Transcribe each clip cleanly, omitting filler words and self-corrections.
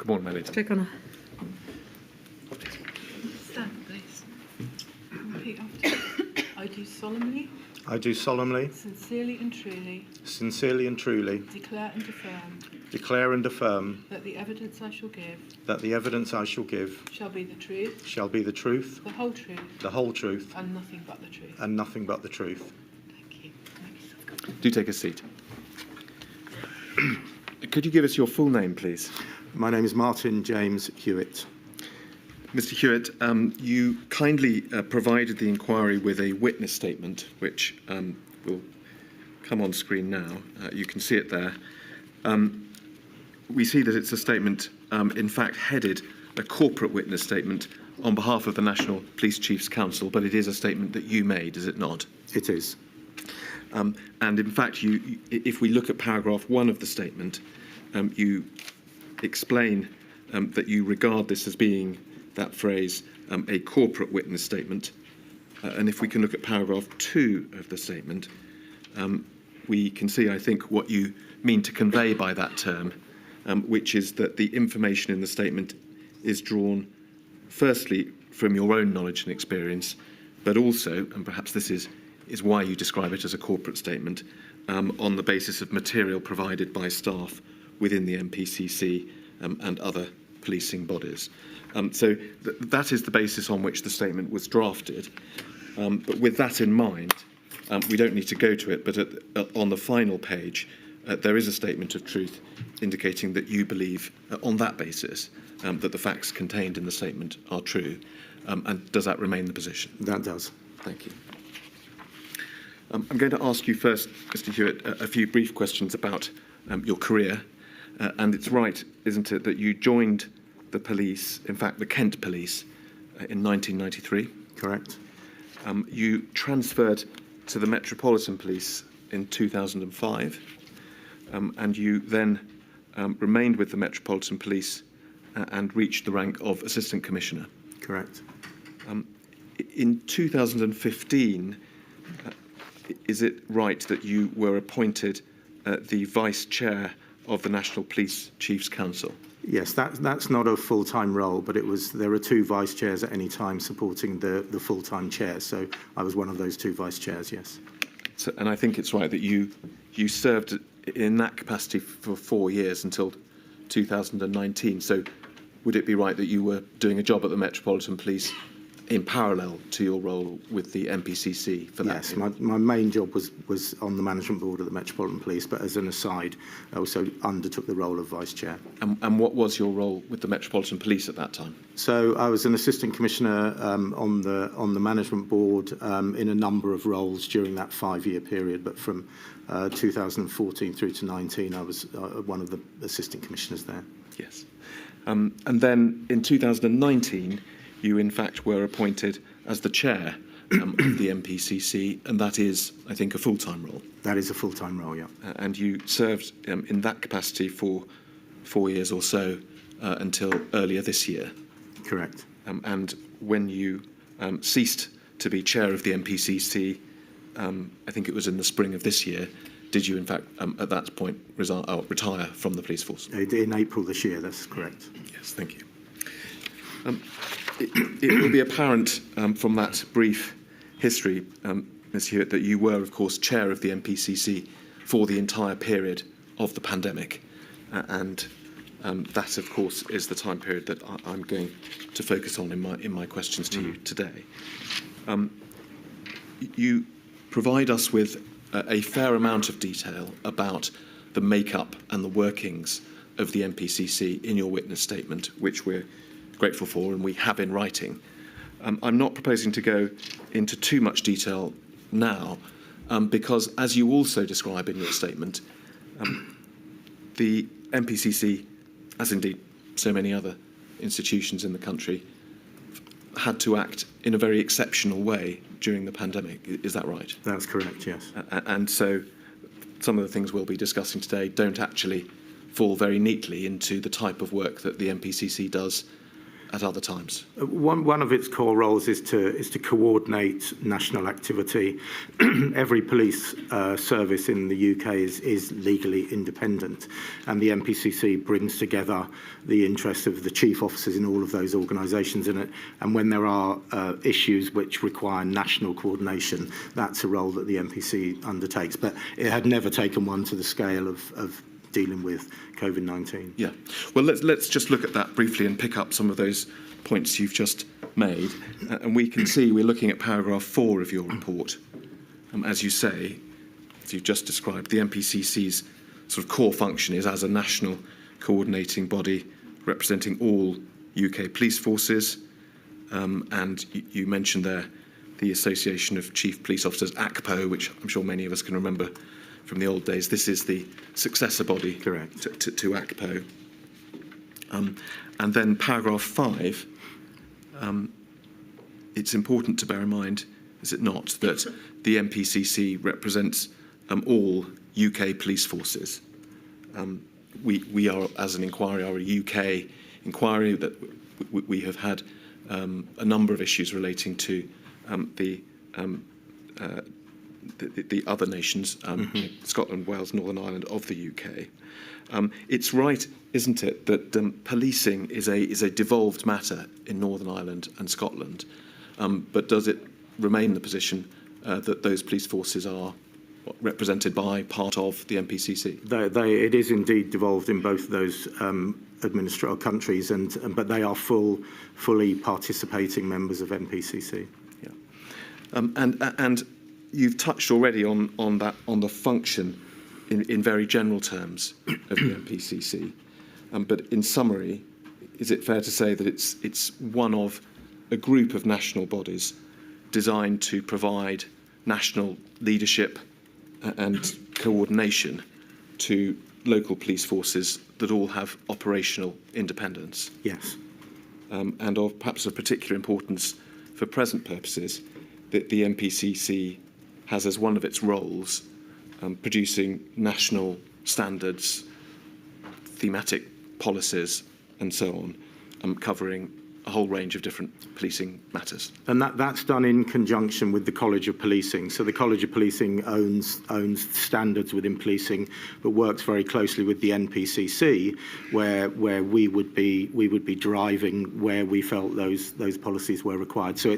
Good morning, Melita. Click on her. Stand, please. Repeat after me. I do solemnly, sincerely and truly, declare and affirm that the evidence I shall give shall be the truth, the whole truth, and nothing but the truth. and nothing but the truth. Thank you. Do take a seat. Could you give us your full name, please? My name is Martin James Hewitt. Mr. Hewitt, you kindly provided the inquiry with a witness statement, which will come on screen now. You can see it there. We see that it's a statement, in fact, headed a corporate witness statement on behalf of the National Police Chiefs Council, but it is a statement that you made, is it not? It is. And in fact, if we look at paragraph 1 of the statement, you explain that you regard this as being, that phrase, a corporate witness statement. And if we can look at paragraph 2 of the statement, we can see, I think, what you mean to convey by that term, which is that the information in the statement is drawn, firstly, from your own knowledge and experience, but also, and perhaps this is why you describe it as a corporate statement, on the basis of material provided by staff within the NPCC and other policing bodies. So that is the basis on which the statement was drafted. But with that in mind, we don't need to go to it, but on the final page, there is a statement of truth indicating that you believe, on that basis, that the facts contained in the statement are true. And does that remain the position? That does. Thank you. I'm going to ask you first, Mr. Hewitt, a few brief questions about your career. And it's right, isn't it, that you joined the police, in fact, the Kent Police, in 1993. Correct. You transferred to the Metropolitan Police in 2005, and you then remained with the Metropolitan Police and reached the rank of Assistant Commissioner. Correct. In 2015, is it right that you were appointed the Vice Chair of the National Police Chiefs Council? Yes, that's not a full-time role, but there are 2 vice chairs at any time supporting the full-time chair. So I was one of those 2 vice chairs, yes. So, and I think it's right that you served in that capacity for 4 years until 2019. So would it be right that you were doing a job at the Metropolitan Police in parallel to your role with the NPCC for that? Yes, my main job was on the management board of the Metropolitan Police, but as an aside, I also undertook the role of vice chair. And what was your role with the Metropolitan Police at that time? So I was an assistant commissioner on the management board in a number of roles during that 5-year period, but from 2014 through to 19, I was one of the assistant commissioners there. Yes. And then in 2019, you in fact were appointed as the chair of the NPCC, and that is, I think, a full-time role. That is a full-time role, yeah. And you served in that capacity for 4 years or so until earlier this year. Correct. And when you ceased to be chair of the NPCC, I think it was in the spring of this year, did you in fact at that point retire from the police force? In April this year, that's correct. Yes, thank you. It will be apparent from that brief history, Ms. Hewitt, that you were, of course, chair of the NPCC for the entire period of the pandemic. And that, of course, is the time period that I'm going to focus on in my questions to you today. You provide us with a fair amount of detail about the makeup and the workings of the NPCC in your witness statement, which we're grateful for and we have in writing. I'm not proposing to go into too much detail now because, as you also describe in your statement, the NPCC, as indeed so many other institutions in the country, had to act in a very exceptional way during the pandemic. Is that right? That's correct, yes. And so some of the things we'll be discussing today don't actually fall very neatly into the type of work that the NPCC does at other times? One of its core roles is to coordinate national activity. Every police service in the UK is legally independent, and the NPCC brings together the interests of the chief officers in all of those organisations in it. And when there are issues which require national coordination, that's a role that the NPC undertakes. But it had never taken one to the scale of dealing with COVID-19. Yeah. Well, let's just look at that briefly and pick up some of those points you've just made. And we can see we're looking at paragraph 4 of your report. As you say, as you've just described, the NPCC's sort of core function is as a national coordinating body representing all UK police forces. And you mentioned there the Association of Chief Police Officers, ACPO, which I'm sure many of us can remember from the old days. This is the successor body. Correct. To ACPO. And then paragraph 5, it's important to bear in mind, is it not, that the NPCC represents all UK police forces. We are, as an inquiry, are a UK inquiry that we have had a number of issues relating to the other nations, Scotland, Wales, Northern Ireland of the UK. It's right, isn't it, that policing is a devolved matter in Northern Ireland and Scotland, but does it remain the position that those police forces are represented by part of the NPCC? It is indeed devolved in both of those administrative countries, but they are fully participating members of NPCC. Yeah, and you've touched already on the function in very general terms of the NPCC, but in summary, is it fair to say that it's one of a group of national bodies designed to provide national leadership and coordination to local police forces that all have operational independence? Yes. And of perhaps of particular importance for present purposes, that the NPCC has as one of its roles producing national standards, thematic policies, and so on, covering a whole range of different policing matters. And that's done in conjunction with the College of Policing. So the College of Policing owns standards within policing, but works very closely with the NPCC, where we would be driving where we felt those policies were required. So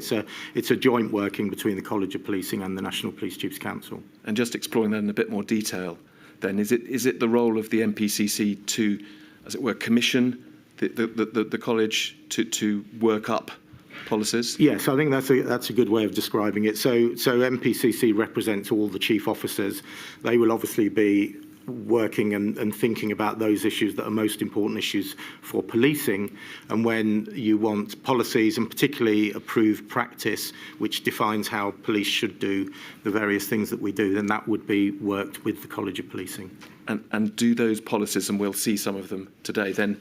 it's a joint working between the College of Policing and the National Police Chiefs Council. And just exploring that in a bit more detail, then is it the role of the NPCC to, as it were, commission the college to work up policies? Yes, I think that's a good way of describing it. So NPCC represents all the chief officers. They will obviously be working and thinking about those issues that are most important issues for policing. And when you want policies, and particularly approved practice, which defines how police should do the various things that we do, then that would be worked with the College of Policing. And do those policies, and we'll see some of them today, then,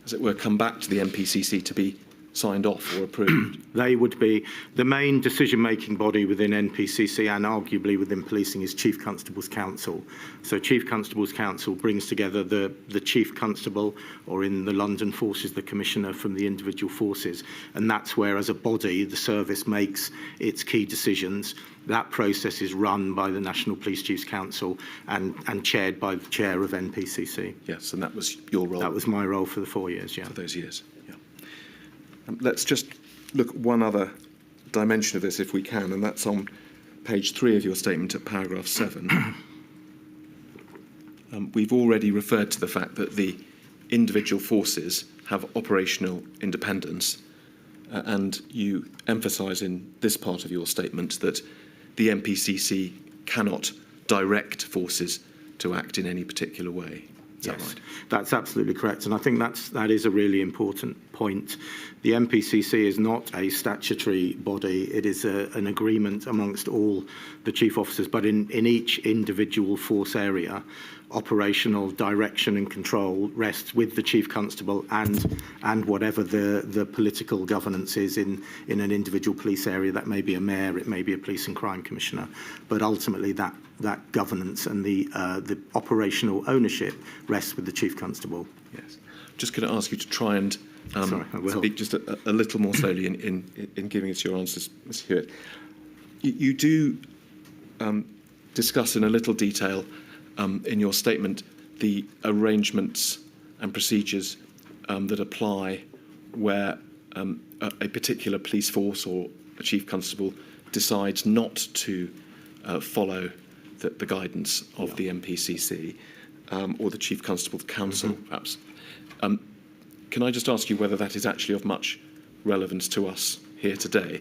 as it were, come back to the NPCC to be signed off or approved? They would be the main decision-making body within NPCC, and arguably within policing is Chief Constable's Council. So Chief Constable's Council brings together the Chief Constable, or in the London forces, the Commissioner from the individual forces. And that's where, as a body, the service makes its key decisions. That process is run by the National Police Chiefs Council and chaired by the chair of NPCC. Yes, and that was your role? That was my role for the 4 years, yeah. For those years, yeah. Let's just look at one other dimension of this, if we can, and that's on page 3 of your statement at paragraph 7. We've already referred to the fact that the individual forces have operational independence, and you emphasise in this part of your statement that the NPCC cannot direct forces to act in any particular way. Is that right? That's absolutely correct, and I think that is a really important point. The NPCC is not a statutory body. It is an agreement amongst all the chief officers, but in each individual force area, operational direction and control rests with the Chief Constable and whatever the political governance is in an individual police area. That may be a mayor, it may be a police and crime commissioner, but ultimately that governance and the operational ownership rests with the Chief Constable. Yes. just going to ask you to try and speak just a little more slowly in giving us your answers, Mr. Hewitt. You do discuss in a little detail in your statement the arrangements and procedures that apply where a particular police force or a chief constable decides not to follow the guidance of the NPCC or the Chief Constable's Council, perhaps. Can I just ask you whether that is actually of much relevance to us here today?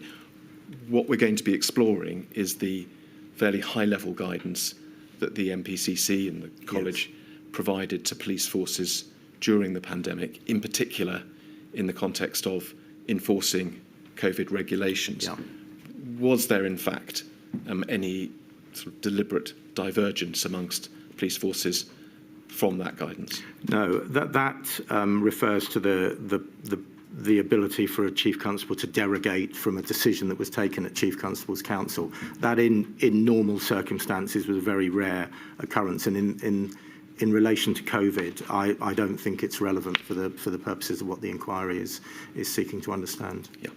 What we're going to be exploring is the fairly high-level guidance that the NPCC and the college provided to police forces during the pandemic, in particular in the context of enforcing COVID regulations. Yeah. Was there, in fact, any sort of deliberate divergence amongst police forces from that guidance? No, that refers to the ability for a chief constable to derogate from a decision that was taken at Chief Constable's Council. That in normal circumstances was a very rare occurrence, and in relation to COVID, I don't think it's relevant for the purposes of what the inquiry is seeking to understand. Yeah.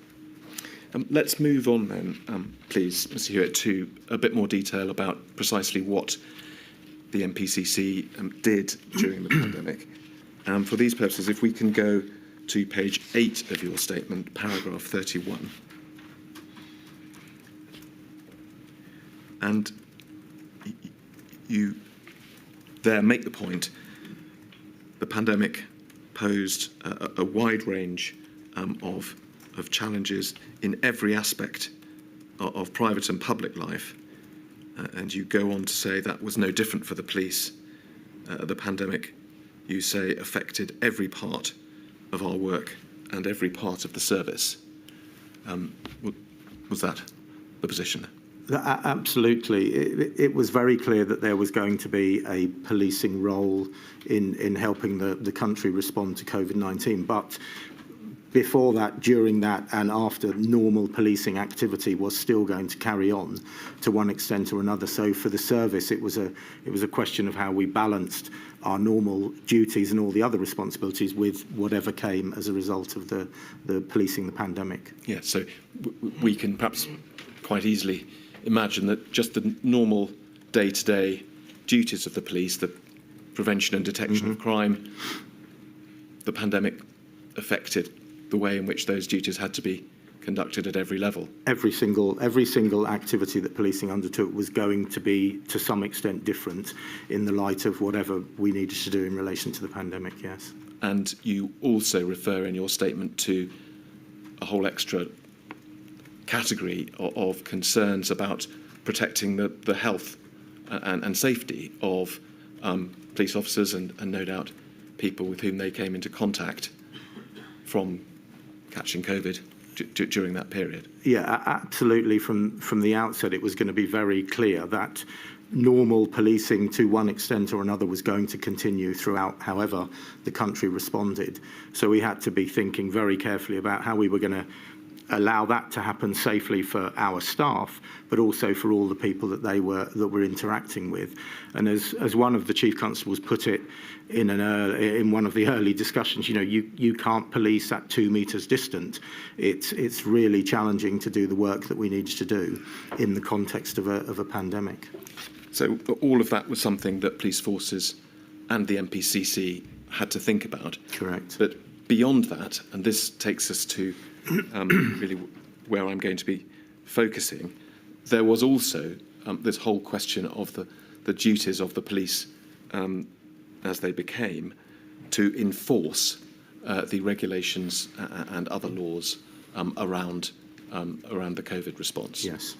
Let's move on then, please, Mr. Hewitt, to a bit more detail about precisely what the NPCC did during the pandemic. For these purposes, if we can go to page 8 of your statement, paragraph 31. And you there make the point the pandemic posed a wide range of challenges in every aspect of private and public life. And you go on to say that was no different for the police. The pandemic, you say, affected every part of our work and every part of the service. Was that the position? Absolutely. It was very clear that there was going to be a policing role in helping the country respond to COVID-19. But before that, during that, and after, normal policing activity was still going to carry on to one extent or another. So for the service, it was a question of how we balanced our normal duties and all the other responsibilities with whatever came as a result of the policing the pandemic. Yeah, so we can perhaps quite easily imagine that just the normal day-to-day duties of the police, the prevention and detection of crime, the pandemic affected the way in which those duties had to be conducted at every level. Every single activity that policing undertook was going to be, to some extent, different in the light of whatever we needed to do in relation to the pandemic, yes. And you also refer in your statement to a whole extra category of concerns about protecting the health and safety of police officers and no doubt people with whom they came into contact from catching COVID during that period. Yeah, absolutely. From the outset, it was going to be very clear that normal policing, to one extent or another, was going to continue throughout, however the country responded. So we had to be thinking very carefully about how we were going to allow that to happen safely for our staff, but also for all the people that were interacting with. And as one of the chief constables put it in one of the early discussions, you can't police at 2 meters distant. It's really challenging to do the work that we needed to do in the context of a pandemic. So all of that was something that police forces and the NPCC had to think about. Correct. But beyond that, and this takes us to really where I'm going to be focusing, there was also this whole question of the duties of the police as they became to enforce the regulations and other laws around the COVID response. Yes.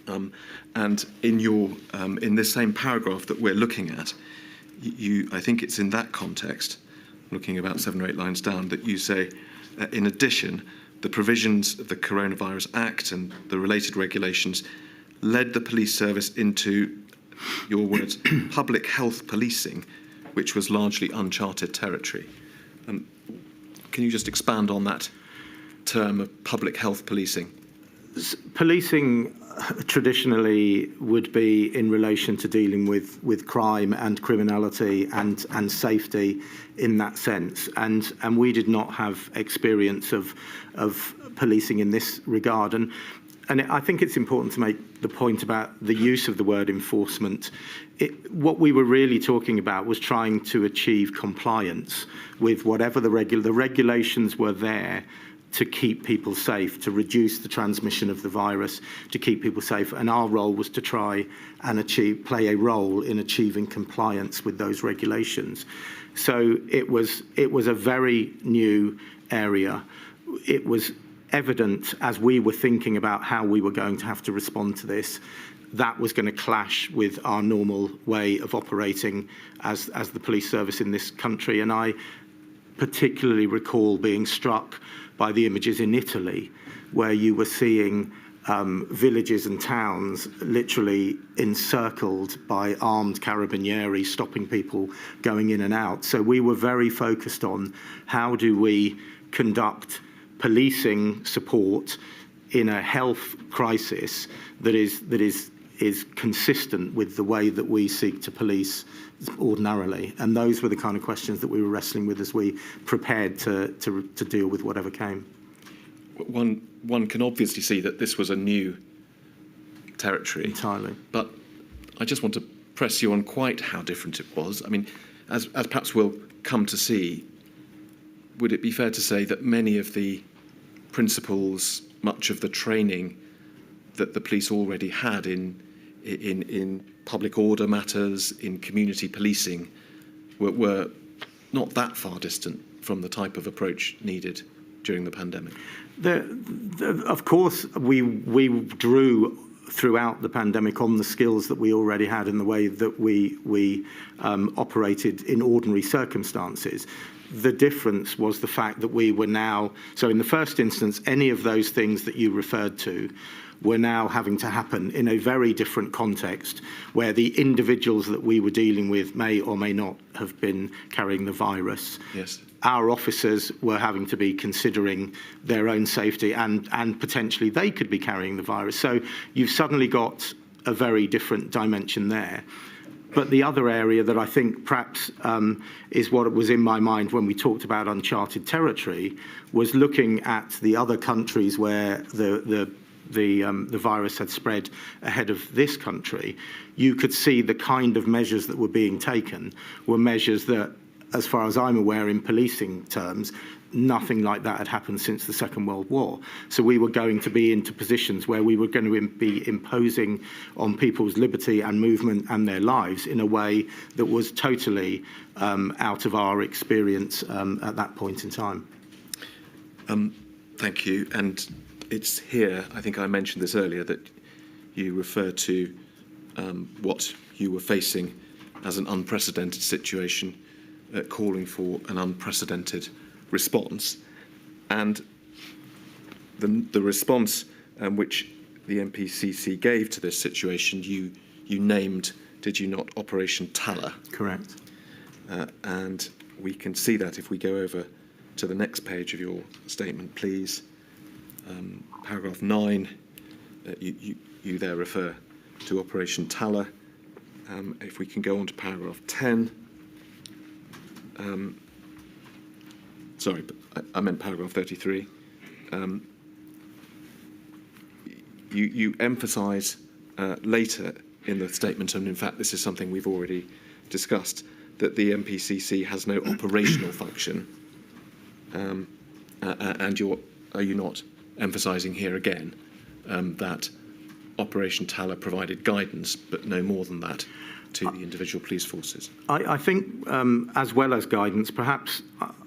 And in this same paragraph that we're looking at, I think it's in that context, looking about 7 or 8 lines down, that you say, in addition, the provisions of the Coronavirus Act and the related regulations led the police service into, your words, public health policing, which was largely uncharted territory. Can you just expand on that term of public health policing? Policing traditionally would be in relation to dealing with crime and criminality and safety in that sense. And we did not have experience of policing in this regard. And I think it's important to make the point about the use of the word enforcement. What we were really talking about was trying to achieve compliance with whatever the regulations were there to keep people safe, to reduce the transmission of the virus, to keep people safe. And our role was to try and play a role in achieving compliance with those regulations. So it was a very new area. It was evident as we were thinking about how we were going to have to respond to this, that was going to clash with our normal way of operating as the police service in this country. And I particularly recall being struck by the images in Italy, where you were seeing villages and towns literally encircled by armed carabinieri stopping people going in and out. So we were very focused on how do we conduct policing support in a health crisis that is consistent with the way that we seek to police ordinarily. And those were the kind of questions that we were wrestling with as we prepared to deal with whatever came. One can obviously see that this was a new territory. Entirely. But I just want to press you on quite how different it was. I mean, as perhaps we'll come to see, would it be fair to say that many of the principles, much of the training that the police already had in public order matters, in community policing, were not that far distant from the type of approach needed during the pandemic? Of course, we drew throughout the pandemic on the skills that we already had in the way that we operated in ordinary circumstances. The difference was the fact that we were now, so in the first instance, any of those things that you referred to were now having to happen in a very different context where the individuals that we were dealing with may or may not have been carrying the virus. Yes. Our officers were having to be considering their own safety and potentially they could be carrying the virus. So you've suddenly got a very different dimension there. But the other area that I think perhaps is what was in my mind when we talked about uncharted territory was looking at the other countries where the virus had spread ahead of this country. You could see the kind of measures that were being taken were measures that, as far as I'm aware, in policing terms, nothing like that had happened since the Second World War. So we were going to be into positions where we were going to be imposing on people's liberty and movement and their lives in a way that was totally out of our experience at that point in time. Thank you. And it's here, I think I mentioned this earlier, that you refer to what you were facing as an unprecedented situation, calling for an unprecedented response. And the response which the NPCC gave to this situation, you named, did you not, Operation Talla? Correct. And we can see that if we go over to the next page of your statement, please. Paragraph 9, you there refer to Operation Talla. If we can go on to paragraph 10. Sorry, but I meant paragraph 33. You emphasise later in the statement, and in fact this is something we've already discussed, that the NPCC has no operational function. And are you not emphasising here again that Operation Talla provided guidance, but no more than that, to the individual police forces? I think, as well as guidance, perhaps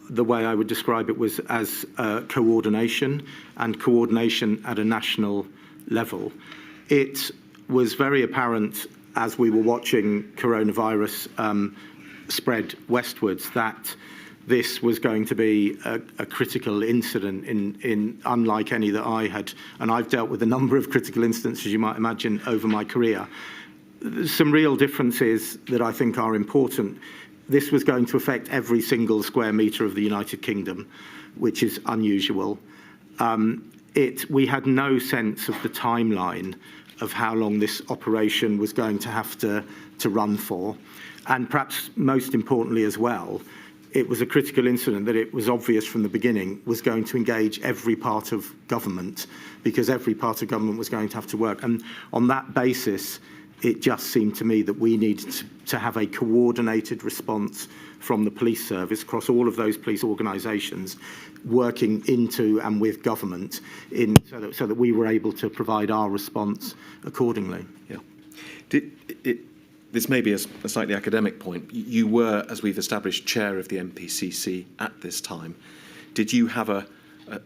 the way I would describe it was as coordination, and coordination at a national level. It was very apparent as we were watching coronavirus spread westwards that this was going to be a critical incident in unlike any that I had, and I've dealt with a number of critical incidents, as you might imagine, over my career. Some real differences that I think are important. This was going to affect every single square metre of the United Kingdom, which is unusual. We had no sense of the timeline of how long this operation was going to have to run for. And perhaps most importantly as well, it was a critical incident that it was obvious from the beginning was going to engage every part of government, because every part of government was going to have to work. And on that basis, it just seemed to me that we needed to have a coordinated response from the police service across all of those police organisations, working into and with government so that we were able to provide our response accordingly. Yeah. This may be a slightly academic point. You were, as we've established, chair of the NPCC at this time. Did you have a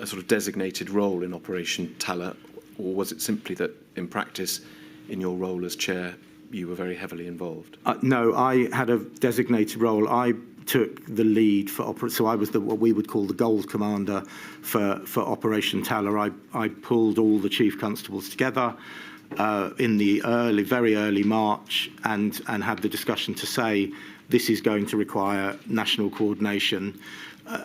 sort of designated role in Operation Talla, or was it simply that in practice, in your role as chair, you were very heavily involved? No, I had a designated role. I took the lead for so I was what we would call the gold commander for Operation Talla. I pulled all the chief constables together in the very early March and had the discussion to say this is going to require national coordination.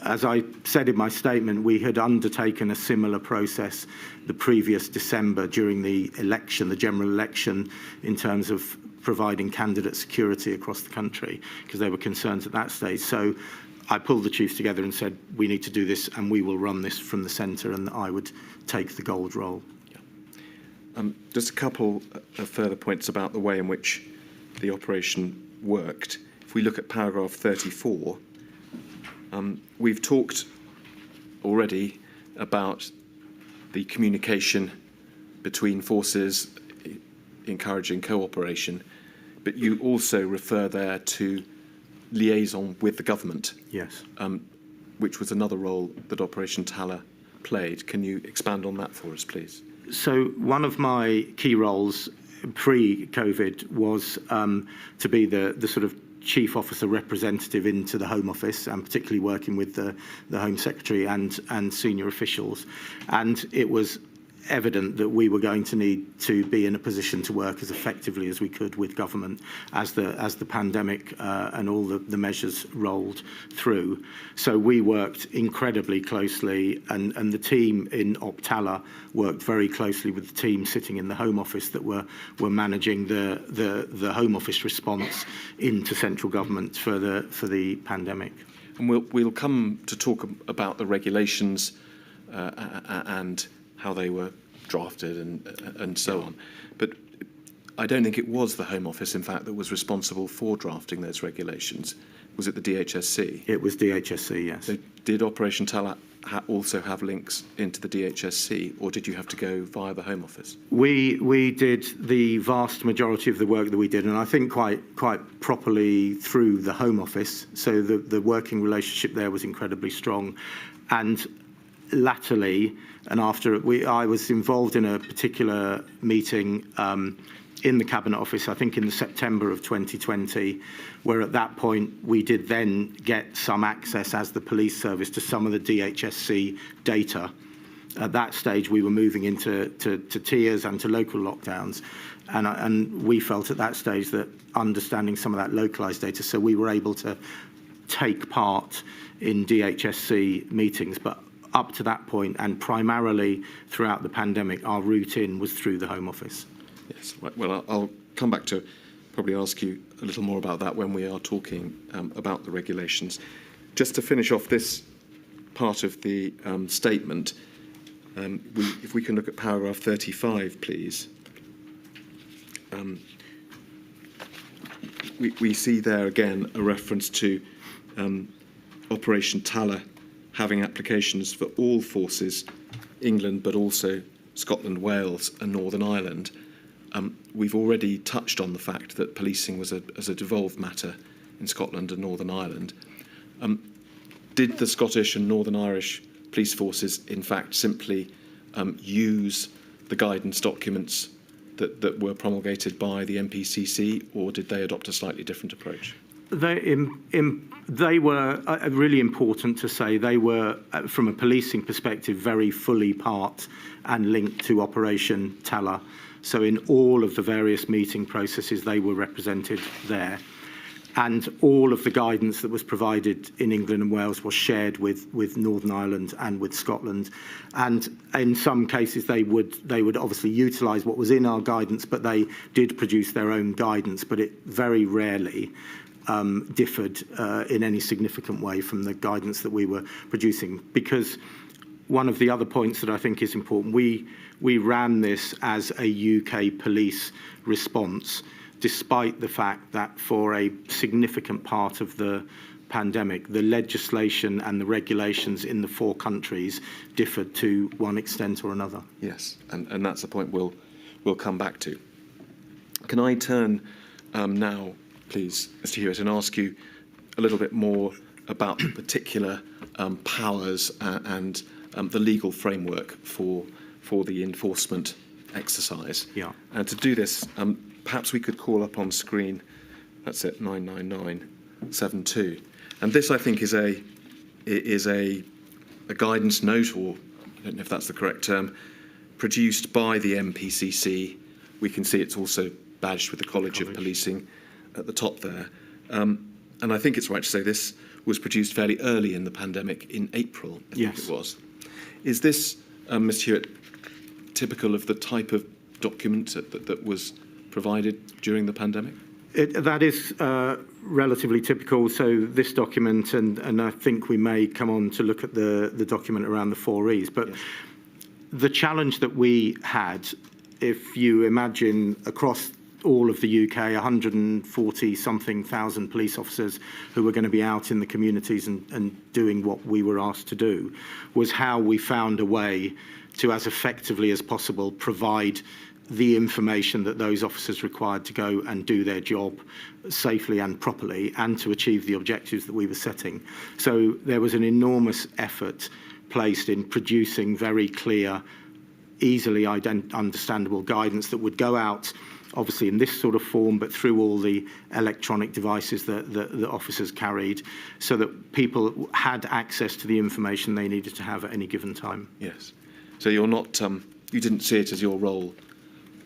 As I said in my statement, we had undertaken a similar process the previous December during the election, the general election, in terms of providing candidate security across the country, because there were concerns at that stage. So I pulled the chiefs together and said, we need to do this and we will run this from the centre, and I would take the gold role. Just a couple of further points about the way in which the operation worked. If we look at paragraph 34, we've talked already about the communication between forces, encouraging cooperation, but you also refer there to liaison with the government. Yes. Which was another role that Operation Talla played. Can you expand on that for us, please? So one of my key roles pre-COVID was to be the sort of chief officer representative into the Home Office, and particularly working with the Home Secretary and senior officials. And it was evident that we were going to need to be in a position to work as effectively as we could with government as the pandemic and all the measures rolled through. So we worked incredibly closely, and the team in Talla worked very closely with the team sitting in the Home Office that were managing the Home Office response into central government for the pandemic. And we'll come to talk about the regulations and how they were drafted and so on. But I don't think it was the Home Office, in fact, that was responsible for drafting those regulations. Was it the DHSC? It was DHSC, yes. So did Operation Talla also have links into the DHSC, or did you have to go via the Home Office? We did the vast majority of the work that we did, and I think quite properly through the Home Office. So the working relationship there was incredibly strong. And latterly, and after I was involved in a particular meeting in the Cabinet Office, I think in the September of 2020, where at that point we did then get some access as the police service to some of the DHSC data. At that stage, we were moving into tiers and to local lockdowns, and we felt at that stage that understanding some of that localised data, so we were able to take part in DHSC meetings, but up to that point, and primarily throughout the pandemic, our route in was through the Home Office. Yes, well, I'll come back to probably ask you a little more about that when we are talking about the regulations. Just to finish off this part of the statement, if we can look at paragraph 35, please. We see there again a reference to Operation Talla having applications for all forces, England, but also Scotland, Wales and Northern Ireland. We've already touched on the fact that policing was a devolved matter in Scotland and Northern Ireland. Did the Scottish and Northern Irish police forces, in fact, simply use the guidance documents that were promulgated by the NPCC, or did they adopt a slightly different approach? They were really important to say. They were, from a policing perspective, very fully part and linked to Operation Talla. So in all of the various meeting processes, they were represented there. and all of the guidance that was provided in England and Wales was shared with Northern Ireland and with Scotland. And in some cases, they would obviously utilise what was in our guidance, but they did produce their own guidance, but it very rarely differed in any significant way from the guidance that we were producing. Because one of the other points that I think is important, we ran this as a UK police response, despite the fact that for a significant part of the pandemic, the legislation and the regulations in the 4 countries differed to one extent or another. Yes, and that's a point we'll come back to. Can I turn now, please, Mr. Hewitt, and ask you a little bit more about the particular powers and the legal framework for the enforcement exercise. Yeah. And to do this, perhaps we could call up on screen, that's it, 99972. And this, I think, is a guidance note, or I don't know if that's the correct term, produced by the NPCC. We can see it's also badged with the College of Policing at the top there. And I think it's right to say this was produced fairly early in the pandemic, in April, I think it was. Is this, Mr. Hewitt, typical of the type of document that was provided during the pandemic? That is relatively typical. So this document, and I think we may come on to look at the document around the 4 E's, but the challenge that we had, if you imagine across all of the UK, 140-something thousand police officers who were going to be out in the communities and doing what we were asked to do, was how we found a way to, as effectively as possible, provide the information that those officers required to go and do their job safely and properly, and to achieve the objectives that we were setting. So there was an enormous effort placed in producing very clear, easily understandable guidance that would go out, obviously in this sort of form, but through all the electronic devices that the officers carried, so that people had access to the information they needed to have at any given time. Yes. So you're not, you didn't see it as your role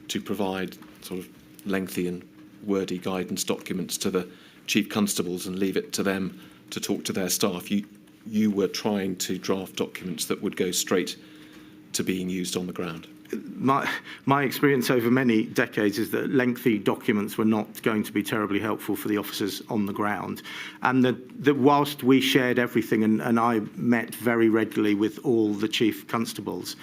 to provide sort of lengthy and wordy guidance documents to the chief constables and leave it to them to talk to their staff. You were trying to draft documents that would go straight to being used on the ground. My experience over many decades is that lengthy documents were not going to be terribly helpful for the officers on the ground. And that whilst we shared everything, and I met very regularly with all the chief constables,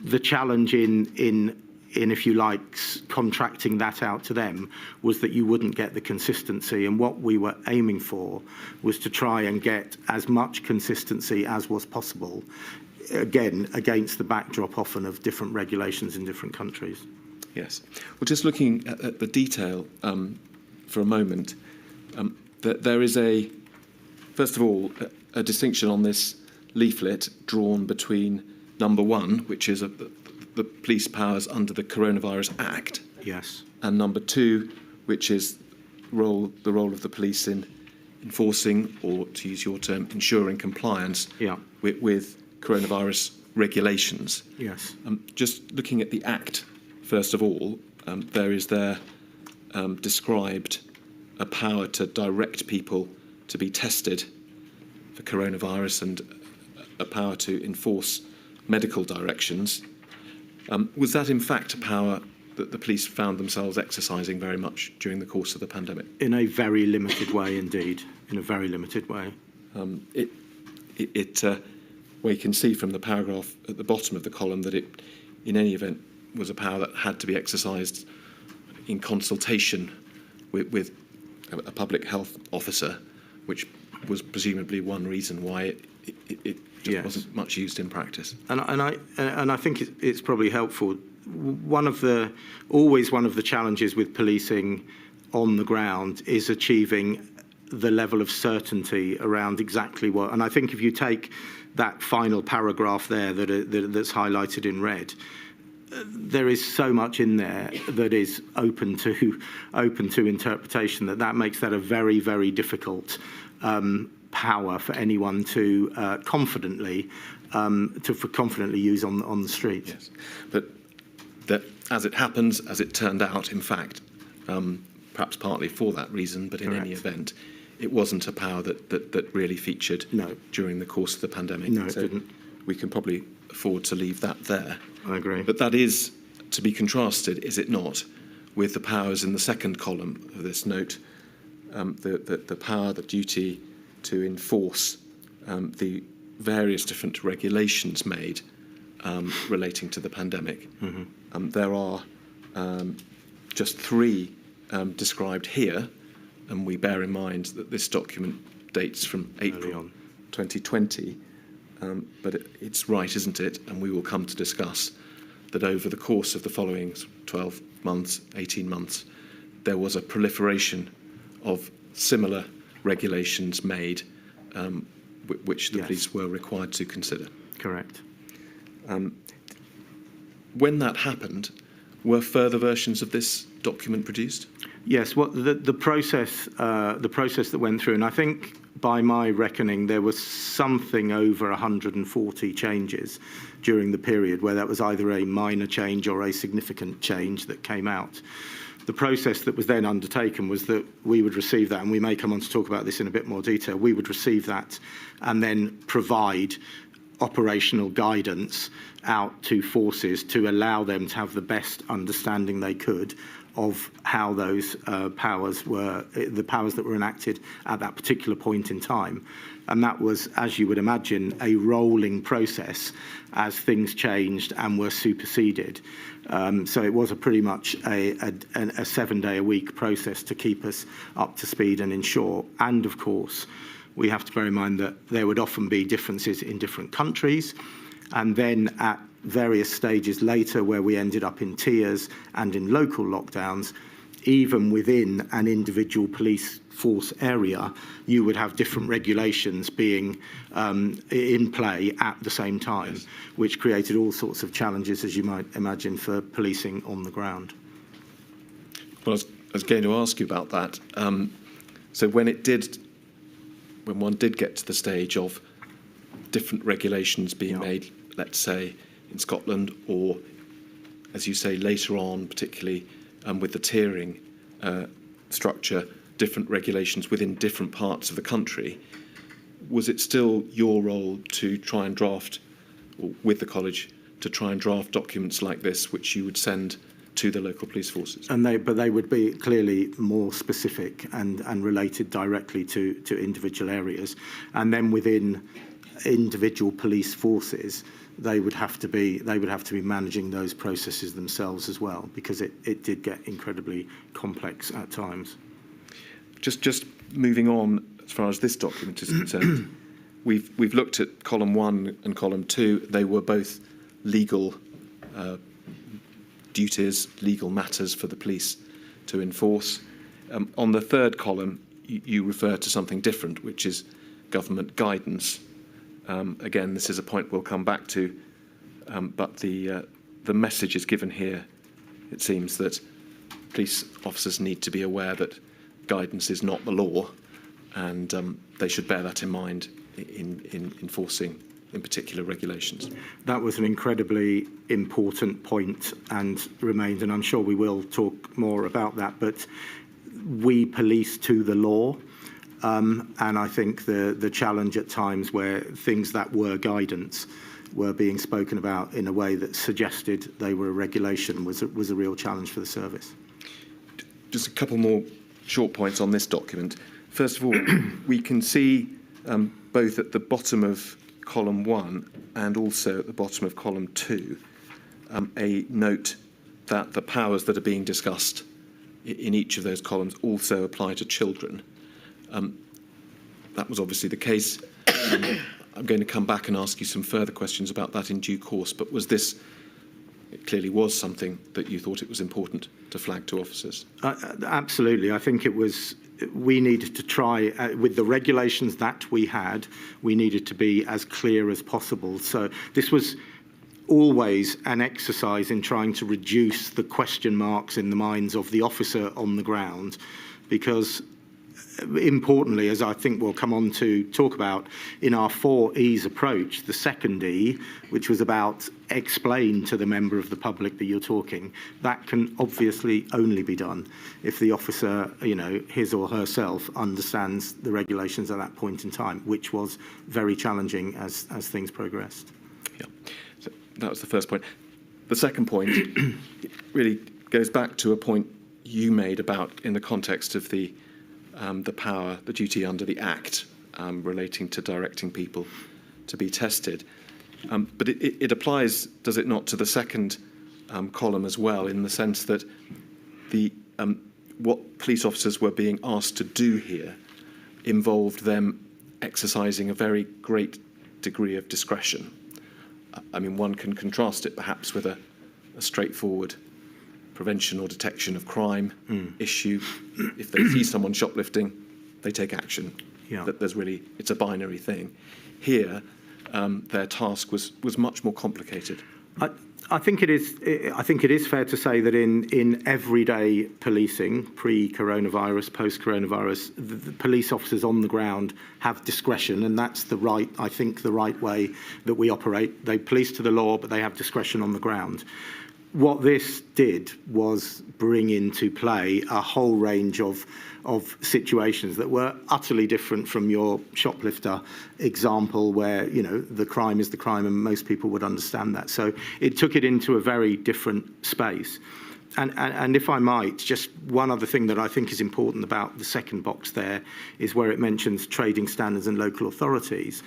the challenge in if you like, contracting that out to them was that you wouldn't get the consistency. And what we were aiming for was to try and get as much consistency as was possible, again, against the backdrop often of different regulations in different countries. Yes. Well, just looking at the detail for a moment, there is first of all, a distinction on this leaflet drawn between number 1, which is the police powers under the Coronavirus Act. Yes. And number 2, which is the role of the police in enforcing, or to use your term, ensuring compliance with coronavirus regulations. Yes. Just looking at the Act, first of all, there is described a power to direct people to be tested for coronavirus and a power to enforce medical directions. Was that in fact a power that the police found themselves exercising very much during the course of the pandemic? In a very limited way indeed, in a very limited way. Well, you can see from the paragraph at the bottom of the column that it, in any event, was a power that had to be exercised in consultation with a public health officer, which was presumably one reason why it just wasn't much used in practice. And I think it's probably helpful. Always one of the challenges with policing on the ground is achieving the level of certainty around exactly what. And I think if you take that final paragraph there that's highlighted in red, there is so much in there that is open to interpretation that makes that a very, very difficult power for anyone to confidently use on the street. Yes, but that, as it happens, as it turned out, in fact, perhaps partly for that reason, but in Correct. any event, it wasn't a power that really featured during the course of the pandemic. No, it didn't. We can probably afford to leave that there. I agree. But that is to be contrasted, is it not, with the powers in the second column of this note, the power, the duty to enforce the various different regulations made relating to the pandemic. Mm-hmm. There are just 3 described here, and we bear in mind that this document dates from April 2020. But it's right, isn't it? And we will come to discuss that over the course of the following 12 months, 18 months, there was a proliferation of similar regulations made, which the police were required to consider. Correct. When that happened, were further versions of this document produced? Yes. Well, the process that went through, and I think by my reckoning, there was something over 140 changes during the period where that was either a minor change or a significant change that came out. The process that was then undertaken was that we would receive that, and we may come on to talk about this in a bit more detail. We would receive that and then provide operational guidance out to forces to allow them to have the best understanding they could of how those powers that were enacted at that particular point in time. And that was, as you would imagine, a rolling process as things changed and were superseded. So it was pretty much a 7-day-a-week process to keep us up to speed and ensure. And of course, we have to bear in mind that there would often be differences in different countries. And then at various stages later, where we ended up in tiers and in local lockdowns, even within an individual police force area, you would have different regulations being in play at the same time, which created all sorts of challenges, as you might imagine, for policing on the ground. Well, I was going to ask you about that. So when one did get to the stage of different regulations being made, let's say, in Scotland, or, as you say, later on, particularly with the tiering structure, different regulations within different parts of the country, was it still your role to try and draft, or with the college, to try and draft documents like this, which you would send to the local police forces? But they would be clearly more specific and related directly to individual areas. And then within individual police forces, they would have to be managing those processes themselves as well, because it did get incredibly complex at times. Just moving on, as far as this document is concerned, we've looked at column 1 and column 2. They were both legal duties, legal matters for the police to enforce. On the third column, you refer to something different, which is government guidance. Again, this is a point we'll come back to, but the message is given here. It seems that police officers need to be aware that guidance is not the law, and they should bear that in mind in enforcing, in particular, regulations. That was an incredibly important point and remains, and I'm sure we will talk more about that, but we police to the law. And I think the challenge at times where things that were guidance were being spoken about in a way that suggested they were a regulation was a real challenge for the service. Just a couple more short points on this document. First of all, we can see both at the bottom of column 1 and also at the bottom of column 2 a note that the powers that are being discussed in each of those columns also apply to children. That was obviously the case. I'm going to come back and ask you some further questions about that in due course, but it clearly was something that you thought it was important to flag to officers? Absolutely. I think we needed to try, with the regulations that we had, we needed to be as clear as possible. So this was always an exercise in trying to reduce the question marks in the minds of the officer on the ground, because importantly, as I think we'll come on to talk about, in our 4 E's approach, the second E, which was about explain to the member of the public that you're talking, that can obviously only be done if the officer, his or herself, understands the regulations at that point in time, which was very challenging as things progressed. Yeah, so that was the first point. The second point really goes back to a point you made about in the context of the power, the duty under the Act relating to directing people to be tested. But it applies, does it not, to the second column as well, in the sense that what police officers were being asked to do here involved them exercising a very great degree of discretion. I mean, one can contrast it perhaps with a straightforward prevention or detection of crime issue. If they see someone shoplifting, they take action. Yeah. That it's a binary thing. Here, their task was much more complicated. I think it is fair to say that in everyday policing, pre-coronavirus, post-coronavirus, the police officers on the ground have discretion, and that's the right way that we operate. They police to the law, but they have discretion on the ground. What this did was bring into play a whole range of situations that were utterly different from your shoplifter example, where the crime is the crime and most people would understand that. So it took it into a very different space. And if I might, just one other thing that I think is important about the second box there is where it mentions trading standards and local authorities.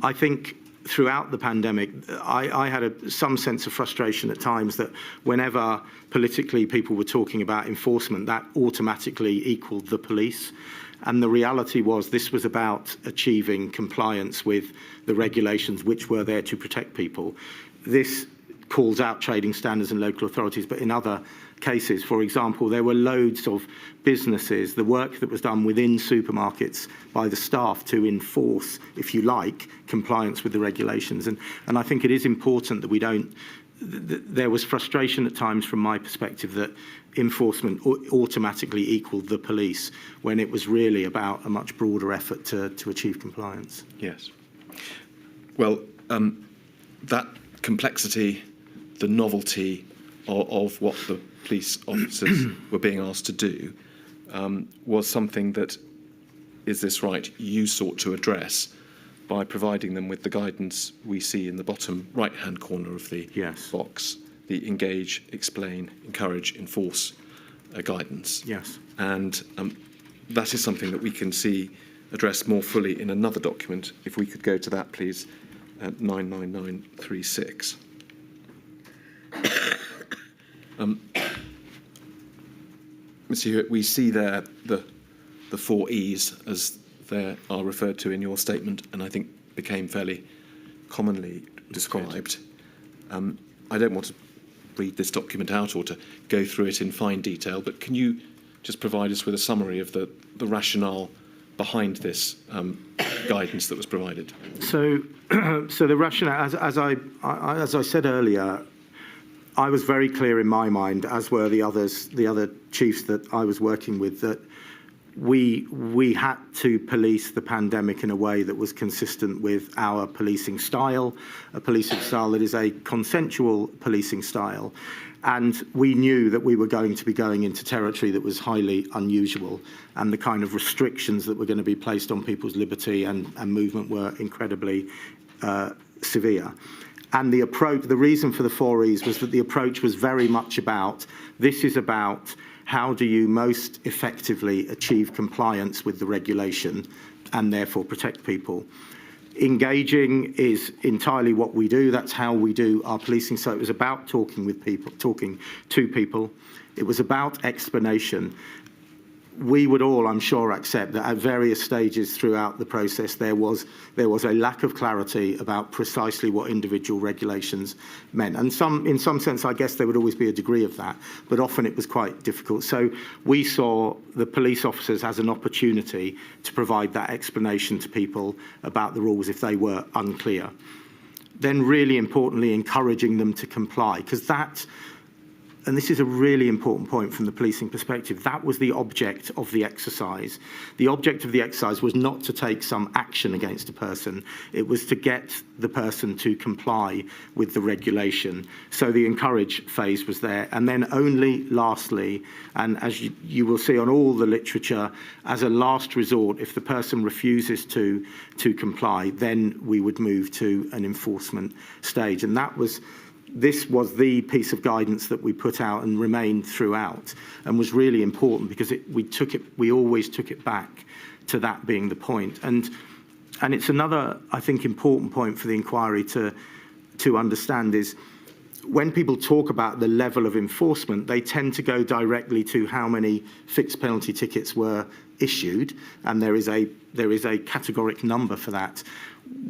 I think throughout the pandemic, I had some sense of frustration at times that whenever politically people were talking about enforcement, that automatically equaled the police. And the reality was this was about achieving compliance with the regulations which were there to protect people. This calls out trading standards and local authorities, but in other cases, for example, there were loads of businesses, the work that was done within supermarkets by the staff to enforce, if you like, compliance with the regulations. And I think it is important that we don't, there was frustration at times from my perspective that enforcement automatically equaled the police when it was really about a much broader effort to achieve compliance. Yes. Well, that complexity, the novelty of what the police officers were being asked to do was something that, is this right, you sought to address by providing them with the guidance we see in the bottom right-hand corner of the box, the engage, explain, encourage, enforce guidance. Yes. And that is something that we can see addressed more fully in another document. If we could go to that, please, 99936. Mr. Hewitt, we see there the 4 E's as they are referred to in your statement, and I think became fairly commonly described. I don't want to read this document out or to go through it in fine detail, but can you just provide us with a summary of the rationale behind this guidance that was provided? So the rationale, as I said earlier, I was very clear in my mind, as were the other chiefs that I was working with, that we had to police the pandemic in a way that was consistent with our policing style, a policing style that is a consensual policing style. And we knew that we were going to be going into territory that was highly unusual, and the kind of restrictions that were going to be placed on people's liberty and movement were incredibly severe. And the reason for the 4 E's was that the approach was very much about, this is about how do you most effectively achieve compliance with the regulation and therefore protect people. Engaging is entirely what we do. That's how we do our policing. So it was about talking to people. It was about explanation. We would all, I'm sure, accept that at various stages throughout the process there was a lack of clarity about precisely what individual regulations meant. And in some sense, I guess there would always be a degree of that, but often it was quite difficult. So we saw the police officers as an opportunity to provide that explanation to people about the rules if they were unclear. Then really importantly, encouraging them to comply, because that and this is a really important point from the policing perspective, that was the object of the exercise. The object of the exercise was not to take some action against a person. It was to get the person to comply with the regulation. So the encourage phase was there. And then only lastly, and as you will see on all the literature, as a last resort, if the person refuses to comply, then we would move to an enforcement stage. And this was the piece of guidance that we put out and remained throughout, and was really important because we always took it back to that being the point. And it's another, I think, important point for the inquiry to understand is when people talk about the level of enforcement, they tend to go directly to how many fixed penalty tickets were issued, and there is a categoric number for that.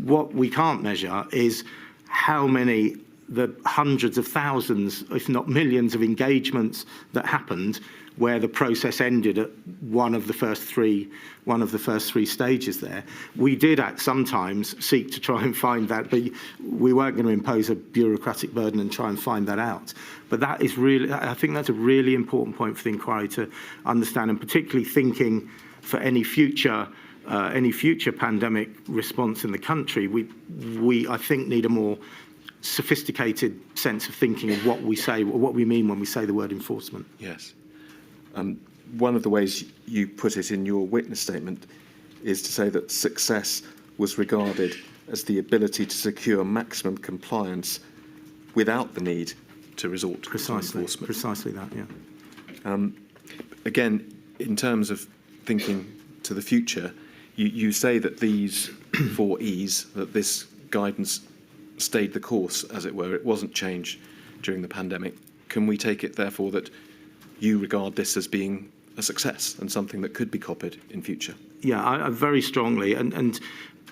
What we can't measure is how many, the hundreds of thousands, if not millions, of engagements that happened where the process ended at one of the first three stages there. We did sometimes seek to try and find that, but we weren't going to impose a bureaucratic burden and try and find that out. But that is really, I think that's a really important point for the inquiry to understand, and particularly thinking for any future pandemic response in the country, we I think need a more sophisticated sense of thinking of what we say, or what we mean when we say the word enforcement. Yes. One of the ways you put it in your witness statement is to say that success was regarded as the ability to secure maximum compliance without the need to resort to enforcement. Precisely that, yeah. Again, in terms of thinking to the future, you say that these 4 E's, that this guidance stayed the course, as it were. It wasn't changed during the pandemic. Can we take it, therefore, that you regard this as being a success and something that could be copied in future? Yeah, I very strongly, and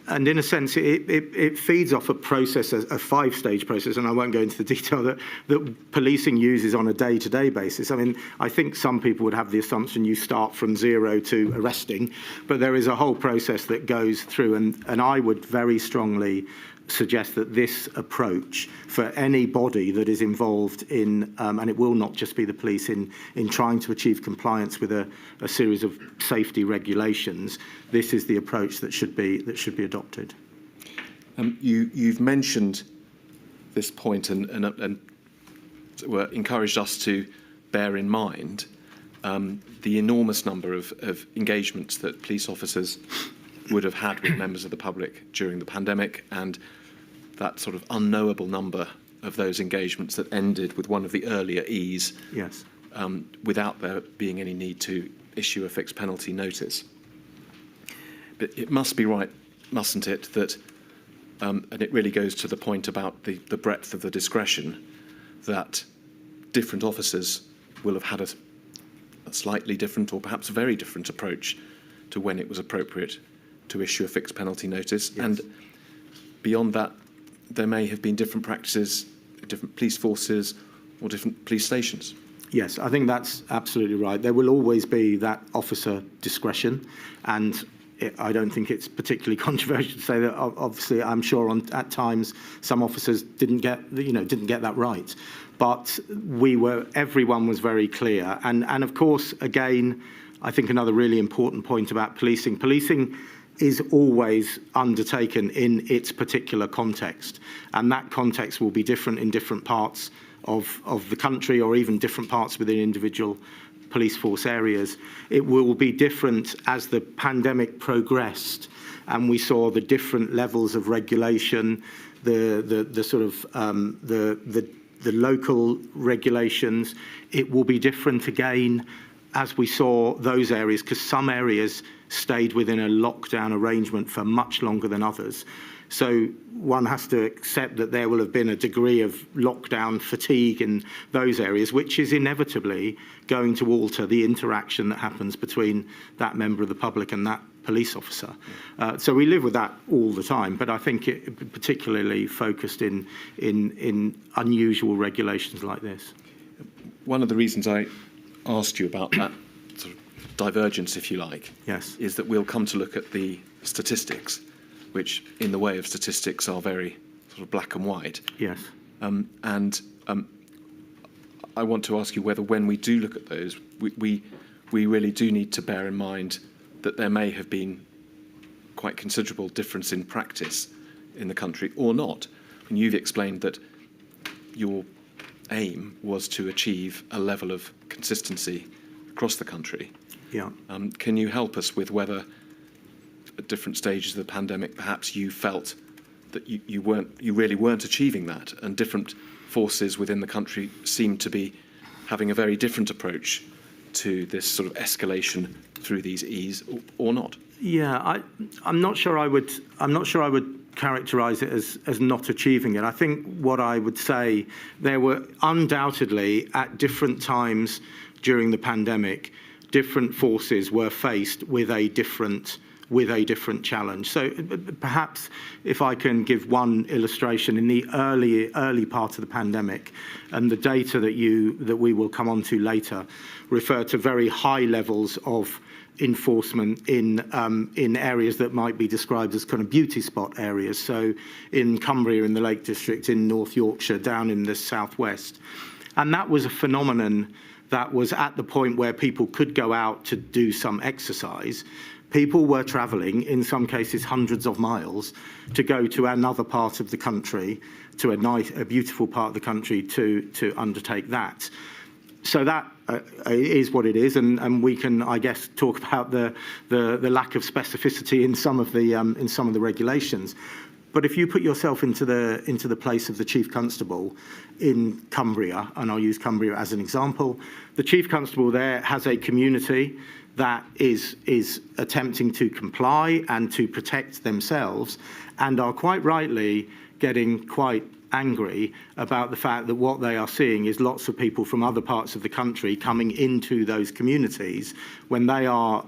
in a sense, it feeds off a process, a 5-stage process, and I won't go into the detail that policing uses on a day-to-day basis. I mean, I think some people would have the assumption you start from 0 to arresting, but there is a whole process that goes through, and I would very strongly suggest that this approach for any body that is involved in, and it will not just be the police, in trying to achieve compliance with a series of safety regulations, this is the approach that should be adopted. You've mentioned this point and encouraged us to bear in mind the enormous number of engagements that police officers would have had with members of the public during the pandemic, and that sort of unknowable number of those engagements that ended with one of the earlier E's, yes, without there being any need to issue a fixed penalty notice. But it must be right, mustn't it, that, and it really goes to the point about the breadth of the discretion, that different officers will have had a slightly different, or perhaps a very different approach to when it was appropriate to issue a fixed penalty notice. Yes. And beyond that, there may have been different practices, different police forces or different police stations. Yes, I think that's absolutely right. There will always be that officer discretion, and I don't think it's particularly controversial to say that. Obviously, I'm sure at times some officers didn't get that right, but everyone was very clear. And of course, again, I think another really important point about policing is always undertaken in its particular context, and that context will be different in different parts of the country, or even different parts within individual police force areas. It will be different as the pandemic progressed, and we saw the different levels of regulation, the local regulations. It will be different again as we saw those areas, because some areas stayed within a lockdown arrangement for much longer than others. So one has to accept that there will have been a degree of lockdown fatigue in those areas, which is inevitably going to alter the interaction that happens between that member of the public and that police officer. So we live with that all the time, but I think it particularly focused in unusual regulations like this. One of the reasons I asked you about that sort of divergence, if you like, yes, is that we'll come to look at the statistics, which in the way of statistics are very sort of black and white. Yes. I want to ask you whether, when we do look at those, we really do need to bear in mind that there may have been quite considerable difference in practice in the country or not. And you've explained that your aim was to achieve a level of consistency across the country. Yeah. Can you help us with whether at different stages of the pandemic perhaps you felt that you really weren't achieving that, and different forces within the country seemed to be having a very different approach to this sort of escalation through these E's, or not? Yeah, I'm not sure I would characterise it as not achieving it. I think what I would say, there were undoubtedly at different times during the pandemic, different forces were faced with a different challenge. So perhaps if I can give one illustration, in the early part of the pandemic, and the data that we will come on to later refer to very high levels of enforcement in areas that might be described as kind of beauty spot areas. So in Cumbria, in the Lake District, in North Yorkshire, down in the southwest. And that was a phenomenon that was at the point where people could go out to do some exercise. People were travelling, in some cases hundreds of miles, to go to another part of the country, to a beautiful part of the country, to undertake that. So that is what it is, and we can, I guess, talk about the lack of specificity in some of the regulations. But if you put yourself into the place of the Chief Constable in Cumbria, and I'll use Cumbria as an example, the Chief Constable there has a community that is attempting to comply and to protect themselves, and are quite rightly getting quite angry about the fact that what they are seeing is lots of people from other parts of the country coming into those communities when they are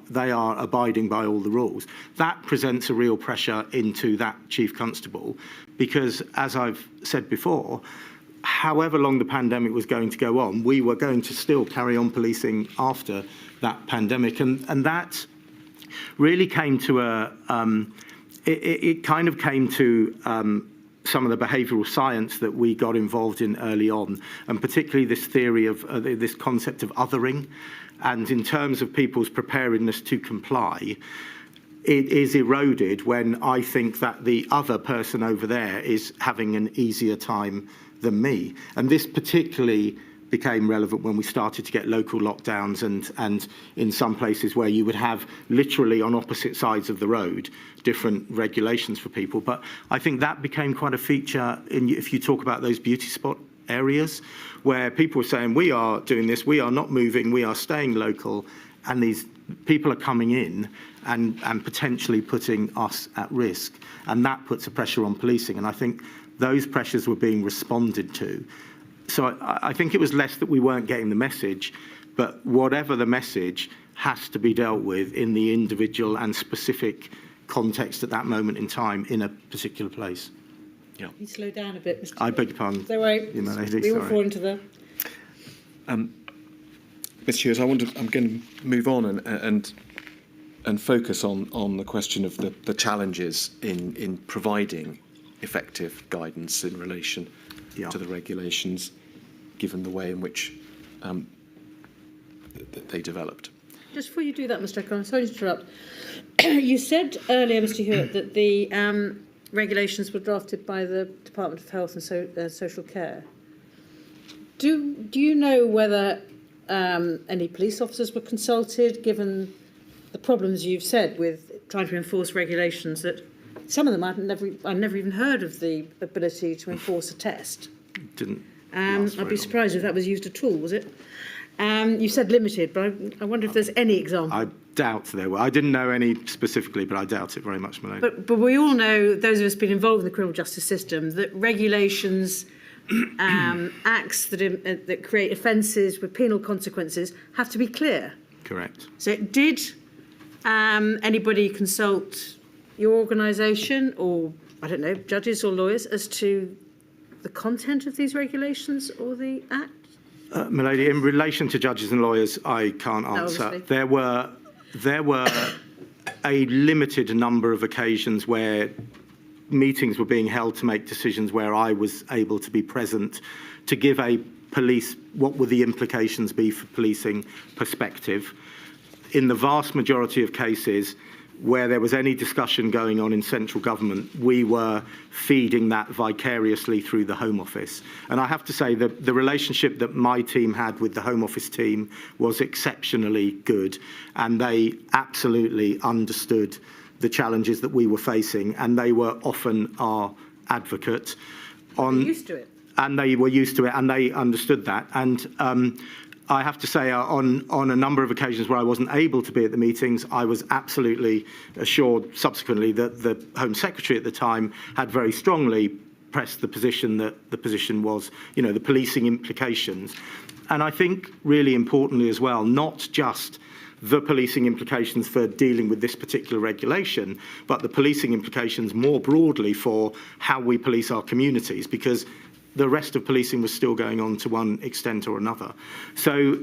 abiding by all the rules. That presents a real pressure into that Chief Constable, because, as I've said before, however long the pandemic was going to go on, we were going to still carry on policing after that pandemic, and that really came to it kind of came to some of the behavioural science that we got involved in early on, and particularly this theory of this concept of othering. And in terms of people's preparedness to comply, it is eroded when I think that the other person over there is having an easier time than me. And this particularly became relevant when we started to get local lockdowns, and in some places where you would have literally on opposite sides of the road different regulations for people. But I think that became quite a feature if you talk about those beauty spot areas where people were saying, we are doing this, we are not moving, we are staying local, and these people are coming in and potentially putting us at risk, and that puts a pressure on policing. And I think those pressures were being responded to. So I think it was less that we weren't getting the message, but whatever the message has to be dealt with in the individual and specific context at that moment in time in a particular place. Yeah. Can you slow down a bit, Mr. I beg your pardon. Don't worry. We all fall into the... Mr. Hewitt, I'm going to move on and focus on the question of the challenges in providing effective guidance in relation to the regulations, given the way in which they developed. Just before you do that, Mr. Eccleston, I'm sorry to interrupt. You said earlier, Mr. Hewitt, that the regulations were drafted by the Department of Health and Social Care. Do you know whether any police officers were consulted, given the problems you've said with trying to enforce regulations that some of them I've never even heard of the ability to enforce a test? Didn't. I'd be surprised if that was used at all, was it? You said limited, but I wonder if there's any example. I doubt there were. I didn't know any specifically, but I doubt it very much, Malone. But we all know, those of us been involved in the criminal justice system, that regulations, acts that create offences with penal consequences have to be clear. Correct. So did anybody consult your organisation, or, I don't know, judges or lawyers, as to the content of these regulations or the act? Milady, in relation to judges and lawyers, I can't answer. There were a limited number of occasions where meetings were being held to make decisions where I was able to be present to give a what would the implications be for policing perspective. In the vast majority of cases where there was any discussion going on in central government, we were feeding that vicariously through the Home Office. And I have to say that the relationship that my team had with the Home Office team was exceptionally good, and they absolutely understood the challenges that we were facing, and they were often our advocate. Used to it. And they were used to it, and they understood that. And I have to say, on a number of occasions where I wasn't able to be at the meetings, I was absolutely assured subsequently that the Home Secretary at the time had very strongly pressed the position that the position was, the policing implications. And I think really importantly as well, not just the policing implications for dealing with this particular regulation, but the policing implications more broadly for how we police our communities, because the rest of policing was still going on to one extent or another. So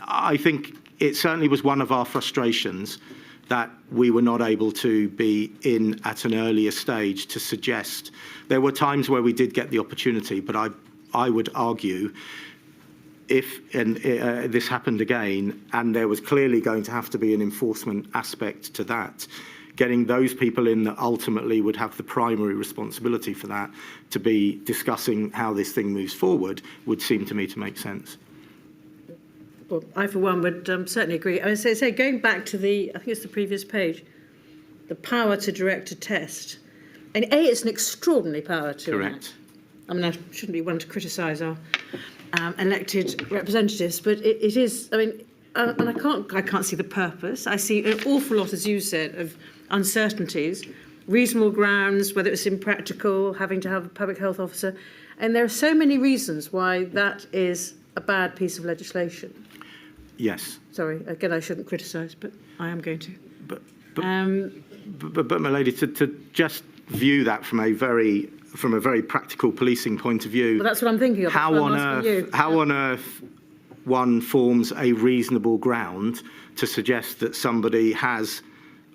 I think it certainly was one of our frustrations that we were not able to be in at an earlier stage to suggest. There were times where we did get the opportunity, but I would argue if this happened again and there was clearly going to have to be an enforcement aspect to that, getting those people in that ultimately would have the primary responsibility for that to be discussing how this thing moves forward would seem to me to make sense. Well, I, for one, would certainly agree. I would say going back to I think it's the previous page, the power to direct a test. And it's an extraordinary power to enact. I mean, I shouldn't be one to criticise our elected representatives, but it is, I mean, and I can't see the purpose. I see an awful lot, as you said, of uncertainties, reasonable grounds, whether it's impractical, having to have a public health officer. And there are so many reasons why that is a bad piece of legislation. Yes. Sorry, again, I shouldn't criticise, but I am going to. But my lady, to just view that from a very practical policing point of view. Well, that's what I'm thinking of. How on earth one forms a reasonable ground to suggest that somebody has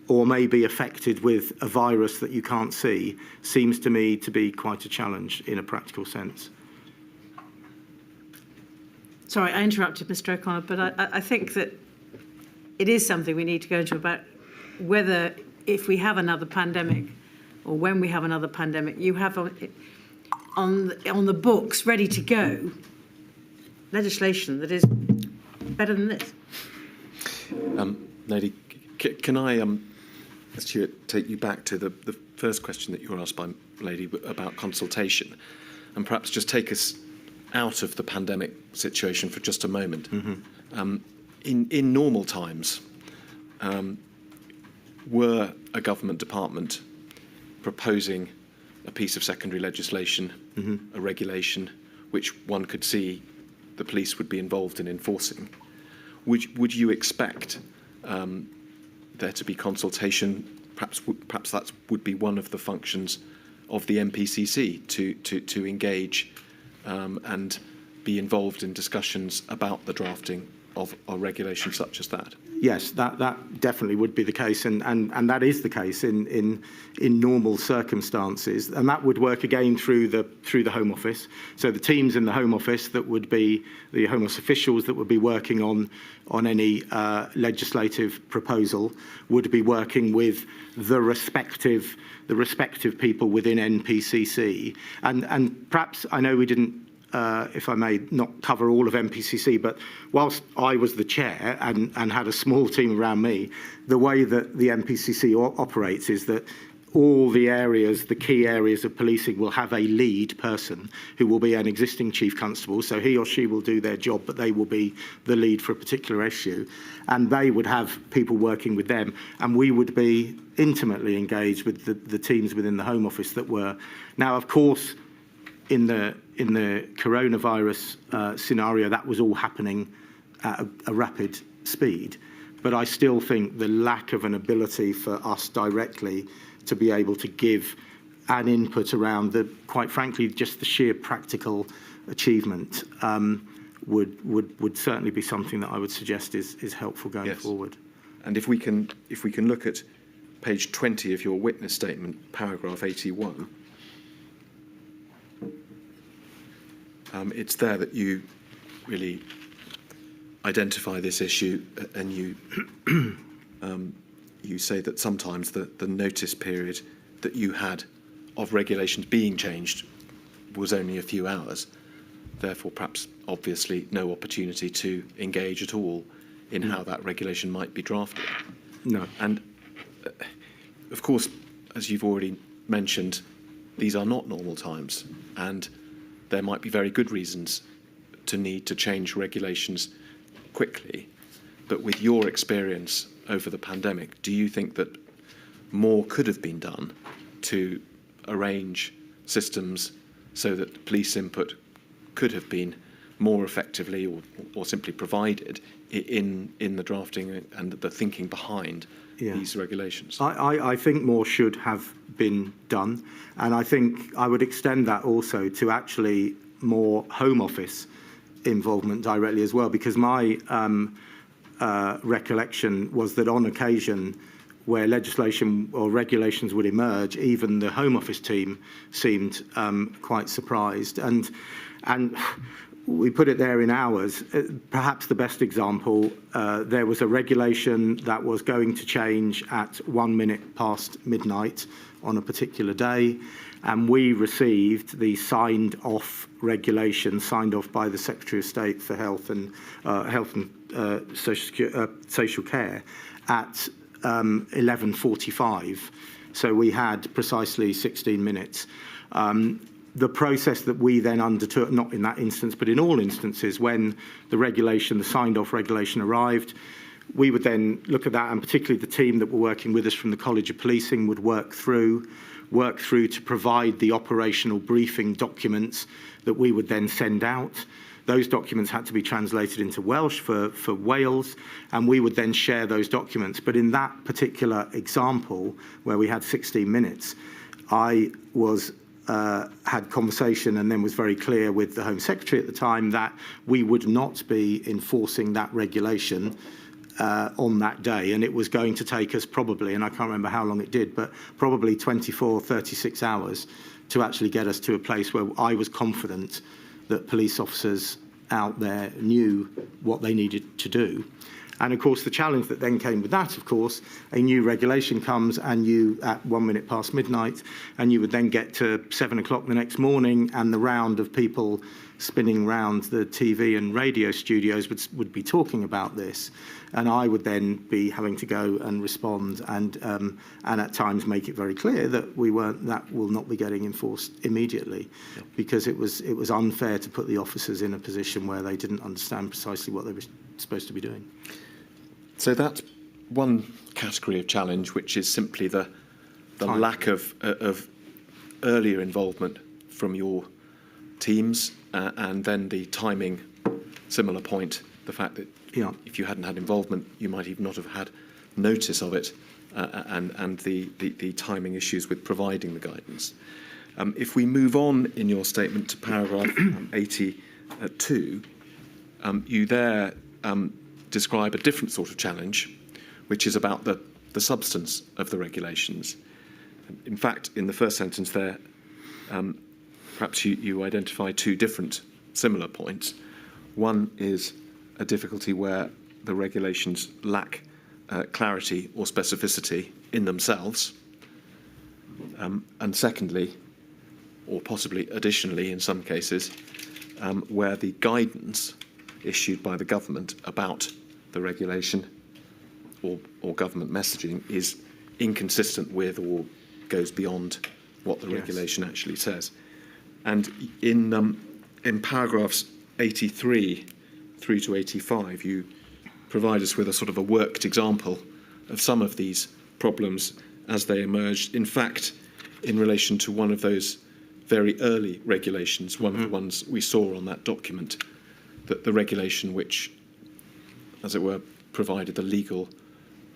or may be affected with a virus that you can't see seems to me to be quite a challenge in a practical sense. Sorry, I interrupted, Mr. O'Connor, but I think that it is something we need to go into about whether, if we have another pandemic or when we have another pandemic, you have on the books ready to go legislation that is better than this. Lady, can I, Stuart, take you back to the first question that you were asked by Lady about consultation, and perhaps just take us out of the pandemic situation for just a moment. Mm-hmm. In normal times, were a government department proposing a piece of secondary legislation, mm-hmm. a regulation, which one could see the police would be involved in enforcing, would you expect there to be consultation? Perhaps that would be one of the functions of the NPCC to engage and be involved in discussions about the drafting of a regulation such as that. Yes, that definitely would be the case, and that is the case in normal circumstances, and that would work again through the Home Office. So the teams in the Home Office that would be the Home Office officials that would be working on any legislative proposal would be working with the respective people within NPCC, and perhaps I know we didn't. If I may, not cover all of NPCC, but whilst I was the chair and had a small team around me, the way that the NPCC operates is that all the key areas of policing will have a lead person who will be an existing chief constable, so he or she will do their job, but they will be the lead for a particular issue, and they would have people working with them, and we would be intimately engaged with the teams within the Home Office that were. Now, of course, in the coronavirus scenario, that was all happening at a rapid speed. But I still think the lack of an ability for us directly to be able to give an input around quite frankly, just the sheer practical achievement would certainly be something that I would suggest is helpful going forward. And if we can look at page 20 of your witness statement, paragraph 81. It's there that you really identify this issue, and you you say that sometimes the notice period that you had of regulations being changed was only a few hours, therefore perhaps obviously no opportunity to engage at all in how that regulation might be drafted. No. And of course, as you've already mentioned, these are not normal times, and there might be very good reasons to need to change regulations quickly. But with your experience over the pandemic, do you think that more could have been done to arrange systems so that police input could have been more effectively or simply provided in the drafting and the thinking behind these regulations? I think more should have been done, and I think I would extend that also to actually more Home Office involvement directly as well, because my recollection was that on occasion where legislation or regulations would emerge, even the Home Office team seemed quite surprised. And we put it there in hours. Perhaps the best example, there was a regulation that was going to change at 1 minute past midnight on a particular day, and we received the signed off regulation, signed off by the Secretary of State for Health and Social Care at 11:45. So we had precisely 16 minutes. The process that we then undertook, not in that instance, but in all instances, when the regulation, the signed-off regulation arrived, we would then look at that, and particularly the team that were working with us from the College of Policing would work through to provide the operational briefing documents that we would then send out. Those documents had to be translated into Welsh for Wales, and we would then share those documents. But in that particular example, where we had 16 minutes, I had conversation and then was very clear with the Home Secretary at the time that we would not be enforcing that regulation on that day, and it was going to take us probably, and I can't remember how long it did, but probably 24, 36 hours to actually get us to a place where I was confident that police officers out there knew what they needed to do. And of course, the challenge that then came with that, of course, a new regulation comes and you at 1 minute past midnight, and you would then get to 7 o'clock the next morning, and the round of people spinning round the TV and radio studios would be talking about this. And I would then be having to go and respond and at times make it very clear that that will not be getting enforced immediately, because it was unfair to put the officers in a position where they didn't understand precisely what they were supposed to be doing. So that's one category of challenge, which is simply the lack of earlier involvement from your teams, and then the timing, similar point, the fact that if you hadn't had involvement, you might even not have had notice of it, and the timing issues with providing the guidance. If we move on in your statement to paragraph 82, you there describe a different sort of challenge, which is about the substance of the regulations. In fact, in the first sentence there, perhaps you identify two different similar points. One is a difficulty where the regulations lack clarity or specificity in themselves. And secondly, or possibly additionally in some cases, where the guidance issued by the government about the regulation or government messaging is inconsistent with or goes beyond what the regulation actually says. And in paragraphs 83 through to 85, you provide us with a sort of a worked example of some of these problems as they emerged. In fact, in relation to one of those very early regulations, one of the ones we saw on that document, that the regulation which, as it were, provided the legal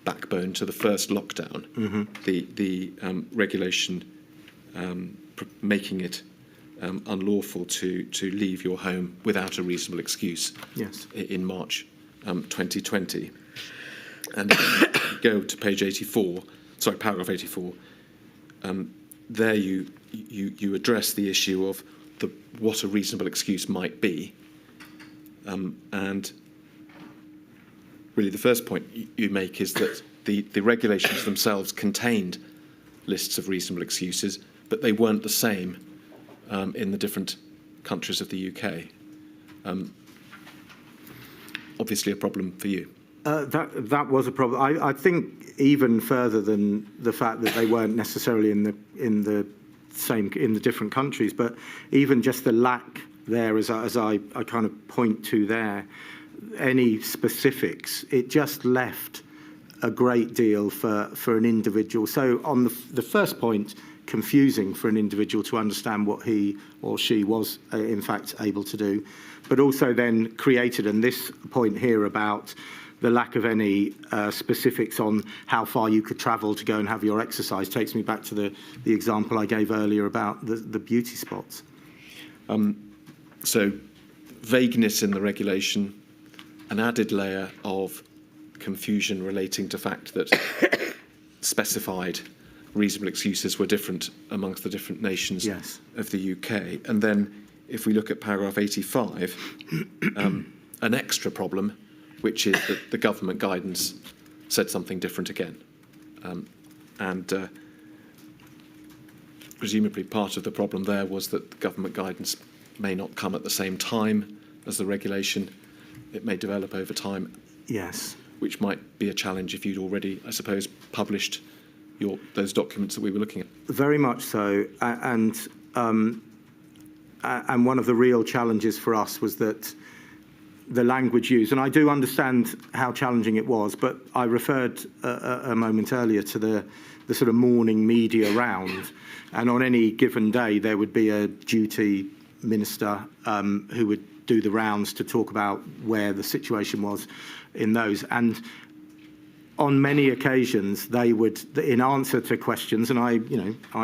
backbone to the first lockdown, the regulation making it unlawful to leave your home without a reasonable excuse in March 2020. And go to page 84, sorry, paragraph 84, there you address the issue of what a reasonable excuse might be. And really the first point you make is that the regulations themselves contained lists of reasonable excuses, but they weren't the same in the different countries of the UK. Obviously a problem for you. That was a problem. I think even further than the fact that they weren't necessarily in the different countries, but even just the lack there, as I kind of point to there, any specifics, it just left a great deal for an individual. So on the first point, confusing for an individual to understand what he or she was in fact able to do, but also then created, and this point here about the lack of any specifics on how far you could travel to go and have your exercise takes me back to the example I gave earlier about the beauty spots. So vagueness in the regulation, an added layer of confusion relating to the fact that specified reasonable excuses were different amongst the different nations of the UK. And then if we look at paragraph 85, an extra problem, which is that the government guidance said something different again. And presumably part of the problem there was that the government guidance may not come at the same time as the regulation. It may develop over time. Yes. Which might be a challenge if you'd already, I suppose, published those documents that we were looking at. Very much so. And one of the real challenges for us was that the language used, and I do understand how challenging it was, but I referred a moment earlier to the sort of morning media round, and on any given day there would be a duty minister who would do the rounds to talk about where the situation was in those. And on many occasions they would, in answer to questions, and I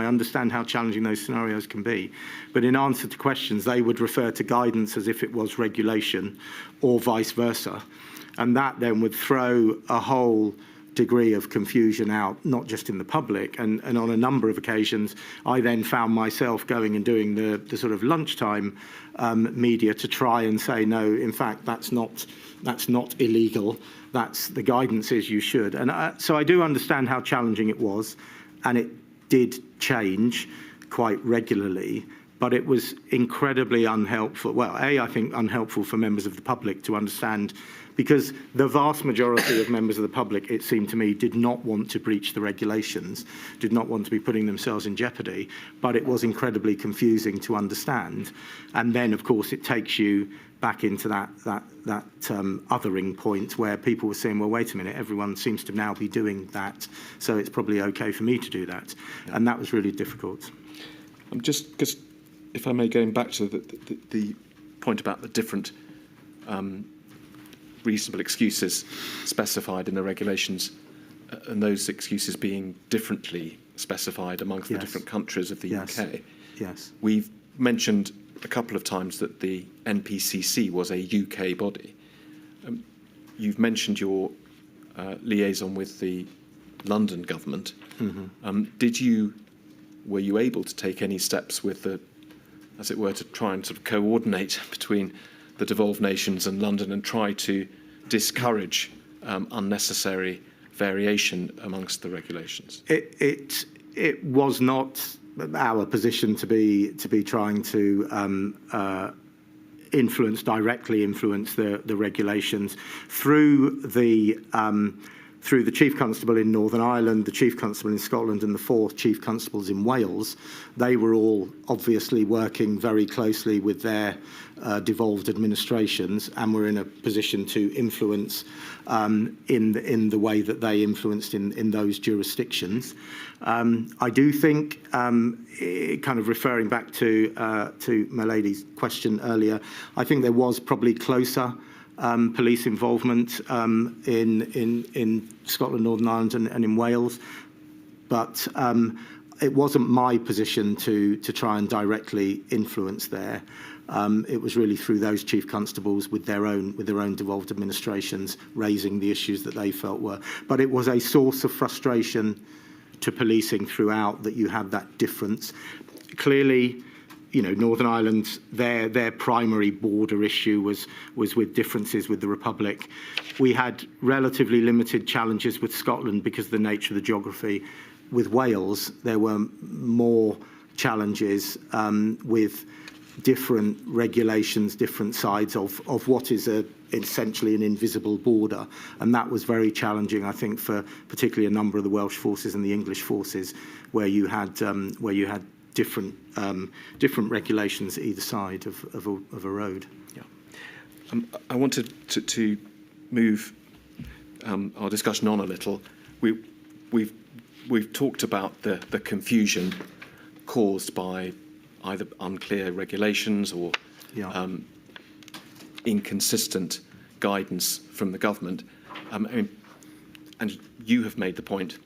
understand how challenging those scenarios can be, but in answer to questions they would refer to guidance as if it was regulation or vice versa. And that then would throw a whole degree of confusion out, not just in the public. And on a number of occasions, I then found myself going and doing the sort of lunchtime media to try and say, no, in fact, that's not illegal. That's the guidance is you should. And so I do understand how challenging it was, and it did change quite regularly. But it was incredibly unhelpful. Well, I think unhelpful for members of the public to understand, because the vast majority of members of the public, it seemed to me, did not want to breach the regulations, did not want to be putting themselves in jeopardy, but it was incredibly confusing to understand. And then, of course, it takes you back into that othering point where people were saying, well, wait a minute, everyone seems to now be doing that, so it's probably okay for me to do that. Yeah. And that was really difficult. I'm just, because if I may, going back to the point about the different reasonable excuses specified in the regulations, and those excuses being differently specified amongst the different countries of the UK. Yes. We've mentioned a couple of times that the NPCC was a UK body. You've mentioned your liaison with the London government. Mm-hmm. Were you able to take any steps with the, as it were, to try and sort of coordinate between the devolved nations and London and try to discourage unnecessary variation amongst the regulations? It was not our position to be trying to directly influence the regulations through the Chief Constable in Northern Ireland, the Chief Constable in Scotland, and the 4 Chief Constables in Wales. They were all obviously working very closely with their devolved administrations, and were in a position to influence in the way that they influenced in those jurisdictions. I do think, kind of referring back to my lady's question earlier, I think there was probably closer police involvement in Scotland, Northern Ireland, and in Wales, but it wasn't my position to try and directly influence there. It was really through those chief constables with their own devolved administrations raising the issues that they felt were. But it was a source of frustration to policing throughout that you had that difference. Clearly, Northern Ireland, their primary border issue was with differences with the Republic. We had relatively limited challenges with Scotland because of the nature of the geography. With Wales, there were more challenges with different regulations, different sides of what is essentially an invisible border, and that was very challenging, I think, for particularly a number of the Welsh forces and the English forces, where you had different regulations either side of a road. Yeah, I wanted to move our discussion on a little. We've talked about the confusion caused by either unclear regulations or inconsistent guidance from the government. And you have made the point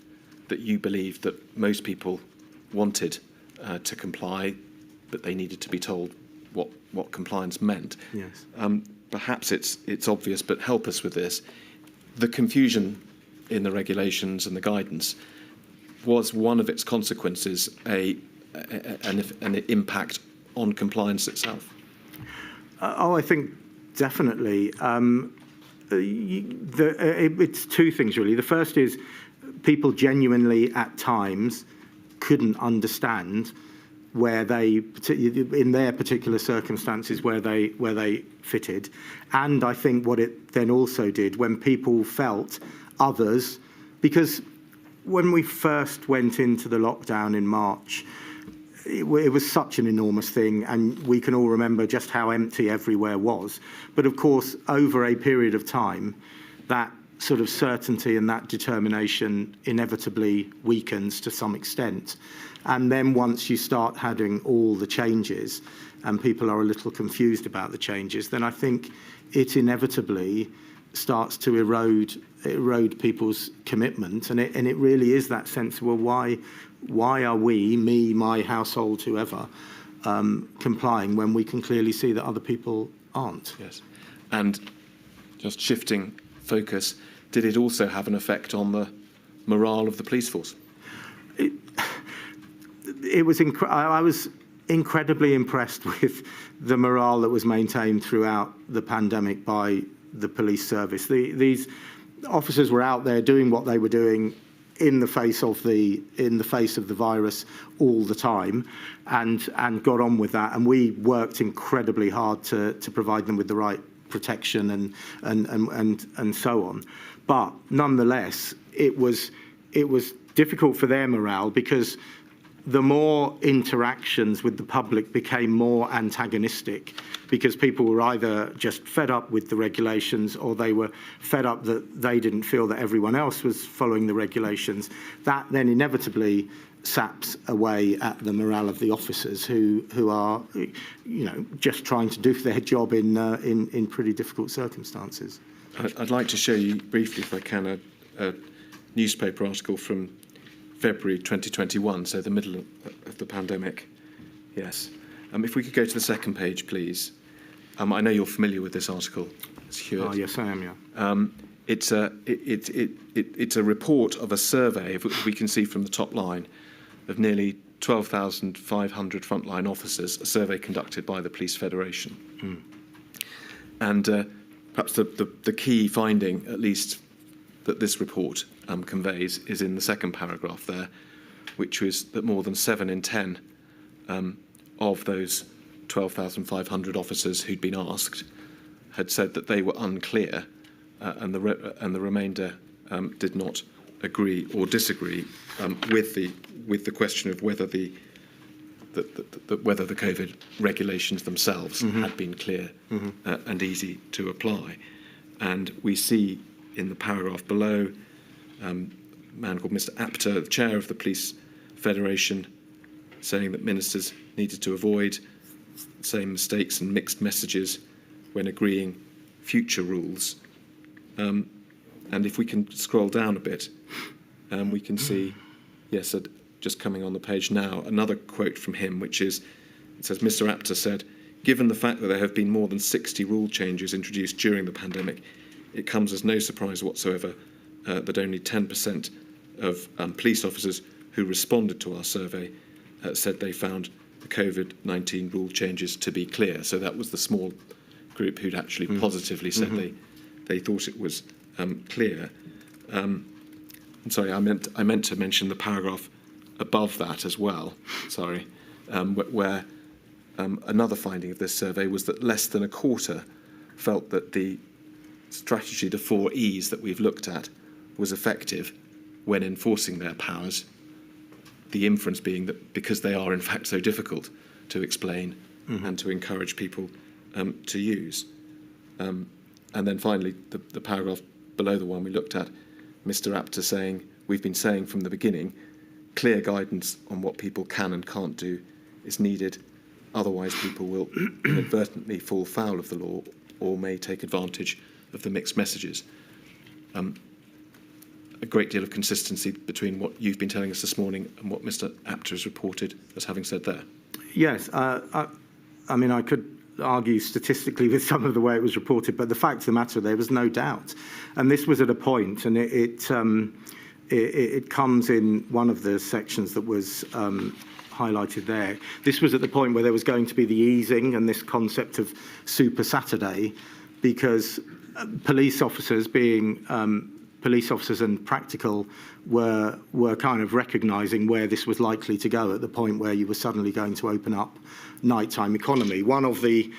that you believe that most people wanted to comply, but they needed to be told what compliance meant. Yes. Perhaps it's obvious, but help us with this. The confusion in the regulations and the guidance, was one of its consequences an impact on compliance itself? I think definitely. It's two things, really. The first is people genuinely, at times, couldn't understand where they, in their particular circumstances, where they fitted. And I think what it then also did, when people felt others, because when we first went into the lockdown in March, it was such an enormous thing, and we can all remember just how empty everywhere was. But of course, over a period of time, that sort of certainty and that determination inevitably weakens to some extent. And then once you start having all the changes and people are a little confused about the changes, then I think it inevitably starts to erode people's commitment. And it really is that sense of, well, why are we, me, my household, whoever, complying when we can clearly see that other people aren't? Yes. And just shifting focus, did it also have an effect on the morale of the police force? It was I was incredibly impressed with the morale that was maintained throughout the pandemic by the police service. These officers were out there doing what they were doing in the face of the virus all the time, and got on with that. And we worked incredibly hard to provide them with the right protection and so on. But nonetheless, it was difficult for their morale, because the more interactions with the public became more antagonistic, because people were either just fed up with the regulations, or they were fed up that they didn't feel that everyone else was following the regulations. That then inevitably saps away at the morale of the officers who are, just trying to do their job in pretty difficult circumstances. I'd like to show you briefly, if I can, a newspaper article from February 2021, so the middle of the pandemic. Yes. If we could go to the second page, please. I know you're familiar with this article, Ms. Hewitt. Oh, yes, I am, yeah. It's a report of a survey, if we can see from the top line, of nearly 12,500 frontline officers, a survey conducted by the Police Federation. And perhaps the key finding, at least, that this report conveys is in the second paragraph there, which was that more than 7 in 10 of those 12,500 officers who'd been asked had said that they were unclear, and the remainder did not agree or disagree with the question of whether the COVID regulations themselves had been clear and easy to apply. And we see in the paragraph below, a man called Mr. Apter, the chair of the Police Federation, saying that ministers needed to avoid the same mistakes and mixed messages when agreeing future rules. And if we can scroll down a bit, we can see, yes, just coming on the page now, another quote from him, which is, it says, Mr. Apter said, given the fact that there have been more than 60 rule changes introduced during the pandemic, it comes as no surprise whatsoever that only 10% of police officers who responded to our survey said they found the COVID-19 rule changes to be clear. So that was the small group who'd actually positively said they thought it was clear. I'm sorry, I meant to mention the paragraph above that as well. Sorry, where another finding of this survey was that less than a quarter felt that the strategy, the 4 E's that we've looked at, was effective when enforcing their powers. The inference being that because they are in fact so difficult to explain and to encourage people to use. And then finally, the paragraph below the one we looked at, Mr. Apter saying, we've been saying from the beginning, clear guidance on what people can and can't do is needed. Otherwise, people will inadvertently fall foul of the law or may take advantage of the mixed messages. A great deal of consistency between what you've been telling us this morning and what Mr. Apter has reported as having said there. Yes, I mean, I could argue statistically with some of the way it was reported, but the fact of the matter, there was no doubt. And this was at a point, and it comes in one of the sections that was highlighted there. This was at the point where there was going to be the easing and this concept of Super Saturday, because police officers being police officers and practical were kind of recognising where this was likely to go at the point where you were suddenly going to open up nighttime economy. One of the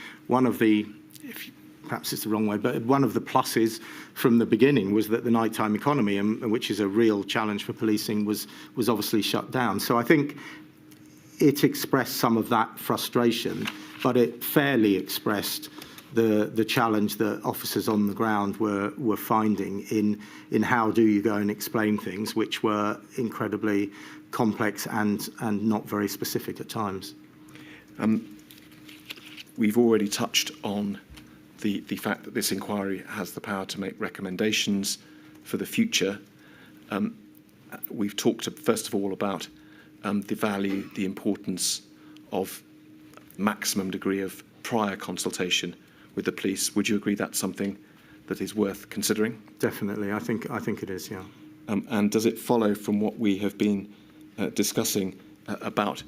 perhaps it's the wrong way, but one of the pluses from the beginning was that the nighttime economy, which is a real challenge for policing, was obviously shut down. So I think it expressed some of that frustration, but it fairly expressed the challenge that officers on the ground were finding in how do you go and explain things which were incredibly complex and not very specific at times. We've already touched on the fact that this inquiry has the power to make recommendations for the future. We've talked first of all about the value, the importance of maximum degree of prior consultation with the police. Would you agree that's something that is worth considering? Definitely, I think it is, yeah. And does it follow from what we have been discussing about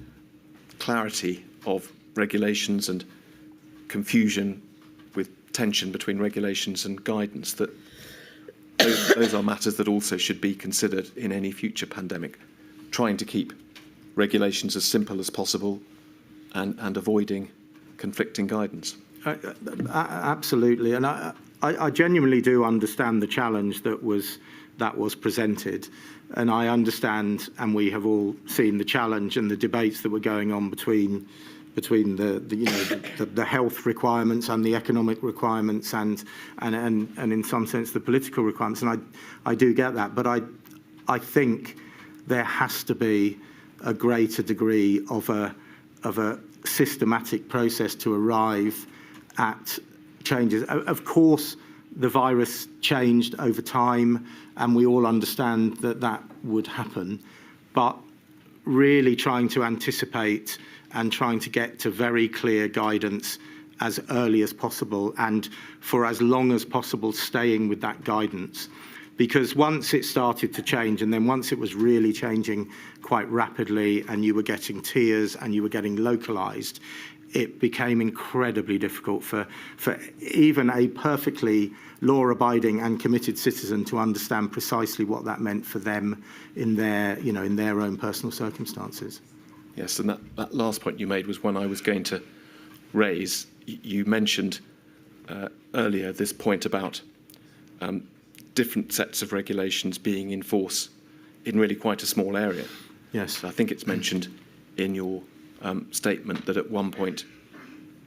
clarity of regulations and confusion with tension between regulations and guidance, that those are matters that also should be considered in any future pandemic, trying to keep regulations as simple as possible and avoiding conflicting guidance? Absolutely, and I genuinely do understand the challenge that was presented, and I understand, and we have all seen the challenge and the debates that were going on between the health requirements and the economic requirements and in some sense the political requirements, and I do get that, but I think there has to be a greater degree of a systematic process to arrive at changes. Of course, the virus changed over time, and we all understand that would happen, but really trying to anticipate and trying to get to very clear guidance as early as possible, and for as long as possible staying with that guidance. Because once it started to change, and then once it was really changing quite rapidly, and you were getting tiers and you were getting localised, it became incredibly difficult for even a perfectly law-abiding and committed citizen to understand precisely what that meant for them in their own personal circumstances. Yes, and that last point you made was one I was going to raise. You mentioned earlier this point about different sets of regulations being in force in really quite a small area. Yes. I think it's mentioned in your statement that at one point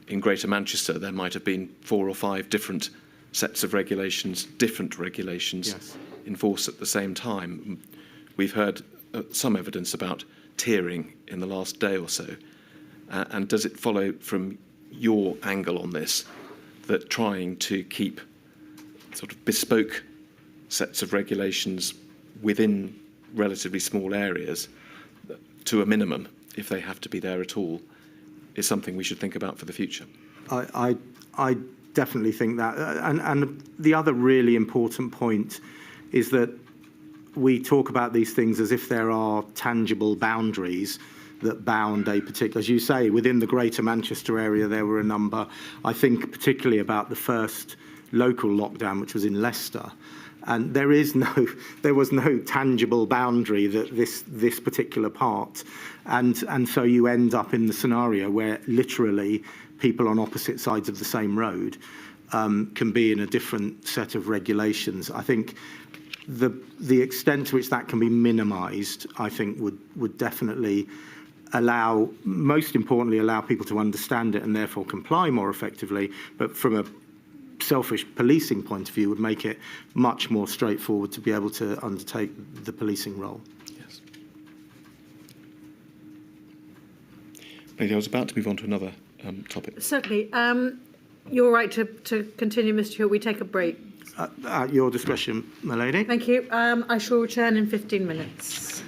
in Greater Manchester there might have been 4 or 5 different sets of regulations, yes, in force at the same time. We've heard some evidence about tiering in the last day or so. And does it follow from your angle on this that trying to keep sort of bespoke sets of regulations within relatively small areas to a minimum, if they have to be there at all, is something we should think about for the future? I definitely think that. And the other really important point is that we talk about these things as if there are tangible boundaries, that bound a particular, as you say, within the Greater Manchester area, there were a number. I think particularly about the first local lockdown, which was in Leicester. And there was no tangible boundary that this particular part. And so you end up in the scenario where literally people on opposite sides of the same road can be in a different set of regulations. I think the extent to which that can be minimised, I think, would definitely allow, most importantly, allow people to understand it and therefore comply more effectively. But from a selfish policing point of view, would make it much more straightforward to be able to undertake the policing role. Yes. Lady, I was about to move on to another topic. Certainly. You're right to continue, Mr. Hewitt. We take a break. At your discretion, my lady. Thank you. I shall return in 15 minutes.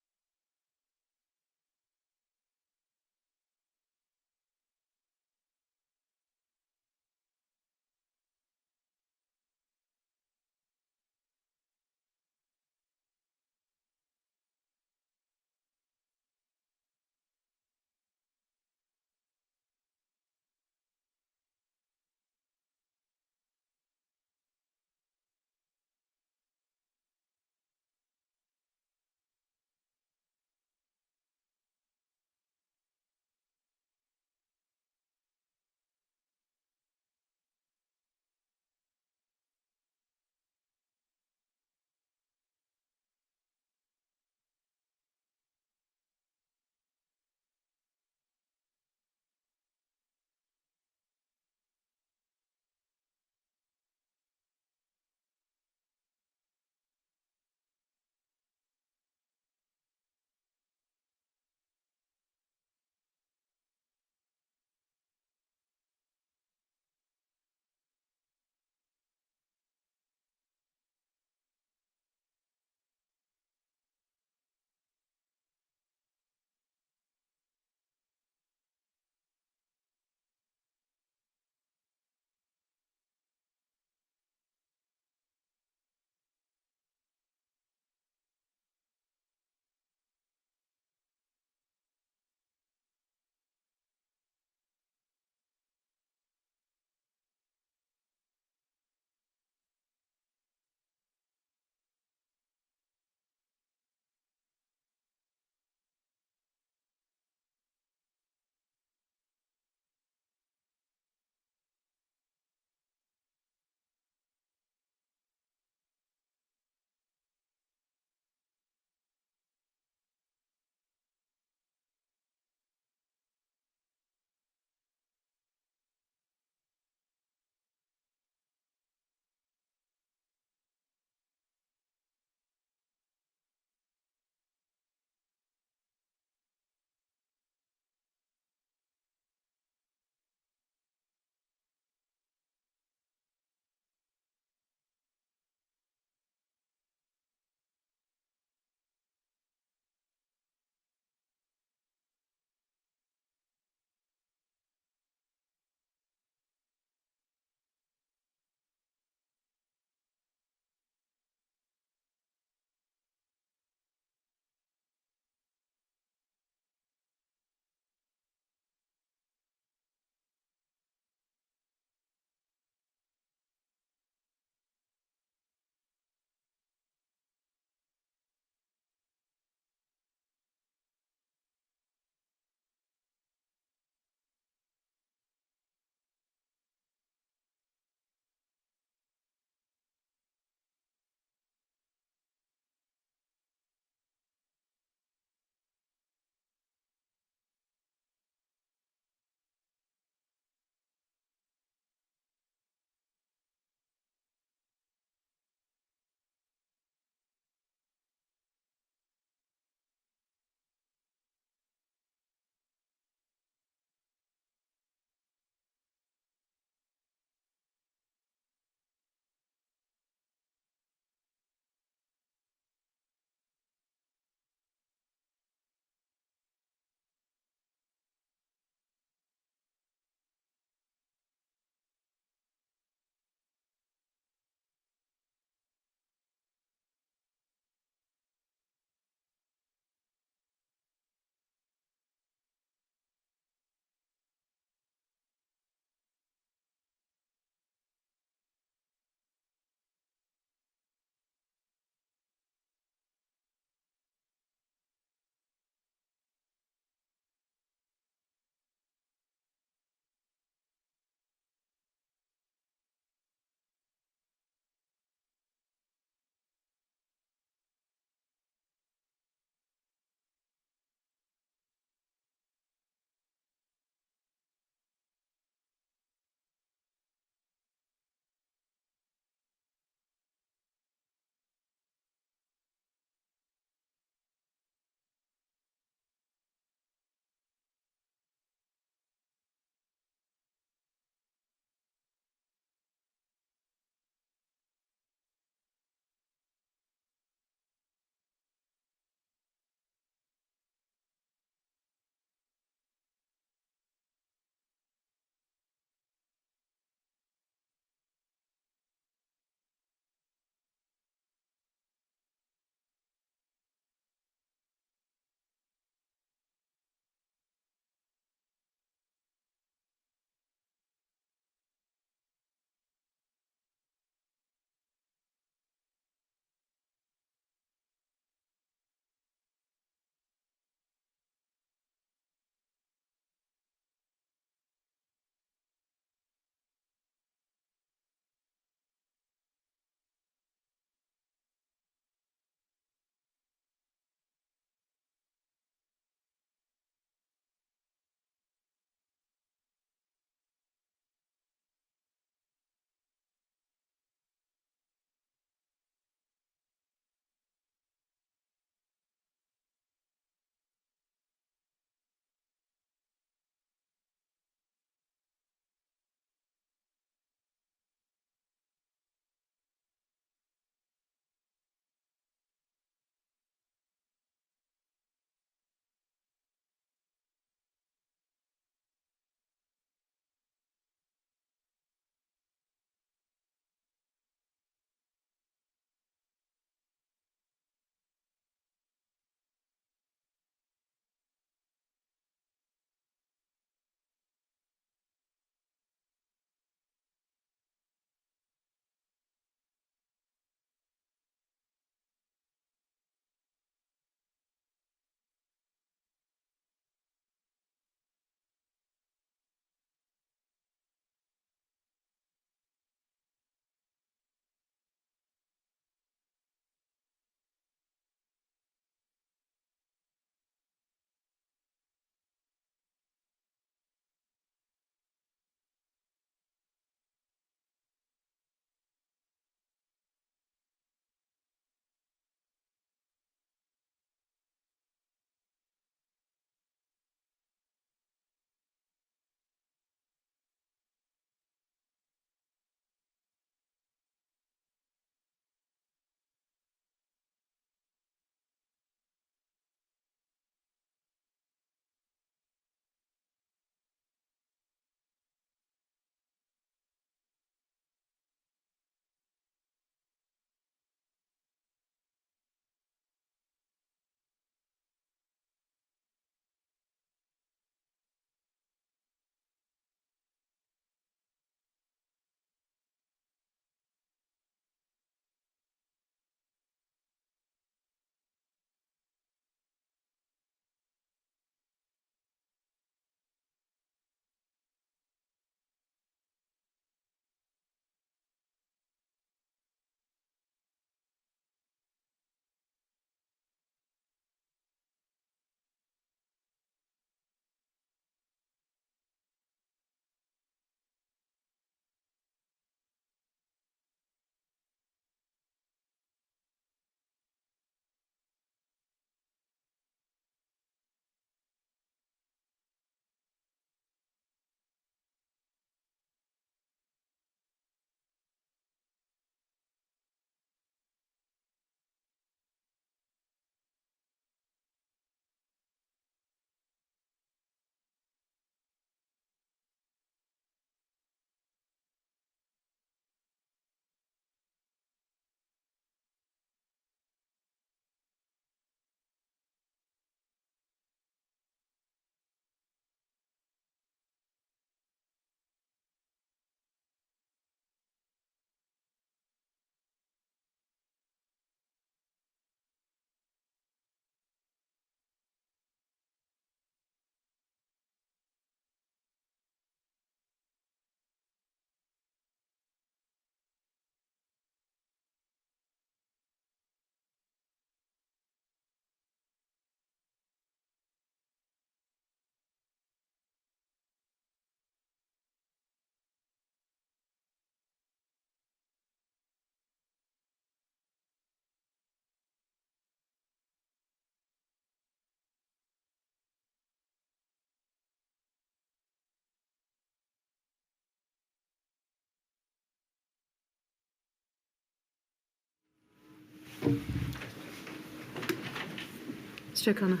Mr O'Connor.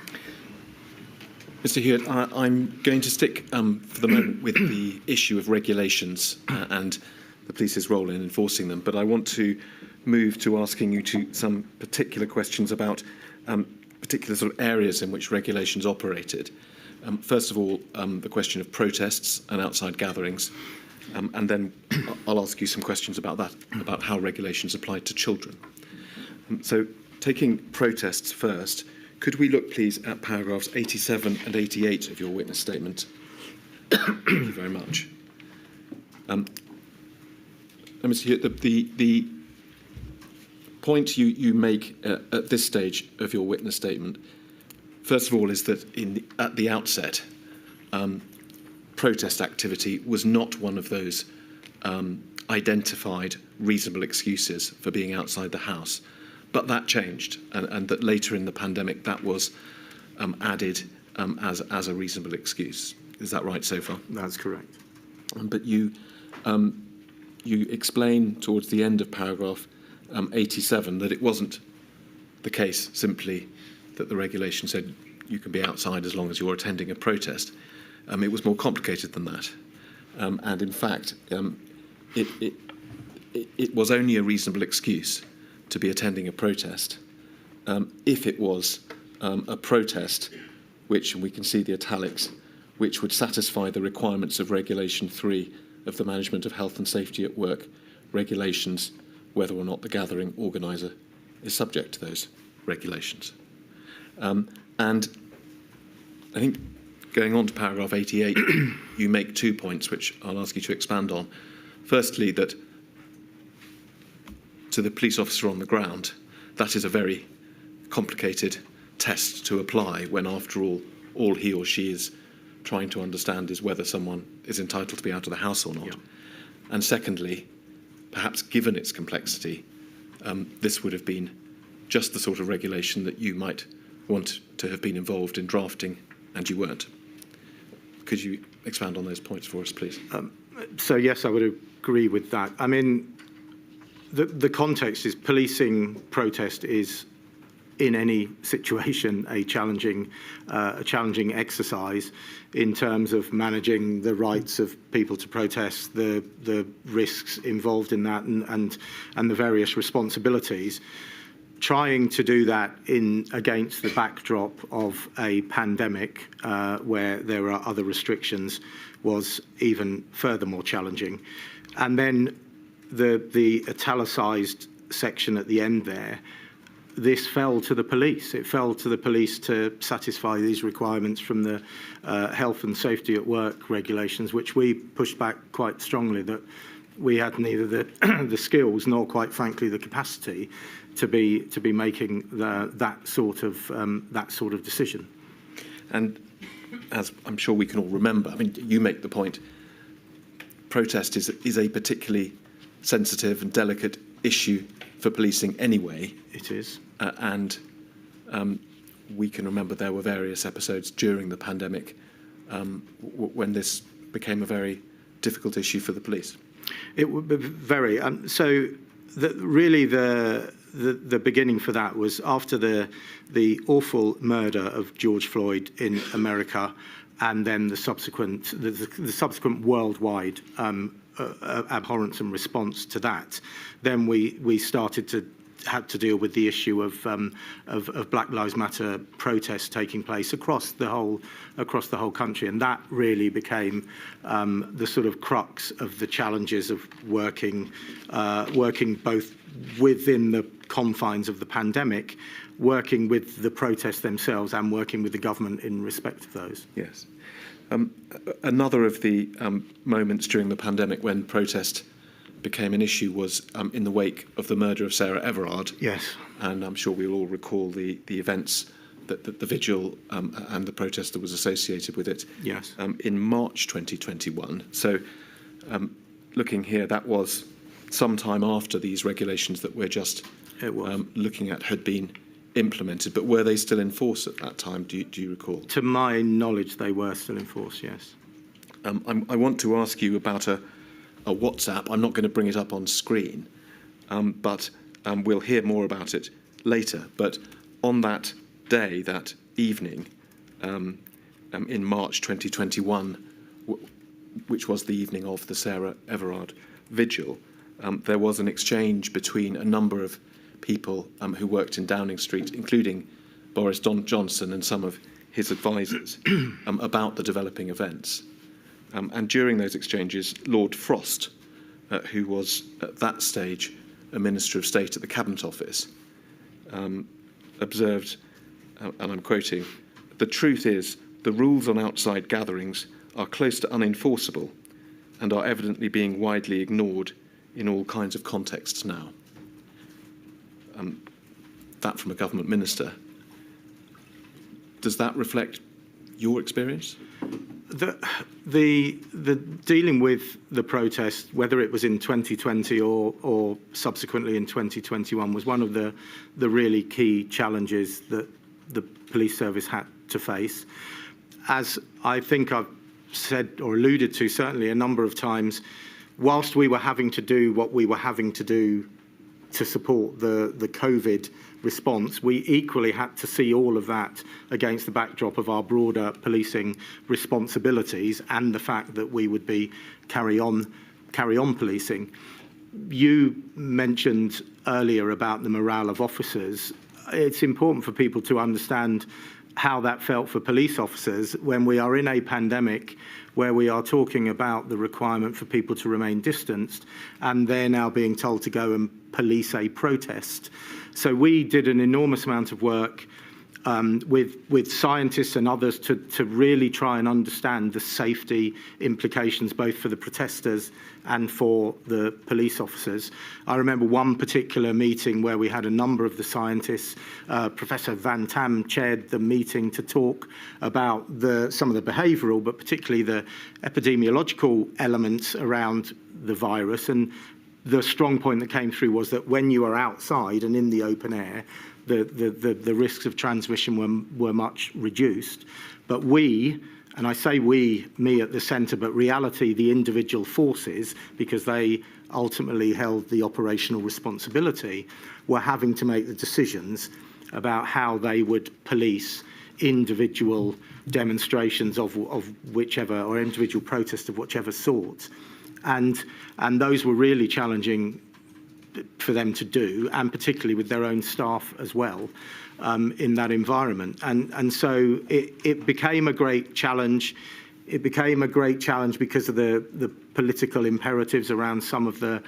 Mr Hewitt, I'm going to stick for the moment with the issue of regulations and the police's role in enforcing them, but I want to move to asking you some particular questions about particular sort of areas in which regulations operated. First of all, the question of protests and outside gatherings, and then I'll ask you some questions about that, about how regulations apply to children. So, taking protests first, could we look, please, at paragraphs 87 and 88 of your witness statement? Thank you very much. Mr. Hewitt, the point you make at this stage of your witness statement, first of all, is that at the outset, protest activity was not one of those identified reasonable excuses for being outside the house. But that changed, and that later in the pandemic that was added as a reasonable excuse. Is that right so far? That's correct. But you explain towards the end of paragraph 87 that it wasn't the case simply that the regulation said you can be outside as long as you're attending a protest. It was more complicated than that. And in fact, it was only a reasonable excuse to be attending a protest if it was a protest which, and we can see the italics, which would satisfy the requirements of Regulation 3 of the Management of Health and Safety at Work regulations, whether or not the gathering organiser is subject to those regulations. And I think going on to paragraph 88, you make 2 points which I'll ask you to expand on. Firstly, that to the police officer on the ground, that is a very complicated test to apply when, after all he or she is trying to understand is whether someone is entitled to be out of the house or not. Yeah. And secondly, perhaps given its complexity, this would have been just the sort of regulation that you might want to have been involved in drafting, and you weren't. Could you expand on those points for us, please? So, yes, I would agree with that. I mean, the context is policing protest is, in any situation, a challenging exercise in terms of managing the rights of people to protest, the risks involved in that, and the various responsibilities. Trying to do that against the backdrop of a pandemic where there are other restrictions was even furthermore challenging. And then the italicised section at the end there, this fell to the police. It fell to the police to satisfy these requirements from the health and safety at work regulations, which we pushed back quite strongly, that we had neither the skills nor, quite frankly, the capacity to be making that sort of decision. And as I'm sure we can all remember, I mean, you make the point, protest is a particularly sensitive and delicate issue for policing anyway. It is. And we can remember there were various episodes during the pandemic when this became a very difficult issue for the police. It would be very. So really the beginning for that was after the awful murder of George Floyd in America, and then the subsequent worldwide abhorrence and response to that. Then we had to deal with the issue of Black Lives Matter protests taking place across the whole country, and that really became the sort of crux of the challenges of working both within the confines of the pandemic, working with the protests themselves, and working with the government in respect of those. Yes. Another of the moments during the pandemic when protest became an issue was in the wake of the murder of Sarah Everard. Yes. And I'm sure we'll all recall the events that the vigil and the protest that was associated with it. Yes. In March 2021. So looking here, that was some time after these regulations that we're just looking at had been implemented, but were they still in force at that time? Do you recall? To my knowledge, they were still in force, yes. I want to ask you about a WhatsApp. I'm not going to bring it up on screen, but we'll hear more about it later. But on that day, that evening, in March 2021, which was the evening of the Sarah Everard vigil, there was an exchange between a number of people who worked in Downing Street, including Boris Johnson and some of his advisors, about the developing events. And during those exchanges, Lord Frost, who was at that stage a Minister of State at the Cabinet Office, observed, and I'm quoting, "The truth is, the rules on outside gatherings are close to unenforceable and are evidently being widely ignored in all kinds of contexts now." That from a government minister. Does that reflect your experience? The dealing with the protest, whether it was in 2020 or subsequently in 2021, was one of the really key challenges that the police service had to face. As I think I've said or alluded to certainly a number of times, whilst we were having to do what we were having to do to support the COVID response, we equally had to see all of that against the backdrop of our broader policing responsibilities and the fact that we would be carry on policing. You mentioned earlier about the morale of officers. It's important for people to understand how that felt for police officers when we are in a pandemic where we are talking about the requirement for people to remain distanced, and they're now being told to go and police a protest. So we did an enormous amount of work with scientists and others to really try and understand the safety implications both for the protesters and for the police officers. I remember one particular meeting where we had a number of the scientists. Professor Van Tam chaired the meeting to talk about some of the behavioural, but particularly the epidemiological elements around the virus. And the strong point that came through was that when you are outside and in the open air, the risks of transmission were much reduced. But we, and I say we, me at the centre, but reality, the individual forces, because they ultimately held the operational responsibility, were having to make the decisions about how they would police individual demonstrations of whichever, or individual protests of whichever sort. And those were really challenging for them to do, and particularly with their own staff as well, in that environment. And so it became a great challenge. It became a great challenge because of the political imperatives around some of the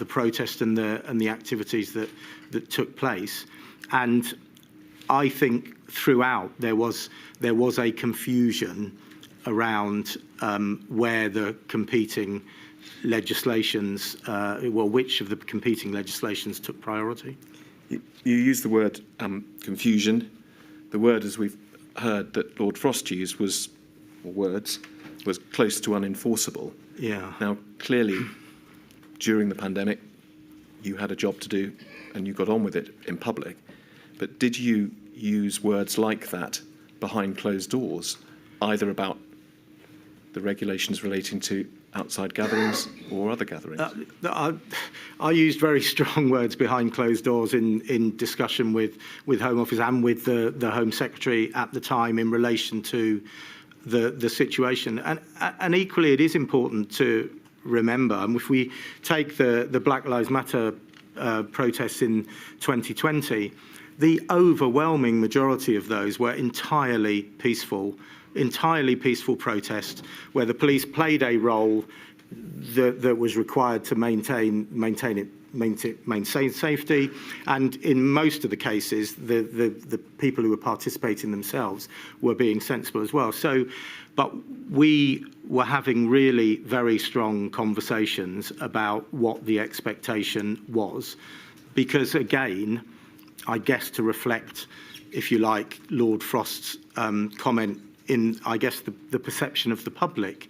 protest and the activities that took place. And I think throughout there was a confusion around where the competing legislations, which of the competing legislations took priority. You used the word confusion. The word, as we've heard that Lord Frost used, was close to unenforceable. Yeah. Now, clearly, during the pandemic, you had a job to do and you got on with it in public. But did you use words like that behind closed doors, either about the regulations relating to outside gatherings or other gatherings? I used very strong words behind closed doors in discussion with Home Office and with the Home Secretary at the time in relation to the situation. And equally, it is important to remember, and if we take the Black Lives Matter protests in 2020, the overwhelming majority of those were entirely peaceful protests where the police played a role that was required to maintain safety, and in most of the cases the people who were participating themselves were being sensible as well. So, but we were having really very strong conversations about what the expectation was, because again, I guess to reflect, if you like, Lord Frost's comment in, I guess, the perception of the public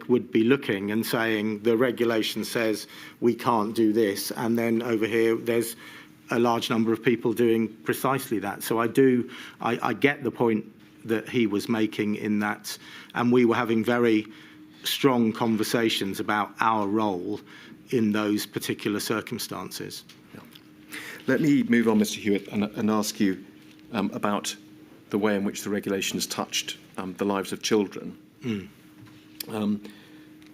would be looking and saying the regulation says we can't do this, and then over here there's a large number of people doing precisely that. So I get the point that he was making in that, and we were having very strong conversations about our role in those particular circumstances. Let me move on, Mr. Hewitt, and ask you about the way in which the regulation has touched the lives of children.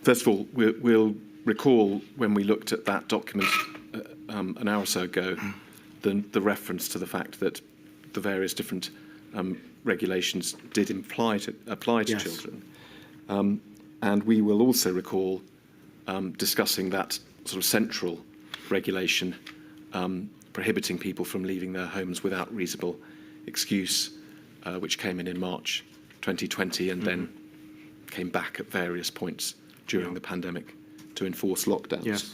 First of all, we'll recall when we looked at that document an hour or so ago, the reference to the fact that the various different regulations did apply to yes. children. And we will also recall discussing that sort of central regulation prohibiting people from leaving their homes without reasonable excuse, which came in March 2020 and then came back at various points during the pandemic to enforce lockdowns. Yes.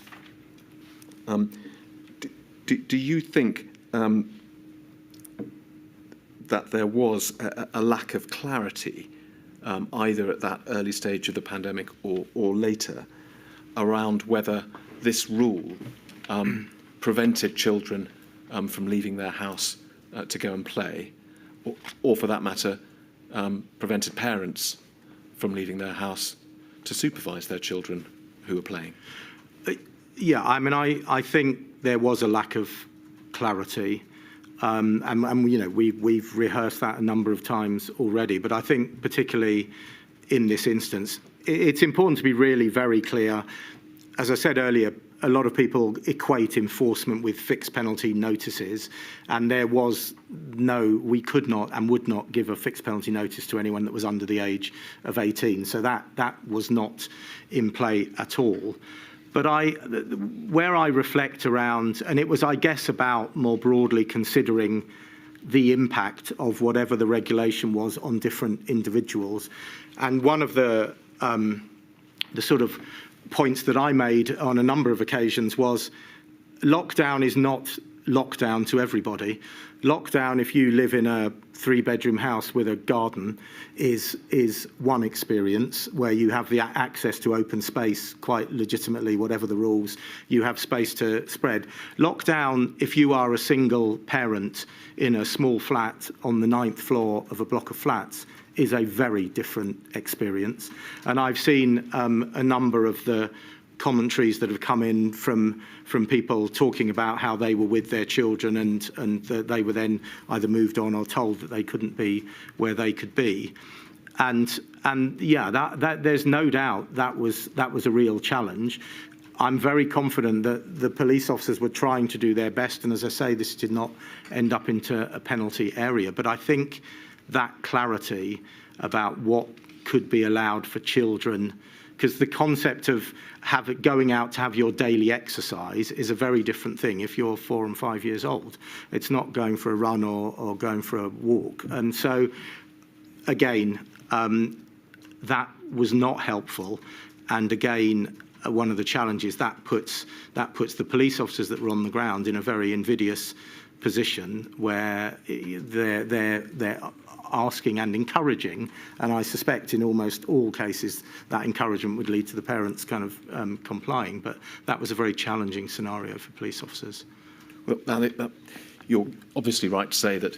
Do you think that there was a lack of clarity either at that early stage of the pandemic or later around whether this rule prevented children from leaving their house to go and play, or for that matter, prevented parents from leaving their house to supervise their children who were playing? Yeah, I mean, I think there was a lack of clarity. And you know, we've rehearsed that a number of times already, but I think particularly in this instance, it's important to be really very clear. As I said earlier, a lot of people equate enforcement with fixed penalty notices, and we could not and would not give a fixed penalty notice to anyone that was under the age of 18. So that was not in play at all. But where I reflect around, and it was, I guess, about more broadly considering the impact of whatever the regulation was on different individuals. And one of the sort of points that I made on a number of occasions was lockdown is not lockdown to everybody. Lockdown, if you live in a 3-bedroom house with a garden, is one experience where you have the access to open space quite legitimately, whatever the rules, you have space to spread. Lockdown, if you are a single parent in a small flat on the 9th floor of a block of flats, is a very different experience. And I've seen a number of the commentaries that have come in from people talking about how they were with their children and they were then either moved on or told that they couldn't be where they could be. And yeah, that there's no doubt that was a real challenge. I'm very confident that the police officers were trying to do their best, and as I say, this did not end up into a penalty area. But I think that clarity about what could be allowed for children, because the concept of going out to have your daily exercise is a very different thing if you're 4 and 5 years old. It's not going for a run or going for a walk. And so, again, that was not helpful. And again, one of the challenges that puts the police officers that were on the ground in a very invidious position where they're asking and encouraging, and I suspect in almost all cases that encouragement would lead to the parents kind of complying, but that was a very challenging scenario for police officers. Well, you're obviously right to say that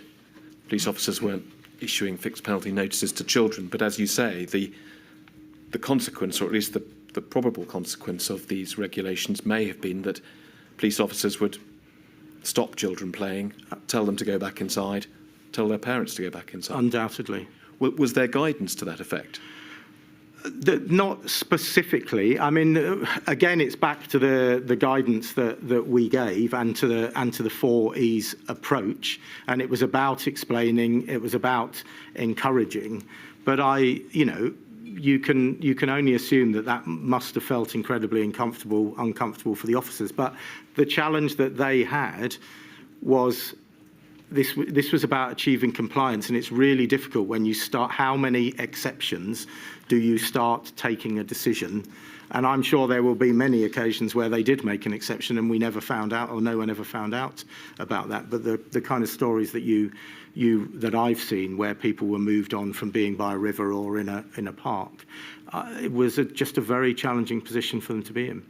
police officers weren't issuing fixed penalty notices to children, but as you say, the consequence, or at least the probable consequence of these regulations may have been that police officers would stop children playing, tell them to go back inside, tell their parents to go back inside. Undoubtedly. Was there guidance to that effect? Not specifically. I mean, again, it's back to the guidance that we gave and to the 4 E's approach, and it was about explaining, it was about encouraging. But you can only assume that must have felt incredibly uncomfortable for the officers. But the challenge that they had was this was about achieving compliance, and it's really difficult when you start. How many exceptions do you start taking a decision? And I'm sure there will be many occasions where they did make an exception and we never found out, or no one ever found out about that. But the kind of stories that I've seen where people were moved on from being by a river or in a park, it was just a very challenging position for them to be in.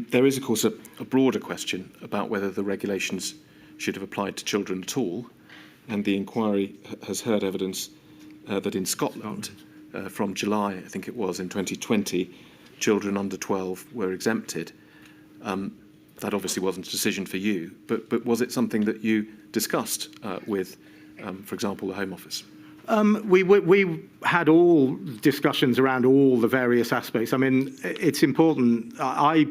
There is, of course, a broader question about whether the regulations should have applied to children at all, and the inquiry has heard evidence that in Scotland, from July, I think it was, in 2020, children under 12 were exempted. that obviously wasn't a decision for you, but was it something that you discussed with, for example, the Home Office? We had all discussions around all the various aspects. I mean, it's important. I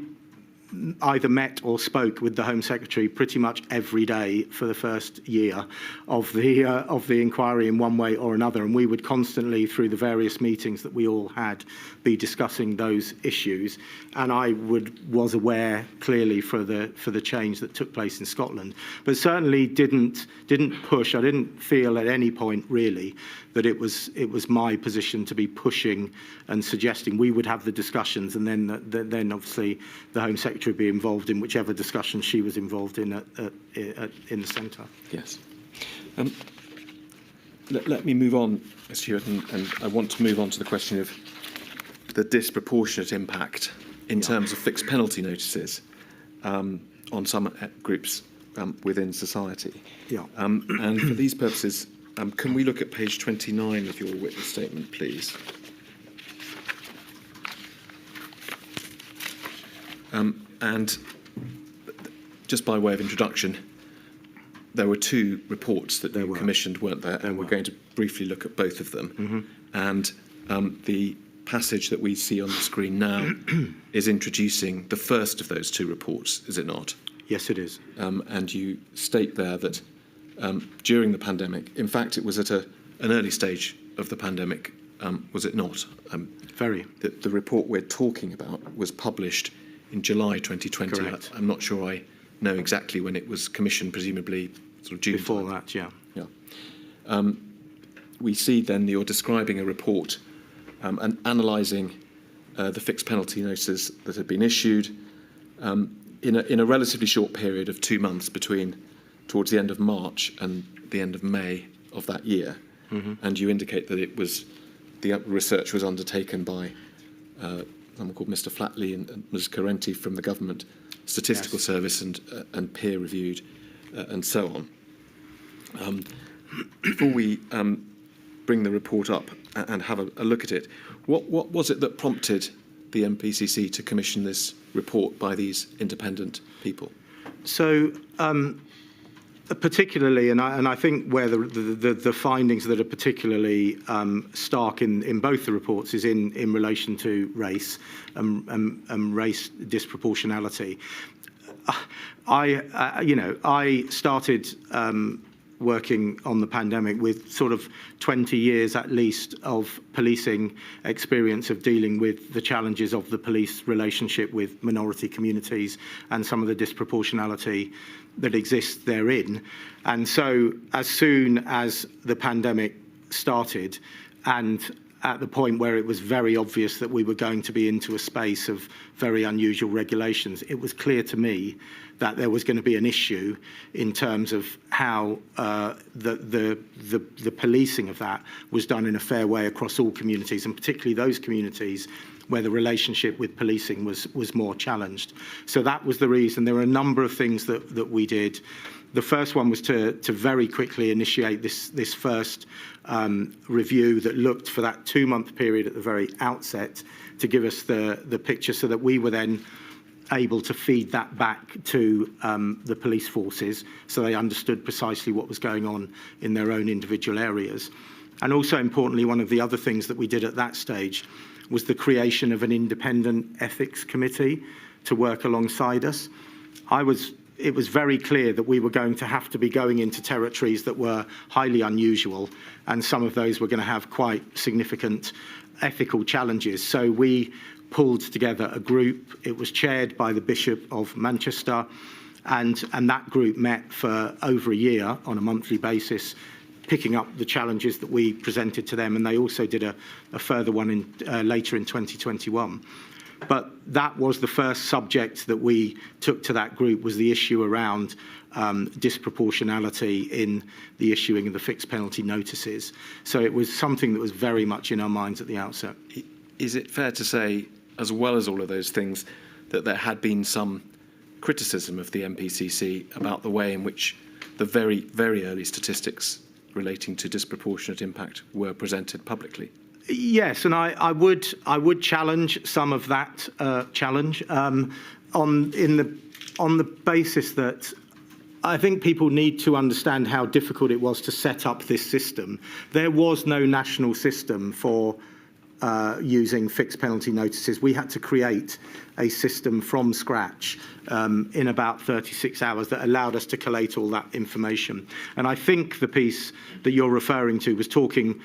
either met or spoke with the Home Secretary pretty much every day for the first year of the inquiry in one way or another, and we would constantly, through the various meetings that we all had, be discussing those issues. And I was aware clearly for the change that took place in Scotland, but certainly didn't push. I didn't feel at any point really that it was my position to be pushing and suggesting. We would have the discussions, and then obviously the Home Secretary would be involved in whichever discussion she was involved in in the centre. Yes. Let me move on, Mr. Hewitt, and I want to move on to the question of the disproportionate impact in terms of fixed penalty notices on some groups within society. Yeah. And for these purposes, can we look at page 29 of your witness statement, please? And just by way of introduction, there were two reports that you commissioned, weren't there? And we're going to briefly look at both of them. And the passage that we see on the screen now is introducing the first of those two reports, is it not? Yes, it is. And you state there that during the pandemic, in fact, it was at an early stage of the pandemic, was it not? Very. The report we're talking about was published in July 2020. Correct. I'm not sure I know exactly when it was commissioned, presumably sort of June. Before time. that, yeah. Yeah. We see then you're describing a report and analysing the fixed penalty notices that had been issued in a relatively short period of 2 months towards the end of March and the end of May of that year. And you indicate that the research was undertaken by someone called Mr. Flatley and Ms. Carenti from the Government Statistical Service and peer reviewed and so on. Before we bring the report up and have a look at it, what was it that prompted the NPCC to commission this report by these independent people? So, particularly, and I think where the findings that are particularly stark in both the reports is in relation to race and race disproportionality. I started working on the pandemic with sort of 20 years at least of policing experience of dealing with the challenges of the police relationship with minority communities and some of the disproportionality that exists therein. And so as soon as the pandemic started, and at the point where it was very obvious that we were going to be into a space of very unusual regulations, it was clear to me that there was going to be an issue in terms of how the policing of that was done in a fair way across all communities, and particularly those communities where the relationship with policing was more challenged. So that was the reason. There were a number of things that we did. The first one was to very quickly initiate this first review that looked for that 2-month period at the very outset to give us the picture, so that we were then able to feed that back to the police forces so they understood precisely what was going on in their own individual areas. And also importantly, one of the other things that we did at that stage was the creation of an independent ethics committee to work alongside us. It was very clear that we were going to have to be going into territories that were highly unusual, and some of those were going to have quite significant ethical challenges. So we pulled together a group. It was chaired by the Bishop of Manchester, and that group met for over a year on a monthly basis, picking up the challenges that we presented to them, and they also did a further one later in 2021. But that was the first subject that we took to that group, was the issue around disproportionality in the issuing of the fixed penalty notices. So it was something that was very much in our minds at the outset. Is it fair to say, as well as all of those things, that there had been some criticism of the NPCC about the way in which the very, very early statistics relating to disproportionate impact were presented publicly? Yes, and I would challenge some of that challenge. In the on the basis that I think people need to understand how difficult it was to set up this system. There was no national system for using fixed penalty notices. We had to create a system from scratch in about 36 hours that allowed us to collate all that information. And I think the piece that you're referring to was talking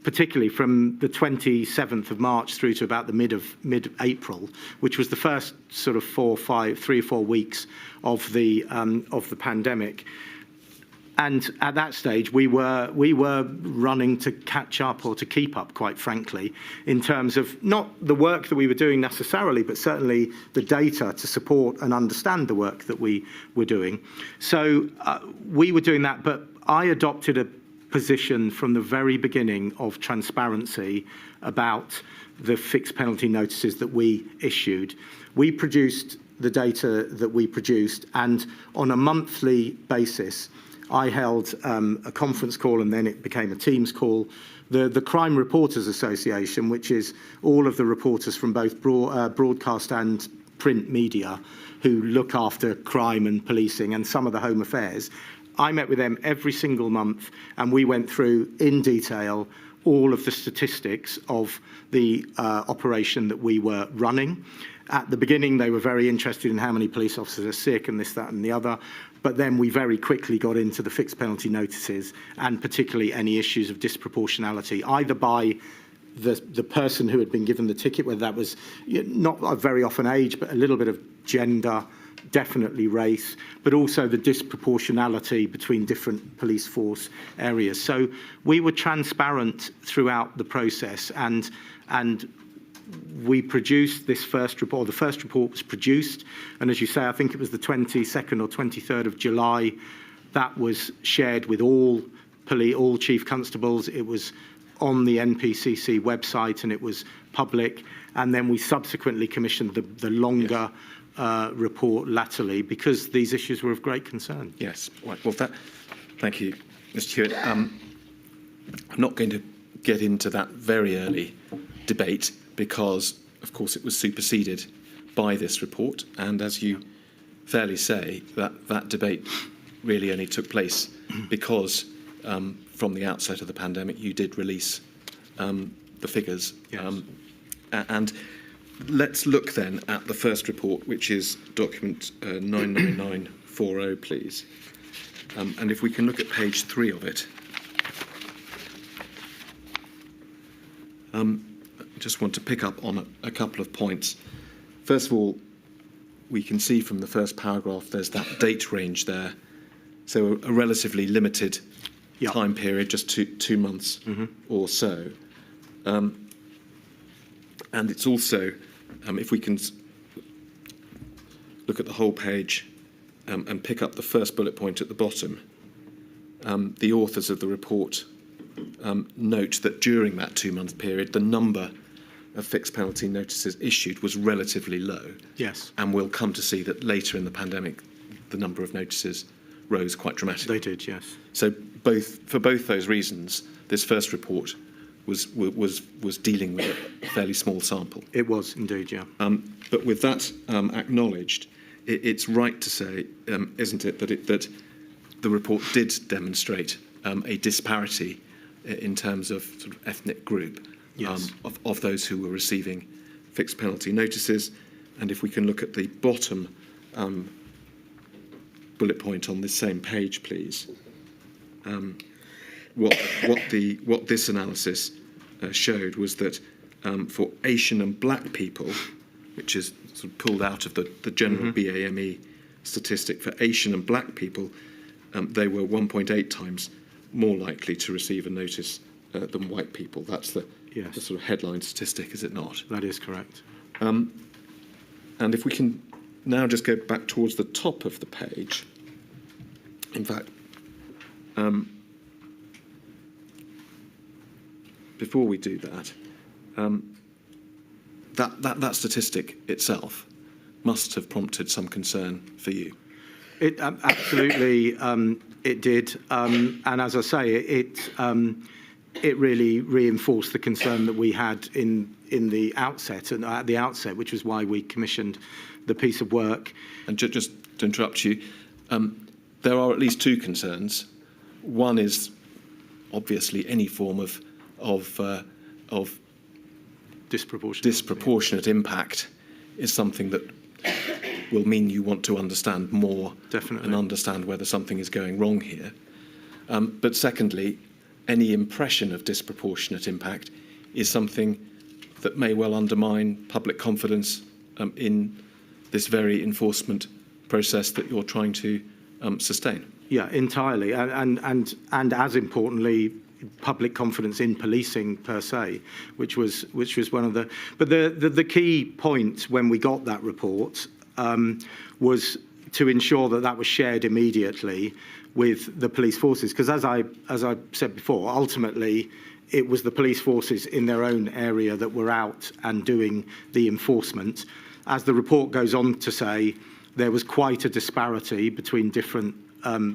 particularly from the 27th of March through to about the mid-April, which was the first sort of 3 or 4 weeks of the pandemic. And at that stage, we were running to catch up, or to keep up, quite frankly, in terms of not the work that we were doing necessarily, but certainly the data to support and understand the work that we were doing. So we were doing that, but I adopted a position from the very beginning of transparency about the fixed penalty notices that we issued. We produced the data that we produced, and on a monthly basis, I held a conference call, and then it became a Teams call. The Crime Reporters Association, which is all of the reporters from both broadcast and print media who look after crime and policing and some of the home affairs, I met with them every single month, and we went through in detail all of the statistics of the operation that we were running. At the beginning, they were very interested in how many police officers are sick and this, that, and the other. But then we very quickly got into the fixed penalty notices, and particularly any issues of disproportionality, either by the person who had been given the ticket, whether that was not very often age, but a little bit of gender, definitely race, but also the disproportionality between different police force areas. So we were transparent throughout the process, and we produced this first report. The first report was produced, and as you say, I think it was the 22nd or 23rd of July. That was shared with all chief constables. It was on the NPCC website, and it was public. And then we subsequently commissioned the longer report latterly, because these issues were of great concern. Yes. Right. Well, thank you, Mr. Hewitt. I'm not going to get into that very early debate, because, of course, it was superseded by this report. And as you fairly say, that debate really only took place because from the outset of the pandemic, you did release the figures. Yes. And let's look then at the first report, which is document 99940, please. And if we can look at page 3 of it. I just want to pick up on a couple of points. First of all, we can see from the first paragraph there's that date range there. So a relatively limited time period, just two months or so. And it's also, if we can look at the whole page and pick up the first bullet point at the bottom, the authors of the report note that during that 2-month period, the number of fixed penalty notices issued was relatively low. Yes. And we'll come to see that later in the pandemic, the number of notices rose quite dramatically. They did, yes. So for both those reasons, this first report was dealing with a fairly small sample. It was indeed, yeah. But with that acknowledged, it's right to say, isn't it, that the report did demonstrate a disparity in terms of sort of ethnic group. Yes. Of those who were receiving fixed penalty notices. And if we can look at the bottom bullet point on this same page, please. What this analysis showed was that for Asian and black people, which is sort of pulled out of the general BAME statistic, for Asian and black people, they were 1.8 times more likely to receive a notice than white people. That's the sort of headline statistic, is it not? That is correct. And if we can now just go back towards the top of the page. In fact, before we do that, that statistic itself must have prompted some concern for you. It absolutely it did, and as I say, it really reinforced the concern that we had in the outset, which was why we commissioned the piece of work. And just to interrupt you, there are at least two concerns. One is obviously any form of disproportionate impact is something that will mean you want to understand more. Definitely. And understand whether something is going wrong here. But secondly, any impression of disproportionate impact is something that may well undermine public confidence in this very enforcement process that you're trying to sustain. Yeah, entirely, and as importantly, public confidence in policing per se, which was one of the. But the key point when we got that report was to ensure that was shared immediately with the police forces, because as I said before, ultimately it was the police forces in their own area that were out and doing the enforcement. As the report goes on to say, there was quite a disparity between different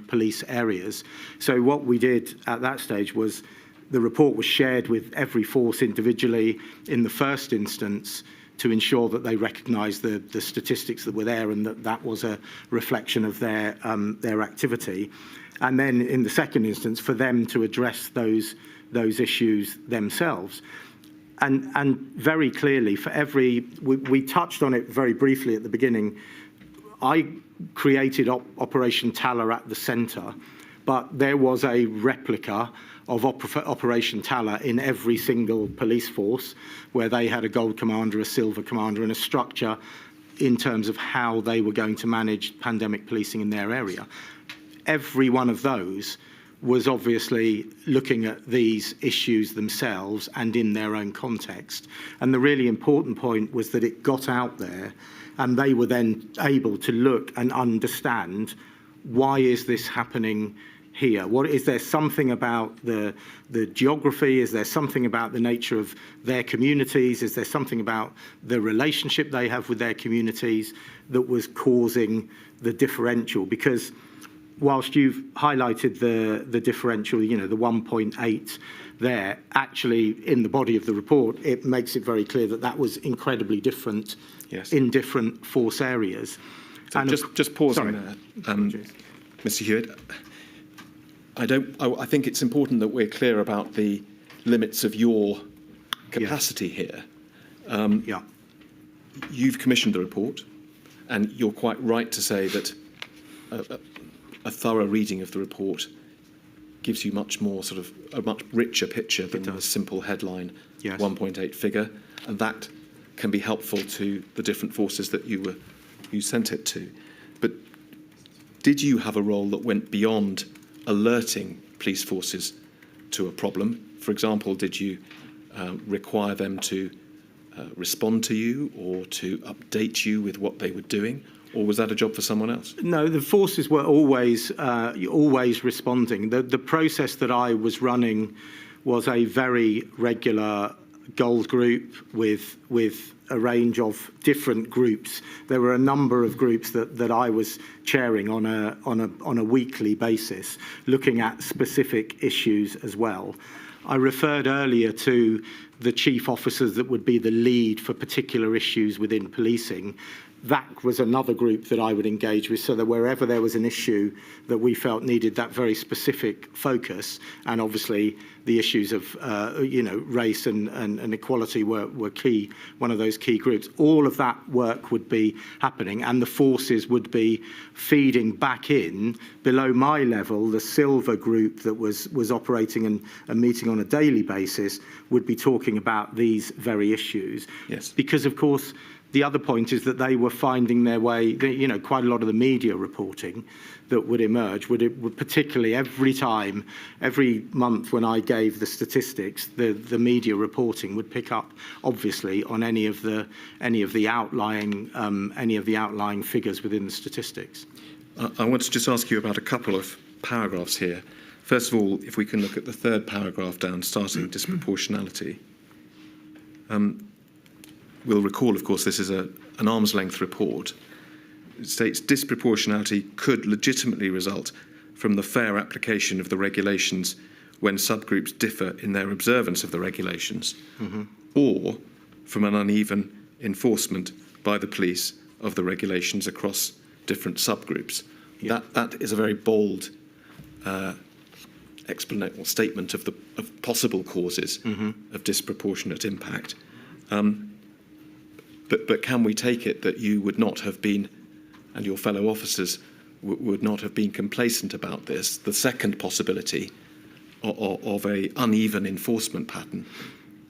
police areas. So what we did at that stage was the report was shared with every force individually in the first instance to ensure that they recognised the statistics that were there and that was a reflection of their activity. And then in the second instance, for them to address those issues themselves. And very clearly, for we touched on it very briefly at the beginning. I created Operation Talla at the centre, but there was a replica of Operation Talla in every single police force, where they had a gold commander, a silver commander, and a structure in terms of how they were going to manage pandemic policing in their area. Every one of those was obviously looking at these issues themselves and in their own context. And the really important point was that it got out there and they were then able to look and understand, why is this happening here? Is there something about the geography? Is there something about the nature of their communities? Is there something about the relationship they have with their communities that was causing the differential? Because whilst you've highlighted the differential, the 1.8 there, actually in the body of the report, it makes it very clear that was incredibly different in different force areas. So and just pausing there, Mr. Hewitt. I think it's important that we're clear about the limits of your capacity here. You've commissioned the report, and you're quite right to say that a thorough reading of the report gives you much more a much richer picture than a simple headline 1.8 figure, and that can be helpful to the different forces that you sent it to. But did you have a role that went beyond alerting police forces to a problem? For example, did you require them to respond to you or to update you with what they were doing? Or was that a job for someone else? No, the forces were always responding. The process that I was running was a very regular gold group with a range of different groups. There were a number of groups that I was chairing on a weekly basis, looking at specific issues as well. I referred earlier to the chief officers that would be the lead for particular issues within policing. That was another group that I would engage with, so that wherever there was an issue that we felt needed that very specific focus, and obviously the issues of race and equality were key, one of those key groups, all of that work would be happening, and the forces would be feeding back in below my level. The silver group that was operating and meeting on a daily basis would be talking about these very issues. Yes. Because of course, the other point is that they were finding their way, quite a lot of the media reporting that would emerge would particularly every month when I gave the statistics, the media reporting would pick up obviously on any of the outlying figures within the statistics. I want to just ask you about a couple of paragraphs here. First of all, if we can look at the third paragraph down, starting disproportionality. We'll recall, of course, this is an arm's-length report. It states disproportionality could legitimately result from the fair application of the regulations when subgroups differ in their observance of the regulations, or from an uneven enforcement by the police of the regulations across different subgroups. Yeah. That is a very bold statement of possible causes of disproportionate impact. But can we take it that you would not have been, and your fellow officers would not have been complacent about this? The second possibility of a uneven enforcement pattern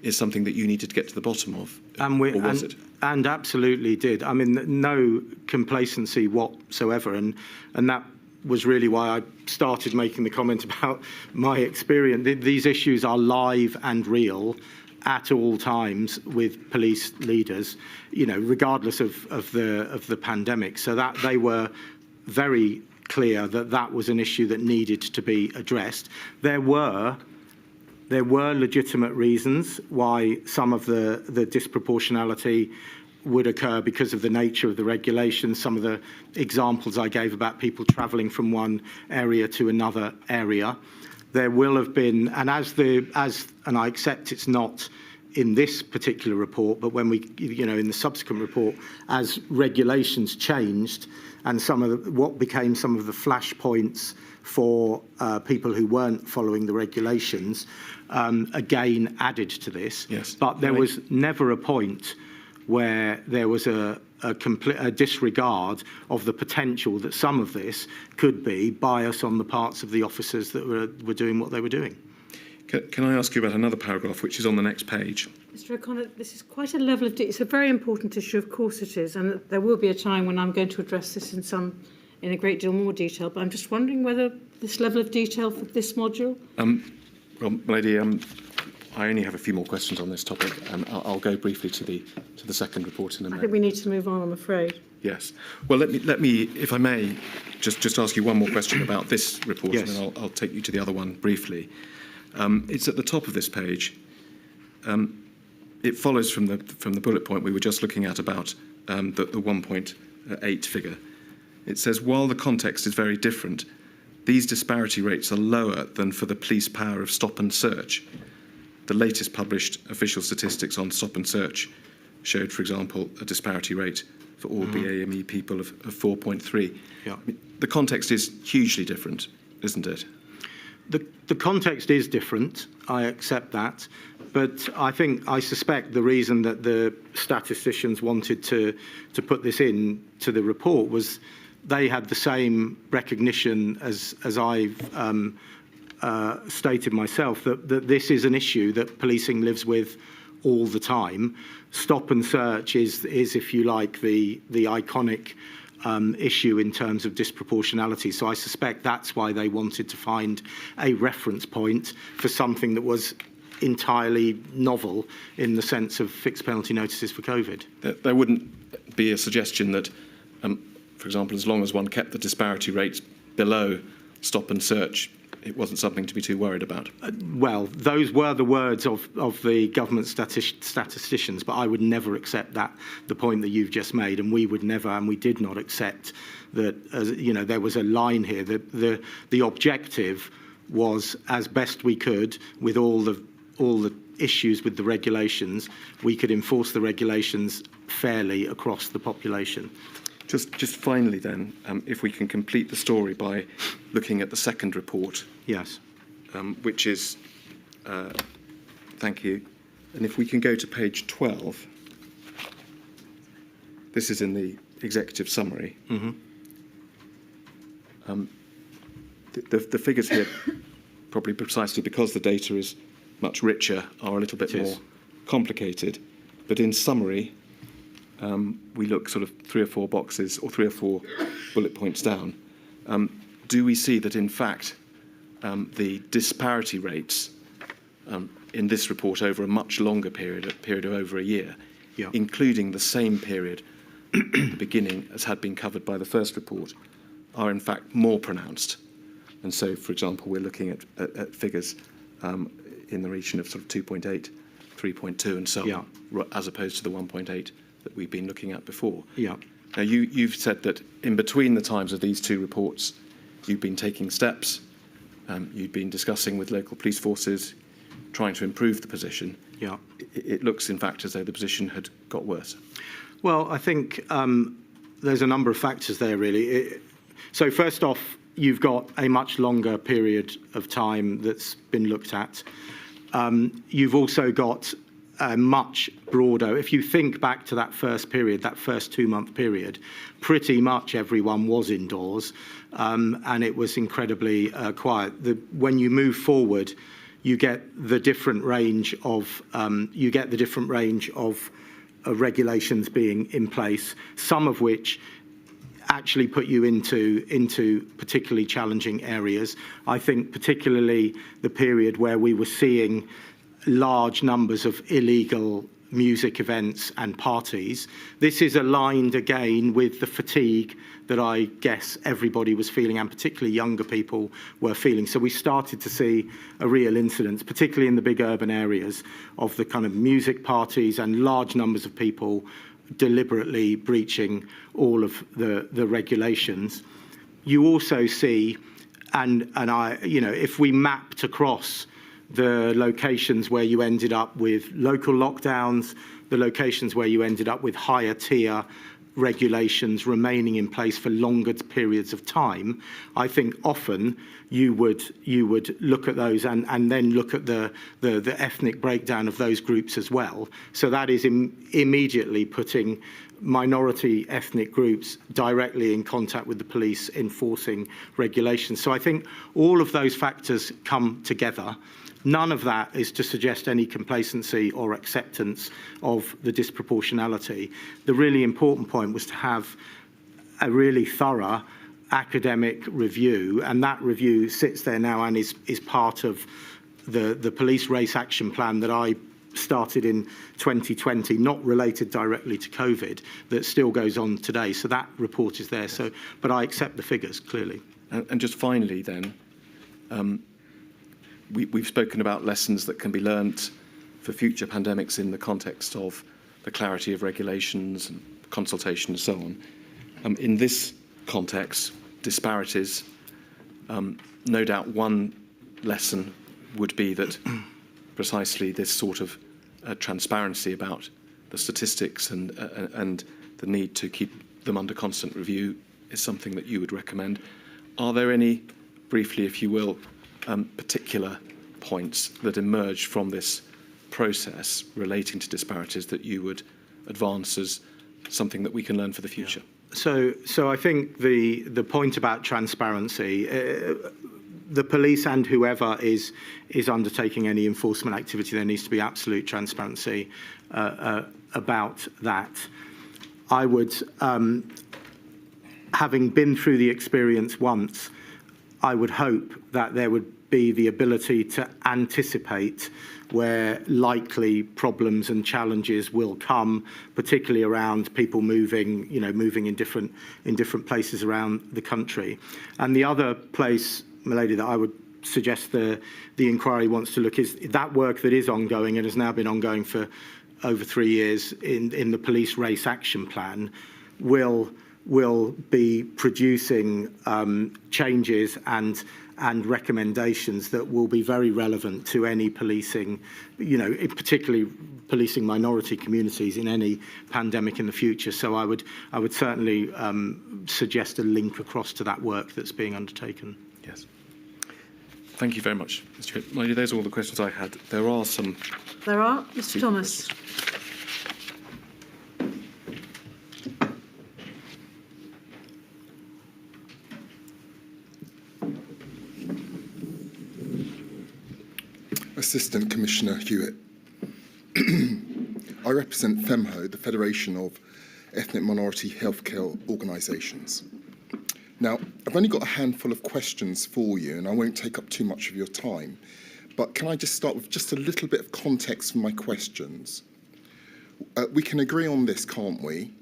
is something that you needed to get to the bottom of, and absolutely did. I mean, no complacency whatsoever, and that was really why I started making the comment about my experience. These issues are live and real at all times with police leaders, regardless of the pandemic. So that they were very clear that was an issue that needed to be addressed. There were legitimate reasons why some of the disproportionality would occur because of the nature of the regulations. Some of the examples I gave about people travelling from one area to another area. There will have been, and and I accept it's not in this particular report, but when we, in the subsequent report, as regulations changed and what became some of the flashpoints for people who weren't following the regulations, again added to this. Yes. But there was never a point where there was a disregard of the potential that some of this could be bias on the parts of the officers that were doing what they were doing. Can I ask you about another paragraph, which is on the next page? Mr. O'Connor, this is quite a level of it's a very important issue, of course it is, and there will be a time when I'm going to address this in a great deal more detail, but I'm just wondering whether this level of detail for this module? Well, my lady, I only have a few more questions on this topic, and I'll go briefly to the second report in a minute. I think we need to move on, I'm afraid. Yes. Well, let me, if I may, just ask you one more question about this report, yes. And then I'll take you to the other one briefly. It's at the top of this page. It follows from the bullet point we were just looking at about the 1.8 figure. It says, while the context is very different, these disparity rates are lower than for the police power of stop and search. The latest published official statistics on stop and search showed, for example, a disparity rate for all BAME people of 4.3. Yeah. I mean, the context is hugely different, isn't it? The context is different, I accept that, but I suspect the reason that the statisticians wanted to put this in to the report was they had the same recognition as I've stated myself, that this is an issue that policing lives with all the time. Stop and search is if you like, the iconic issue in terms of disproportionality. So I suspect that's why they wanted to find a reference point for something that was entirely novel in the sense of fixed penalty notices for COVID. There wouldn't be a suggestion that, for example, as long as one kept the disparity rates below stop and search, it wasn't something to be too worried about. Well, those were the words of the government statisticians, but I would never accept that, the point that you've just made, and we would never, and we did not accept that, there was a line here. The objective was, as best we could, with all the issues with the regulations, we could enforce the regulations fairly across the population. Just finally then, if we can complete the story by looking at the second report. Yes. Which is, thank you, and if we can go to page 12, this is in the executive summary. The figures here, probably precisely because the data is much richer, are a little bit more complicated, but in summary, we look sort of 3 or 4 boxes or 3 or 4 bullet points down. Do we see that, in fact, the disparity rates in this report over a much longer period of over a year, including the same period at the beginning as had been covered by the first report, are in fact more pronounced? And so, for example, we're looking at figures in the region of sort of 2.8, 3.2 and so on, as opposed to the 1.8 that we've been looking at before. Yeah. Now, you've said that in between the times of these two reports, you've been taking steps, you've been discussing with local police forces, trying to improve the position. Yeah. It looks, in fact, as though the position had got worse. Well, I think a number of factors there, really. So first off, you've got a much longer period of time that's been looked at. You've also got a much broader, if you think back to that first period, that first 2-month period, pretty much everyone was indoors, and it was incredibly quiet. When you move forward, you get the different range of regulations being in place, some of which actually put you into particularly challenging areas. I think particularly the period where we were seeing large numbers of illegal music events and parties. This is aligned again with the fatigue that I guess everybody was feeling, and particularly younger people were feeling. So we started to see a real incidence, particularly in the big urban areas, of the kind of music parties and large numbers of people deliberately breaching all of the regulations. You also see, and if we mapped across the locations where you ended up with local lockdowns, the locations where you ended up with higher tier regulations remaining in place for longer periods of time, I think often you would look at those and then look at the ethnic breakdown of those groups as well. So that is immediately putting minority ethnic groups directly in contact with the police enforcing regulations. So I think all of those factors come together. None of that is to suggest any complacency or acceptance of the disproportionality. The really important point was to have a really thorough academic review, and that review sits there now and is part of the police race action plan that I started in 2020, not related directly to COVID, that still goes on today. So that report is there. Yes. So, but I accept the figures, clearly. And just finally then, we've spoken about lessons that can be learnt for future pandemics in the context of the clarity of regulations and consultation and so on. In this context, disparities, no doubt one lesson would be that precisely this sort of transparency about the statistics and the need to keep them under constant review is something that you would recommend. Are there any, briefly if you will, particular points that emerge from this process relating to disparities that you would advance as something that we can learn for the future? Yeah. So I think the point about transparency, the police and whoever is undertaking any enforcement activity, there needs to be absolute transparency about that. I would, having been through the experience once, I would hope that there would be the ability to anticipate where likely problems and challenges will come, particularly around people moving in different places around the country. And the other place, Milady, that I would suggest the inquiry wants to look is that work that is ongoing and has now been ongoing for over 3 years in the police race action plan will be producing changes and recommendations that will be very relevant to any policing, particularly policing minority communities in any pandemic in the future. So I would certainly suggest a link across to that work that's being undertaken. Yes. Thank you very much, Mr. Hewitt. Lady, those are all the questions I had. There are some. There are, Mr. Thomas. Assistant Commissioner Hewitt. I represent FEMHO, the Federation of Ethnic Minority Healthcare Organisations. Now, I've only got a handful of questions for you, and I won't take up too much of your time, but can I just start with just a little bit of context for my questions? We can agree on this, can't we?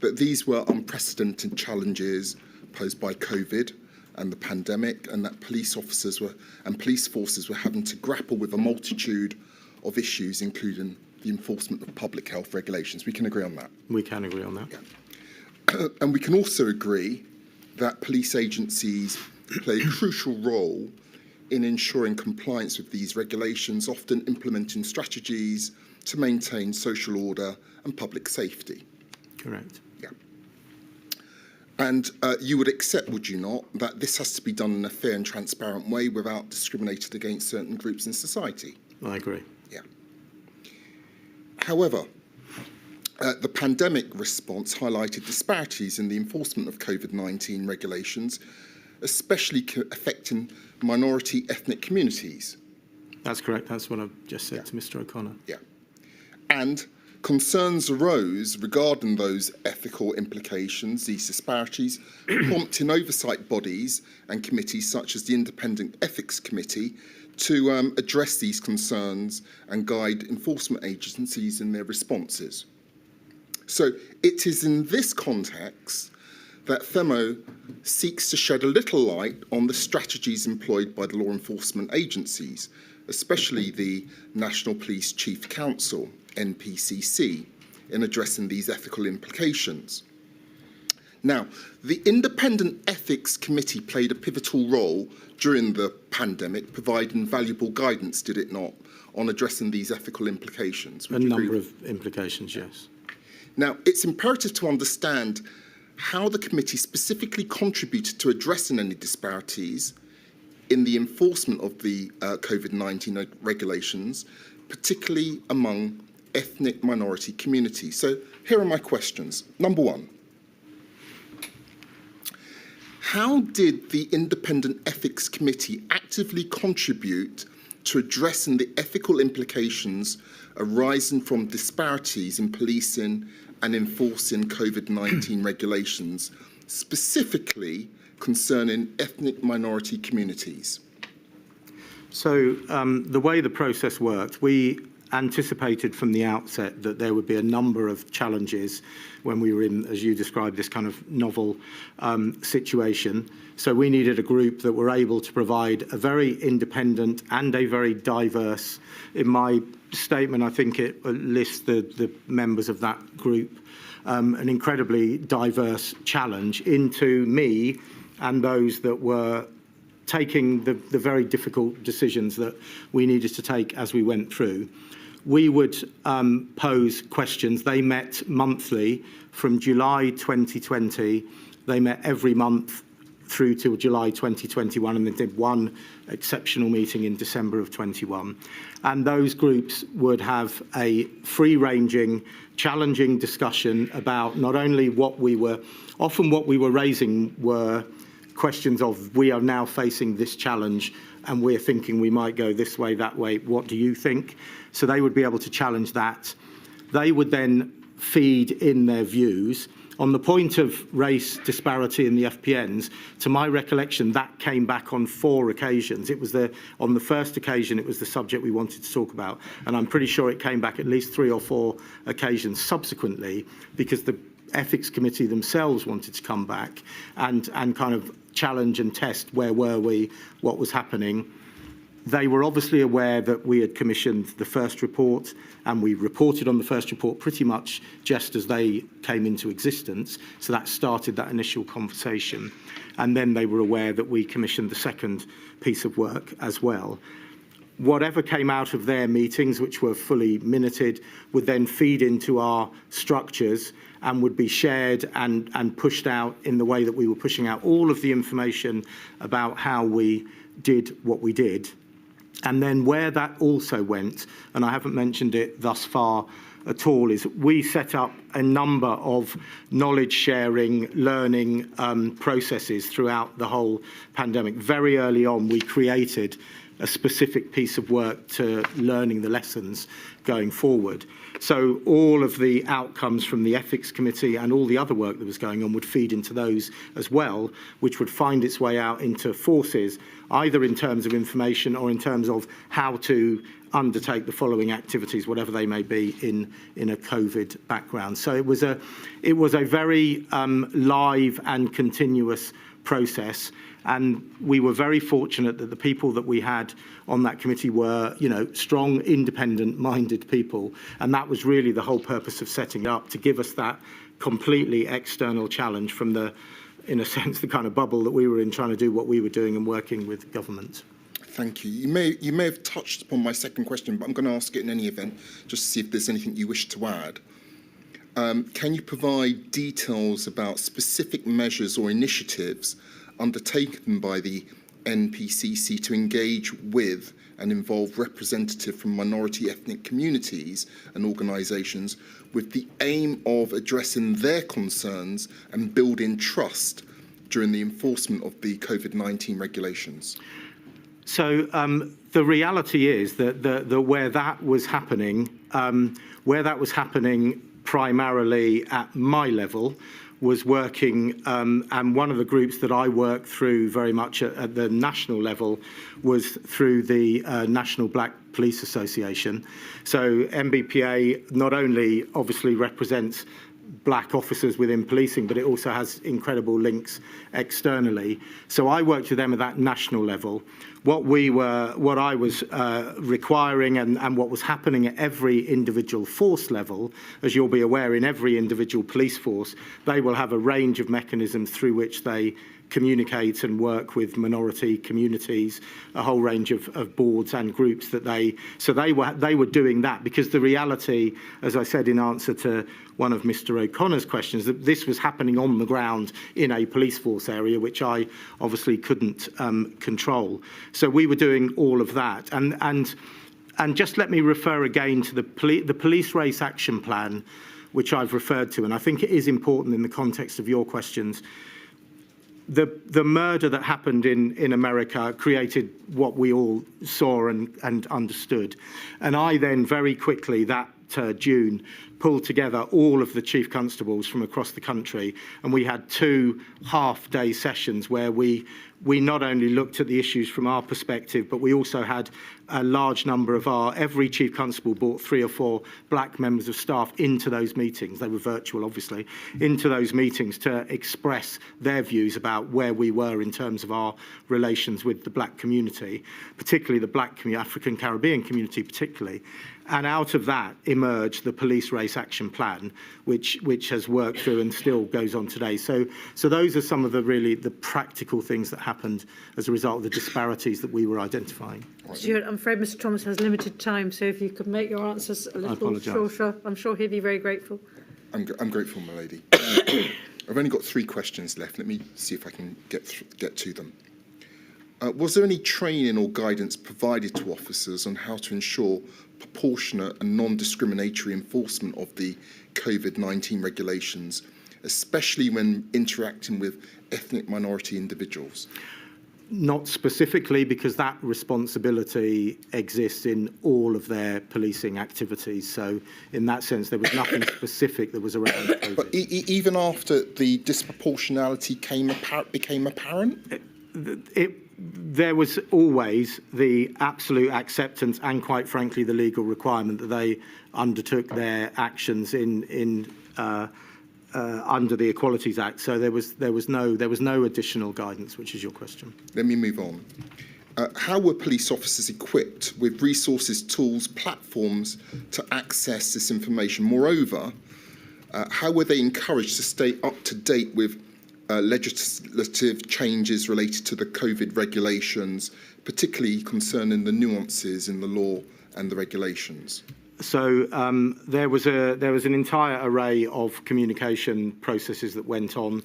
That these were unprecedented challenges posed by COVID and the pandemic, and that police officers and police forces were having to grapple with a multitude of issues, including the enforcement of public health regulations. We can agree on that. We can agree on that. Yeah. And we can also agree that police agencies play a crucial role in ensuring compliance with these regulations, often implementing strategies to maintain social order and public safety. Correct. Yeah. And you would accept, would you not, that this has to be done in a fair and transparent way without discriminating against certain groups in society? I agree. Yeah. However, the pandemic response highlighted disparities in the enforcement of COVID-19 regulations, especially affecting minority ethnic communities. That's correct. That's what I've just said to Mr. O'Connor. Yeah. And concerns arose regarding those ethical implications, these disparities, prompting oversight bodies and committees such as the Independent Ethics Committee to address these concerns and guide enforcement agencies in their responses. So it is in this context that FEMO seeks to shed a little light on the strategies employed by the law enforcement agencies, especially the National Police Chief Council, NPCC, in addressing these ethical implications. Now, the Independent Ethics Committee played a pivotal role during the pandemic, providing valuable guidance, did it not, on addressing these ethical implications? A number of implications, yes. Now, it's imperative to understand how the committee specifically contributed to addressing any disparities in the enforcement of the COVID-19 regulations, particularly among ethnic minority communities. So here are my questions. Number one, how did the Independent Ethics Committee actively contribute to addressing the ethical implications arising from disparities in policing and enforcing COVID-19 regulations, specifically concerning ethnic minority communities? So the way the process worked, we anticipated from the outset that there would be a number of challenges when we were in, as you described, this kind of novel situation. So we needed a group that were able to provide a very independent and a very diverse, in my statement, I think it lists the members of that group, an incredibly diverse challenge into me and those that were taking the very difficult decisions that we needed to take as we went through. We would pose questions. They met monthly from July 2020. They met every month through till July 2021, and they did one exceptional meeting in December of 21. And those groups would have a free-ranging, challenging discussion about not only what we were raising were questions of, we are now facing this challenge and we're thinking we might go this way, that way, what do you think? So they would be able to challenge that. They would then feed in their views. On the point of race disparity in the FPNs, to my recollection, that came back on 4 occasions. It was on the first occasion, it was the subject we wanted to talk about. And I'm pretty sure it came back at least 3 or 4 occasions subsequently, because the Ethics Committee themselves wanted to come back and kind of challenge and test where were we, what was happening. They were obviously aware that we had commissioned the first report, and we reported on the first report pretty much just as they came into existence. So that started that initial conversation. And then they were aware that we commissioned the second piece of work as well. Whatever came out of their meetings, which were fully minuted, would then feed into our structures and would be shared and pushed out in the way that we were pushing out all of the information about how we did what we did. And then where that also went, and I haven't mentioned it thus far at all, is we set up a number of knowledge sharing, learning processes throughout the whole pandemic. Very early on, we created a specific piece of work to learning the lessons going forward. So all of the outcomes from the Ethics Committee and all the other work that was going on would feed into those as well, which would find its way out into forces, either in terms of information or in terms of how to undertake the following activities, whatever they may be, in a COVID background. So it was a very live and continuous process. And we were very fortunate that the people that we had on that committee were, strong, independent-minded people. And that was really the whole purpose of setting it up, to give us that completely external challenge from the, in a sense, the kind of bubble that we were in, trying to do what we were doing and working with government. Thank you. You may have touched upon my second question, but I'm going to ask it in any event, just to see if there's anything you wish to add. can you provide details about specific measures or initiatives undertaken by the NPCC to engage with and involve representatives from minority ethnic communities and organisations with the aim of addressing their concerns and building trust during the enforcement of the COVID-19 regulations? So the reality is that where that was happening primarily at my level, was working, and one of the groups that I worked through very much at the national level was through the National Black Police Association. So MBPA not only obviously represents black officers within policing, but it also has incredible links externally. So I worked with them at that national level. What I was requiring and what was happening at every individual force level, as you'll be aware, in every individual police force, they will have a range of mechanisms through which they communicate and work with minority communities, a whole range of boards and groups that they were doing that, because the reality, as I said in answer to one of Mr. O'Connor's questions, that this was happening on the ground in a police force area, which I obviously couldn't control. So we were doing all of that. And just let me refer again to the police race action plan, which I've referred to, and I think it is important in the context of your questions. The murder that happened in America created what we all saw and understood. And I then very quickly that June pulled together all of the chief constables from across the country, and we had 2 half-day sessions where we not only looked at the issues from our perspective, but we also had a large number of every chief constable brought 3 or 4 black members of staff into those meetings. They were virtual, obviously, into those meetings to express their views about where we were in terms of our relations with the black community, particularly the black African Caribbean community particularly. And out of that emerged the Police Race Action Plan, which has worked through and still goes on today. So those are some of the practical things that happened as a result of the disparities that we were identifying. Stuart, I'm afraid Mr. Thomas has limited time, so if you could make your answers a little shorter, I'm sure he'd be very grateful. I'm grateful, my lady. I've only got 3 questions left. Let me see if I can get to them. Was there any training or guidance provided to officers on how to ensure proportionate and non-discriminatory enforcement of the COVID-19 regulations, especially when interacting with ethnic minority individuals? Not specifically, because that responsibility exists in all of their policing activities. So in that sense, there was nothing specific that was around COVID. But even after the disproportionality became apparent? There was always the absolute acceptance and, quite frankly, the legal requirement that they undertook their actions under the Equalities Act. So there was no additional guidance, which is your question. Let me move on. How were police officers equipped with resources, tools, platforms to access this information? Moreover, how were they encouraged to stay up to date with legislative changes related to the COVID regulations, particularly concerning the nuances in the law and the regulations? So there was an entire array of communication processes that went on.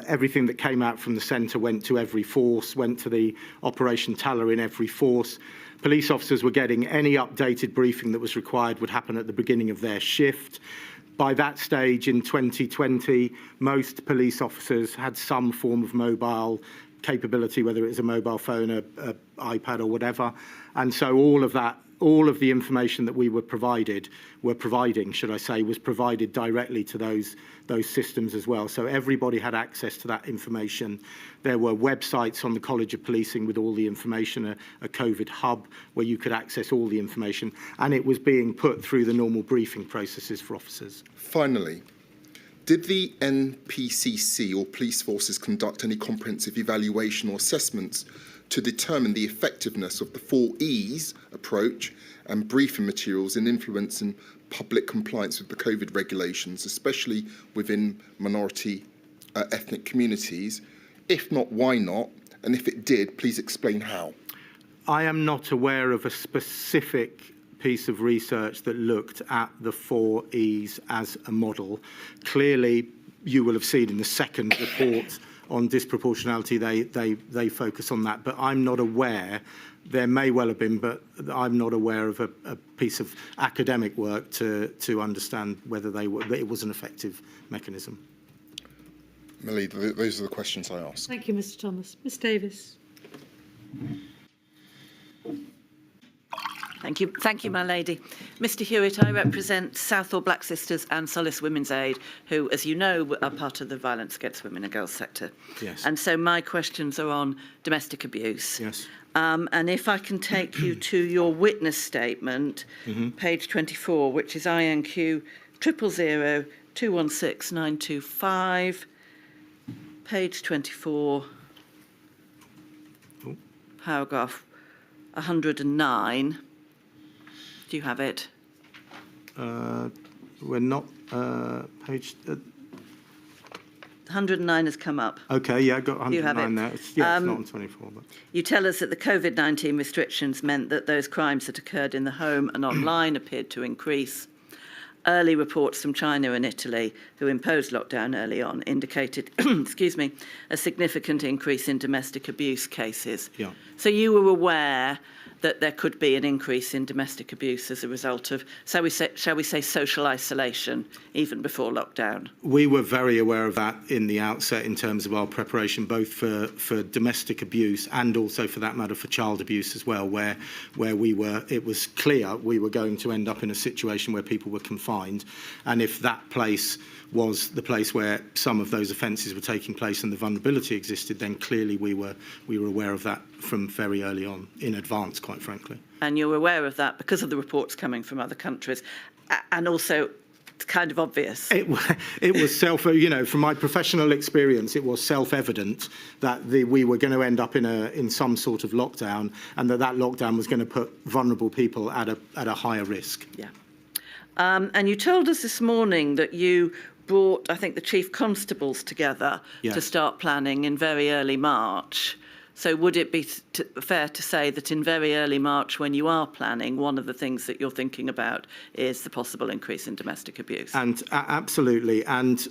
Everything that came out from the centre went to every force, went to the Operation Talla in every force. Police officers were getting any updated briefing that was required would happen at the beginning of their shift. By that stage in 2020, most police officers had some form of mobile capability, whether it was a mobile phone, an iPad or whatever. And so all of the information that we were providing, was provided directly to those systems as well. So everybody had access to that information. There were websites on the College of Policing with all the information, a COVID hub where you could access all the information, and it was being put through the normal briefing processes for officers. Finally, did the NPCC or police forces conduct any comprehensive evaluation or assessments to determine the effectiveness of the 4 E's approach and briefing materials in influencing public compliance with the COVID regulations, especially within minority ethnic communities? If not, why not? And if it did, please explain how. I am not aware of a specific piece of research that looked at the 4 E's as a model. Clearly, you will have seen in the second report on disproportionality, they focus on that, but I'm not aware. There may well have been, but I'm not aware of a piece of academic work to understand whether it was an effective mechanism. Millie, those are the questions I asked. Thank you, Mr. Thomas. Ms. Davis. Thank you, my lady. Mr. Hewitt, I represent Southall Black Sisters and Solace Women's Aid, who, as you know, are part of the violence against women and girls sector. Yes. And so my questions are on domestic abuse. Yes. And if I can take you to your witness statement, page 24, which is INQ 000 216 925, page 24, paragraph 109. Do you have it? We're not page. 109 has come up. Okay, yeah, I got 109 You have it. there. It's not on 24. But. You tell us that the COVID-19 restrictions meant that those crimes that occurred in the home and online appeared to increase. Early reports from China and Italy, who imposed lockdown early on, indicated, excuse me, a significant increase in domestic abuse cases. Yeah. So you were aware that there could be an increase in domestic abuse as a result of, shall we say, social isolation, even before lockdown? We were very aware of that in the outset in terms of our preparation, both for domestic abuse and also, for that matter, for child abuse as well, where it was clear we were going to end up in a situation where people were confined. And if that place was the place where some of those offences were taking place and the vulnerability existed, then clearly we were aware of that from very early on, in advance, quite frankly. And you're aware of that because of the reports coming from other countries, and also it's kind of obvious. It was from my professional experience, it was self-evident that we were going to end up in some sort of lockdown, and that lockdown was going to put vulnerable people at a higher risk. Yeah. And you told us this morning that you brought, I think, the chief constables together to start planning in very early March. So would it be fair to say that in very early March, when you are planning, one of the things that you're thinking about is the possible increase in domestic abuse? And absolutely. And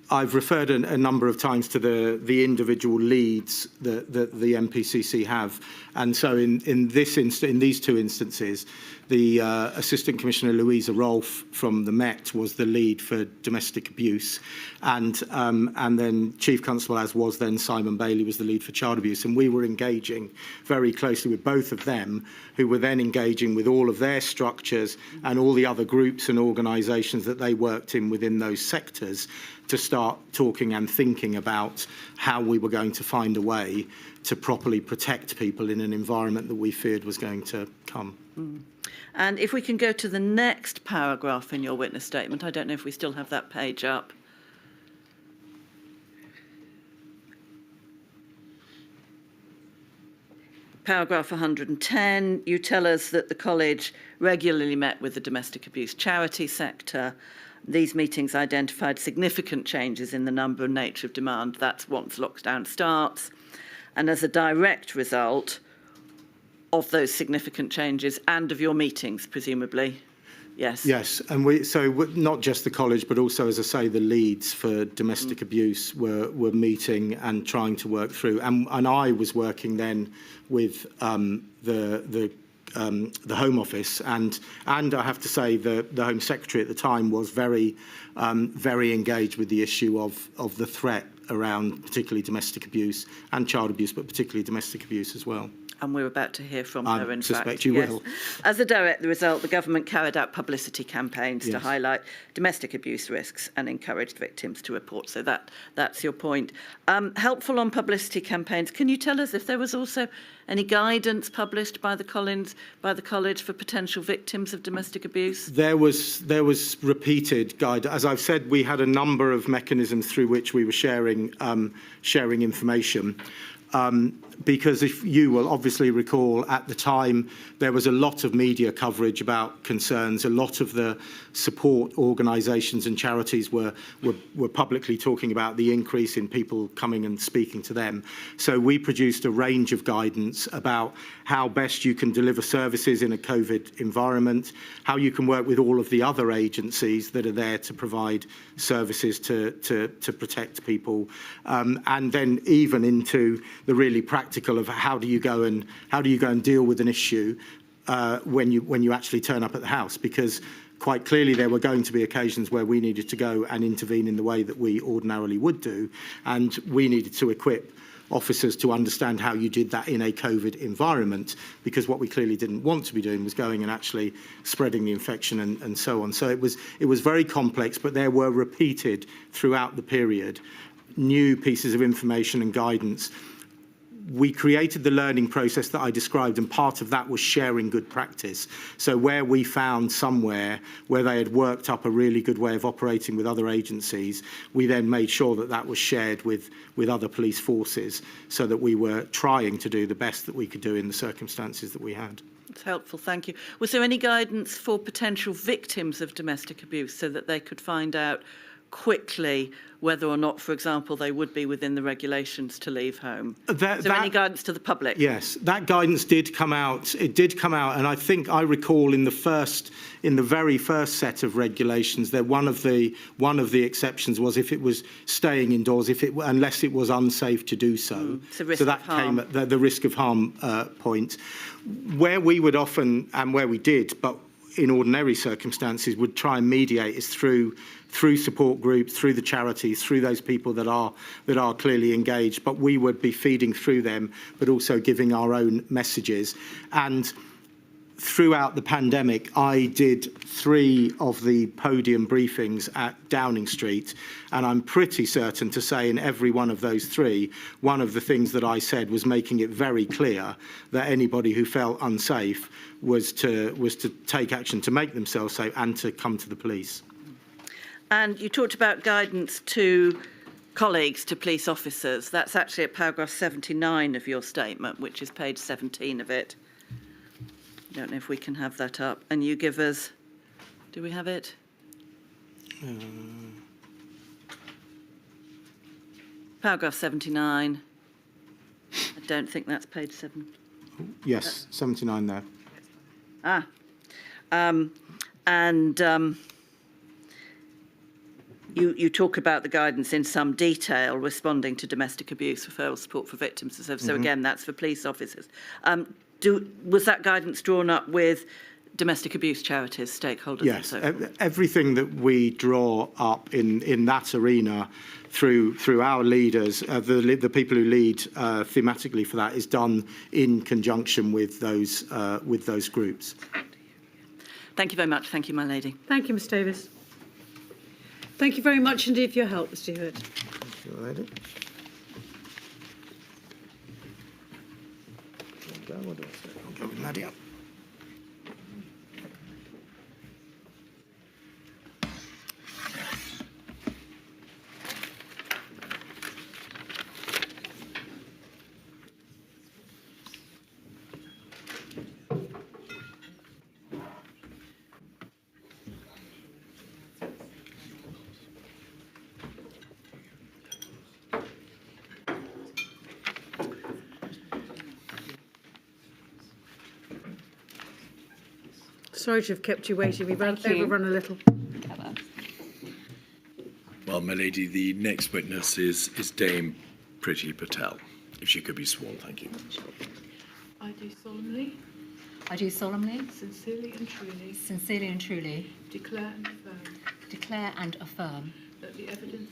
I've referred a number of times to the individual leads that the NPCC have. And so in these two instances, the Assistant Commissioner Louisa Rolfe from the Met was the lead for domestic abuse, and then Chief Constable, as was then Simon Bailey, was the lead for child abuse. And we were engaging very closely with both of them, who were then engaging with all of their structures and all the other groups and organisations that they worked in within those sectors, to start talking and thinking about how we were going to find a way to properly protect people in an environment that we feared was going to come. Mm. And if we can go to the next paragraph in your witness statement, I don't know if we still have that page up. Paragraph 110, you tell us that the college regularly met with the domestic abuse charity sector. These meetings identified significant changes in the number and nature of demand. That's once lockdown starts. And as a direct result of those significant changes and of your meetings, presumably. Yes. Yes, and so not just the college, but also, as I say, the leads for domestic abuse were meeting and trying to work through. And I was working then with the Home Office, and I have to say the Home Secretary at the time was very engaged with the issue of the threat around particularly domestic abuse and child abuse, but particularly domestic abuse as well. And we're about to hear from her, in fact. I suspect you will. As a direct result, the government carried out publicity campaigns to highlight domestic abuse risks and encouraged victims to report. So that's your point. Helpful on publicity campaigns. Can you tell us if there was also any guidance published by the college for potential victims of domestic abuse? There was repeated guidance. As I've said, we had a number of mechanisms through which we were sharing information. because if you will obviously recall, at the time there was a lot of media coverage about concerns. A lot of the support organisations and charities were publicly talking about the increase in people coming and speaking to them. So we produced a range of guidance about how best you can deliver services in a COVID environment, how you can work with all of the other agencies that are there to provide services to protect people, and then even into the really practical of how do you go and deal with an issue when you actually turn up at the house, because quite clearly there were going to be occasions where we needed to go and intervene in the way that we ordinarily would do, and we needed to equip officers to understand how you did that in a COVID environment, because what we clearly didn't want to be doing was going and actually spreading the infection and so on. So it was very complex, but there were repeated throughout the period new pieces of information and guidance. We created the learning process that I described, and part of that was sharing good practice. So where we found somewhere where they had worked up a really good way of operating with other agencies, we then made sure that that was shared with other police forces, so that we were trying to do the best that we could do in the circumstances that we had. That's helpful, thank you. Was there any guidance for potential victims of domestic abuse so that they could find out quickly whether or not, for example, they would be within the regulations to leave home? Is there any guidance to the public? Yes, that guidance did come out. It did come out, and I think I recall in the very first set of regulations, that one of the exceptions was if it was staying indoors, unless it was unsafe to do so. So that came at the risk of harm point. Where we would often, and where we did, but in ordinary circumstances would try and mediate, is through support groups, through the charities, through those people that are clearly engaged. But we would be feeding through them, but also giving our own messages. And throughout the pandemic, I did 3 of the podium briefings at Downing Street, and I'm pretty certain to say in every one of those 3, one of the things that I said was making it very clear that anybody who felt unsafe was to take action to make themselves safe and to come to the police. And you talked about guidance to colleagues, to police officers. That's actually at paragraph 79 of your statement, which is page 17 of it. I don't know if we can have that up. And you give us, do we have it? Paragraph 79. I don't think that's page 7. Yes, 79 there. You talk about the guidance in some detail, responding to domestic abuse, referral support for victims. So again, that's for police officers. Was that guidance drawn up with domestic abuse charities, stakeholders? Yes, and so forth? everything that we draw up in that arena through our leaders, the people who lead thematically for that, is done in conjunction with those groups. Thank you very much. Thank you, my lady. Thank you, Ms Davis. Thank you very much indeed for your help, Mr Hewitt. Thank you, lady. What do I say? I'll go with Nadia. Sorry to have kept you waiting. We've overrun a little. Well, my lady, the next witness is Dame Priti Patel. If she could be sworn, thank you. I do solemnly, I do solemnly, sincerely and truly declare and affirm that the evidence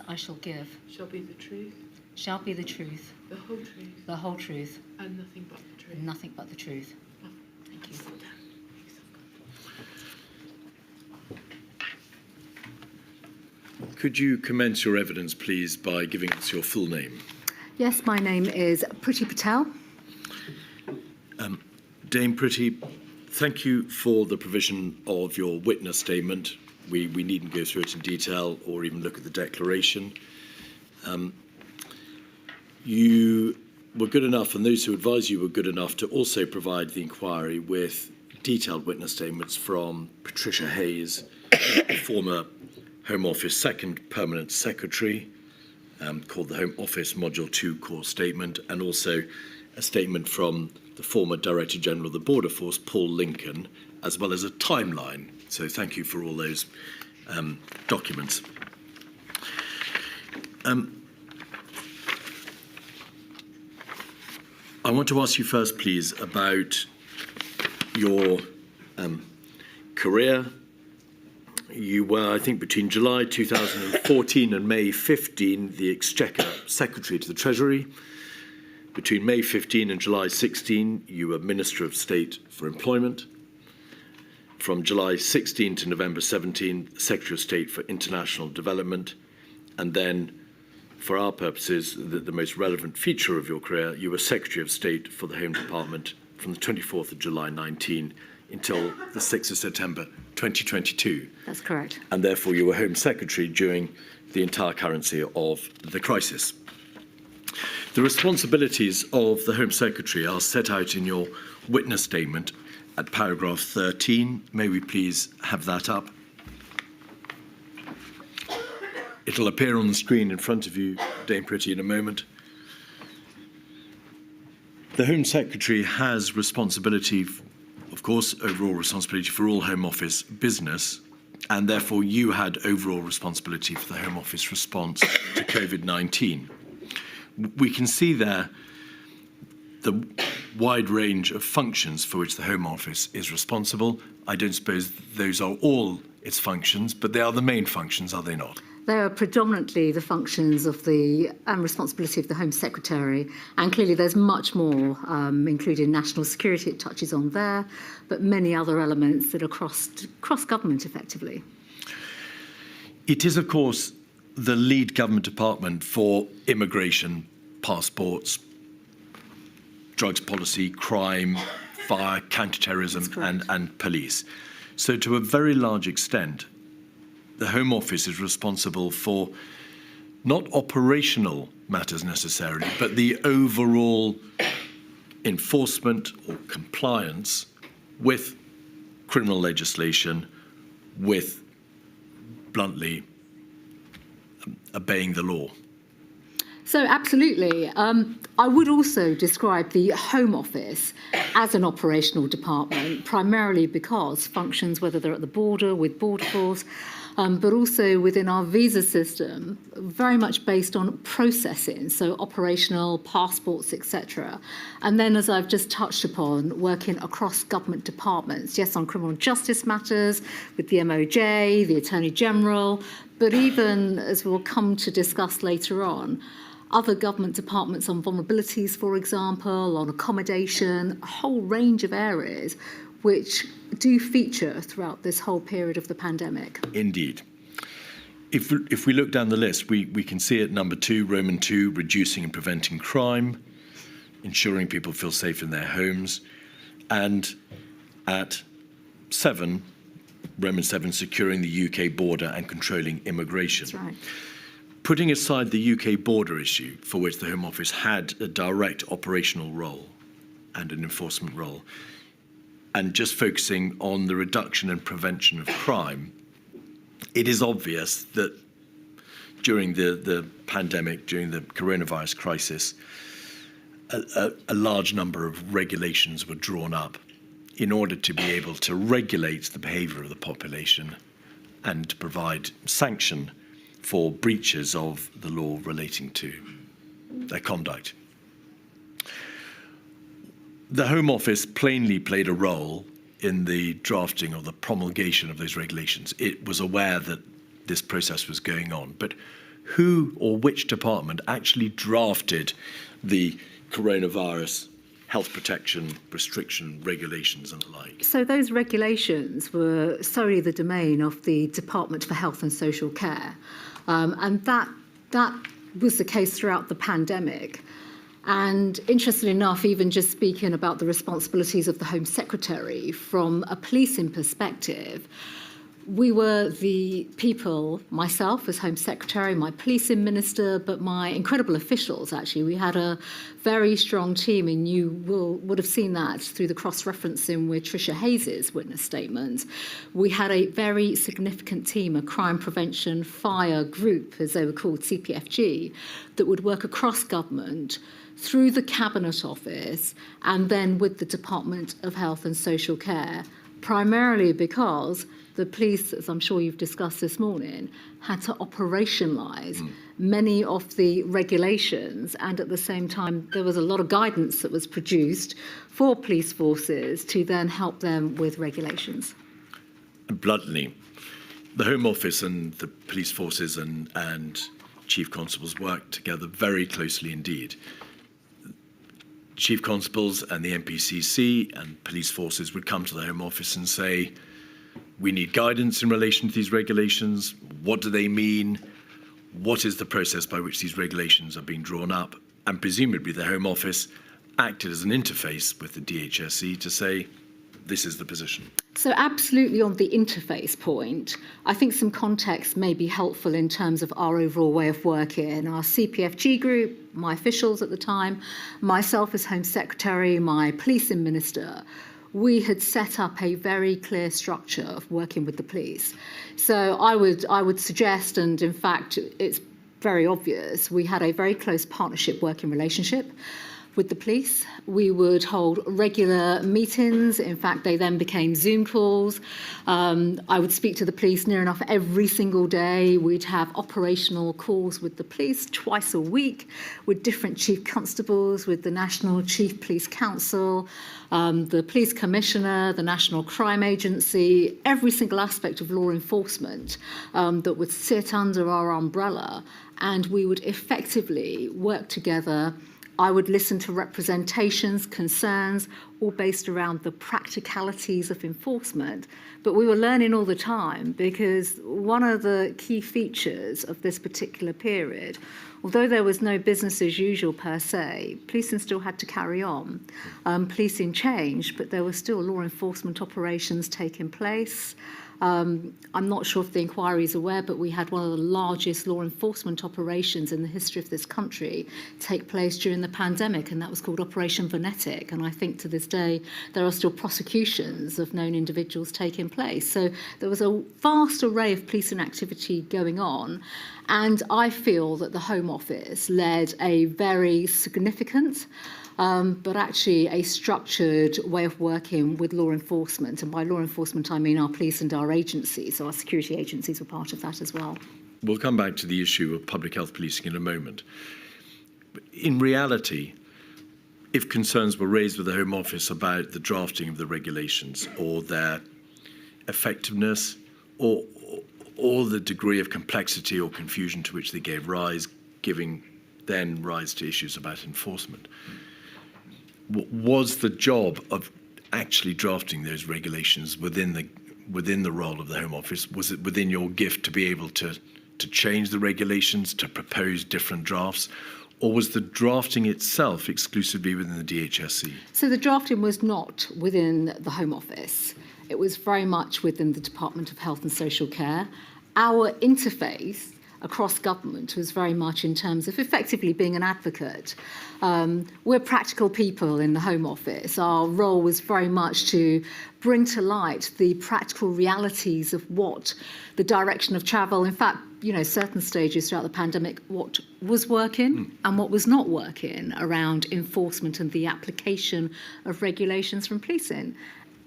I shall give shall be the truth, the whole truth, and nothing but the truth. Thank you. Could you commence your evidence, please, by giving us your full name? Yes, my name is Priti Patel. Dame Priti, thank you for the provision of your witness statement. We needn't go through it in detail or even look at the declaration. you were good enough, and those who advised you were good enough, to also provide the inquiry with detailed witness statements from Patricia Hayes, former Home Office Second Permanent Secretary, called the Home Office Module 2 Core Statement, and also a statement from the former Director General of the Border Force, Paul Lincoln, as well as a timeline. So thank you for all those documents. I want to ask you first, please, about your career. You were, I think, between July 2014 and May 15, the Exchequer Secretary to the Treasury. Between May 15 and July 16, you were Minister of State for Employment. From July 16 to November 17, Secretary of State for International Development. And then, for our purposes, the most relevant feature of your career, you were Secretary of State for the Home Department from the 24th of July 19 until the 6th of September 2022. That's correct. And therefore you were Home Secretary during the entire currency of the crisis. The responsibilities of the Home Secretary are set out in your witness statement at paragraph 13. May we please have that up? It'll appear on the screen in front of you, Dame Priti, in a moment. The Home Secretary has responsibility, of course, overall responsibility for all Home Office business, and therefore you had overall responsibility for the Home Office response to COVID-19. We can see there the wide range of functions for which the Home Office is responsible. I don't suppose those are all its functions, but they are the main functions, are they not? They are predominantly the functions of the responsibility of the Home Secretary, and clearly there's much more, including national security, it touches on there, but many other elements that are cross-government effectively. It is, of course, the lead government department for immigration, passports, drugs policy, crime, fire, counter-terrorism, and police. So to a very large extent, the Home Office is responsible for not operational matters necessarily, but the overall enforcement or compliance with criminal legislation, with, bluntly, obeying the law. So absolutely. I would also describe the Home Office as an operational department, primarily because functions, whether they're at the border, with Border Force, but also within our visa system, very much based on processing, so operational, passports, etc. And then, as I've just touched upon, working across government departments, yes, on criminal justice matters, with the MOJ, the Attorney General, but even, as we'll come to discuss later on, other government departments on vulnerabilities, for example, on accommodation, a whole range of areas which do feature throughout this whole period of the pandemic. Indeed. If we look down the list, we can see at number 2, Roman 2, reducing and preventing crime, ensuring people feel safe in their homes, and at 7, Roman 7, securing the UK border and controlling immigration. That's right. Putting aside the UK border issue, for which the Home Office had a direct operational role and an enforcement role, and just focusing on the reduction and prevention of crime, it is obvious that during the pandemic, during the coronavirus crisis, a large number of regulations were drawn up in order to be able to regulate the behaviour of the population and to provide sanction for breaches of the law relating to their conduct. The Home Office plainly played a role in the drafting or the promulgation of those regulations. It was aware that this process was going on, but who or which department actually drafted the coronavirus health protection, restriction, regulations and the like? So those regulations were solely the domain of the Department for Health and Social Care. And that was the case throughout the pandemic. And interestingly enough, even just speaking about the responsibilities of the Home Secretary from a policing perspective, we were the people, myself as Home Secretary, my policing minister, but my incredible officials, actually. We had a very strong team, and you would have seen that through the cross-referencing with Tricia Hayes' witness statement. We had a very significant team, a crime prevention fire group, as they were called, CPFG, that would work across government through the Cabinet Office and then with the Department of Health and Social Care, primarily because the police, as I'm sure you've discussed this morning, had to operationalise many of the regulations, and at the same time there was a lot of guidance that was produced for police forces to then help them with regulations. Bluntly, the Home Office and the police forces and chief constables work together very closely indeed. Chief constables and the NPCC and police forces would come to the Home Office and say, we need guidance in relation to these regulations. What do they mean? What is the process by which these regulations are being drawn up? And presumably the Home Office acted as an interface with the DHSC to say, this is the position. So absolutely on the interface point, I think some context may be helpful in terms of our overall way of working. Our CPFG group, my officials at the time, myself as Home Secretary, my policing minister, we had set up a very clear structure of working with the police. So I would suggest, and in fact it's very obvious, we had a very close partnership working relationship with the police. We would hold regular meetings. In fact, they then became Zoom calls. I would speak to the police near enough every single day. We'd have operational calls with the police twice a week with different chief constables, with the National Chief Police Council, the Police Commissioner, the National Crime Agency, every single aspect of law enforcement that would sit under our umbrella. And we would effectively work together. I would listen to representations, concerns, all based around the practicalities of enforcement. But we were learning all the time, because one of the key features of this particular period, although there was no business as usual per se, policing still had to carry on. Policing changed, but there were still law enforcement operations taking place. I'm not sure if the inquiry is aware, but we had one of the largest law enforcement operations in the history of this country take place during the pandemic, and that was called Operation Venetic. And I think to this day there are still prosecutions of known individuals taking place. So there was a vast array of policing activity going on, and I feel that the Home Office led a very significant but actually a structured way of working with law enforcement. And by law enforcement, I mean our police and our agencies. So our security agencies were part of that as well. We'll come back to the issue of public health policing in a moment. But in reality, if concerns were raised with the Home Office about the drafting of the regulations or their effectiveness or the degree of complexity or confusion to which they gave rise, giving then rise to issues about enforcement, was the job of actually drafting those regulations within the role of the Home Office? Was it within your gift to be able to change the regulations, to propose different drafts, or was the drafting itself exclusively within the DHSC? So the drafting was not within the Home Office. It was very much within the Department of Health and Social Care. Our interface across government was very much in terms of effectively being an advocate. We're practical people in the Home Office. Our role was very much to bring to light the practical realities of what the direction of travel, in fact, certain stages throughout the pandemic, what was working and what was not working around enforcement and the application of regulations from policing.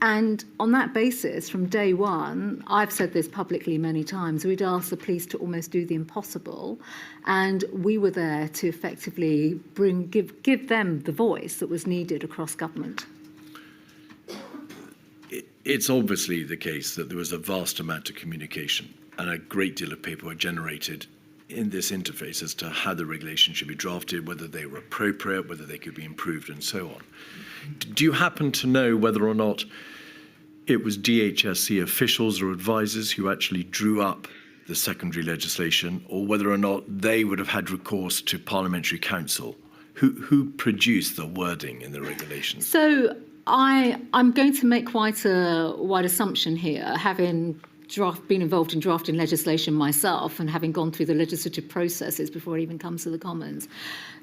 And on that basis, from day one, I've said this publicly many times, we'd asked the police to almost do the impossible, and we were there to effectively give them the voice that was needed across government. It's obviously the case that there was a vast amount of communication and a great deal of paperwork generated in this interface as to how the regulation should be drafted, whether they were appropriate, whether they could be improved, and so on. Do you happen to know whether or not it was DHSC officials or advisors who actually drew up the secondary legislation, or whether or not they would have had recourse to Parliamentary Council? Who produced the wording in the regulations? So I'm going to make quite a wide assumption here, having been involved in drafting legislation myself and having gone through the legislative processes before it even comes to the Commons,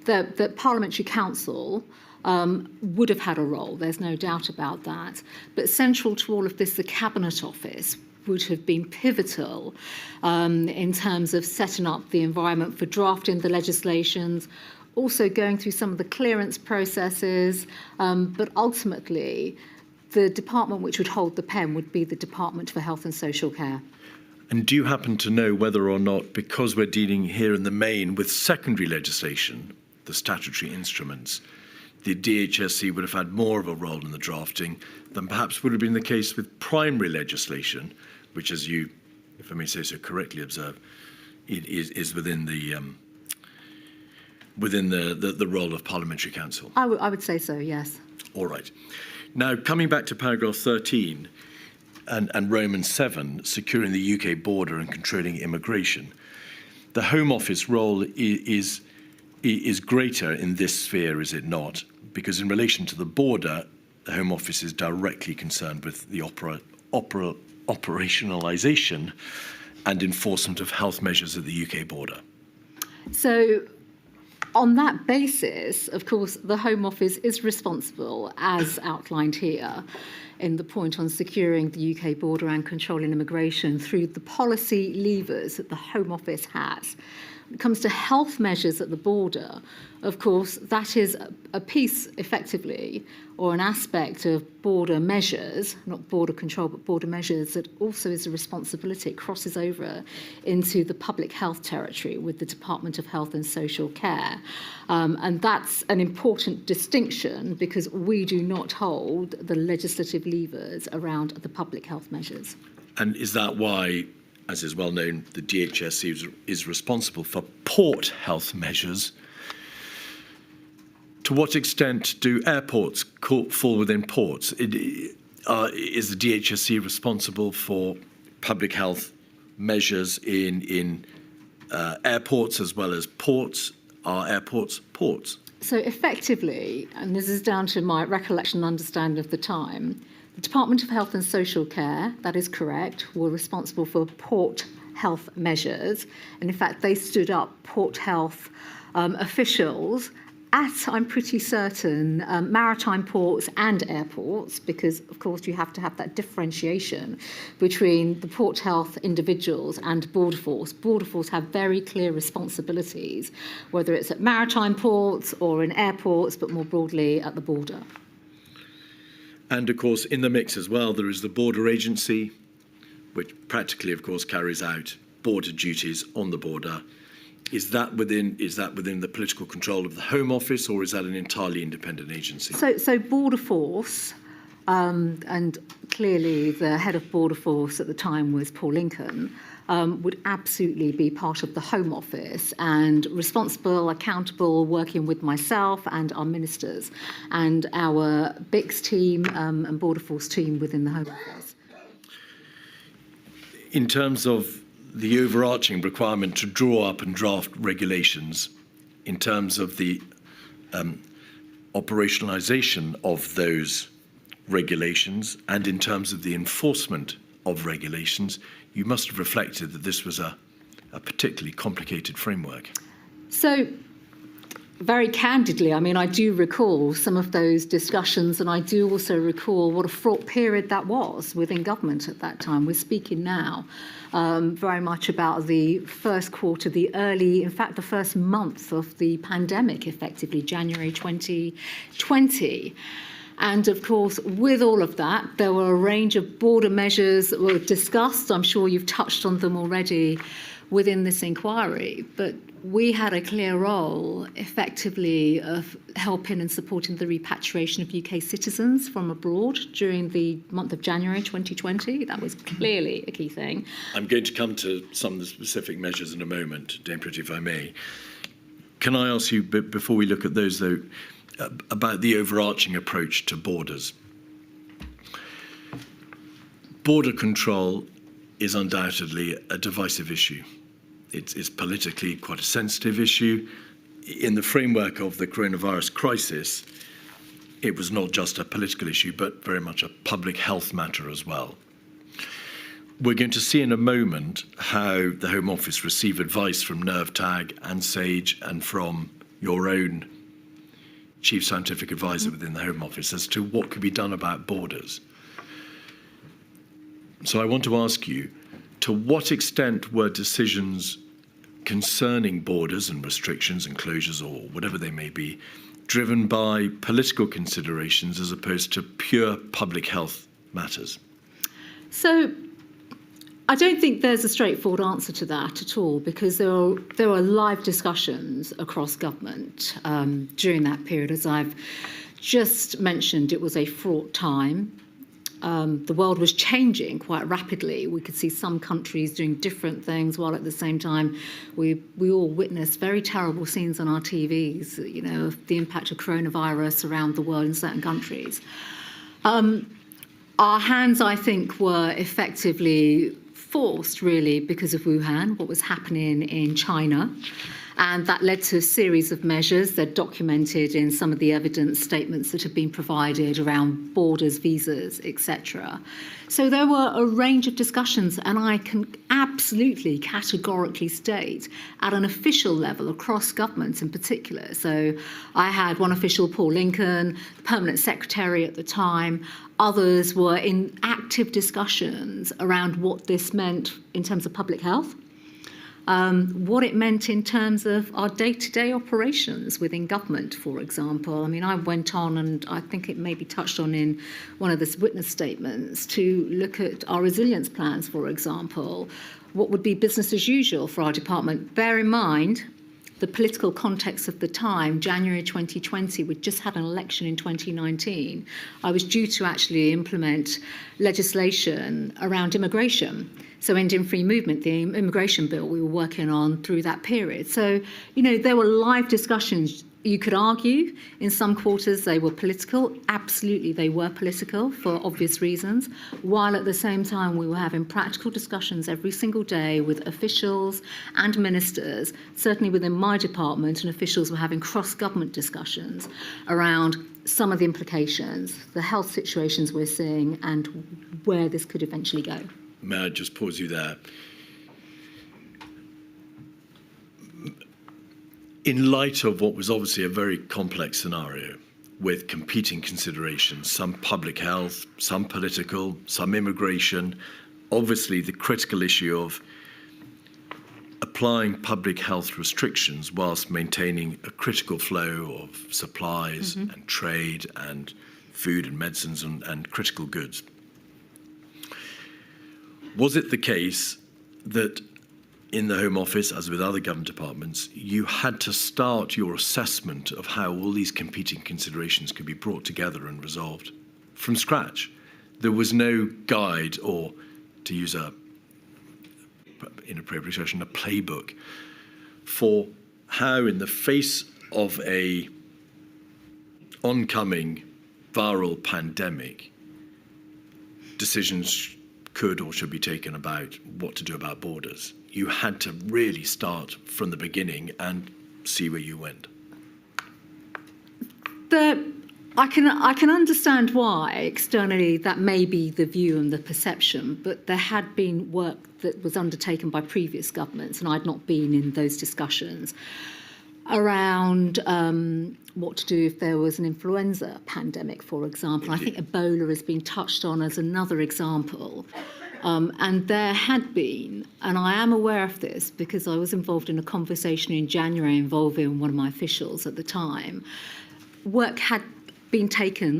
the Parliamentary Council would have had a role, there's no doubt about that. But central to all of this, the Cabinet Office would have been pivotal in terms of setting up the environment for drafting the legislations, also going through some of the clearance processes, but ultimately the department which would hold the pen would be the Department for Health and Social Care. And do you happen to know whether or not, because we're dealing here in the main with secondary legislation, the statutory instruments, the DHSC would have had more of a role in the drafting than perhaps would have been the case with primary legislation, which, as you, if I may say so correctly, observe, it is within the role of Parliamentary Council? I would say so, yes. All right. Now, coming back to paragraph 13 and Roman 7, securing the UK border and controlling immigration, the Home Office role is greater in this sphere, is it not? Because in relation to the border, the Home Office is directly concerned with the operationalisation and enforcement of health measures at the UK border. So, on that basis, of course, the Home Office is responsible, as outlined here, in the point on securing the UK border and controlling immigration through the policy levers that the Home Office has. When it comes to health measures at the border, of course, that is a piece, effectively, or an aspect of border measures, not border control, but border measures, that also is a responsibility. It crosses over into the public health territory with the Department of Health and Social Care. And that's an important distinction because we do not hold the legislative levers around the public health measures. And is that why, as is well known, the DHSC is responsible for port health measures? To what extent do airports fall within ports? Is the DHSC responsible for public health measures in airports as well as ports? Are airports ports? So effectively, and this is down to my recollection and understanding of the time, the Department of Health and Social Care, that is correct, were responsible for port health measures. And in fact, they stood up port health officials at, I'm pretty certain, maritime ports and airports, because, of course, you have to have that differentiation between the port health individuals and Border Force. Border Force have very clear responsibilities, whether it's at maritime ports or in airports, but more broadly at the border. And, of course, in the mix as well, there is the Border Agency, which practically, of course, carries out border duties on the border. Is that within the political control of the Home Office, or is that an entirely independent agency? So Border Force, and clearly the head of Border Force at the time was Paul Lincoln, would absolutely be part of the Home Office and responsible, accountable, working with myself and our ministers and our BICS team and Border Force team within the Home Office. In terms of the overarching requirement to draw up and draft regulations, in terms of the operationalisation of those regulations and in terms of the enforcement of regulations, you must have reflected that this was a particularly complicated framework. So, very candidly, I mean, I do recall some of those discussions, and I do also recall what a fraught period that was within government at that time. We're speaking now very much about the first quarter, in fact, the first month of the pandemic, effectively, January 2020. And, of course, with all of that, there were a range of border measures that were discussed. I'm sure you've touched on them already within this inquiry. But we had a clear role, effectively, of helping and supporting the repatriation of UK citizens from abroad during the month of January 2020. That was clearly a key thing. I'm going to come to some of the specific measures in a moment, Dame Priti, if I may. Can I ask you, before we look at those, though, about the overarching approach to borders? Border control is undoubtedly a divisive issue. It's politically quite a sensitive issue. In the framework of the coronavirus crisis, it was not just a political issue, but very much a public health matter as well. we're going to see in a moment how the Home Office receive advice from NervTag and SAGE and from your own Chief Scientific Advisor within the Home Office as to what could be done about borders. So I want to ask you, to what extent were decisions concerning borders and restrictions and closures or whatever they may be driven by political considerations as opposed to pure public health matters? So I don't think there's a straightforward answer to that at all, because there are live discussions across government during that period. As I've just mentioned, it was a fraught time. The world was changing quite rapidly. We could see some countries doing different things, while at the same time we all witnessed very terrible scenes on our TVs, you know, of the impact of coronavirus around the world in certain countries. Our hands, I think, were effectively forced, really, because of Wuhan, what was happening in China. And that led to a series of measures. They're documented in some of the evidence statements that have been provided around borders, visas, etc. So there were a range of discussions, and I can absolutely categorically state at an official level across governments in particular. So I had one official, Paul Lincoln, the permanent secretary at the time. Others were in active discussions around what this meant in terms of public health. What it meant in terms of our day-to-day operations within government, for example. I mean, I went on, and I think it may be touched on in one of the witness statements, to look at our resilience plans, for example. What would be business as usual for our department? Bear in mind the political context of the time, January 2020, we'd just had an election in 2019. I was due to actually implement legislation around immigration. So ending free movement, the immigration bill we were working on through that period. So, you know, there were live discussions. You could argue in some quarters they were political. Absolutely, they were political for obvious reasons, while at the same time we were having practical discussions every single day with officials and ministers. Certainly within my department, and officials were having cross-government discussions around some of the implications, the health situations we're seeing, and where this could eventually go. May I just pause you there? In light of what was obviously a very complex scenario with competing considerations, some public health, some political, some immigration, obviously the critical issue of applying public health restrictions whilst maintaining a critical flow of supplies and trade and food and medicines and critical goods. Was it the case that in the Home Office, as with other government departments, you had to start your assessment of how all these competing considerations could be brought together and resolved from scratch? There was no guide or, to use a inappropriate expression, a playbook for how, in the face of a oncoming viral pandemic, decisions could or should be taken about what to do about borders. You had to really start from the beginning and see where you went. I can understand why externally that may be the view and the perception, but there had been work that was undertaken by previous governments, and I'd not been in those discussions, around what to do if there was an influenza pandemic, for example. I think Ebola has been touched on as another example. And there had been, and I am aware of this because I was involved in a conversation in January involving one of my officials at the time, work had been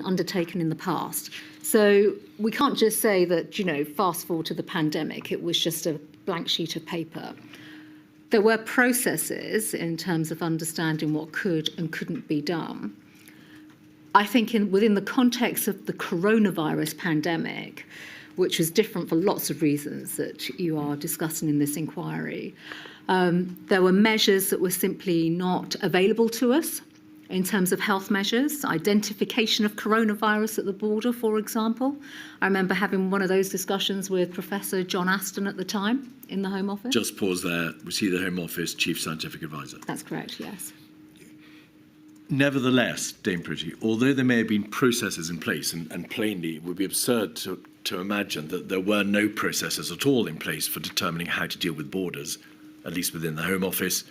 undertaken in the past. So we can't just say that, you know, fast forward to the pandemic, it was just a blank sheet of paper. There were processes in terms of understanding what could and couldn't be done. I think within the context of the coronavirus pandemic, which was different for lots of reasons that you are discussing in this inquiry, there were measures that were simply not available to us in terms of health measures, identification of coronavirus at the border, for example. I remember having one of those discussions with Professor John Aston at the time in the Home Office. Just pause there. Was he the Home Office Chief Scientific Advisor? That's correct, yes. Nevertheless, Dame Priti, although there may have been processes in place, and plainly it would be absurd to to imagine that there were no processes at all in place for determining how to deal with borders, at least within the Home Office,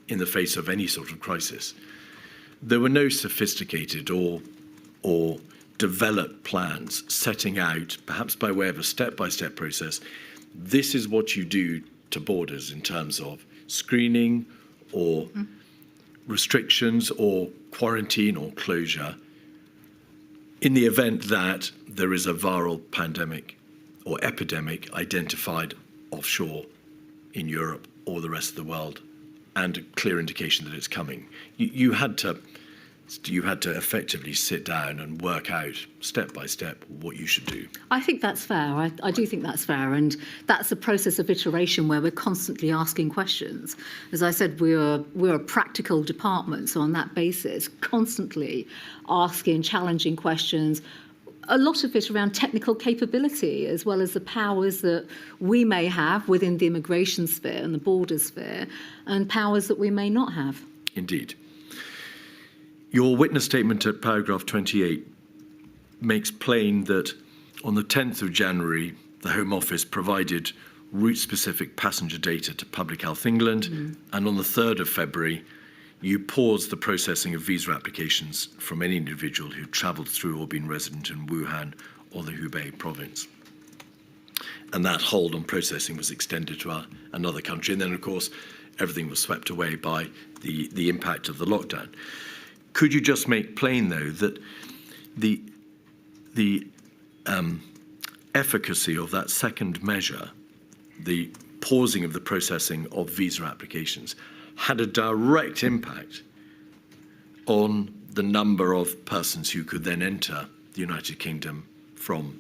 in the face of any sort of crisis. There were no sophisticated or developed plans setting out, perhaps by way of a step-by-step process, this is what you do to borders in terms of screening or restrictions or quarantine or closure in the event that there is a viral pandemic or epidemic identified offshore in Europe or the rest of the world, and a clear indication that it's coming. You had to effectively sit down and work out step by step what you should do. I think that's fair. I do think that's fair, and that's a process of iteration where we're constantly asking questions. As I said, we're a practical department, so on that basis, constantly asking challenging questions. A lot of it around technical capability, as well as the powers that we may have within the immigration sphere and the border sphere, and powers that we may not have. Indeed. Your witness statement at paragraph 28 makes plain that on the 10th of January, the Home Office provided route-specific passenger data to Public Health England, and on the 3rd of February, you paused the processing of visa applications from any individual who travelled through or been resident in Wuhan or the Hubei province. And that hold on processing was extended to another country. And then, of course, everything was swept away by the impact of the lockdown. Could you just make plain, though, that the efficacy of that second measure, the pausing of the processing of visa applications, had a direct impact on the number of persons who could then enter the United Kingdom from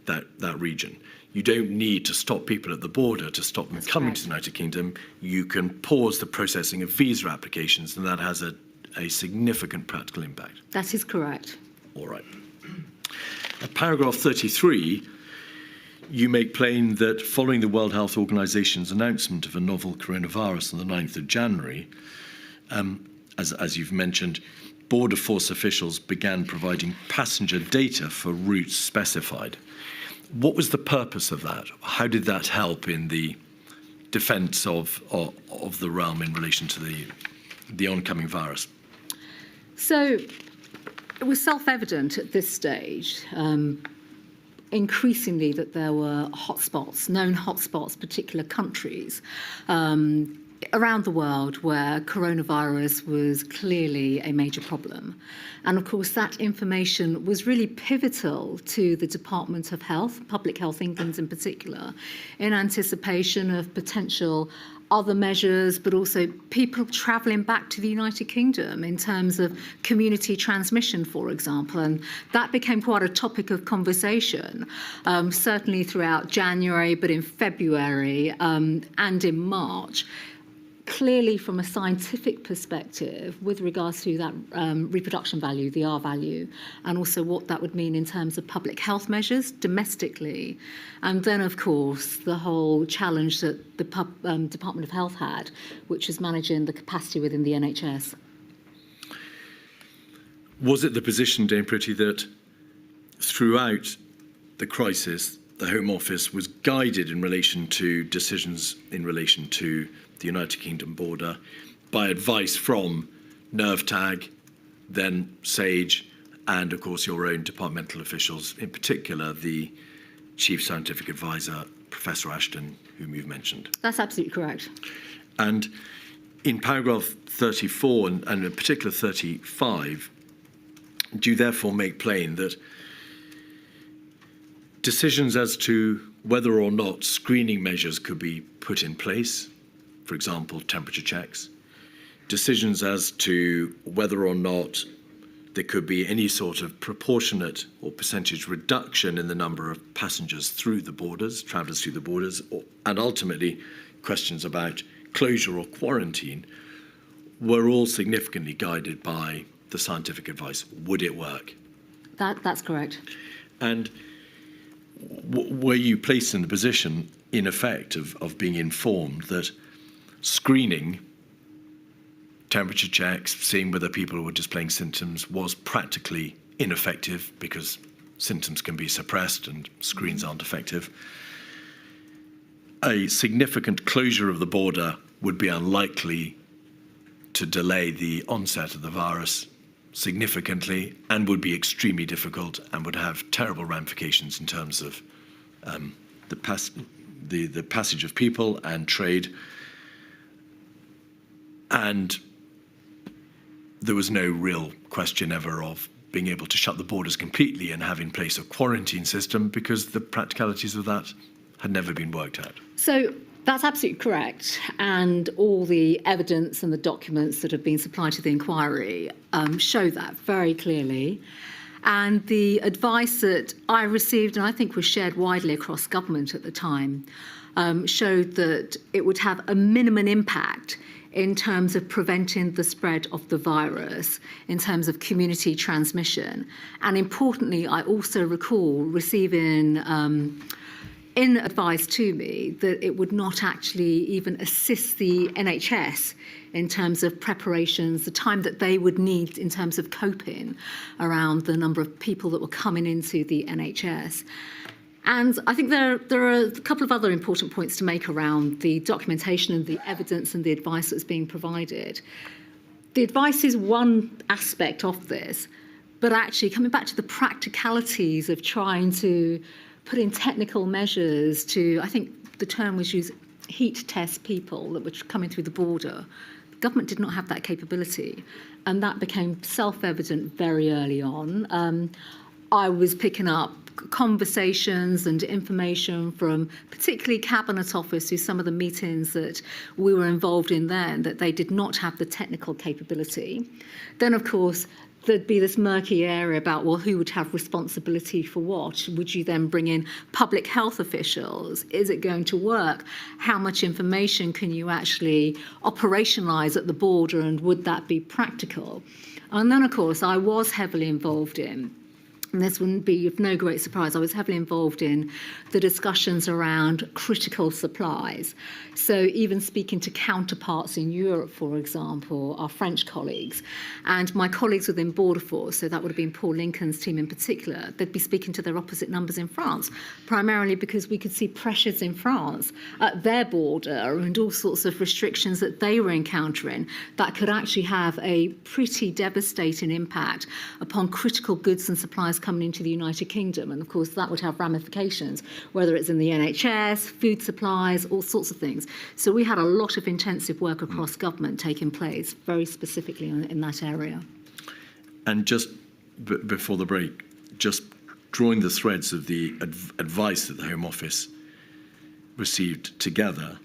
that region? You don't need to stop people at the border to stop them coming to the United Kingdom. You can pause the processing of visa applications, and that has a significant practical impact. That is correct. All right. At paragraph 33, you make plain that following the World Health Organization's announcement of a novel coronavirus on the 9th of January, as you've mentioned, Border Force officials began providing passenger data for routes specified. What was the purpose of that? How did that help in the defence of the realm in relation to the oncoming virus? So it was self-evident at this stage, increasingly, that there were hotspots, known hotspots, particular countries around the world where coronavirus was clearly a major problem. And of course, that information was really pivotal to the Department of Health, Public Health England in particular, in anticipation of potential other measures, but also people travelling back to the United Kingdom in terms of community transmission, for example. And that became quite a topic of conversation, certainly throughout January, but in February and in March. Clearly, from a scientific perspective, with regards to that reproduction value, the R value, and also what that would mean in terms of public health measures domestically. And then, of course, the whole challenge that the Department of Health had, which is managing the capacity within the NHS. Was it the position, Dame Priti, that throughout the crisis, the Home Office was guided in relation to decisions in relation to the United Kingdom border by advice from NERVTAG, then SAGE, and of course your own departmental officials, in particular the Chief Scientific Advisor, Professor Ashton, whom you've mentioned? That's absolutely correct. And in paragraph 34 and in particular 35, do you therefore make plain that decisions as to whether or not screening measures could be put in place, for example, temperature checks, decisions as to whether or not there could be any sort of proportionate or percentage reduction in the number of passengers through the borders, travellers through the borders, and ultimately questions about closure or quarantine, were all significantly guided by the scientific advice. Would it work? That's correct. And were you placed in the position, in effect, of being informed that screening, temperature checks, seeing whether people were displaying symptoms was practically ineffective because symptoms can be suppressed and screens aren't effective. A significant closure of the border would be unlikely to delay the onset of the virus significantly and would be extremely difficult and would have terrible ramifications in terms of the passage of people and trade. And there was no real question ever of being able to shut the borders completely and have in place a quarantine system, because the practicalities of that had never been worked out. So that's absolutely correct. And all the evidence and the documents that have been supplied to the inquiry show that very clearly. And the advice that I received, and I think was shared widely across government at the time, showed that it would have a minimum impact in terms of preventing the spread of the virus, in terms of community transmission. And importantly, I also recall receiving in advice to me that it would not actually even assist the NHS in terms of preparations, the time that they would need in terms of coping around the number of people that were coming into the NHS. And I think there are a couple of other important points to make around the documentation and the evidence and the advice that's being provided. The advice is one aspect of this, but actually coming back to the practicalities of trying to put in technical measures to, I think the term was used, heat test people that were coming through the border. The government did not have that capability, and that became self-evident very early on. I was picking up conversations and information from particularly Cabinet Office through some of the meetings that we were involved in then, that they did not have the technical capability. Then, of course, there'd be this murky area about, well, who would have responsibility for what? Would you then bring in public health officials? Is it going to work? How much information can you actually operationalise at the border, and would that be practical? And then, of course, I was heavily involved in, and this wouldn't be of no great surprise, I was heavily involved in the discussions around critical supplies. So even speaking to counterparts in Europe, for example, our French colleagues, and my colleagues within Border Force, so that would have been Paul Lincoln's team in particular, they'd be speaking to their opposite numbers in France, primarily because we could see pressures in France at their border and all sorts of restrictions that they were encountering that could actually have a pretty devastating impact upon critical goods and supplies coming into the United Kingdom. And of course, that would have ramifications, whether it's in the NHS, food supplies, all sorts of things. So we had a lot of intensive work across government taking place, very specifically in that area. And just before the break, just drawing the threads of the advice that the Home Office received together,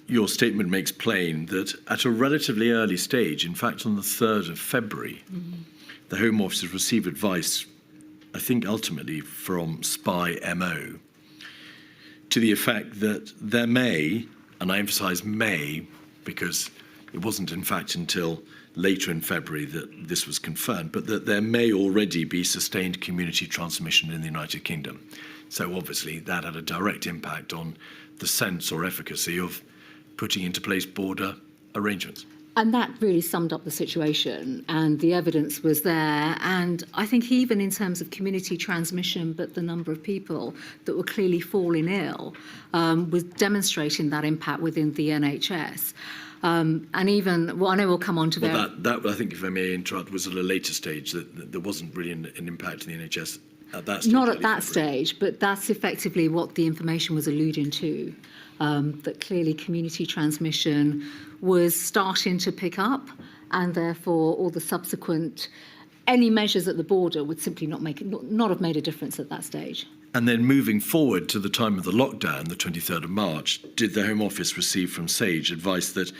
your statement makes plain that at a relatively early stage, in fact on the 3rd of February, the Home Office has received advice, I think ultimately from Spy MO, to the effect that there may, and I emphasise may, because it wasn't in fact until later in February that this was confirmed, but that there may already be sustained community transmission in the United Kingdom. So obviously that had a direct impact on the sense or efficacy of putting into place border arrangements. And that really summed up the situation, and the evidence was there. And I think even in terms of community transmission, but the number of people that were clearly falling ill was demonstrating that impact within the NHS. And even, well, I know we'll come on to that, I think, if I may interrupt, was at a later stage, that there wasn't really an impact in the NHS at that stage. Not at that stage, but that's effectively what the information was alluding to, that clearly community transmission was starting to pick up, and therefore all the subsequent, any measures at the border would simply not have made a difference at that stage. And then moving forward to the time of the lockdown, the 23rd of March, did the Home Office receive from SAGE advice that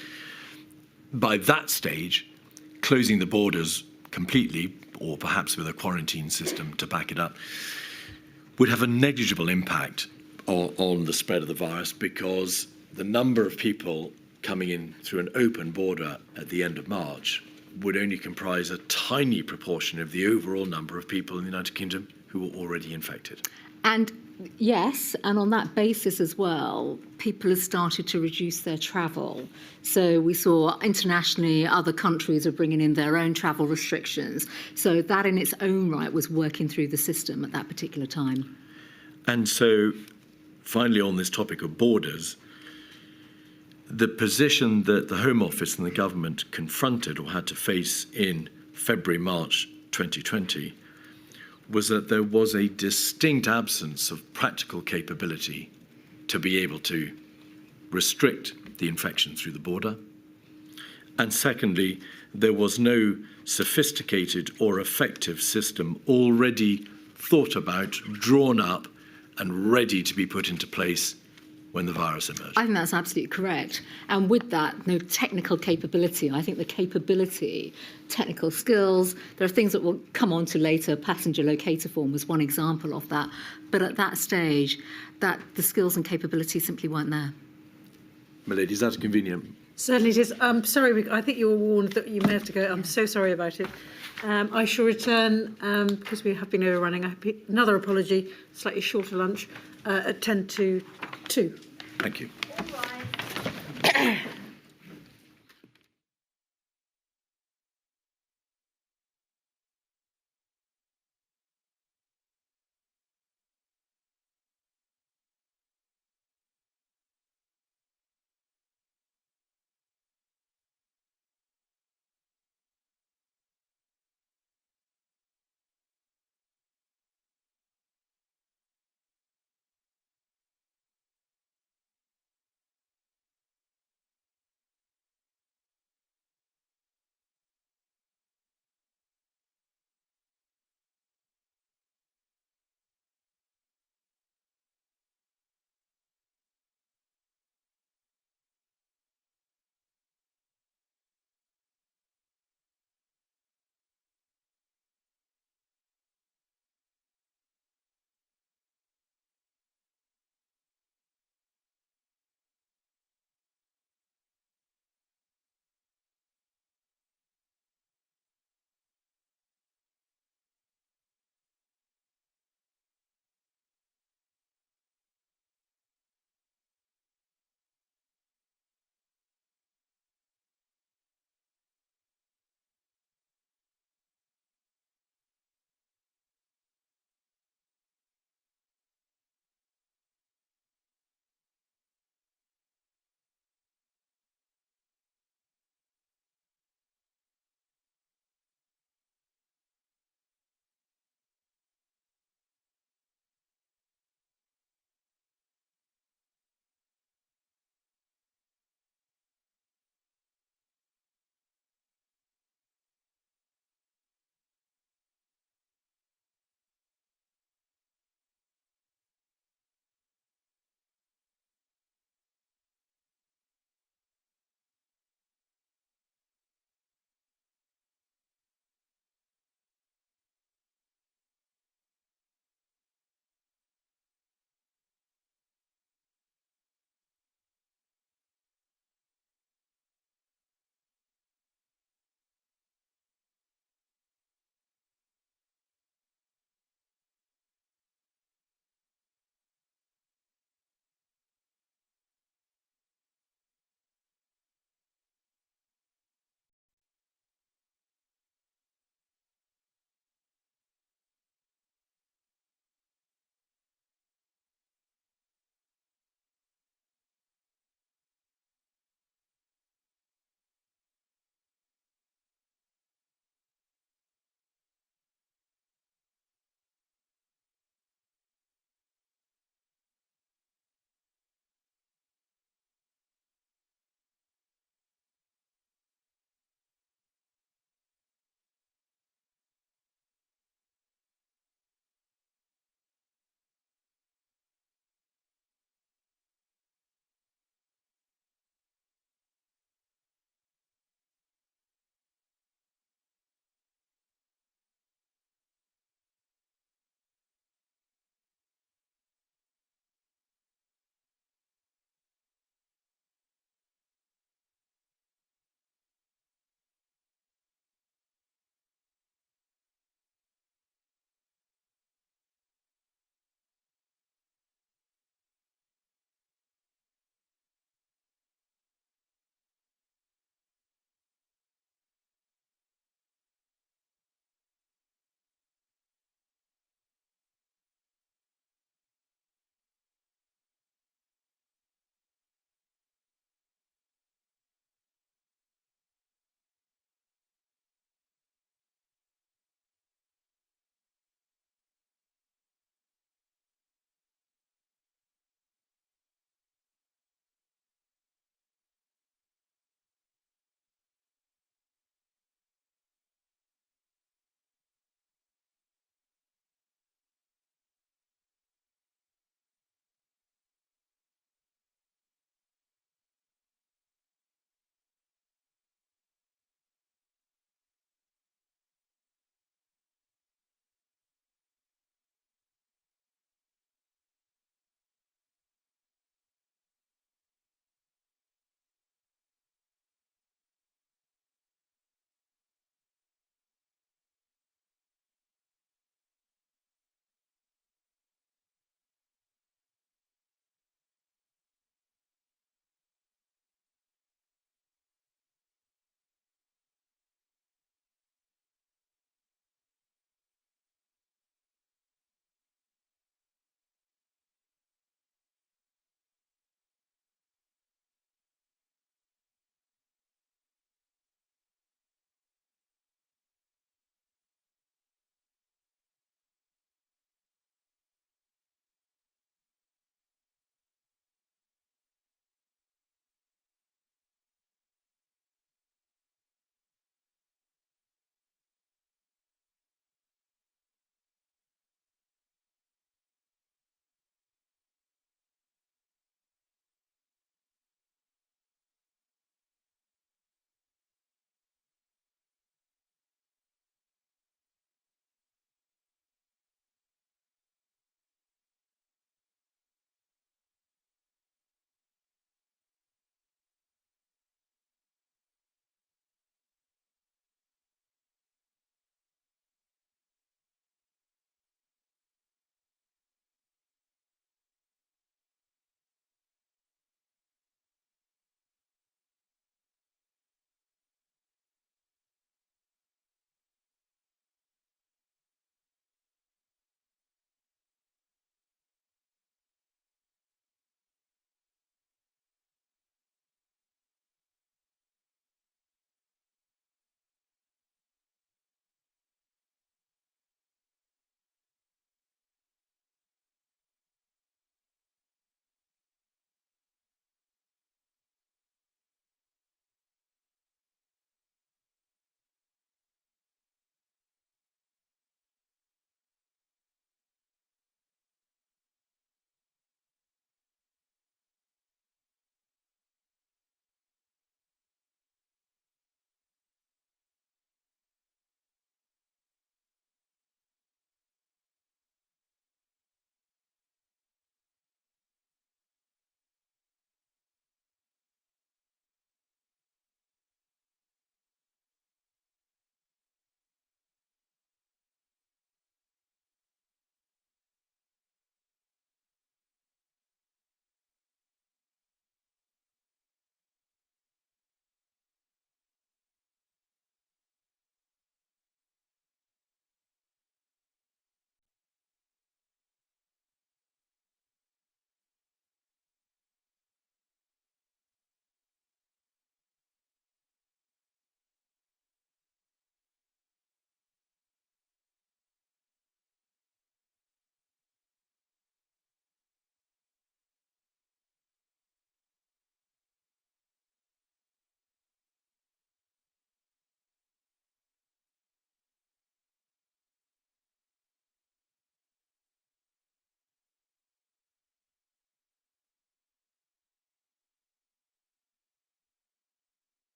by that stage, closing the borders completely, or perhaps with a quarantine system to back it up, would have a negligible impact on the spread of the virus, because the number of people coming in through an open border at the end of March would only comprise a tiny proportion of the overall number of people in the United Kingdom who were already infected. And yes, and on that basis as well, people have started to reduce their travel. So we saw internationally other countries are bringing in their own travel restrictions. So that in its own right was working through the system at that particular time. And so finally on this topic of borders, the position that the Home Office and the government confronted or had to face in February, March 2020 was that there was a distinct absence of practical capability to be able to restrict the infection through the border. And secondly, there was no sophisticated or effective system already thought about, drawn up, and ready to be put into place when the virus emerged. I think that's absolutely correct. And with that, no technical capability. I think the capability, technical skills, there are things that we'll come on to later. Passenger locator form was one example of that. But at that stage, that the skills and capability simply weren't there. My lady, is that convenient? Certainly it is. Sorry, I think you were warned that you may have to go. I'm so sorry about it. I shall return, because we have been overrunning, another apology, slightly shorter lunch, at 10 to 2. Thank you.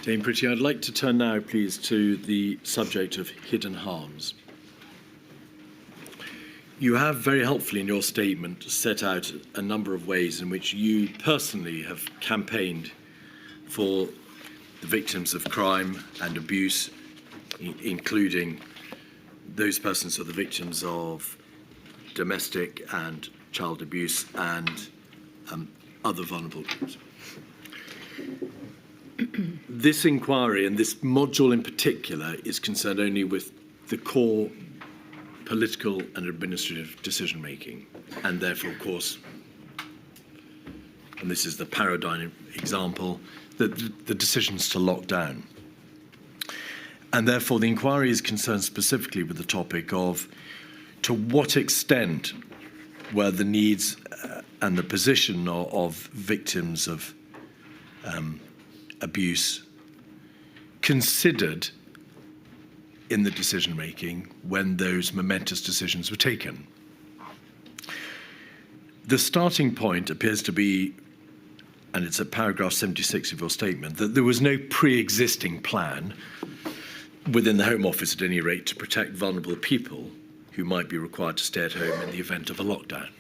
Dame Priti, I'd like to turn now, please, to the subject of hidden harms. You have very helpfully in your statement set out a number of ways in which you personally have campaigned for the victims of crime and abuse, including those persons who are the victims of domestic and child abuse and other vulnerable groups. This inquiry and this module in particular is concerned only with the core political and administrative decision making, and therefore, of course, and this is the paradigm example, the decisions to lock down. And therefore, the inquiry is concerned specifically with the topic of to what extent were the needs and the position of victims of abuse considered in the decision making when those momentous decisions were taken. The starting point appears to be, and it's at paragraph 76 of your statement, that there was no pre-existing plan within the Home Office at any rate to protect vulnerable people who might be required to stay at home in the event of a lockdown.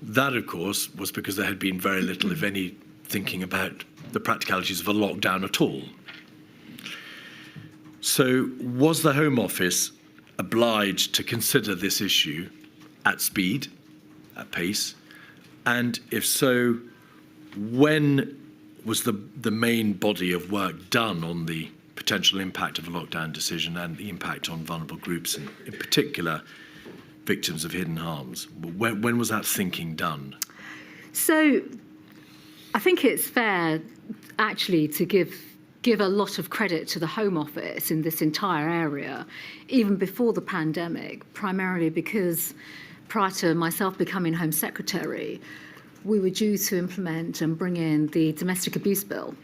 That, of course, was because there had been very little, if any, thinking about the practicalities of a lockdown at all. So was the Home Office obliged to consider this issue at speed, at pace? And if so, when was the main body of work done on the potential impact of a lockdown decision and the impact on vulnerable groups, and in particular, victims of hidden harms? When was that thinking done? So I think it's fair, actually, to give a lot of credit to the Home Office in this entire area, even before the pandemic, primarily because prior to myself becoming Home Secretary, we were due to implement and bring in the Domestic Abuse Bill.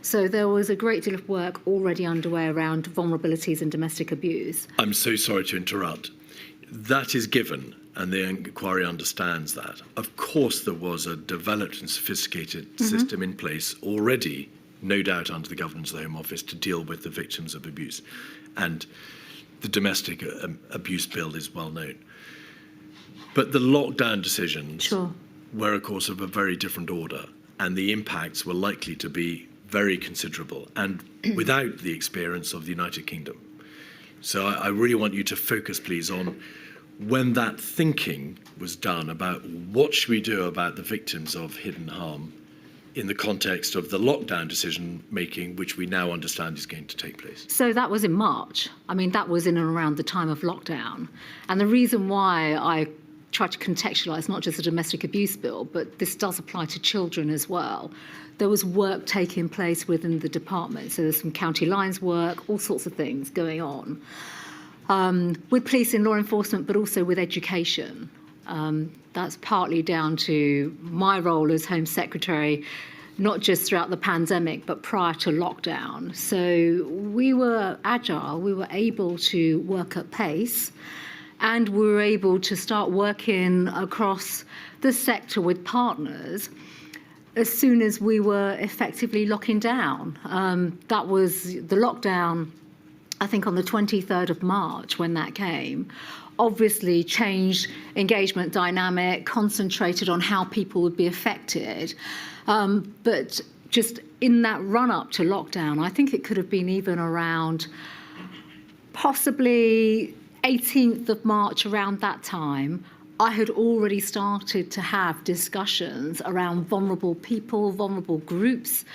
So there was a great deal of work already underway around vulnerabilities and domestic abuse. I'm so sorry to interrupt. That is given, and the inquiry understands that. Of course, there was a developed and sophisticated system in place already, no doubt under the governance of the Home Office, to deal with the victims of abuse. And the Domestic Abuse Bill is well known. But the lockdown decisions were, of course, of a very different order, and the impacts were likely to be very considerable and without the experience of the United Kingdom. So I really want you to focus, please, on when that thinking was done about what should we do about the victims of hidden harm in the context of the lockdown decision making, which we now understand is going to take place. So that was in March. I mean, that was in and around the time of lockdown. And the reason why I try to contextualise not just the domestic abuse bill, but this does apply to children as well. There was work taking place within the department. So there's some county lines work, all sorts of things going on. With police and law enforcement, but also with education. That's partly down to my role as Home Secretary, not just throughout the pandemic, but prior to lockdown. So we were agile, we were able to work at pace, and we were able to start working across the sector with partners as soon as we were effectively locking down. That was the lockdown, I think, on the 23rd of March when that came. Obviously changed engagement dynamic, concentrated on how people would be affected. But just in that run-up to lockdown, I think it could have been even around possibly 18th of March, around that time, I had already started to have discussions around vulnerable people, vulnerable groups,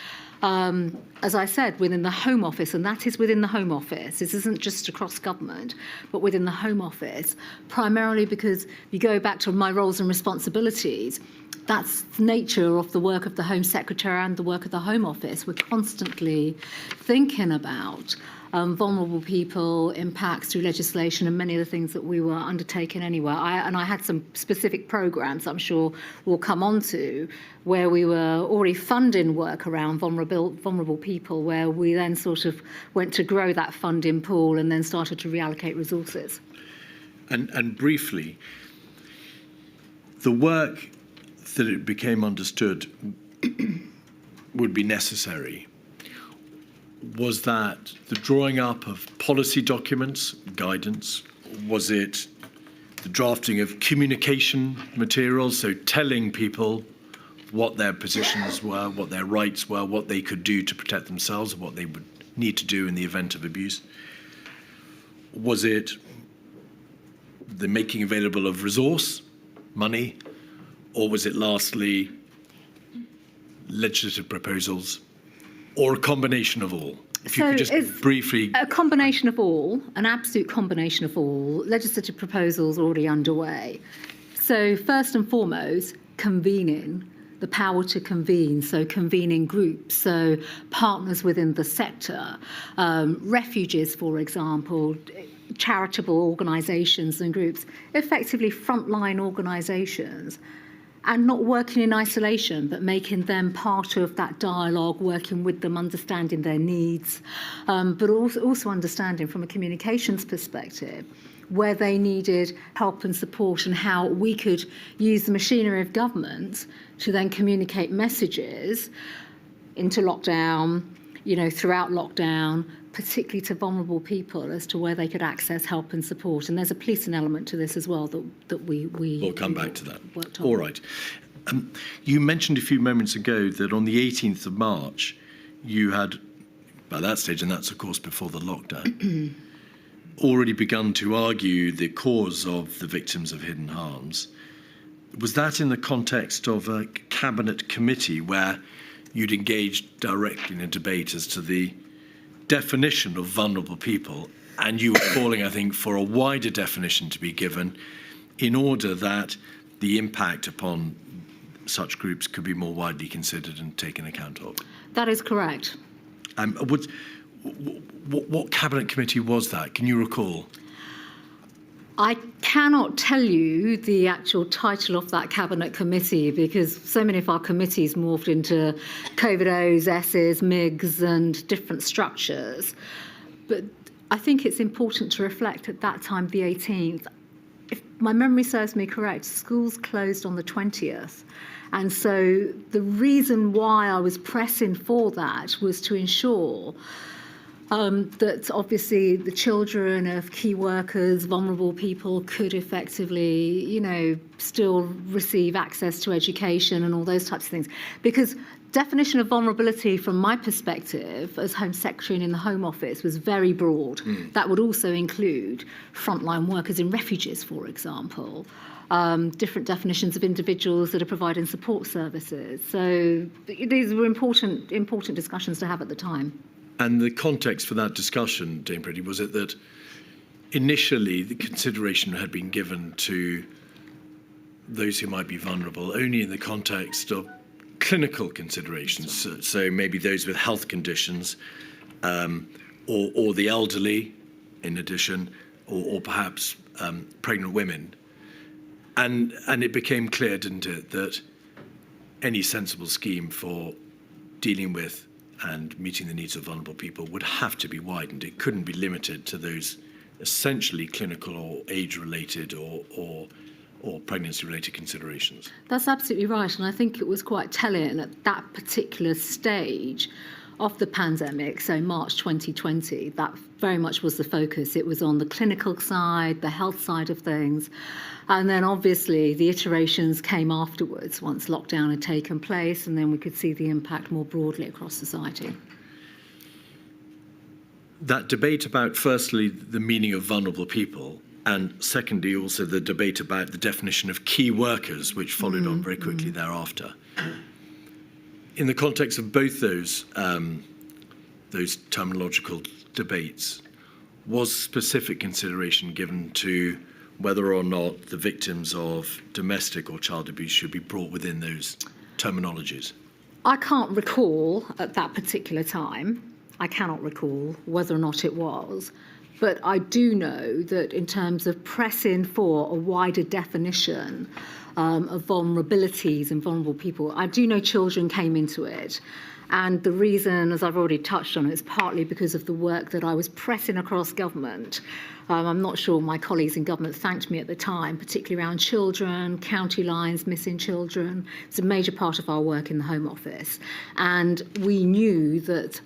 as I said, within the Home Office, and that is within the Home Office. This isn't just across government, but within the Home Office, primarily because you go back to my roles and responsibilities, that's the nature of the work of the Home Secretary and the work of the Home Office. We're constantly thinking about vulnerable people, impacts through legislation, and many of the things that we were undertaking anyway. I had some specific programmes I'm sure we'll come on to, where we were already funding work around vulnerable people, where we then sort of went to grow that funding pool and then started to reallocate resources. And briefly, the work that it became understood would be necessary Was that the drawing up of policy documents, guidance? Was it the drafting of communication materials, so telling people what their positions were, what their rights were, what they could do to protect themselves, what they would need to do in the event of abuse? Was it the making available of resource, money, or was it lastly legislative proposals, or a combination of all? If you could just briefly... A combination of all, an absolute combination of all. Legislative proposals already underway. So first and foremost, convening, the power to convene, so convening groups, so partners within the sector, refuges, for example, charitable organisations and groups, effectively frontline organisations, and not working in isolation, but making them part of that dialogue, working with them, understanding their needs, but also understanding from a communications perspective where they needed help and support and how we could use the machinery of government to then communicate messages into lockdown, throughout lockdown, particularly to vulnerable people as to where they could access help and support. And there's a policing element to this as well that we'll come back to that. On. All right. You mentioned a few moments ago that on the 18th of March, you had, by that stage, and that's of course before the lockdown, already begun to argue the cause of the victims of hidden harms. Was that in the context of a cabinet committee where you'd engaged directly in a debate as to the definition of vulnerable people, and you were calling, I think, for a wider definition to be given in order that the impact upon such groups could be more widely considered and taken account of? That is correct. What cabinet committee was that? Can you recall? I cannot tell you the actual title of that cabinet committee because so many of our committees morphed into COVID-O's, S's, MIGs and different structures. But I think it's important to reflect at that time, the 18th. If my memory serves me correct, schools closed on the 20th. And so the reason why I was pressing for that was to ensure that obviously the children of key workers, vulnerable people could effectively, still receive access to education and all those types of things. Because definition of vulnerability from my perspective as Home Secretary and in the Home Office was very broad. That would also include frontline workers in refuges, for example. Different definitions of individuals that are providing support services. So these were important discussions to have at the time. And the context for that discussion, Dame Priti, was it that initially the consideration had been given to those who might be vulnerable only in the context of clinical considerations, so maybe those with health conditions or the elderly in addition, or perhaps pregnant women. And it became clear, didn't it, that any sensible scheme for dealing with and meeting the needs of vulnerable people would have to be widened. It couldn't be limited to those essentially clinical or age-related or pregnancy-related considerations. That's absolutely right, and I think it was quite telling at that particular stage of the pandemic, so March 2020, that very much was the focus. It was on the clinical side, the health side of things, and then obviously the iterations came afterwards once lockdown had taken place, and then we could see the impact more broadly across society. That debate about, firstly, the meaning of vulnerable people, and secondly, also the debate about the definition of key workers, which followed on very quickly thereafter. In the context of both those terminological debates, was specific consideration given to whether or not the victims of domestic or child abuse should be brought within those terminologies? I can't recall at that particular time. I cannot recall whether or not it was. But I do know that in terms of pressing for a wider definition of vulnerabilities and vulnerable people, I do know children came into it. And the reason, as I've already touched on, is partly because of the work that I was pressing across government. I'm not sure my colleagues in government thanked me at the time, particularly around children, county lines, missing children. It's a major part of our work in the Home Office. And we knew that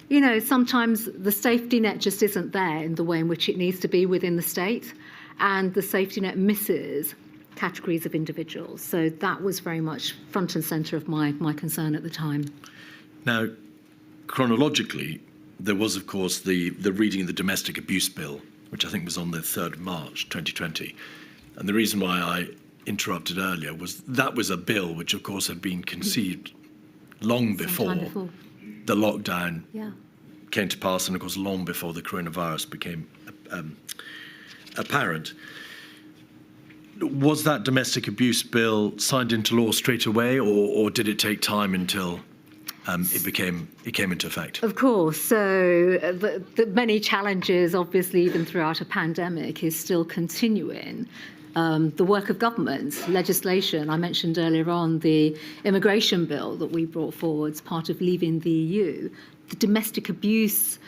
you know, sometimes the safety net just isn't there in the way in which it needs to be within the state, and the safety net misses categories of individuals. So that was very much front and centre of my concern at the time. Now, chronologically, there was, of course, the reading of the Domestic Abuse Bill, which I think was on the 3rd of March 2020. And the reason why I interrupted earlier was that was a bill which, of course, had been conceived long before the lockdown came to pass, and, of course, long before the coronavirus became apparent. Was that domestic abuse bill signed into law straight away, or did it take time until it came into effect? Of course. So the many challenges, obviously, even throughout a pandemic, is still continuing. The work of government, legislation. I mentioned earlier on the immigration bill that we brought forward as part of leaving the EU. The Domestic Abuse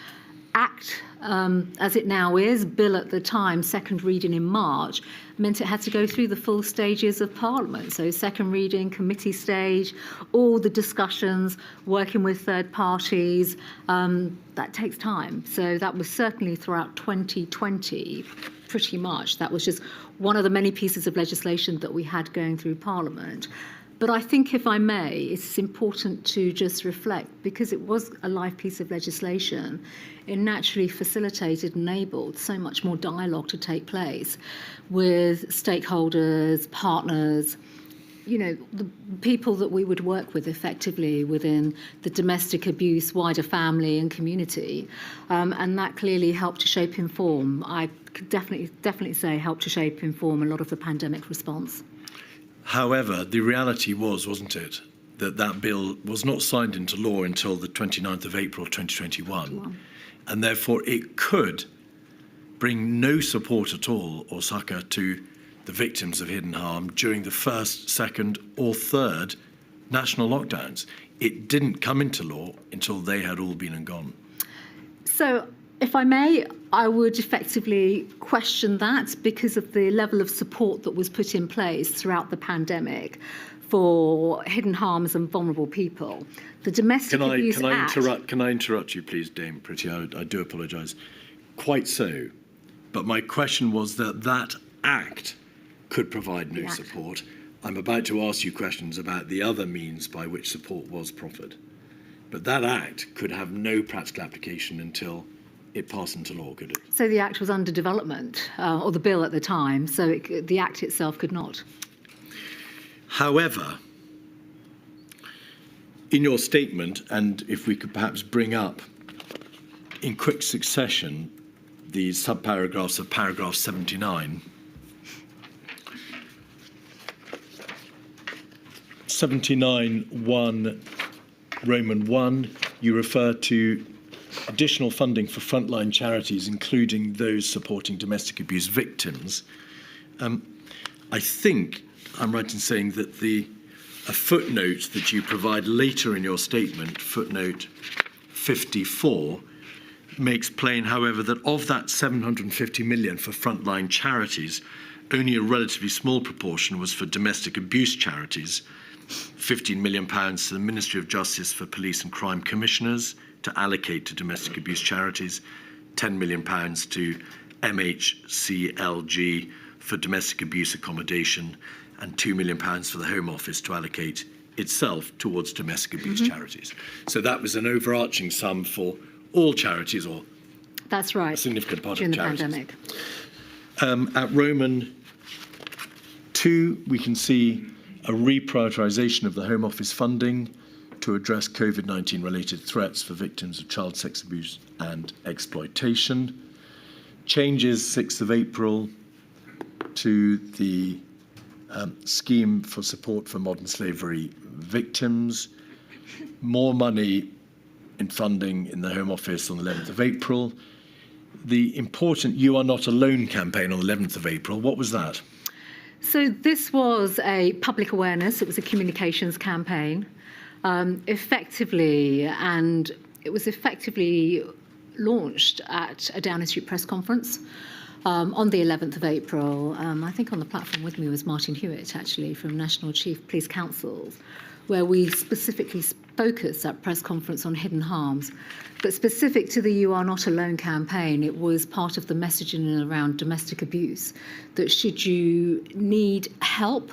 Act, as it now is, bill at the time, second reading in March, meant it had to go through the full stages of Parliament. So second reading, committee stage, all the discussions, working with third parties, that takes time. So that was certainly throughout 2020, pretty much. That was just one of the many pieces of legislation that we had going through Parliament. But I think, if I may, it's important to just reflect, because it was a live piece of legislation, it naturally facilitated, enabled so much more dialogue to take place with stakeholders, partners, you know, the people that we would work with effectively within the domestic abuse, wider family and community. And that clearly helped to shape, inform. I could definitely say helped to shape, inform a lot of the pandemic response. However, the reality was, wasn't it, that that bill was not signed into law until the 29th of April 2021, and therefore it could bring no support at all or succour to the victims of hidden harm during the first, second or third national lockdowns. It didn't come into law until they had all been and gone. So, if I may, I would effectively question that because of the level of support that was put in place throughout the pandemic for hidden harms and vulnerable people. The Domestic Abuse Act... Can I interrupt you, please, Dame Priti? I do apologise. Quite so. But my question was that Act could provide no support. I'm about to ask you questions about the other means by which support was proffered. But that Act could have no practical application until it passed into law, could it? So the Act was under development, or the bill at the time, so the Act itself could not. However, in your statement, and if we could perhaps bring up in quick succession the subparagraphs of paragraph 79. 79.1 Roman 1, you refer to additional funding for frontline charities, including those supporting domestic abuse victims. I think I'm right in saying that a footnote that you provide later in your statement, footnote 54, makes plain, however, that of that 750 million for frontline charities, only a relatively small proportion was for domestic abuse charities. £15 million to the Ministry of Justice for Police and Crime Commissioners to allocate to domestic abuse charities, £10 million to MHCLG for domestic abuse accommodation, and £2 million for the Home Office to allocate itself towards domestic abuse charities. So that was an overarching sum for all charities, or that's right, a significant part during of charities. The pandemic. At Roman 2, we can see a reprioritisation of the Home Office funding to address COVID-19 related threats for victims of child sex abuse and exploitation. Changes 6th of April to the scheme for support for modern slavery victims. More money in funding in the Home Office on the 11th of April. The important You Are Not Alone campaign on the 11th of April, what was that? So this was a public awareness, it was a communications campaign, effectively launched at a Downing Street press conference on the 11th of April. I think on the platform with me was Martin Hewitt, actually, from National Chief Police Councils, where we specifically focused that press conference on hidden harms. But specific to the You Are Not Alone campaign, it was part of the messaging around domestic abuse, that should you need help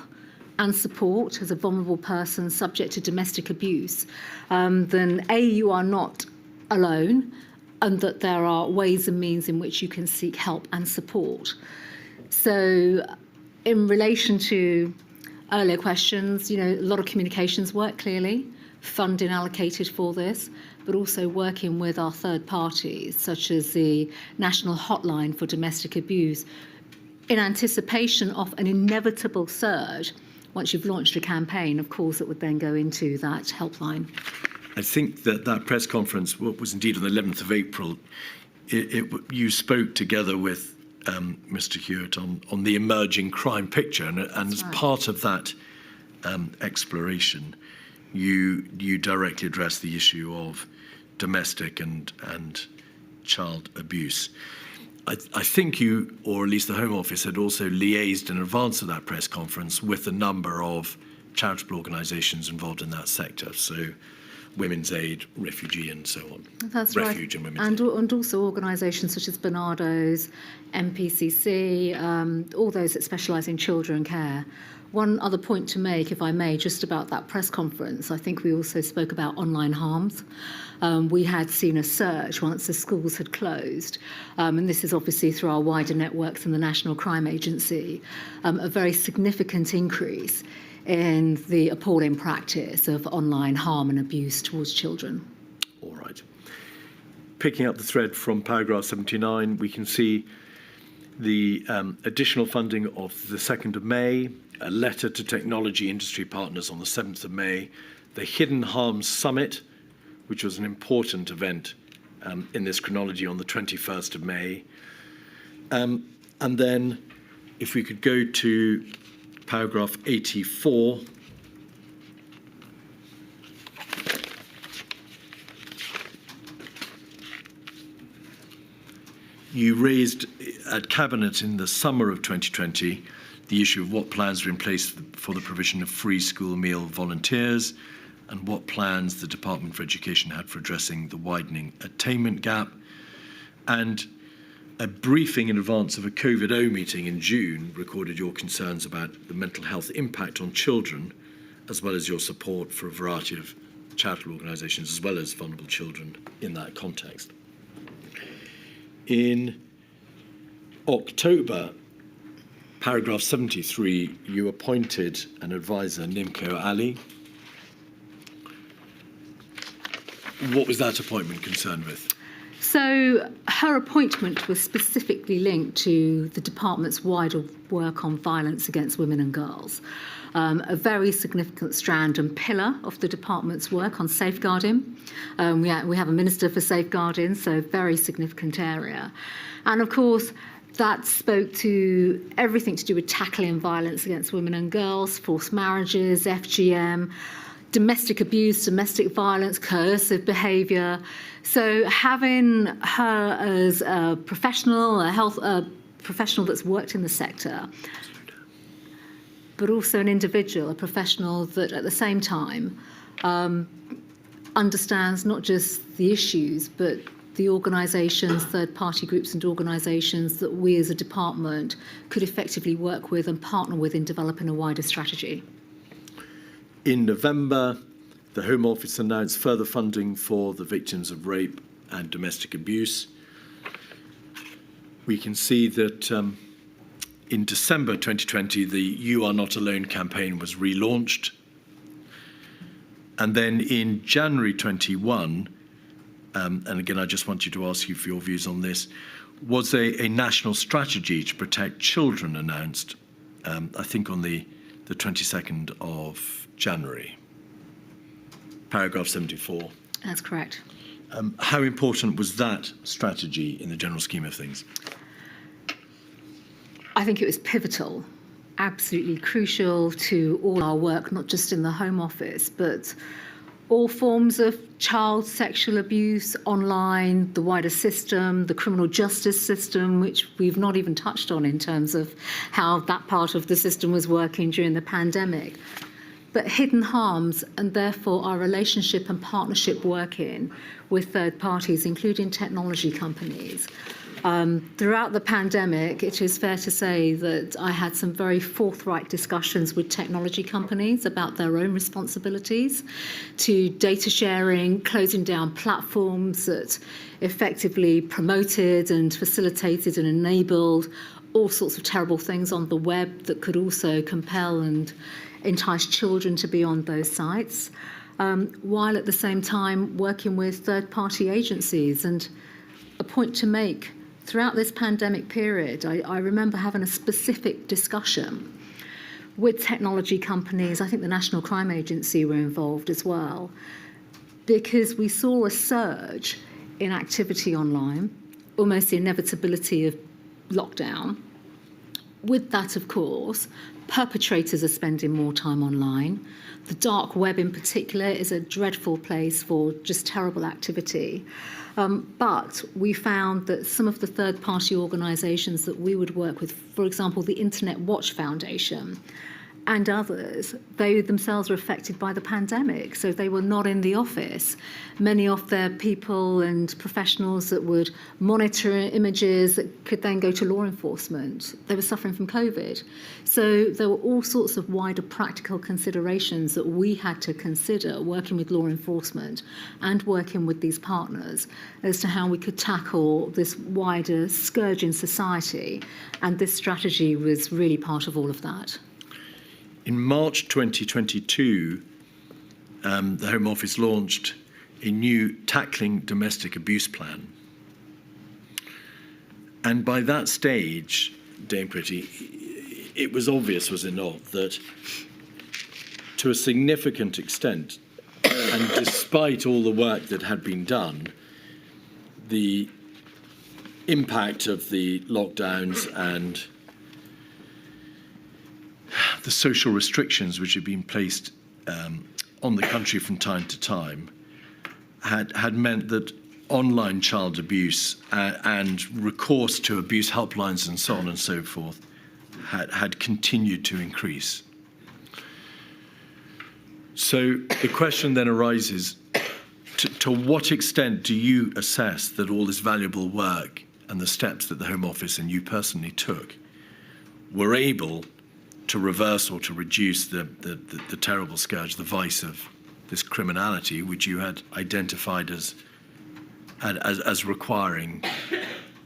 and support as a vulnerable person subject to domestic abuse, then A, you are not alone, and that there are ways and means in which you can seek help and support. So in relation to earlier questions, a lot of communications work, clearly, funding allocated for this, but also working with our third parties, such as the National Hotline for Domestic Abuse, in anticipation of an inevitable surge. Once you've launched a campaign, of course, it would then go into that helpline. I think that press conference was indeed on the 11th of April. You spoke together with Mr. Hewitt on the emerging crime picture, and as part of that exploration, you directly addressed the issue of domestic and child abuse. I think you, or at least the Home Office, had also liaised in advance of that press conference with a number of charitable organisations involved in that sector. So Women's Aid, Refugee, and so on. That's Refuge right. and Women's Aid. And also organisations such as Barnardo's, NPCC, all those that specialise in children care. One other point to make, if I may, just about that press conference, I think we also spoke about online harms. We had seen a surge once the schools had closed, and this is obviously through our wider networks and the National Crime Agency, a very significant increase in the appalling practice of online harm and abuse towards children. All right. Picking up the thread from paragraph 79, we can see the additional funding of the 2nd of May, a letter to technology industry partners on the 7th of May, the Hidden Harms Summit, which was an important event in this chronology on the 21st of May. And then if we could go to paragraph 84, you raised at Cabinet in the summer of 2020 the issue of what plans were in place for the provision of free school meal volunteers and what plans the Department for Education had for addressing the widening attainment gap. And a briefing in advance of a COVID-0 meeting in June recorded your concerns about the mental health impact on children, as well as your support for a variety of charitable organisations, as well as vulnerable children in that context. In October, paragraph 73, you appointed an advisor, Nimco Ali. What was that appointment concerned with? So her appointment was specifically linked to the department's wider work on violence against women and girls, a very significant strand and pillar of the department's work on safeguarding. We have a minister for safeguarding, so very significant area. And of course, that spoke to everything to do with tackling violence against women and girls, forced marriages, FGM, domestic abuse, domestic violence, coercive behaviour. So having her as a professional, a professional that's worked in the sector, but also an individual, a professional that at the same time understands not just the issues, but the organisations, third-party groups and organisations that we as a department could effectively work with and partner with in developing a wider strategy. In November, the Home Office announced further funding for the victims of rape and domestic abuse. We can see that in December 2020, the You Are Not Alone campaign was relaunched. And then in January 21, and again, I just want you to ask you for your views on this, was a national strategy to protect children announced, I think on the 22nd of January. Paragraph 74. That's correct. How important was that strategy in the general scheme of things? I think it was pivotal, absolutely crucial to all our work, not just in the Home Office, but all forms of child sexual abuse online, the wider system, the criminal justice system, which we've not even touched on in terms of how that part of the system was working during the pandemic. But hidden harms, and therefore our relationship and partnership working with third parties, including technology companies. Throughout the pandemic, it is fair to say that I had some very forthright discussions with technology companies about their own responsibilities to data sharing, closing down platforms that effectively promoted and facilitated and enabled all sorts of terrible things on the web that could also compel and entice children to be on those sites, while at the same time working with third-party agencies. And a point to make, throughout this pandemic period, I remember having a specific discussion with technology companies. I think the National Crime Agency were involved as well, because we saw a surge in activity online, almost the inevitability of lockdown. With that, of course, perpetrators are spending more time online. The dark web in particular is a dreadful place for just terrible activity. But we found that some of the third-party organisations that we would work with, for example, the Internet Watch Foundation and others, they themselves were affected by the pandemic, so they were not in the office. Many of their people and professionals that would monitor images that could then go to law enforcement, they were suffering from COVID. So there were all sorts of wider practical considerations that we had to consider working with law enforcement and working with these partners as to how we could tackle this wider scourge in society, and this strategy was really part of all of that. In March 2022, the Home Office launched a new Tackling Domestic Abuse plan. And by that stage, Dame Priti, it was obvious, was it not, that to a significant extent, and despite all the work that had been done, the impact of the lockdowns and the social restrictions which had been placed on the country from time to time had meant that online child abuse and recourse to abuse helplines and so on and so forth had continued to increase. So the question then arises, to what extent do you assess that all this valuable work and the steps that the Home Office and you personally took were able to reverse or to reduce the terrible scourge, the vice of this criminality, which you had identified as requiring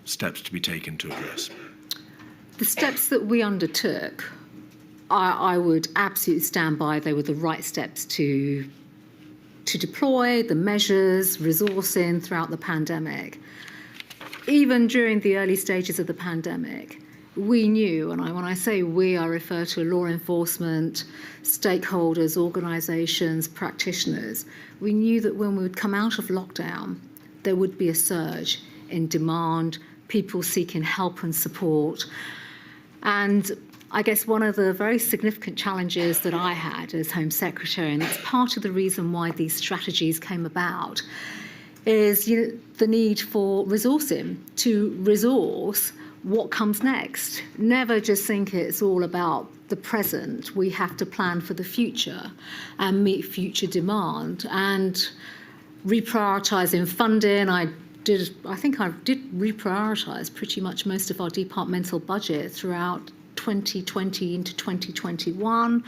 steps to be taken to address? The steps that we undertook, I would absolutely stand by. They were the right steps to deploy, the measures, resourcing throughout the pandemic. Even during the early stages of the pandemic, we knew, and when I say we, I refer to law enforcement, stakeholders, organisations, practitioners, we knew that when we would come out of lockdown, there would be a surge in demand, people seeking help and support. And I guess one of the very significant challenges that I had as Home Secretary, and that's part of the reason why these strategies came about, is the need for resourcing, to resource what comes next. Never just think it's all about the present. We have to plan for the future and meet future demand. And reprioritising funding, I think I did reprioritise pretty much most of our departmental budget throughout 2020 into 2021,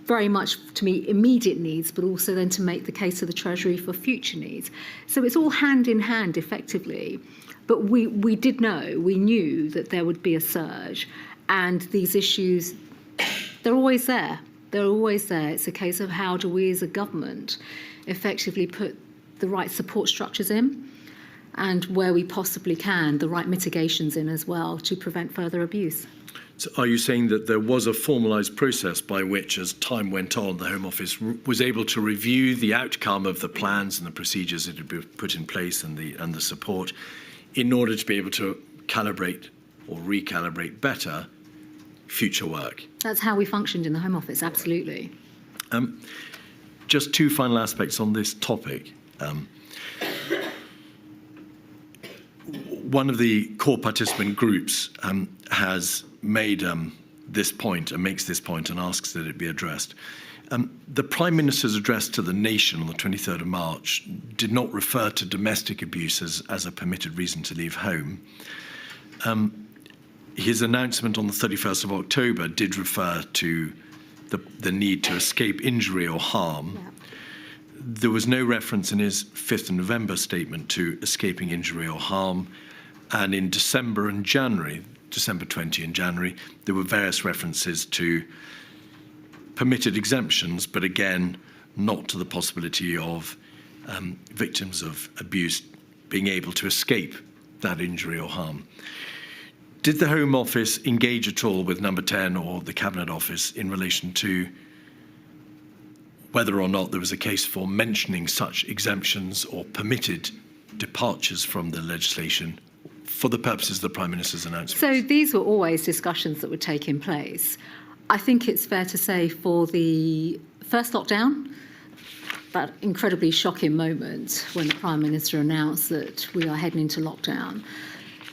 very much to meet immediate needs, but also then to make the case of the Treasury for future needs. So it's all hand in hand, effectively. But we knew that there would be a surge, and these issues, they're always there. They're always there. It's a case of how do we as a government effectively put the right support structures in, and where we possibly can, the right mitigations in as well to prevent further abuse. So are you saying that there was a formalised process by which, as time went on, the Home Office was able to review the outcome of the plans and the procedures that had been put in place and the support, in order to be able to calibrate or recalibrate better future work? That's how we functioned in the Home Office, absolutely. just two final aspects on this topic. One of the core participant groups has made this point and makes this point and asks that it be addressed. The Prime Minister's address to the nation on the 23rd of March did not refer to domestic abuse as a permitted reason to leave home. His announcement on the 31st of October did refer to the need to escape injury or harm. Yeah. There was no reference in his 5th of November statement to escaping injury or harm. And in December and January, December 20 and January, there were various references to permitted exemptions, but again, not to the possibility of victims of abuse being able to escape that injury or harm. Did the Home Office engage at all with Number 10 or the Cabinet Office in relation to whether or not there was a case for mentioning such exemptions or permitted departures from the legislation for the purposes of the Prime Minister's announcement? So these were always discussions that were taking place. I think it's fair to say for the first lockdown, that incredibly shocking moment when the Prime Minister announced that we are heading into lockdown,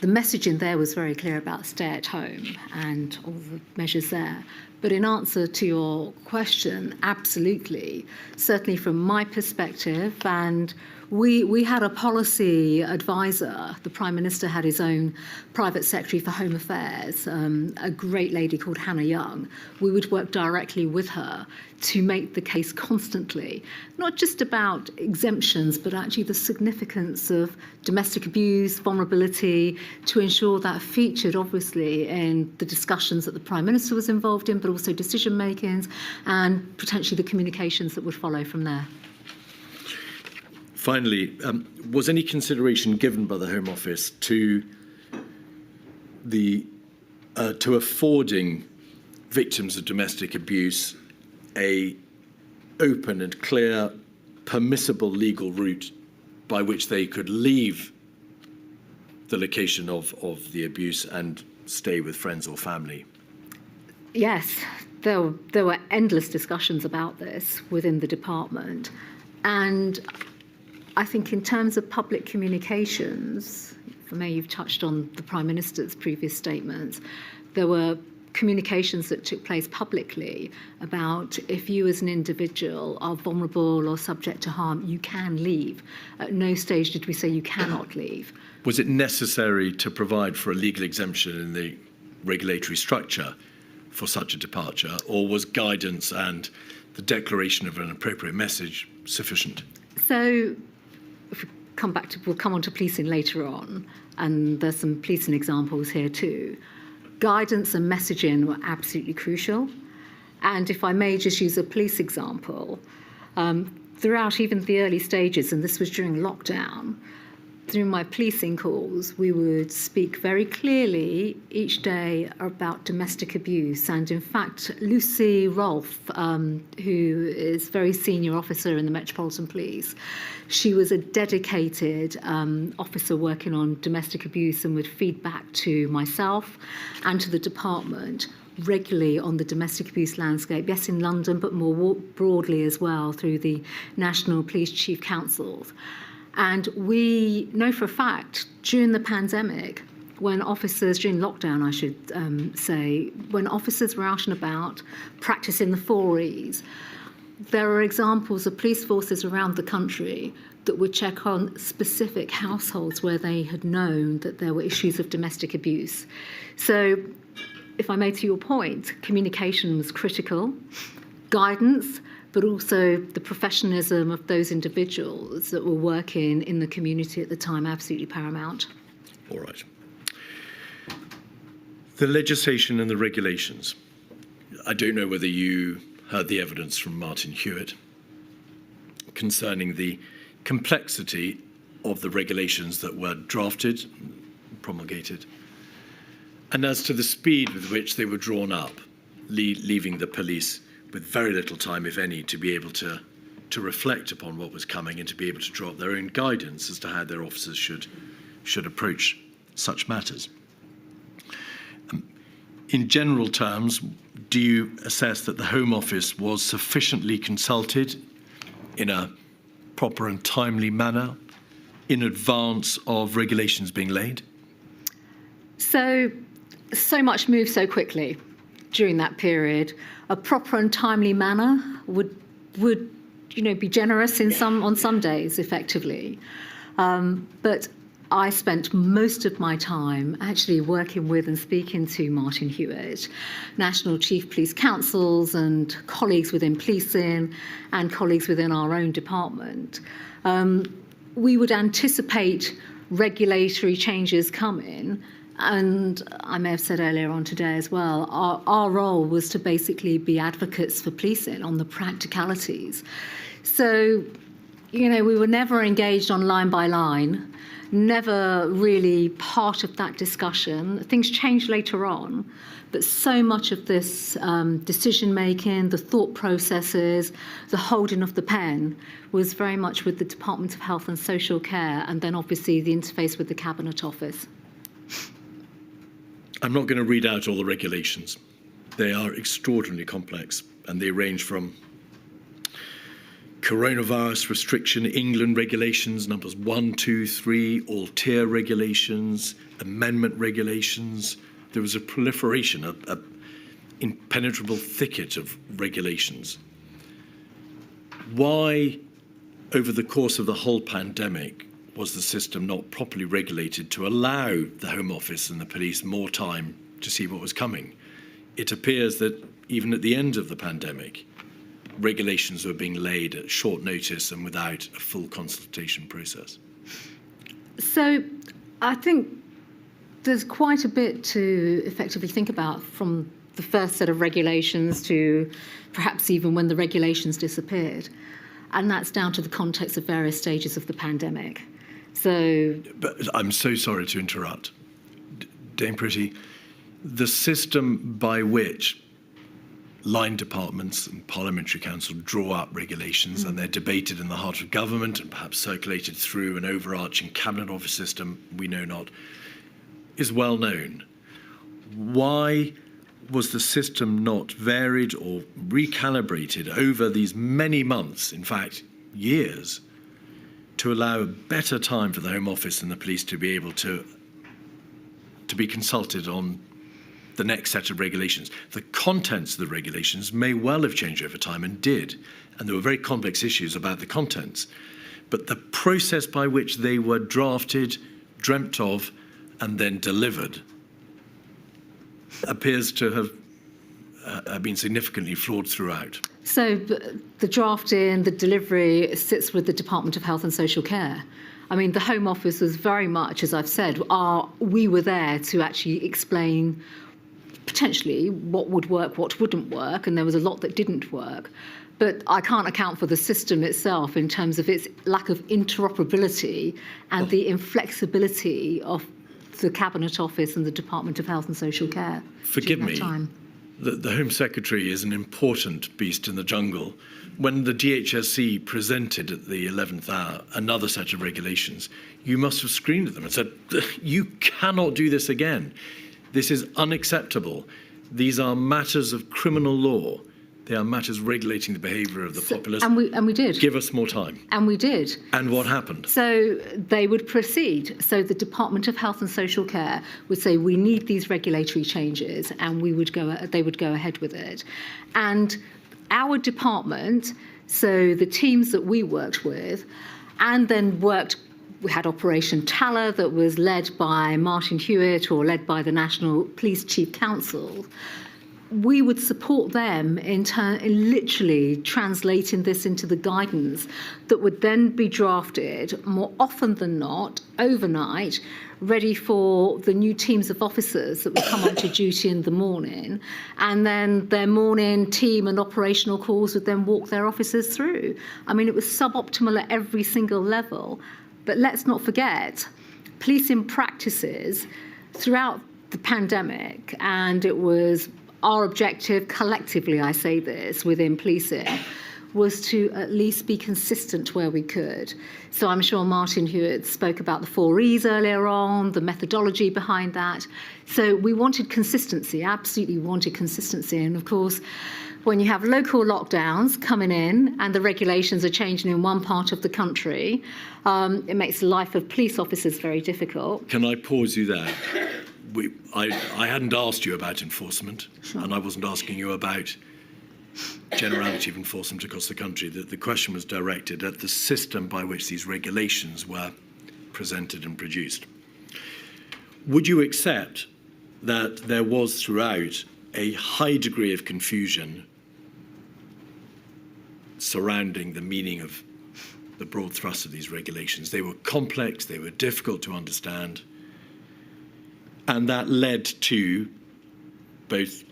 the messaging there was very clear about stay at home and all the measures there. But in answer to your question, absolutely, certainly from my perspective, and we had a policy advisor. The Prime Minister had his own private secretary for Home Affairs, a great lady called Hannah Young. We would work directly with her to make the case constantly, not just about exemptions, but actually the significance of domestic abuse, vulnerability, to ensure that featured obviously in the discussions that the Prime Minister was involved in, but also decision makings and potentially the communications that would follow from there. Finally, was any consideration given by the Home Office to affording victims of domestic abuse a open and clear, permissible legal route by which they could leave the location of the abuse and stay with friends or family? Yes, there were endless discussions about this within the department. And I think in terms of public communications, for me, you've touched on the Prime Minister's previous statements, there were communications that took place publicly about if you as an individual are vulnerable or subject to harm, you can leave. At no stage did we say you cannot leave. Was it necessary to provide for a legal exemption in the regulatory structure for such a departure, or was guidance and the declaration of an appropriate message sufficient? So if we we'll come on to policing later on, and there's some policing examples here too. Guidance and messaging were absolutely crucial. And if I may just use a police example, throughout even the early stages, and this was during lockdown, through my policing calls, we would speak very clearly each day about domestic abuse. And in fact, Lucy Rolfe, who is a very senior officer in the Metropolitan Police, she was a dedicated officer working on domestic abuse and would feed back to myself and to the department regularly on the domestic abuse landscape, yes, in London, but more broadly as well through the National Police Chief Councils. And we know for a fact, during the pandemic, when officers, during lockdown I should say, when officers were out and about practicing the 4Es, there are examples of police forces around the country that would check on specific households where they had known that there were issues of domestic abuse. So, if I may, to your point, communication was critical, guidance, but also the professionalism of those individuals that were working in the community at the time, absolutely paramount. All right. The legislation and the regulations. I don't know whether you heard the evidence from Martin Hewitt concerning the complexity of the regulations that were drafted, promulgated, and as to the speed with which they were drawn up, leaving the police with very little time, if any, to be able to reflect upon what was coming and to be able to draw up their own guidance as to how their officers should approach such matters. In general terms, do you assess that the Home Office was sufficiently consulted in a proper and timely manner in advance of regulations being laid? So much moved so quickly during that period. A proper and timely manner would be generous on some days, effectively. But I spent most of my time actually working with and speaking to Martin Hewitt, National Chief Police Councils and colleagues within policing and colleagues within our own department. We would anticipate regulatory changes coming, and I may have said earlier on today as well, our role was to basically be advocates for policing on the practicalities. So, we were never engaged on line by line, never really part of that discussion. Things changed later on, but so much of this decision-making, the thought processes, the holding of the pen was very much with the Department of Health and Social Care, and then obviously the interface with the Cabinet Office. I'm not going to read out all the regulations. They are extraordinarily complex, and they range from coronavirus restriction, England regulations, numbers 1, 2, 3, all tier regulations, amendment regulations. There was a proliferation, an impenetrable thicket of regulations. Why, over the course of the whole pandemic, was the system not properly regulated to allow the Home Office and the police more time to see what was coming? It appears that even at the end of the pandemic, regulations were being laid at short notice and without a full consultation process. So I think there's quite a bit to effectively think about from the first set of regulations to perhaps even when the regulations disappeared. And that's down to the context of various stages of the pandemic. But I'm so sorry to interrupt. Dame Priti, the system by which line departments and parliamentary council draw up regulations and they're debated in the heart of government and perhaps circulated through an overarching cabinet office system, we know not, is well known. Why was the system not varied or recalibrated over these many months, in fact, years, to allow a better time for the Home Office and the police to be able to be consulted on the next set of regulations? The contents of the regulations may well have changed over time and did, and there were very complex issues about the contents. But the process by which they were drafted, dreamt of, and then delivered appears to have been significantly flawed throughout. So the drafting, the delivery sits with the Department of Health and Social Care. I mean, the Home Office was very much, as I've said, we were there to actually explain potentially what would work, what wouldn't work, and there was a lot that didn't work. But I can't account for the system itself in terms of its lack of interoperability and the inflexibility of the Cabinet Office and the Department of Health and Social Care. Forgive me, the Home Secretary is an important beast in the jungle. When the DHSC presented at the 11th hour another set of regulations, you must have screamed at them and said, you cannot do this again. This is unacceptable. These are matters of criminal law. They are matters regulating the behaviour of the populace. And we did. Give us more time. And we did. And what happened? So they would proceed. So the Department of Health and Social Care would say, we need these regulatory changes, and they would go ahead with it. And our department, so the teams that we worked with, and then we had Operation Talla that was led by Martin Hewitt or led by the National Police Chief Council. We would support them in literally translating this into the guidance that would then be drafted more often than not overnight, ready for the new teams of officers that would come onto duty in the morning, and then their morning team and operational calls would then walk their officers through. I mean, it was suboptimal at every single level. But let's not forget, policing practices throughout the pandemic, and it was our objective collectively, I say this, within policing, was to at least be consistent where we could. So I'm sure Martin Hewitt spoke about the 4 E's earlier on, the methodology behind that. So we wanted consistency, absolutely wanted consistency. And of course, when you have local lockdowns coming in and the regulations are changing in one part of the country, it makes the life of police officers very difficult. Can I pause you there? I hadn't asked you about enforcement, and I wasn't asking you about generality of enforcement across the country. The question was directed at the system by which these regulations were presented and produced. Would you accept that there was throughout a high degree of confusion surrounding the meaning of the broad thrust of these regulations? They were complex, they were difficult to understand, and that led to both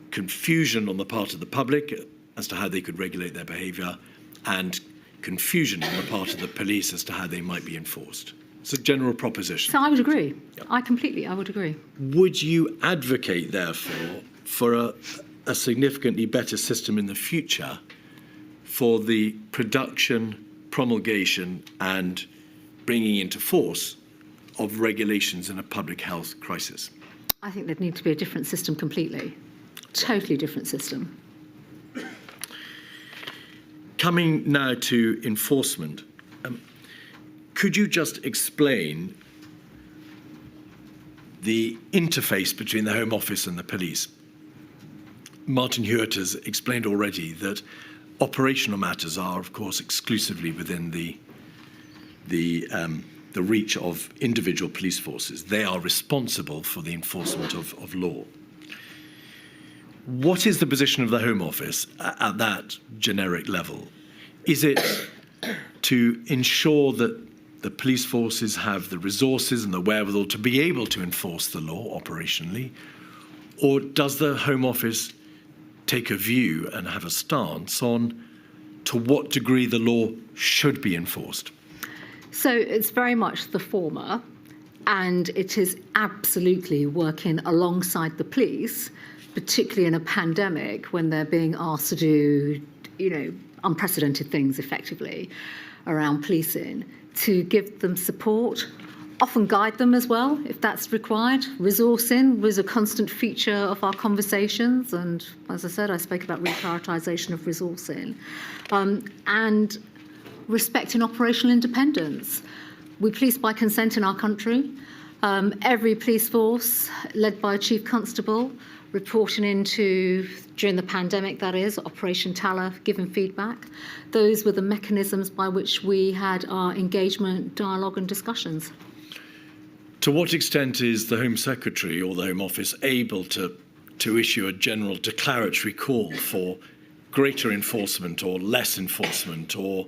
confusion on the part of the public as to how they could regulate their behaviour, and confusion on the part of the police as to how they might be enforced. It's a general proposition. So I would agree. I would agree. Would you advocate, therefore, for a significantly better system in the future for the production, promulgation and bringing into force of regulations in a public health crisis? I think there'd need to be a different system completely. Totally different system. Coming now to enforcement, could you just explain the interface between the Home Office and the police? Martin Hewitt has explained already that operational matters are, of course, exclusively within the reach of individual police forces. They are responsible for the enforcement of law. What is the position of the Home Office at that generic level? Is it to ensure that the police forces have the resources and the wherewithal to be able to enforce the law operationally? Or does the Home Office take a view and have a stance on to what degree the law should be enforced? So it's very much the former, and it is absolutely working alongside the police, particularly in a pandemic when they're being asked to do, unprecedented things effectively around policing, to give them support, often guide them as well if that's required. Resourcing was a constant feature of our conversations, and as I said, I spoke about reprioritisation of resourcing, and respecting operational independence. We police by consent in our country. Every police force, led by a chief constable, reporting into, during the pandemic that is, Operation Talla, giving feedback. Those were the mechanisms by which we had our engagement, dialogue and discussions. To what extent is the Home Secretary or the Home Office able to issue a general declaratory call for greater enforcement or less enforcement, or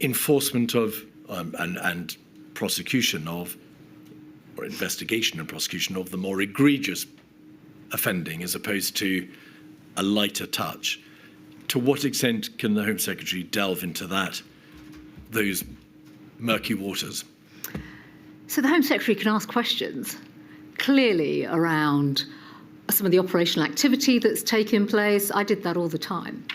enforcement of and prosecution of, or investigation and prosecution of the more egregious offending as opposed to a lighter touch? To what extent can the Home Secretary delve into those murky waters? So the Home Secretary can ask questions, clearly, around some of the operational activity that's taking place. I did that all the time.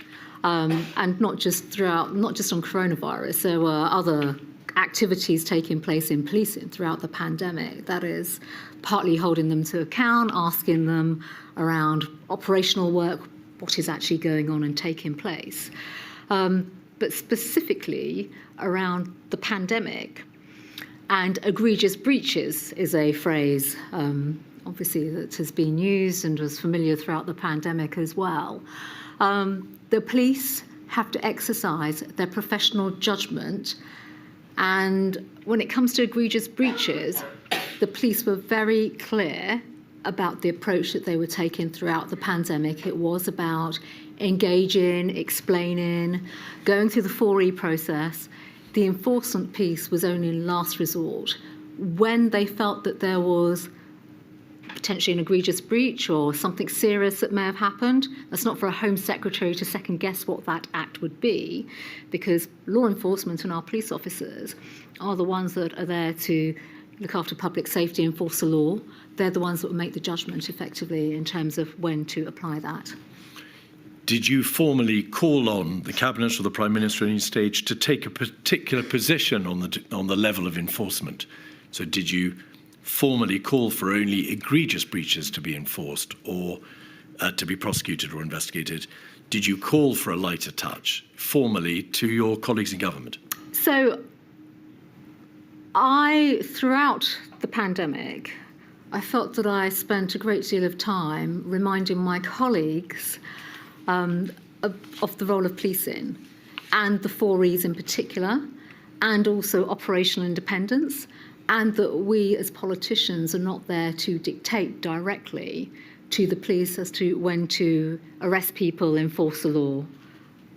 And not just on coronavirus. There were other activities taking place in policing throughout the pandemic. That is, partly holding them to account, asking them around operational work, what is actually going on and taking place. But specifically around the pandemic, and egregious breaches is a phrase, obviously, that has been used and was familiar throughout the pandemic as well. The police have to exercise their professional judgment, and when it comes to egregious breaches, the police were very clear about the approach that they were taking throughout the pandemic. It was about engaging, explaining, going through the 4E process. The enforcement piece was only last resort when they felt that there was potentially an egregious breach or something serious that may have happened. That's not for a Home Secretary to second guess what that act would be, because law enforcement and our police officers are the ones that are there to look after public safety, enforce the law. They're the ones that will make the judgment effectively in terms of when to apply that. did you formally call on the Cabinet or the Prime Minister at any stage to take a particular position on the level of enforcement? So did you formally call for only egregious breaches to be enforced or to be prosecuted or investigated? Did you call for a lighter touch formally to your colleagues in government? So throughout the pandemic, I felt that I spent a great deal of time reminding my colleagues of the role of policing and the 4 E's in particular, and also operational independence, and that we as politicians are not there to dictate directly to the police as to when to arrest people, enforce the law,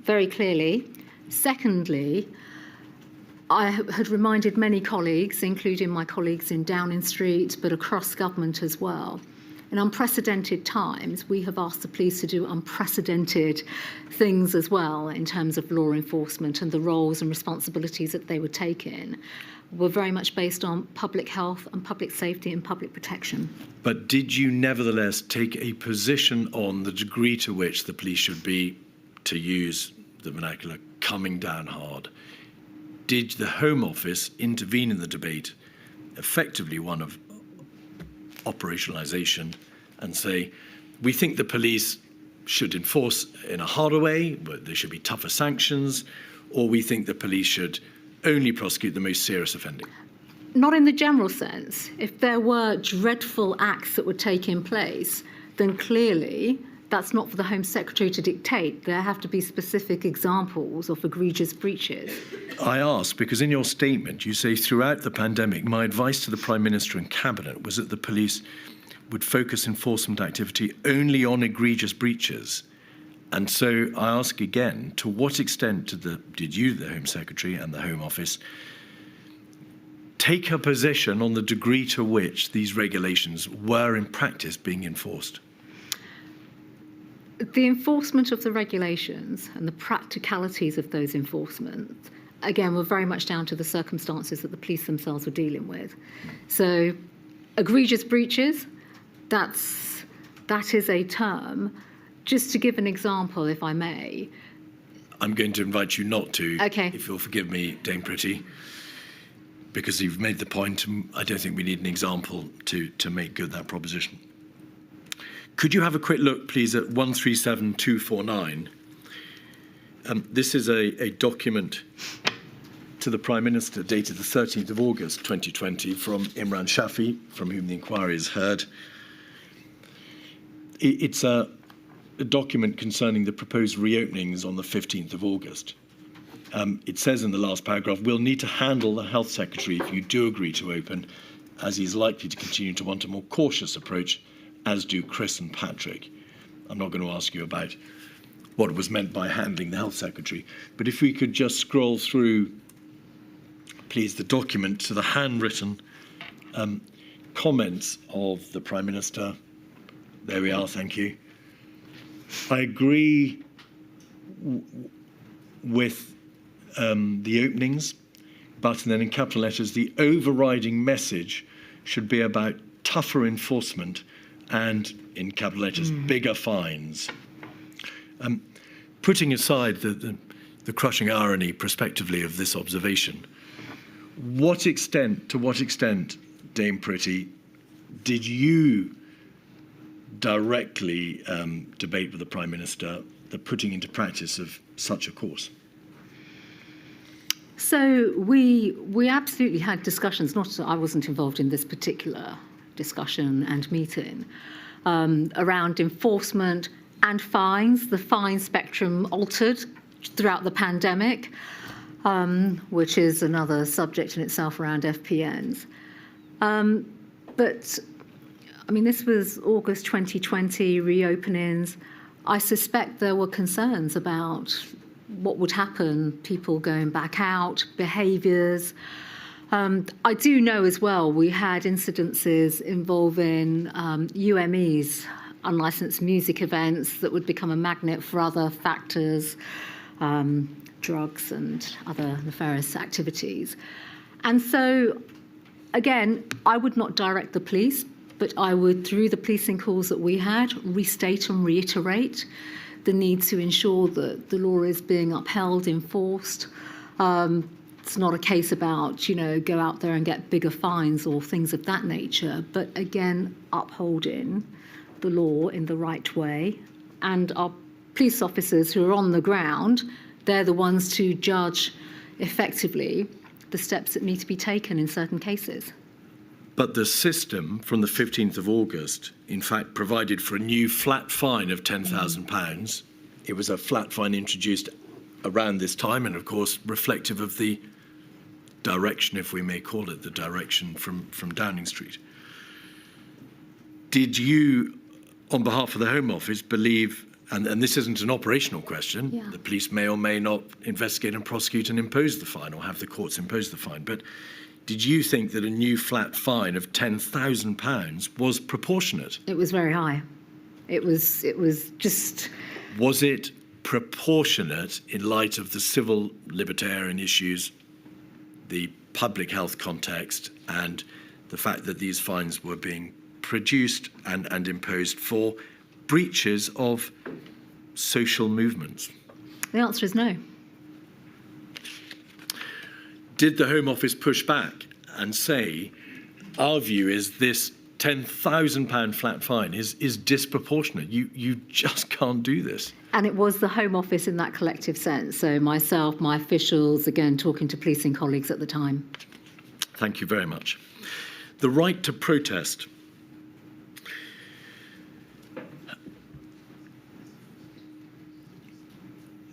very clearly. Secondly, I had reminded many colleagues, including my colleagues in Downing Street, but across government as well. In unprecedented times, we have asked the police to do unprecedented things as well in terms of law enforcement, and the roles and responsibilities that they were taking were very much based on public health and public safety and public protection. But did you nevertheless take a position on the degree to which the police should be, to use the vernacular, coming down hard? Did the Home Office intervene in the debate, effectively one of operationalisation, and say, we think the police should enforce in a harder way, but there should be tougher sanctions, or we think the police should only prosecute the most serious offending? Not in the general sense. If there were dreadful acts that were taking place, then clearly that's not for the Home Secretary to dictate. There have to be specific examples of egregious breaches. I ask because in your statement you say, throughout the pandemic, my advice to the Prime Minister and Cabinet was that the police would focus enforcement activity only on egregious breaches. And so I ask again, to what extent did you, the Home Secretary and the Home Office, take a position on the degree to which these regulations were in practice being enforced? The enforcement of the regulations and the practicalities of those enforcements, again, were very much down to the circumstances that the police themselves were dealing with. So egregious breaches, that is a term. Just to give an example, if I may. I'm going to invite you not to, okay, if you'll forgive me, Dame Priti, because you've made the point, and I don't think we need an example to make good that proposition. Could you have a quick look, please, at 137249? This is a document to the Prime Minister dated the 13th of August 2020 from Imran Shafi, from whom the inquiry is heard. It's a document concerning the proposed reopenings on the 15th of August. It says in the last paragraph, we'll need to handle the Health Secretary if you do agree to open, as he's likely to continue to want a more cautious approach, as do Chris and Patrick. I'm not going to ask you about what was meant by handling the Health Secretary, but if we could just scroll through, please, the document to the handwritten comments of the Prime Minister. There we are, thank you. I agree with the openings, but then in capital letters, the overriding message should be about tougher enforcement and, in capital letters, bigger fines. Putting aside the crushing irony, prospectively, of this observation, to what extent, Dame Priti, did you directly debate with the Prime Minister the putting into practice of such a course? So we absolutely had discussions. I wasn't involved in this particular discussion and meeting around enforcement and fines. The fine spectrum altered throughout the pandemic, which is another subject in itself around FPNs. But I mean, this was August 2020, reopenings. I suspect there were concerns about what would happen, people going back out, behaviours. I do know as well we had incidences involving UMEs, unlicensed music events, that would become a magnet for other factors, drugs and other nefarious activities. And so, again, I would not direct the police, but I would, through the policing calls that we had, restate and reiterate the need to ensure that the law is being upheld, enforced. It's not a case about, go out there and get bigger fines or things of that nature, but again, upholding the law in the right way. And our police officers who are on the ground, they're the ones to judge effectively the steps that need to be taken in certain cases. But the system from the 15th of August, in fact, provided for a new flat fine of £10,000. It was a flat fine introduced around this time and, of course, reflective of the direction, if we may call it the direction, from Downing Street. Did you, on behalf of the Home Office, believe, and this isn't an operational question, the police may or may not investigate and prosecute and impose the fine or have the courts impose the fine, but did you think that a new flat fine of £10,000 was proportionate? It was very high. It was just... Was it proportionate in light of the civil libertarian issues, the public health context, and the fact that these fines were being produced and imposed for breaches of social movements? The answer is no. Did the Home Office push back and say, our view is this £10,000 flat fine is disproportionate? You just can't do this. And it was the Home Office in that collective sense. So myself, my officials, again, talking to policing colleagues at the time. Thank you very much. The right to protest.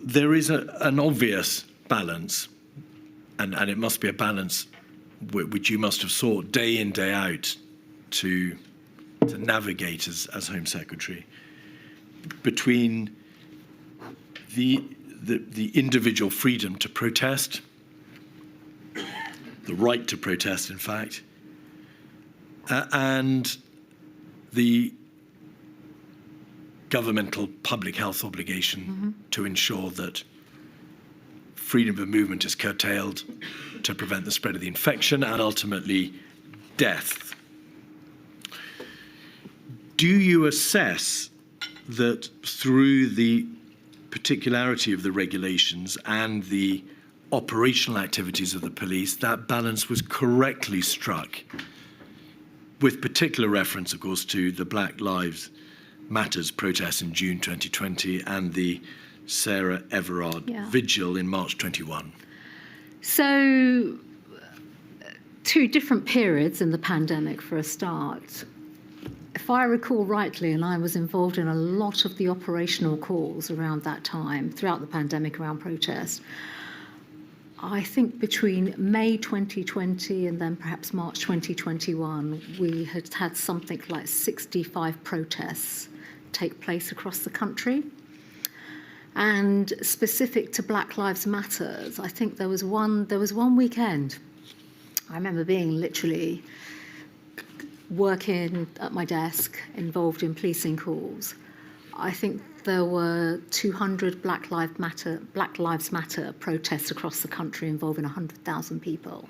There is an obvious balance, and it must be a balance which you must have sought day in, day out to navigate as Home Secretary, between the individual freedom to protest, the right to protest, in fact, and the governmental public health obligation to ensure that freedom of movement is curtailed to prevent the spread of the infection and ultimately death. Do you assess that through the particularity of the regulations and the operational activities of the police, that balance was correctly struck, with particular reference, of course, to the Black Lives Matters protests in June 2020 and the Sarah Everard vigil in March 21? So, two different periods in the pandemic for a start. If I recall rightly, and I was involved in a lot of the operational calls around that time, throughout the pandemic around protest, I think between May 2020 and then perhaps March 2021, we had something like 65 protests take place across the country. And specific to Black Lives Matter, I think there was one weekend. I remember being literally working at my desk, involved in policing calls. I think there were 200 Black Lives Matter protests across the country involving 100,000 people.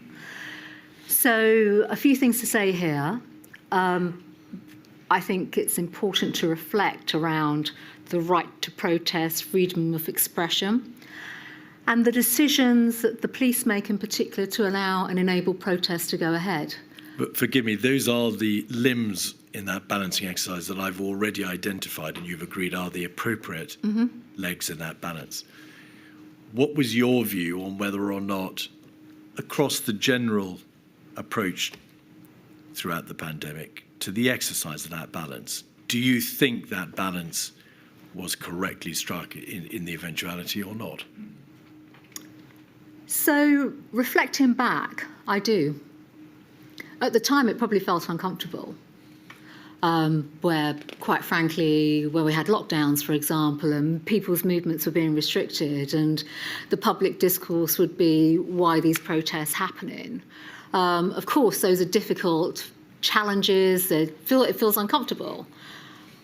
So a few things to say here. I think it's important to reflect around the right to protest, freedom of expression, and the decisions that the police make in particular to allow and enable protests to go ahead. But forgive me, those are the limbs in that balancing exercise that I've already identified and you've agreed are the appropriate legs in that balance. What was your view on whether or not, across the general approach throughout the pandemic to the exercise of that balance, do you think that balance was correctly struck in the eventuality or not? So, reflecting back, I do. At the time, it probably felt uncomfortable. Where, quite frankly, where we had lockdowns, for example, and people's movements were being restricted, and the public discourse would be, why these protests happening? Of course, those are difficult challenges. It feels uncomfortable.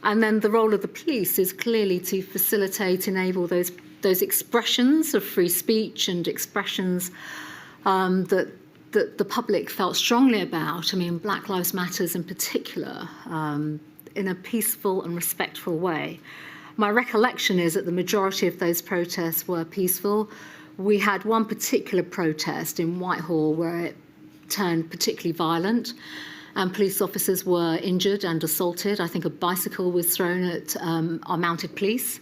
And then the role of the police is clearly to facilitate, enable those expressions of free speech and expressions that the public felt strongly about. I mean, Black Lives Matter in particular, in a peaceful and respectful way. My recollection is that the majority of those protests were peaceful. We had one particular protest in Whitehall where it turned particularly violent and police officers were injured and assaulted. I think a bicycle was thrown at our mounted police.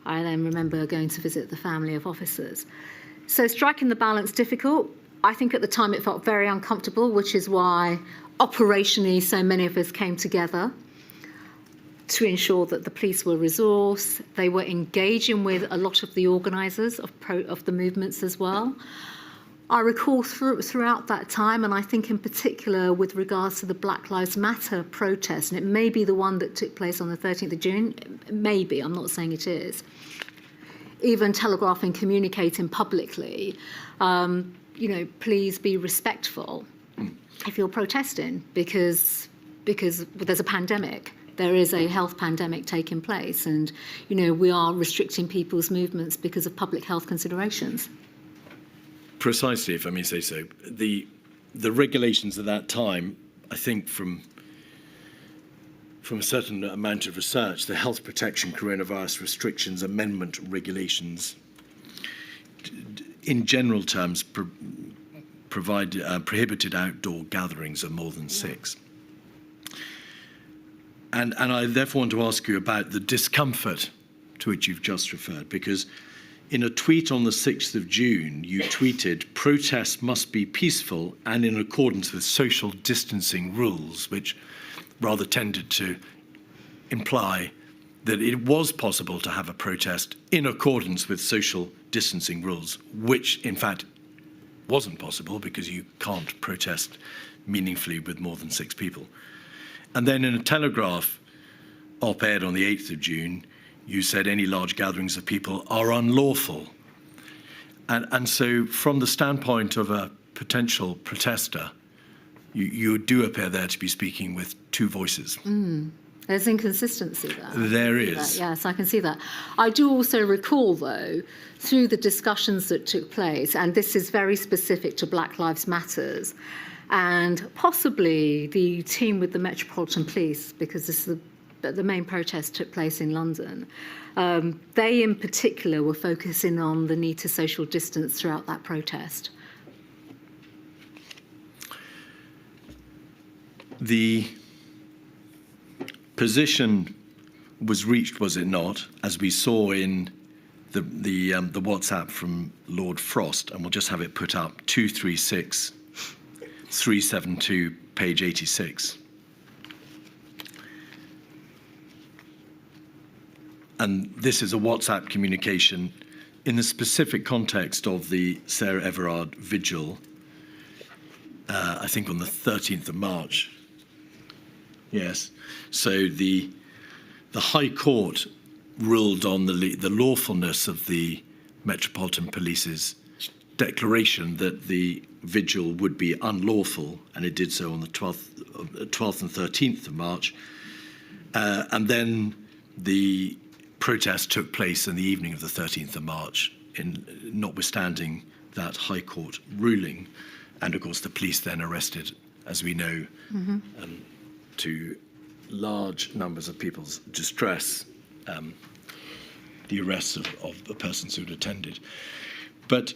I then remember going to visit the family of officers. So striking the balance difficult. I think at the time it felt very uncomfortable, which is why operationally so many of us came together to ensure that the police were resourced. They were engaging with a lot of the organisers of the movements as well. I recall throughout that time, and I think in particular with regards to the Black Lives Matter protest, and it may be the one that took place on the 13th of June, maybe, I'm not saying it is, even telegraphing, communicating publicly, please be respectful if you're protesting, because there's a pandemic. There is a health pandemic taking place, and we are restricting people's movements because of public health considerations. Precisely, if I may say so. The regulations at that time, I think from a certain amount of research, the Health Protection Coronavirus Restrictions Amendment regulations, in general terms, prohibited outdoor gatherings of more than 6. And I therefore want to ask you about the discomfort to which you've just referred, because in a tweet on the 6th of June, you tweeted, "Protests must be peaceful and in accordance with social distancing rules," which rather tended to imply that it was possible to have a protest in accordance with social distancing rules, which in fact wasn't possible because you can't protest meaningfully with more than 6 people. And then in a Telegraph op-ed on the 8th of June, you said any large gatherings of people are unlawful. And so from the standpoint of a potential protester, you do appear there to be speaking with 2 voices. There's inconsistency there. There is. Yes, I can see that. I do also recall, though, through the discussions that took place, and this is very specific to Black Lives Matters, and possibly the team with the Metropolitan Police, because this is the main protest took place in London. They in particular were focusing on the need to social distance throughout that protest. The position was reached, was it not, as we saw in the WhatsApp from Lord Frost, and we'll just have it put up, 236372, page 86. And this is a WhatsApp communication in the specific context of the Sarah Everard vigil, I think on the 13th of March. Yes. So the High Court ruled on the lawfulness of the Metropolitan Police's declaration that the vigil would be unlawful, and it did so on the 12th and 13th of March. And then the protest took place in the evening of the 13th of March, notwithstanding that High Court ruling. And of course, the police then arrested, as we know, to large numbers of people's distress, the arrests of the persons who'd attended. But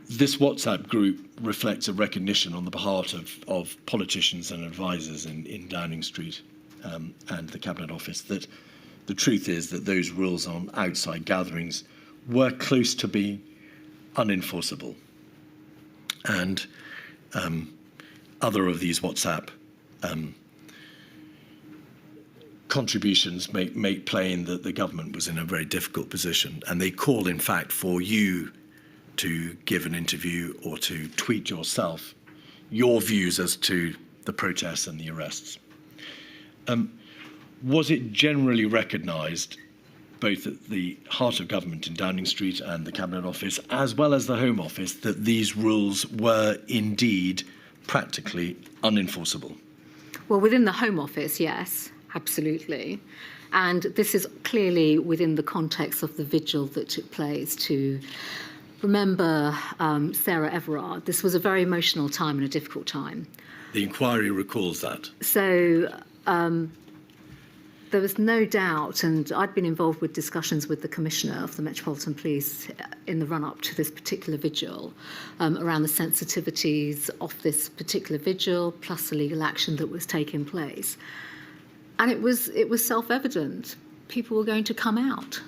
this WhatsApp group reflects a recognition on the part of politicians and advisors in Downing Street and the Cabinet Office that the truth is that those rules on outside gatherings were close to being unenforceable. And other of these WhatsApp contributions make plain that the government was in a very difficult position, and they call, in fact, for you to give an interview or to tweet yourself your views as to the protests and the arrests. Was it generally recognised, both at the heart of government in Downing Street and the Cabinet Office, as well as the Home Office, that these rules were indeed practically unenforceable? Well, within the Home Office, yes, absolutely. And this is clearly within the context of the vigil that took place to remember Sarah Everard. This was a very emotional time and a difficult time. The inquiry recalls that. So there was no doubt, and I'd been involved with discussions with the Commissioner of the Metropolitan Police in the run-up to this particular vigil, around the sensitivities of this particular vigil, plus the legal action that was taking place. And it was self-evident. People were going to come out.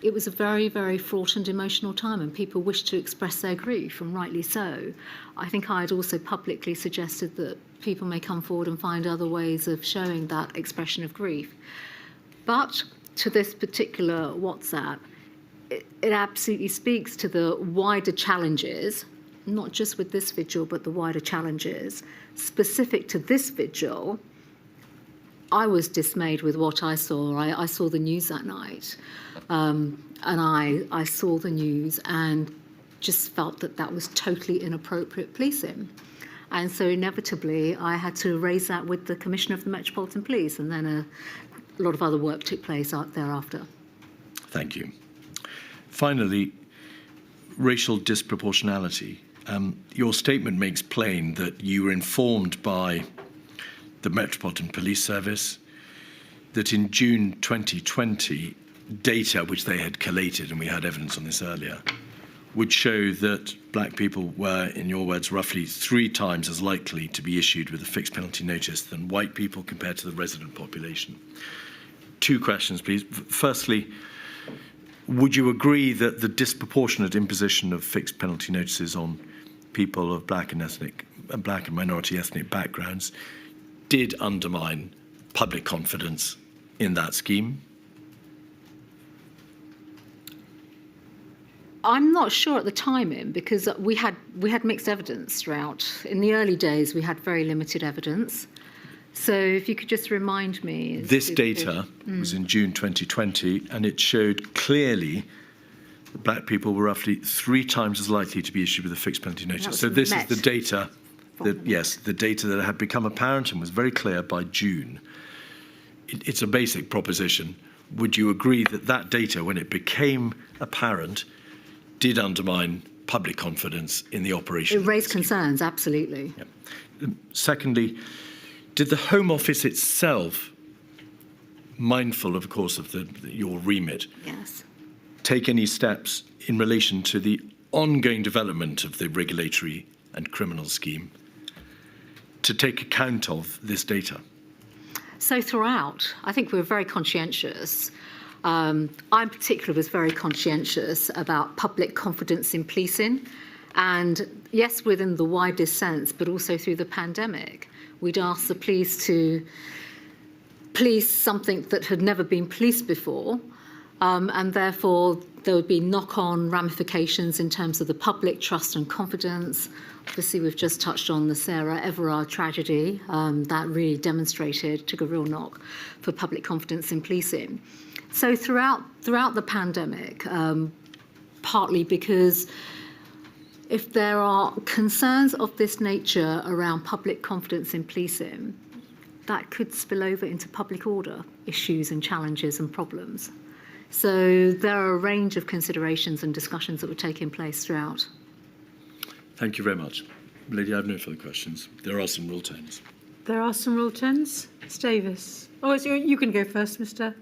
It was a very, very fraught and emotional time, and people wished to express their grief, and rightly so. I think I had also publicly suggested that people may come forward and find other ways of showing that expression of grief. But to this particular WhatsApp, it absolutely speaks to the wider challenges, not just with this vigil, but the wider challenges. Specific to this vigil, I was dismayed with what I saw. I saw the news that night, and I saw the news and just felt that that was totally inappropriate policing. And so inevitably, I had to raise that with the Commissioner of the Metropolitan Police, and then a lot of other work took place thereafter. Thank you. Finally, racial disproportionality. Your statement makes plain that you were informed by the Metropolitan Police Service that in June 2020, data which they had collated, and we had evidence on this earlier, would show that black people were, in your words, roughly 3 times as likely to be issued with a fixed penalty notice than white people compared to the resident population. 2 questions, please. Firstly, would you agree that the disproportionate imposition of fixed penalty notices on people of black and minority ethnic backgrounds did undermine public confidence in that scheme? I'm not sure at the timing, because we had mixed evidence throughout. In the early days, we had very limited evidence. So if you could just remind me. This data was in June 2020, and it showed clearly that black people were roughly 3 times as likely to be issued with a fixed penalty notice. So this is the data the data that had become apparent and was very clear by June. It's a basic proposition. Would you agree that that data, when it became apparent, did undermine public confidence in the operation? It raised concerns, absolutely. Yeah. Secondly, did the Home Office itself, mindful, of course, of your remit, Yes. take any steps in relation to the ongoing development of the regulatory and criminal scheme to take account of this data? So throughout, I think we were very conscientious. I in particular was very conscientious about public confidence in policing. And yes, within the widest sense, but also through the pandemic, we'd asked the police to police something that had never been policed before. And therefore, there would be knock-on ramifications in terms of the public trust and confidence. Obviously, we've just touched on the Sarah Everard tragedy. That really took a real knock for public confidence in policing. So throughout the pandemic, partly because if there are concerns of this nature around public confidence in policing, that could spill over into public order issues and challenges and problems. So there are a range of considerations and discussions that were taking place throughout. Thank you very much. Lady, I have no further questions. There are some rule 10s. There are some rule 10s. Ms Davis. Oh, you can go first, Mr.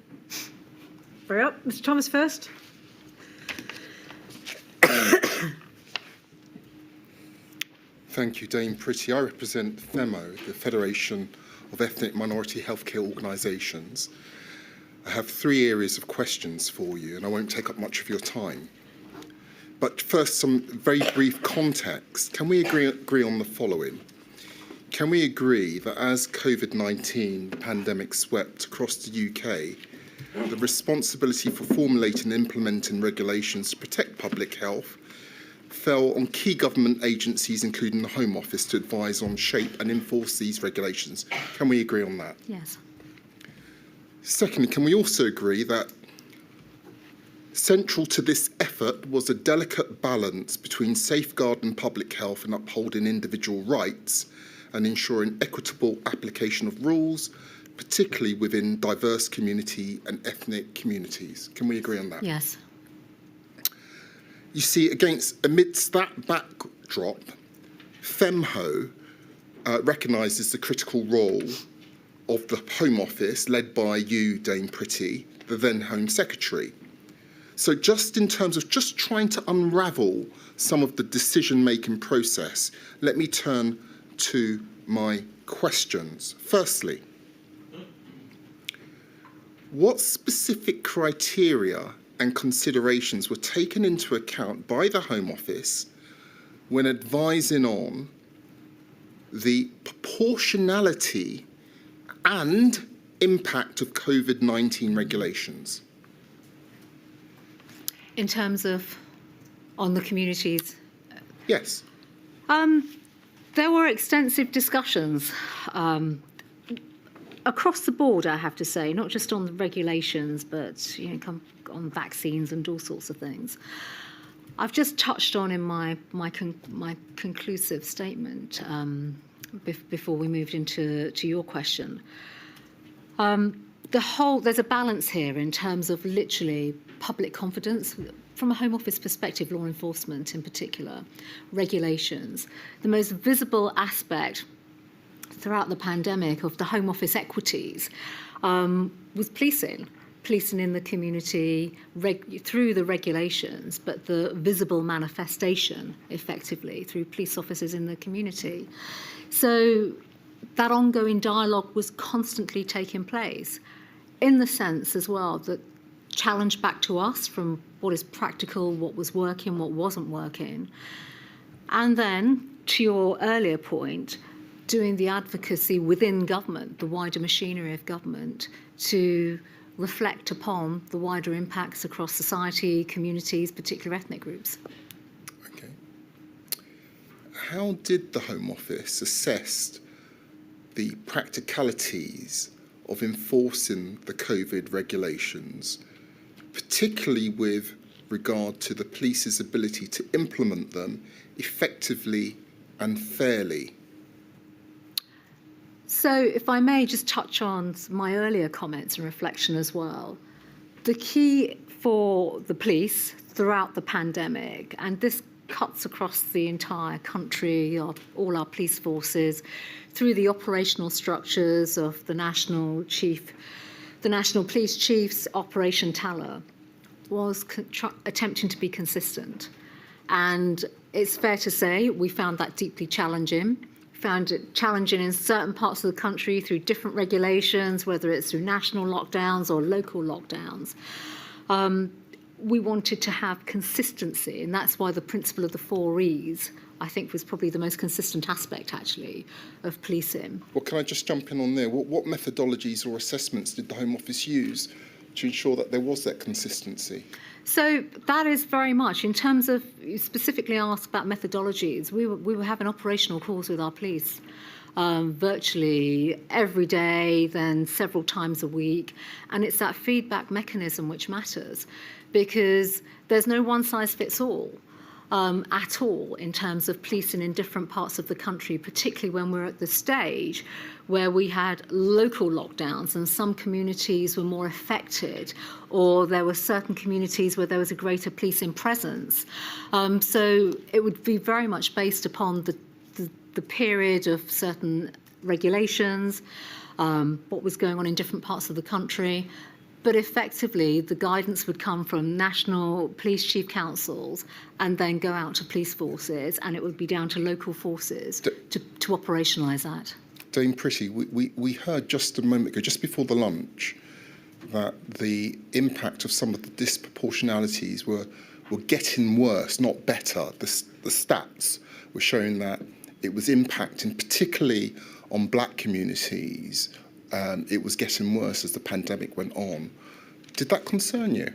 Hurry up. Mr. Thomas first. Thank you, Dame Priti. I represent FEMO, the Federation of Ethnic Minority Healthcare Organisations. I have 3 areas of questions for you, and I won't take up much of your time. But first, some very brief context. Can we agree on the following? Can we agree that as COVID-19 pandemic swept across the UK, the responsibility for formulating and implementing regulations to protect public health fell on key government agencies, including the Home Office, to advise on, shape and enforce these regulations? Can we agree on that? Yes. Secondly, can we also agree that central to this effort was a delicate balance between safeguarding public health and upholding individual rights and ensuring equitable application of rules, particularly within diverse community and ethnic communities? Can we agree on that? Yes. You see, amidst that backdrop, FEMHO recognises the critical role of the Home Office, led by you, Dame Priti, the then Home Secretary. So just in terms of just trying to unravel some of the decision-making process, let me turn to my questions. Firstly, what specific criteria and considerations were taken into account by the Home Office when advising on the proportionality and impact of COVID-19 regulations? In terms of on the communities? Yes. There were extensive discussions across the board, I have to say, not just on the regulations, but on vaccines and all sorts of things. I've just touched on in my conclusive statement before we moved into your question. There's a balance here in terms of literally public confidence from a Home Office perspective, law enforcement in particular, regulations. The most visible aspect throughout the pandemic of the Home Office equities was policing in the community through the regulations, but the visible manifestation effectively through police officers in the community. So that ongoing dialogue was constantly taking place, in the sense as well that challenge back to us from what is practical, what was working, what wasn't working. And then, to your earlier point, doing the advocacy within government, the wider machinery of government, to reflect upon the wider impacts across society, communities, particular ethnic groups. Okay. How did the Home Office assess the practicalities of enforcing the COVID regulations, particularly with regard to the police's ability to implement them effectively and fairly? So if I may just touch on my earlier comments and reflection as well. The key for the police throughout the pandemic, and this cuts across the entire country, all our police forces, through the operational structures of the National Police Chief's Operation Talla, was attempting to be consistent. And it's fair to say we found that deeply challenging. Found it challenging in certain parts of the country through different regulations, whether it's through national lockdowns or local lockdowns. We wanted to have consistency, and that's why the principle of the 4 E's, I think, was probably the most consistent aspect, actually, of policing. Well, can I just jump in on there? What methodologies or assessments did the Home Office use to ensure that there was that consistency? So that is very much, in terms of, you specifically asked about methodologies, we were having operational calls with our police virtually every day, then several times a week. And it's that feedback mechanism which matters, because there's no one-size-fits-all at all in terms of policing in different parts of the country, particularly when we're at the stage where we had local lockdowns and some communities were more affected, or there were certain communities where there was a greater policing presence. So it would be very much based upon the period of certain regulations, what was going on in different parts of the country. But effectively, the guidance would come from national police chief councils and then go out to police forces, and it would be down to local forces to operationalise that. Dame Priti, we heard just a moment ago, just before the lunch, that the impact of some of the disproportionalities were getting worse, not better. The stats were showing that it was impacting particularly on black communities. It was getting worse as the pandemic went on. Did that concern you?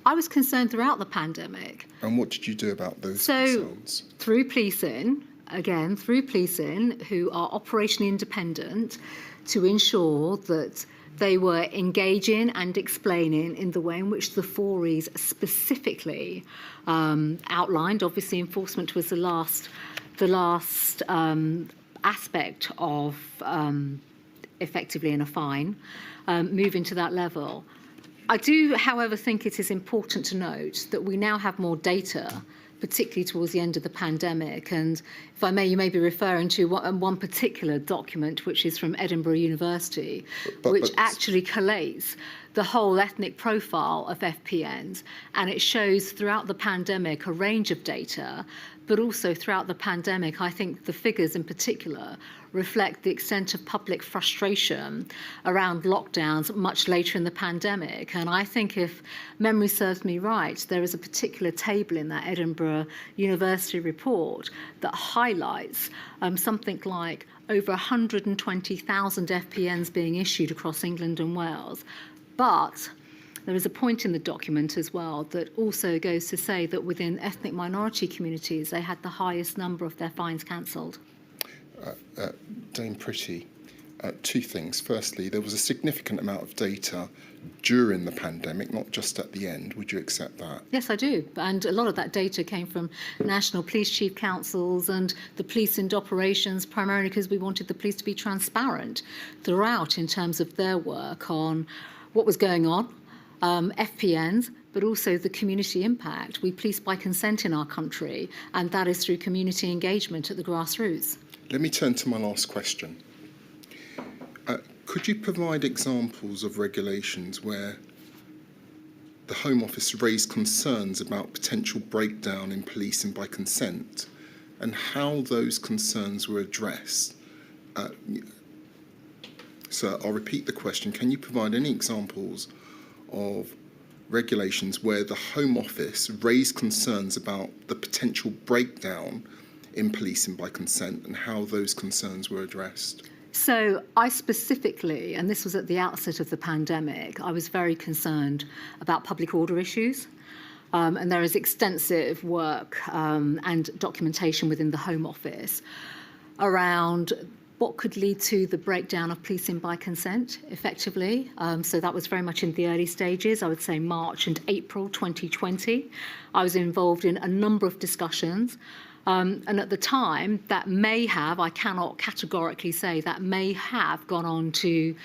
I was concerned throughout the pandemic. And what did you do about those concerns? Through policing, who are operationally independent, to ensure that they were engaging and explaining in the way in which the 4 E's specifically outlined. Obviously, enforcement was the last aspect of effectively in a fine, moving to that level. I do, however, think it is important to note that we now have more data, particularly towards the end of the pandemic. And if I may, you may be referring to one particular document, which is from Edinburgh University, which actually collates the whole ethnic profile of FPNs, and it shows throughout the pandemic a range of data, but also throughout the pandemic, I think the figures in particular reflect the extent of public frustration around lockdowns much later in the pandemic. And I think, if memory serves me right, there is a particular table in that Edinburgh University report that highlights something like over 120,000 FPNs being issued across England and Wales. But there is a point in the document as well that also goes to say that within ethnic minority communities, they had the highest number of their fines cancelled. Dame Priti, two things. Firstly, there was a significant amount of data during the pandemic, not just at the end. Would you accept that? Yes, I do. And a lot of that data came from national police chief councils and the police and operations, primarily because we wanted the police to be transparent throughout in terms of their work on what was going on, FPNs, but also the community impact. We police by consent in our country, and that is through community engagement at the grassroots. Let me turn to my last question. Could you provide examples of regulations where the Home Office raised concerns about potential breakdown in policing by consent, and how those concerns were addressed? So I'll repeat the question. Can you provide any examples of regulations where the Home Office raised concerns about the potential breakdown in policing by consent, and how those concerns were addressed? So I specifically, and this was at the outset of the pandemic, I was very concerned about public order issues. And there is extensive work and documentation within the Home Office around what could lead to the breakdown of policing by consent, effectively. So that was very much in the early stages, I would say March and April 2020. I was involved in a number of discussions. And at the time, that may have, I cannot categorically say, that may have gone on to,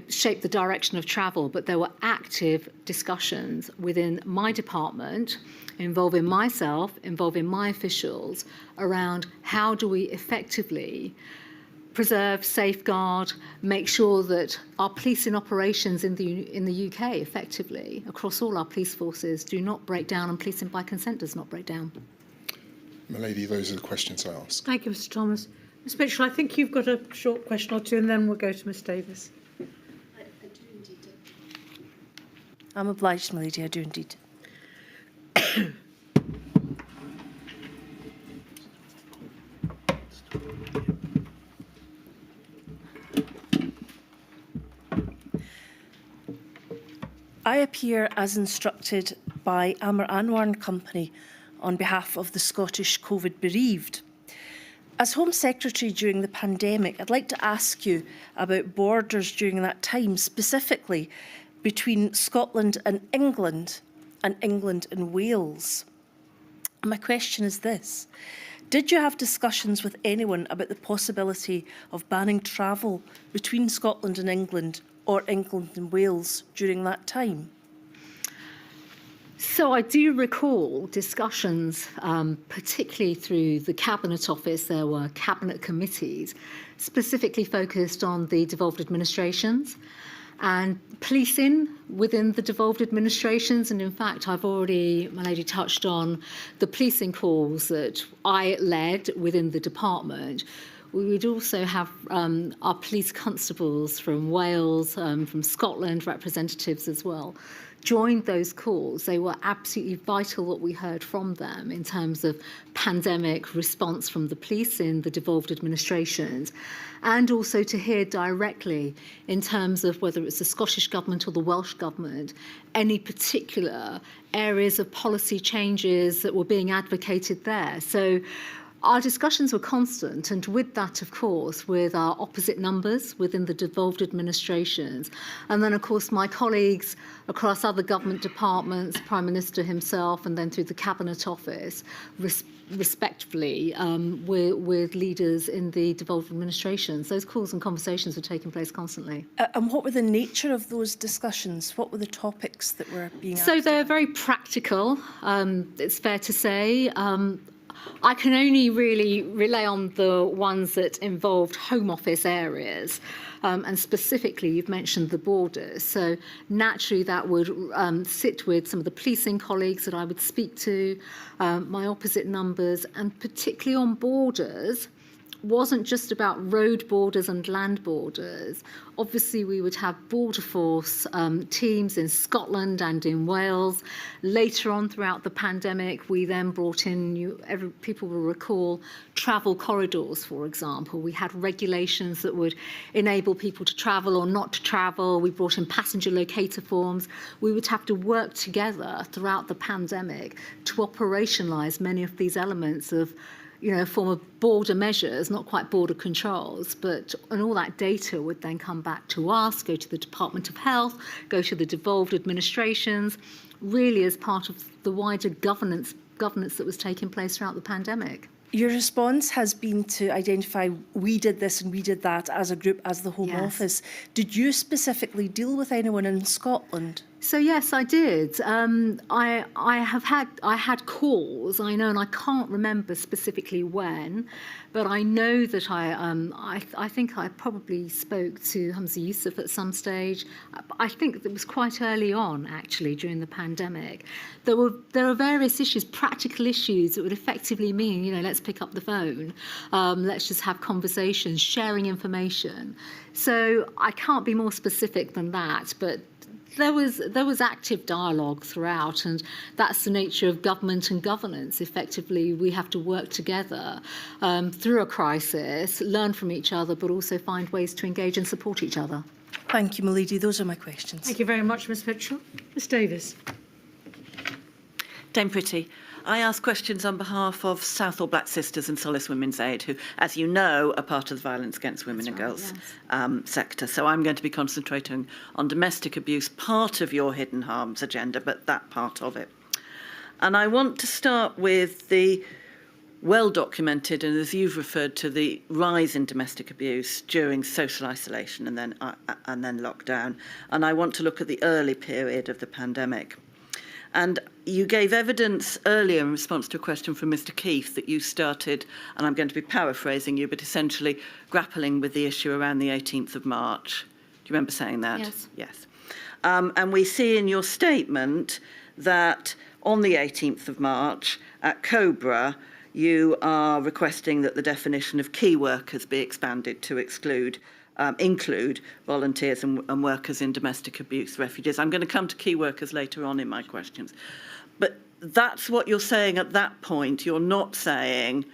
shape the direction of travel, but there were active discussions within my department, involving myself, involving my officials, around how do we effectively preserve, safeguard, make sure that our policing operations in the UK, effectively, across all our police forces, do not break down, and policing by consent does not break down. My lady, those are the questions I asked. Thank you, Mr. Thomas. Ms. Mitchell, I think you've got a short question or two, and then we'll go to Ms. Davis. I do indeed. I'm obliged, my lady, I do indeed. I appear as instructed by Amar Anwar and Company on behalf of the Scottish COVID bereaved. As Home Secretary during the pandemic, I'd like to ask you about borders during that time, specifically between Scotland and England and Wales. My question is this: did you have discussions with anyone about the possibility of banning travel between Scotland and England, or England and Wales during that time? So I do recall discussions, particularly through the Cabinet Office. There were Cabinet committees specifically focused on the devolved administrations and policing within the devolved administrations. And in fact, I've already, my lady, touched on the policing calls that I led within the department. We would also have our police constables from Wales, from Scotland, representatives as well, joined those calls. They were absolutely vital, what we heard from them in terms of pandemic response from the police in the devolved administrations, and also to hear directly in terms of whether it's the Scottish Government or the Welsh Government, any particular areas of policy changes that were being advocated there. So Our discussions were constant, and with that, of course, with our opposite numbers within the devolved administrations, and then, of course, my colleagues across other government departments, Prime Minister himself, and then through the Cabinet Office, respectively, with leaders in the devolved administrations. Those calls and conversations were taking place constantly. And what were the nature of those discussions? What were the topics that were being asked? So they're very practical, it's fair to say. I can only really rely on the ones that involved Home Office areas. And specifically, you've mentioned the borders. So naturally, that would sit with some of the policing colleagues that I would speak to, my opposite numbers, and particularly on borders. Wasn't just about road borders and land borders. Obviously, we would have border force teams in Scotland and in Wales. Later on throughout the pandemic, we then brought in, people will recall, travel corridors, for example. We had regulations that would enable people to travel or not to travel. We brought in passenger locator forms. We would have to work together throughout the pandemic to operationalise many of these elements of form of border measures, not quite border controls, and all that data would then come back to us, go to the Department of Health, go to the devolved administrations, really as part of the wider governance that was taking place throughout the pandemic. Your response has been to identify we did this and we did that as a group, as the Home Office. Did you specifically deal with anyone in Scotland? So yes, I did. I had calls. I know, and I can't remember specifically when, but I know that I think I probably spoke to Hamza Yusuf at some stage. I think it was quite early on, actually, during the pandemic. There are various issues, practical issues that would effectively mean, let's pick up the phone, let's just have conversations, sharing information. So I can't be more specific than that, but there was active dialogue throughout, and that's the nature of government and governance. Effectively, we have to work together through a crisis, learn from each other, but also find ways to engage and support each other. Thank you, Milady. Those are my questions. Thank you very much, Ms Mitchell. Ms Davis. Dame Priti, I ask questions on behalf of Southall Black Sisters and Solace Women's Aid, who, as you know, are part of the violence against women and girls sector. So I'm going to be concentrating on domestic abuse, part of your hidden harms agenda, but that part of it. And I want to start with the well-documented, and as you've referred to, the rise in domestic abuse during social isolation and then lockdown. And I want to look at the early period of the pandemic. And you gave evidence earlier in response to a question from Mr. Keith that you started, and I'm going to be paraphrasing you, but essentially grappling with the issue around the 18th of March. Do you remember saying that? Yes. Yes. And we see in your statement that on the 18th of March at Cobra, you are requesting that the definition of key workers be expanded to include volunteers and workers in domestic abuse refuges. I'm going to come to key workers later on in my questions. But that's what you're saying at that point. You're not saying,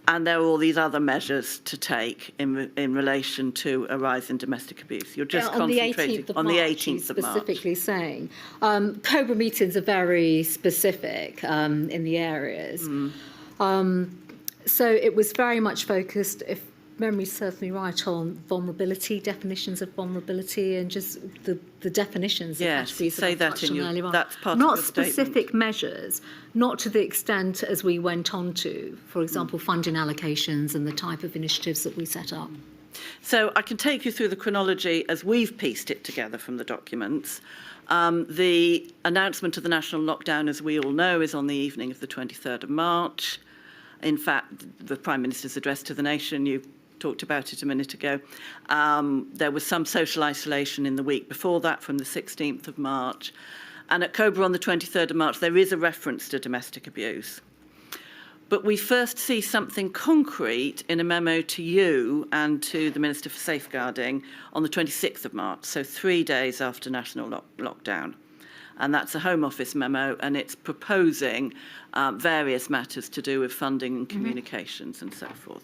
and there are all these other measures to take in relation to a rise in domestic abuse. You're just concentrating on the 18th of March. Specifically saying. Cobra meetings are very specific in the areas. So it was very much focused, if memory serves me right, on vulnerability, definitions of vulnerability, and just the definitions of categories say that I that in your, earlier on. that's part not of the specific statement. Measures, not to the extent as we went on to, for example, funding allocations and the type of initiatives that we set up. So I can take you through the chronology as we've pieced it together from the documents. The announcement of the national lockdown, as we all know, is on the evening of the 23rd of March. In fact, the Prime Minister's address to the nation, you talked about it a minute ago. There was some social isolation in the week before that from the 16th of March. And at Cobra on the 23rd of March, there is a reference to domestic abuse. But we first see something concrete in a memo to you and to the Minister for Safeguarding on the 26th of March, so 3 days after national lockdown. And that's a Home Office memo, and it's proposing various matters to do with funding and communications and so forth.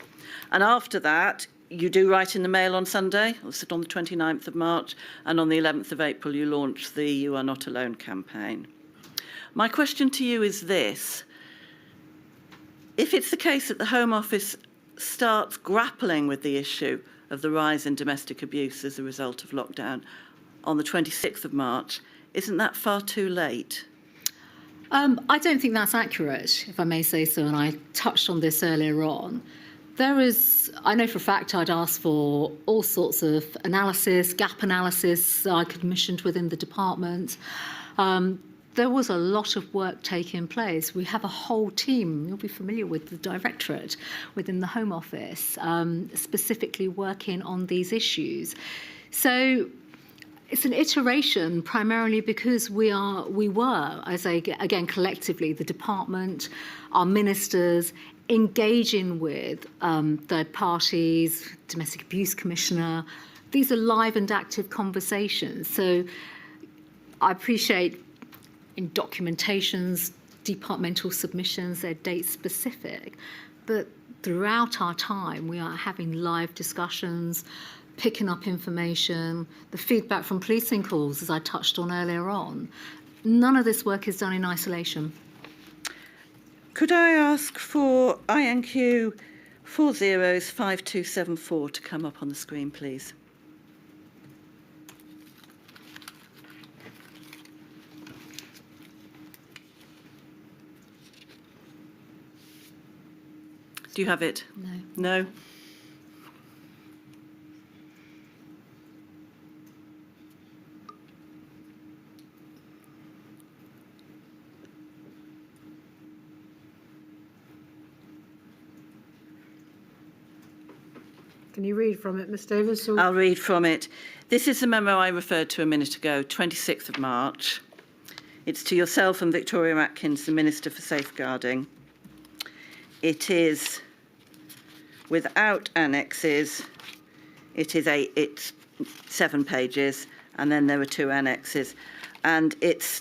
And after that, you do write in the Mail on Sunday, on the 29th of March, and on the 11th of April, you launch the You Are Not Alone campaign. My question to you is this. If it's the case that the Home Office starts grappling with the issue of the rise in domestic abuse as a result of lockdown on the 26th of March, isn't that far too late? I don't think that's accurate, if I may say so, and I touched on this earlier on. I know for a fact I'd asked for all sorts of analysis, gap analysis I commissioned within the department. There was a lot of work taking place. We have a whole team, you'll be familiar with the directorate within the Home Office, specifically working on these issues. So it's an iteration primarily because we were, again, collectively, the department, our ministers, engaging with third parties, Domestic Abuse Commissioner. These are live and active conversations. So I appreciate in documentations, departmental submissions, they're date specific, but throughout our time we are having live discussions, picking up information, the feedback from policing calls, as I touched on earlier on. None of this work is done in isolation. Could I ask for INQ 405274 to come up on the screen, please? Do you have it? No. No? Can you read from it, Ms Davis? I'll read from it. This is the memo I referred to a minute ago, 26th of March. It's to yourself and Victoria Atkins, the Minister for Safeguarding. It is without annexes. It's 7 pages, and then there are 2 annexes. And it's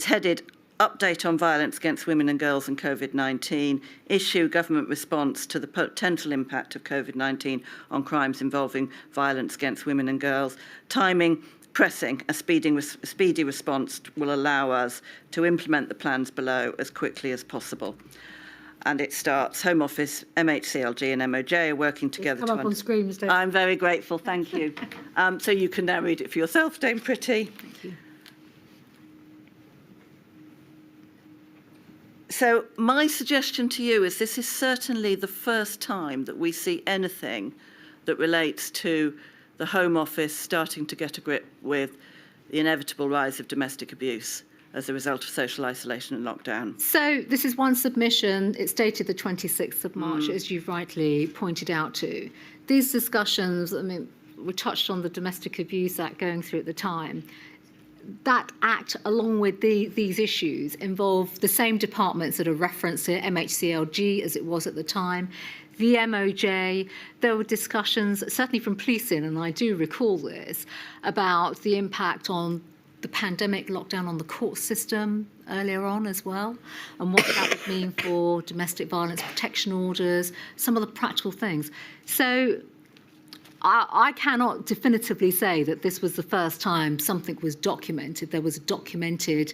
headed Update on Violence Against Women and Girls and COVID-19, Issue Government Response to the Potential Impact of COVID-19 on Crimes Involving Violence Against Women and Girls, Timing, Pressing, a speedy response will allow us to implement the plans below as quickly as possible. And it starts, Home Office, MHCLG and MOJ are working together. Come up on screen, Ms Davis. I'm very grateful, thank you. So you can now read it for yourself, Dame Priti. Thank you. So my suggestion to you is this is certainly the first time that we see anything that relates to the Home Office starting to get a grip with the inevitable rise of domestic abuse as a result of social isolation and lockdown. So this is one submission. It's dated the 26th of March, as you've rightly pointed out to. These discussions, I mean, we touched on the Domestic Abuse Act going through at the time. That act, along with these issues, involve the same departments that are referenced here, MHCLG as it was at the time, the MOJ. There were discussions, certainly from policing, and I do recall this, about the impact on the pandemic lockdown on the court system earlier on as well, and what that would mean for domestic violence protection orders, some of the practical things. So I cannot definitively say that this was the first time something was documented. There was a documented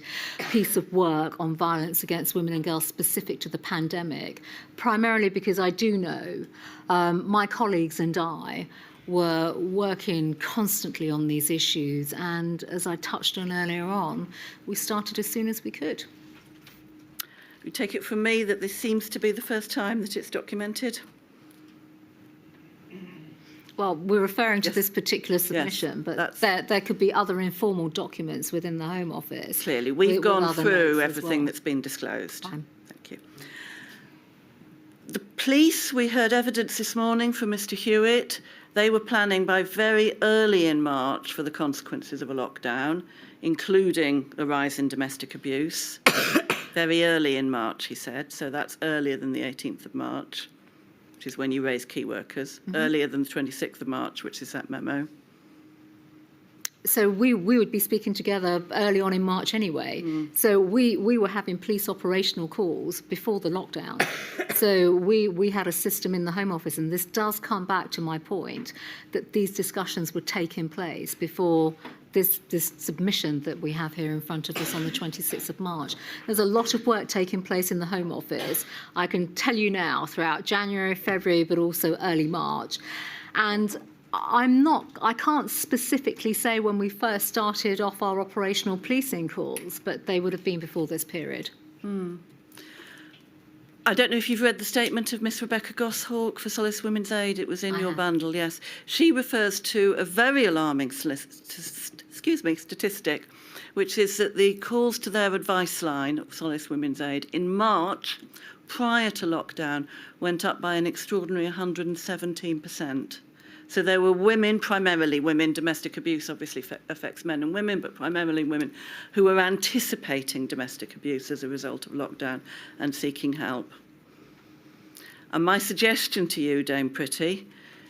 piece of work on violence against women and girls specific to the pandemic, primarily because I do know my colleagues and I were working constantly on these issues, and as I touched on earlier on, we started as soon as we could. You take it from me that this seems to be the first time that it's documented? Well, we're referring to this particular submission, but there could be other informal documents within the Home Office. Clearly, we've gone through everything that's been disclosed. Fine. Thank you. The police, we heard evidence this morning from Mr. Hewitt. They were planning by very early in March for the consequences of a lockdown, including a rise in domestic abuse. Very early in March, he said, so that's earlier than the 18th of March. Which is when you raise key workers, earlier than the 26th of March, which is that memo. So we would be speaking together early on in March anyway. So we were having police operational calls before the lockdown. So we had a system in the Home Office, and this does come back to my point that these discussions were taking place before this submission that we have here in front of us on the 26th of March. There's a lot of work taking place in the Home Office. I can tell you now throughout January, February, but also early March. And I can't specifically say when we first started off our operational policing calls, but they would have been before this period. I don't know if you've read the statement of Miss Rebecca Goshawk for Solace Women's Aid. It was in your bundle, yes. She refers to a very alarming statistic, which is that the calls to their advice line of Solace Women's Aid in March, prior to lockdown, went up by an extraordinary 117%. So there were women, primarily women, domestic abuse obviously affects men and women, but primarily women, who were anticipating domestic abuse as a result of lockdown and seeking help. And my suggestion to you, Dame Priti,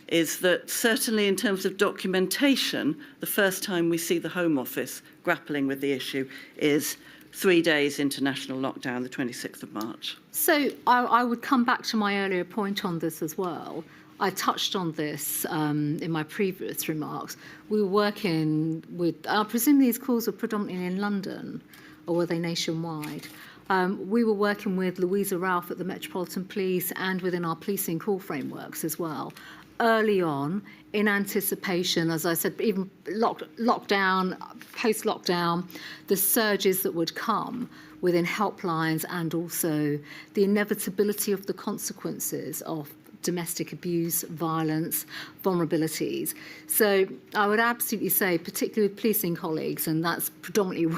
is that certainly in terms of documentation, the first time we see the Home Office grappling with the issue is 3 days into national lockdown, the 26th of March. So I would come back to my earlier point on this as well. I touched on this in my previous remarks. We were working with, I presume these calls were predominantly in London, or were they nationwide? We were working with Louisa Ralph at the Metropolitan Police and within our policing call frameworks as well. Early on, in anticipation, as I said, even lockdown, post-lockdown, the surges that would come within helplines and also the inevitability of the consequences of domestic abuse, violence, vulnerabilities. So I would absolutely say, particularly with policing colleagues, and that's predominantly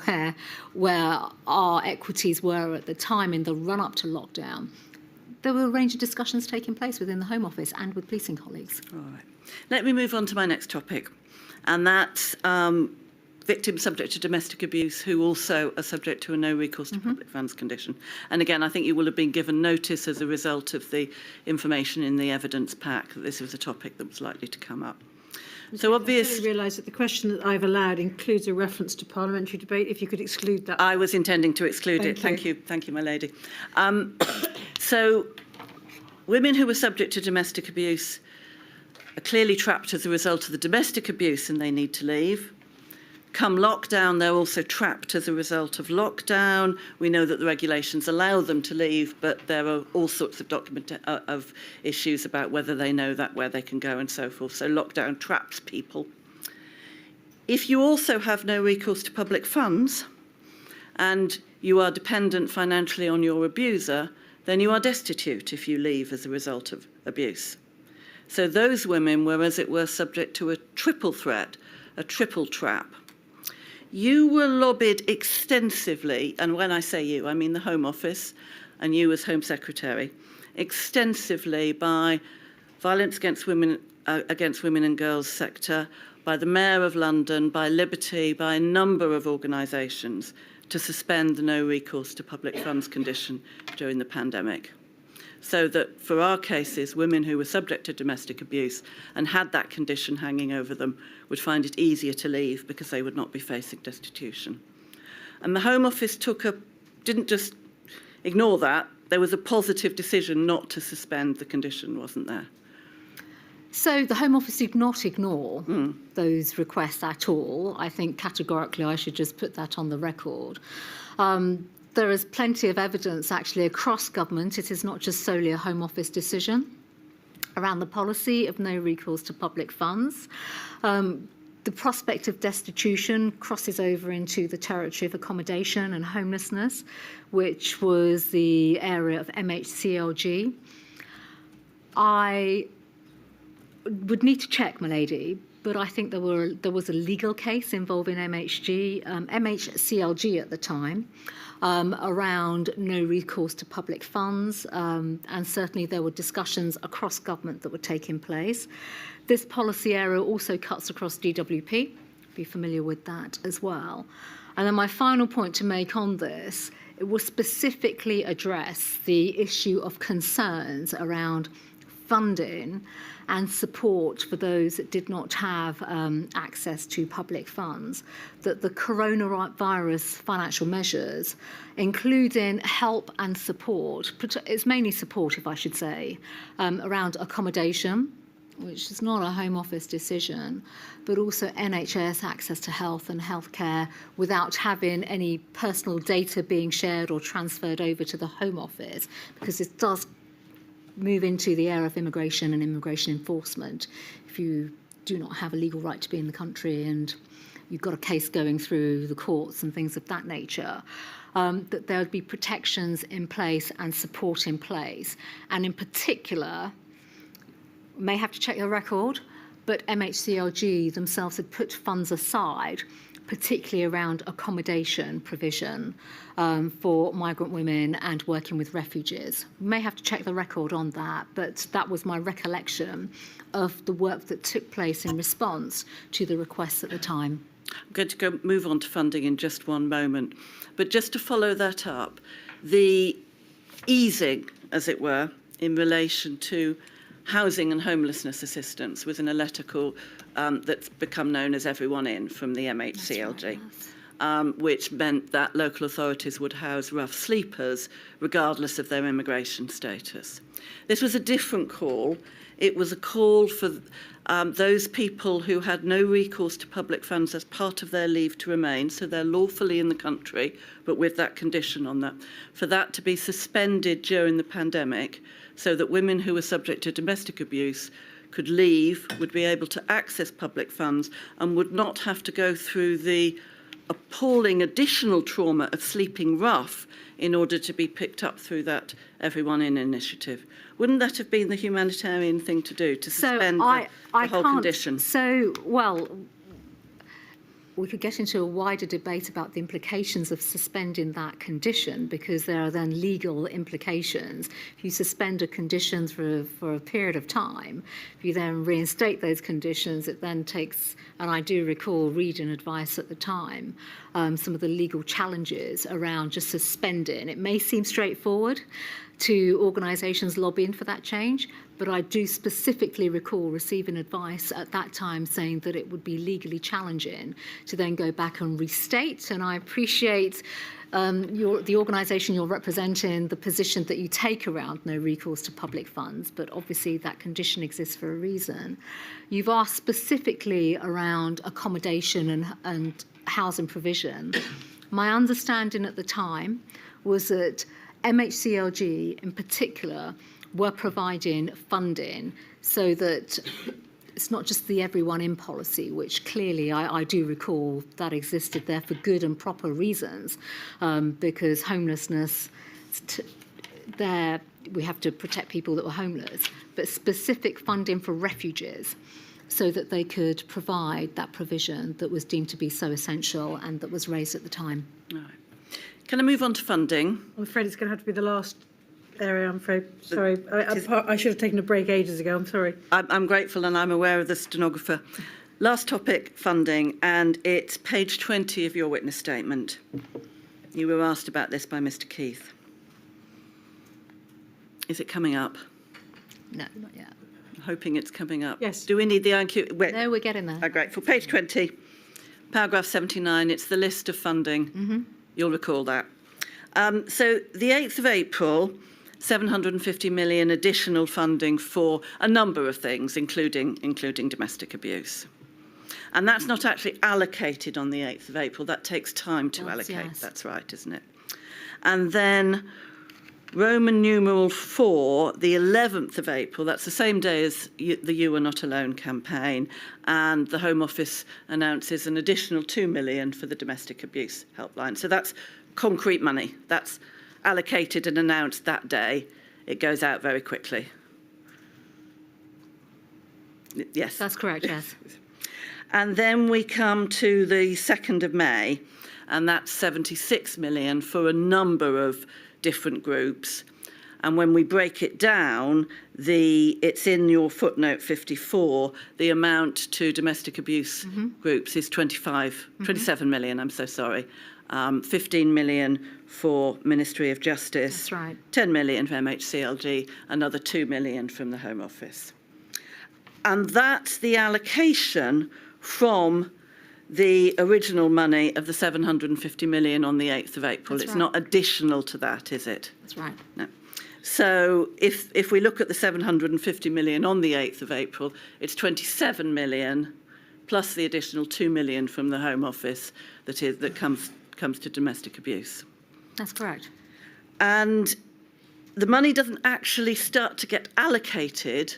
where our equities were at the time in the run-up to lockdown, there were a range of discussions taking place within the Home Office and with policing colleagues. All right. Let me move on to my next topic, and that's victims subject to domestic abuse who also are subject to a no recourse to public funds condition. And again, I think you will have been given notice as a result of the information in the evidence pack that this was a topic that was likely to come up. So obviously, I realise that the question that I've allowed includes a reference to parliamentary debate. If you could exclude that. I was intending to exclude it. Thank you, my lady. So women who are subject to domestic abuse are clearly trapped as a result of the domestic abuse and they need to leave. Come lockdown, they're also trapped as a result of lockdown. We know that the regulations allow them to leave, but there are all sorts of issues about whether they know that, where they can go and so forth. So lockdown traps people. If you also have no recourse to public funds and you are dependent financially on your abuser, then you are destitute if you leave as a result of abuse. So those women were, as it were, subject to a triple threat, a triple trap. You were lobbied extensively, and when I say you, I mean the Home Office and you as Home Secretary, extensively by Violence Against Women and Girls sector, by the Mayor of London, by Liberty, by a number of organisations to suspend the no recourse to public funds condition during the pandemic. So that for our cases, women who were subject to domestic abuse and had that condition hanging over them would find it easier to leave because they would not be facing destitution. And the Home Office didn't just ignore that. There was a positive decision not to suspend the condition, wasn't there? So the Home Office did not ignore those requests at all. I think categorically I should just put that on the record. There is plenty of evidence actually across government. It is not just solely a Home Office decision around the policy of no recourse to public funds. The prospect of destitution crosses over into the territory of accommodation and homelessness, which was the area of MHCLG. I would need to check, my lady, but I think there was a legal case involving MHCLG at the time around no recourse to public funds, and certainly there were discussions across government that were taking place. This policy area also cuts across DWP, be familiar with that as well. And then my final point to make on this, it will specifically address the issue of concerns around funding and support for those that did not have access to public funds, that the coronavirus financial measures, including help and support, it's mainly supportive, I should say, around accommodation, which is not a Home Office decision, but also NHS access to health and healthcare without having any personal data being shared or transferred over to the Home Office, because it does move into the area of immigration and immigration enforcement. If you do not have a legal right to be in the country and you've got a case going through the courts and things of that nature, that there would be protections in place and support in place. And in particular, may have to check the record, but MHCLG themselves had put funds aside, particularly around accommodation provision for migrant women and working with refugees. May have to check the record on that, but that was my recollection of the work that took place in response to the requests at the time. I'm going to move on to funding in just one moment, but just to follow that up, the easing, as it were, in relation to housing and homelessness assistance was in a letter called that's become known as Everyone In from the MHCLG, which meant that local authorities would house rough sleepers regardless of their immigration status. This was a different call. It was a call for those people who had no recourse to public funds as part of their leave to remain, so they're lawfully in the country, but with that condition on that, for that to be suspended during the pandemic, so that women who were subject to domestic abuse could leave, would be able to access public funds, and would not have to go through the appalling additional trauma of sleeping rough in order to be picked up through that Everyone In initiative. Wouldn't that have been the humanitarian thing to do, to suspend the whole condition? So, well, we could get into a wider debate about the implications of suspending that condition, because there are then legal implications. If you suspend a condition for a period of time, if you then reinstate those conditions, it then takes, and I do recall reading advice at the time, some of the legal challenges around just suspending. It may seem straightforward to organisations lobbying for that change, but I do specifically recall receiving advice at that time saying that it would be legally challenging to then go back and restate. And I appreciate the organisation you're representing, the position that you take around no recourse to public funds, but obviously that condition exists for a reason. You've asked specifically around accommodation and housing provision. My understanding at the time was that MHCLG in particular were providing funding so that it's not just the Everyone In policy, which clearly I do recall that existed there for good and proper reasons, because homelessness, there we have to protect people that were homeless, but specific funding for refugees so that they could provide that provision that was deemed to be so essential and that was raised at the time. All right. Can I move on to funding? I'm afraid it's going to have to be the last area, I'm afraid. Sorry. I should have taken a break ages ago. I'm sorry. I'm grateful, and I'm aware of the stenographer. Last topic, funding, and it's page 20 of your witness statement. You were asked about this by Mr. Keith. Is it coming up? No, not yet. I'm hoping it's coming up. Yes. Do we need the IQ? No, we're getting there. I'm grateful. Page 20, paragraph 79, it's the list of funding. Mm-hmm. You'll recall that. So the 8th of April, 750 million additional funding for a number of things, including domestic abuse. And that's not actually allocated on the 8th of April. That takes time to allocate. Yes. That's right, isn't it? And then Roman numeral 4, the 11th of April, that's the same day as the You Are Not Alone campaign, and the Home Office announces an additional 2 million for the domestic abuse helpline. So that's concrete money. That's allocated and announced that day. It goes out very quickly. Yes. That's correct, yes. And then we come to the 2nd of May, and that's 76 million for a number of different groups. And when we break it down, it's in your footnote 54, the amount to domestic abuse groups is 27 million, I'm so sorry. 15 million for Ministry of Justice. That's right. 10 million for MHCLG, another 2 million from the Home Office. And that's the allocation from the original money of the 750 million on the 8th of April. That's it's right. not additional to that, is it? That's right. No. So if we look at the 750 million on the 8th of April, it's 27 million plus the additional 2 million from the Home Office that comes to domestic abuse. That's correct. And the money doesn't actually start to get allocated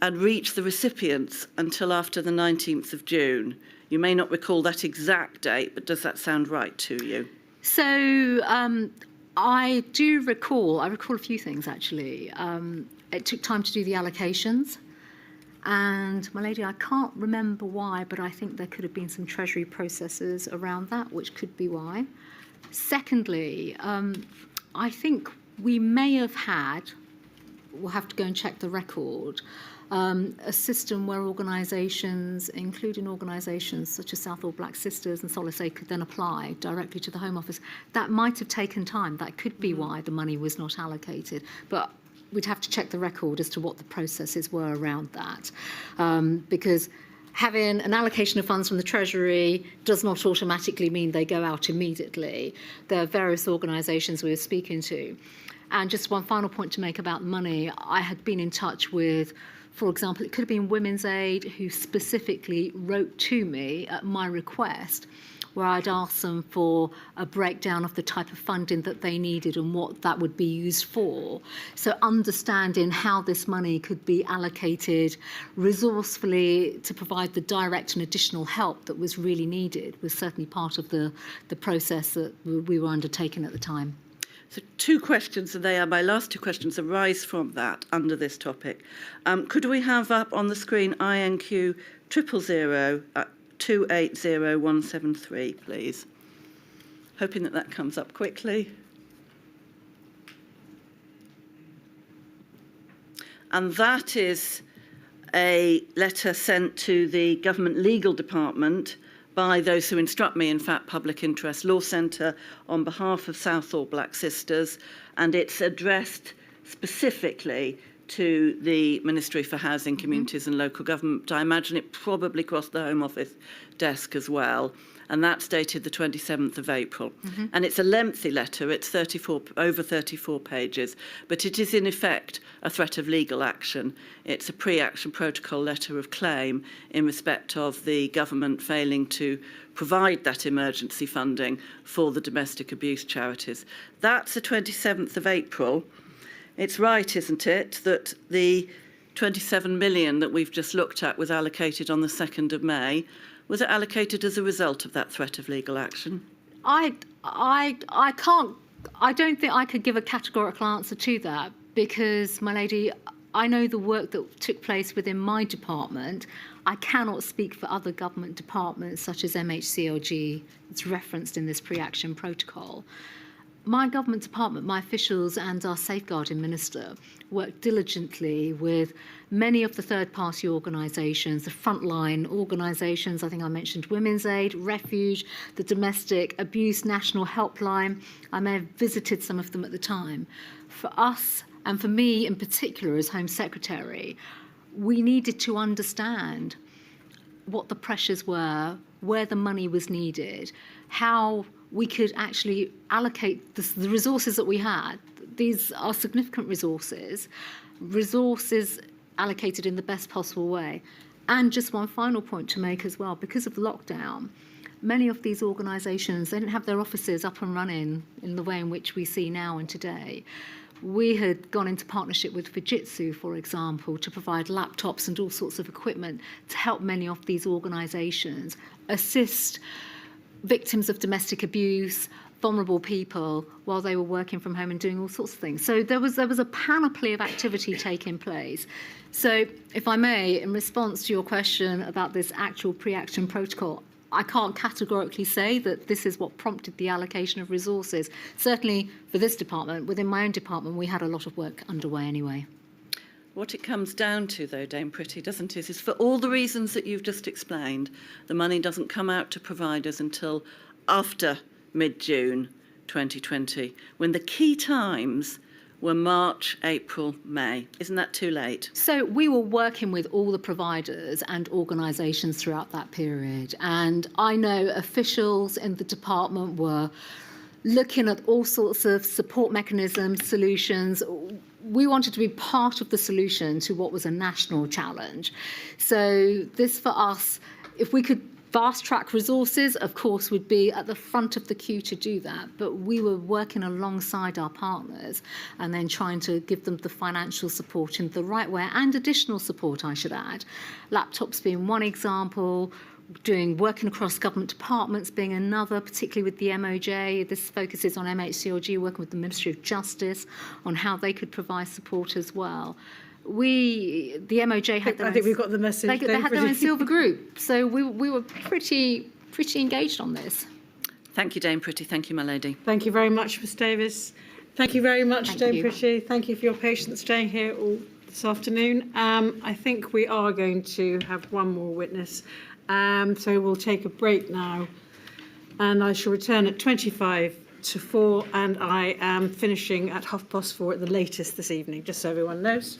and reach the recipients until after the 19th of June. You may not recall that exact date, but does that sound right to you? So I recall a few things actually. It took time to do the allocations. And, my lady, I can't remember why, but I think there could have been some Treasury processes around that, which could be why. Secondly, I think we may have had, we'll have to go and check the record, a system where organisations, including organisations such as Southall Black Sisters and Solace Aid, could then apply directly to the Home Office. That might have taken time. That could be why the money was not allocated. But we'd have to check the record as to what the processes were around that. Because having an allocation of funds from the Treasury does not automatically mean they go out immediately. There are various organisations we were speaking to. And just one final point to make about money, I had been in touch with, for example, it could have been Women's Aid, who specifically wrote to me at my request, where I'd asked them for a breakdown of the type of funding that they needed and what that would be used for. So understanding how this money could be allocated resourcefully to provide the direct and additional help that was really needed was certainly part of the process that we were undertaking at the time. So 2 questions, and they are my last 2 questions, arise from that under this topic. Could we have up on the screen INQ 000 280173, please? Hoping that comes up quickly. And that is a letter sent to the Government Legal Department by those who instruct me, in fact, Public Interest Law Centre, on behalf of Southall Black Sisters, and it's addressed specifically to the Ministry for Housing, Communities and Local Government. I imagine it probably crossed the Home Office desk as well. And that's dated the 27th of April. And it's a lengthy letter. It's over 34 pages. But it is, in effect, a threat of legal action. It's a pre-action protocol letter of claim in respect of the government failing to provide that emergency funding for the domestic abuse charities. That's the 27th of April. It's right, isn't it, that the 27 million that we've just looked at was allocated on the 2nd of May. Was it allocated as a result of that threat of legal action? I don't think I could give a categorical answer to that because, my lady, I know the work that took place within my department. I cannot speak for other government departments such as MHCLG. It's referenced in this pre-action protocol. My government department, my officials and our safeguarding minister worked diligently with many of the third-party organisations, the frontline organisations. I think I mentioned Women's Aid, Refuge, the Domestic Abuse National Helpline. I may have visited some of them at the time. For us, and for me in particular as Home Secretary, we needed to understand what the pressures were, where the money was needed, how we could actually allocate the resources that we had. These are significant resources allocated in the best possible way. And just one final point to make as well, because of lockdown, many of these organisations, they didn't have their offices up and running in the way in which we see now and today. We had gone into partnership with Fujitsu, for example, to provide laptops and all sorts of equipment to help many of these organisations assist victims of domestic abuse, vulnerable people, while they were working from home and doing all sorts of things. So there was a panoply of activity taking place. So, if I may, in response to your question about this actual pre-action protocol, I can't categorically say that this is what prompted the allocation of resources. Certainly for this department, within my own department, we had a lot of work underway anyway. What it comes down to, though, Dame Priti, doesn't it, is for all the reasons that you've just explained, the money doesn't come out to providers until after mid-June 2020, when the key times were March, April, May. Isn't that too late? So we were working with all the providers and organisations throughout that period. And I know officials in the department were looking at all sorts of support mechanisms, solutions. We wanted to be part of the solution to what was a national challenge. So this for us, if we could fast track resources, of course, would be at the front of the queue to do that. But we were working alongside our partners and then trying to give them the financial support in the right way and additional support, I should add. Laptops being one example, working across government departments being another, particularly with the MOJ. This focuses on MHCLG, working with the Ministry of Justice on how they could provide support as well. The MOJ had I think we've got the message. They had their own silver group, so we were pretty engaged on this. Thank you, Dame Priti. Thank you, my lady. Thank you very much, Ms Davis. Thank you very much, Dame you. Priti. Thank you for your patience staying here all this afternoon. I think we are going to have one more witness. So we'll take a break now, and I shall return at 4:25, and I am finishing at 4:30 at the latest this evening, just so everyone knows.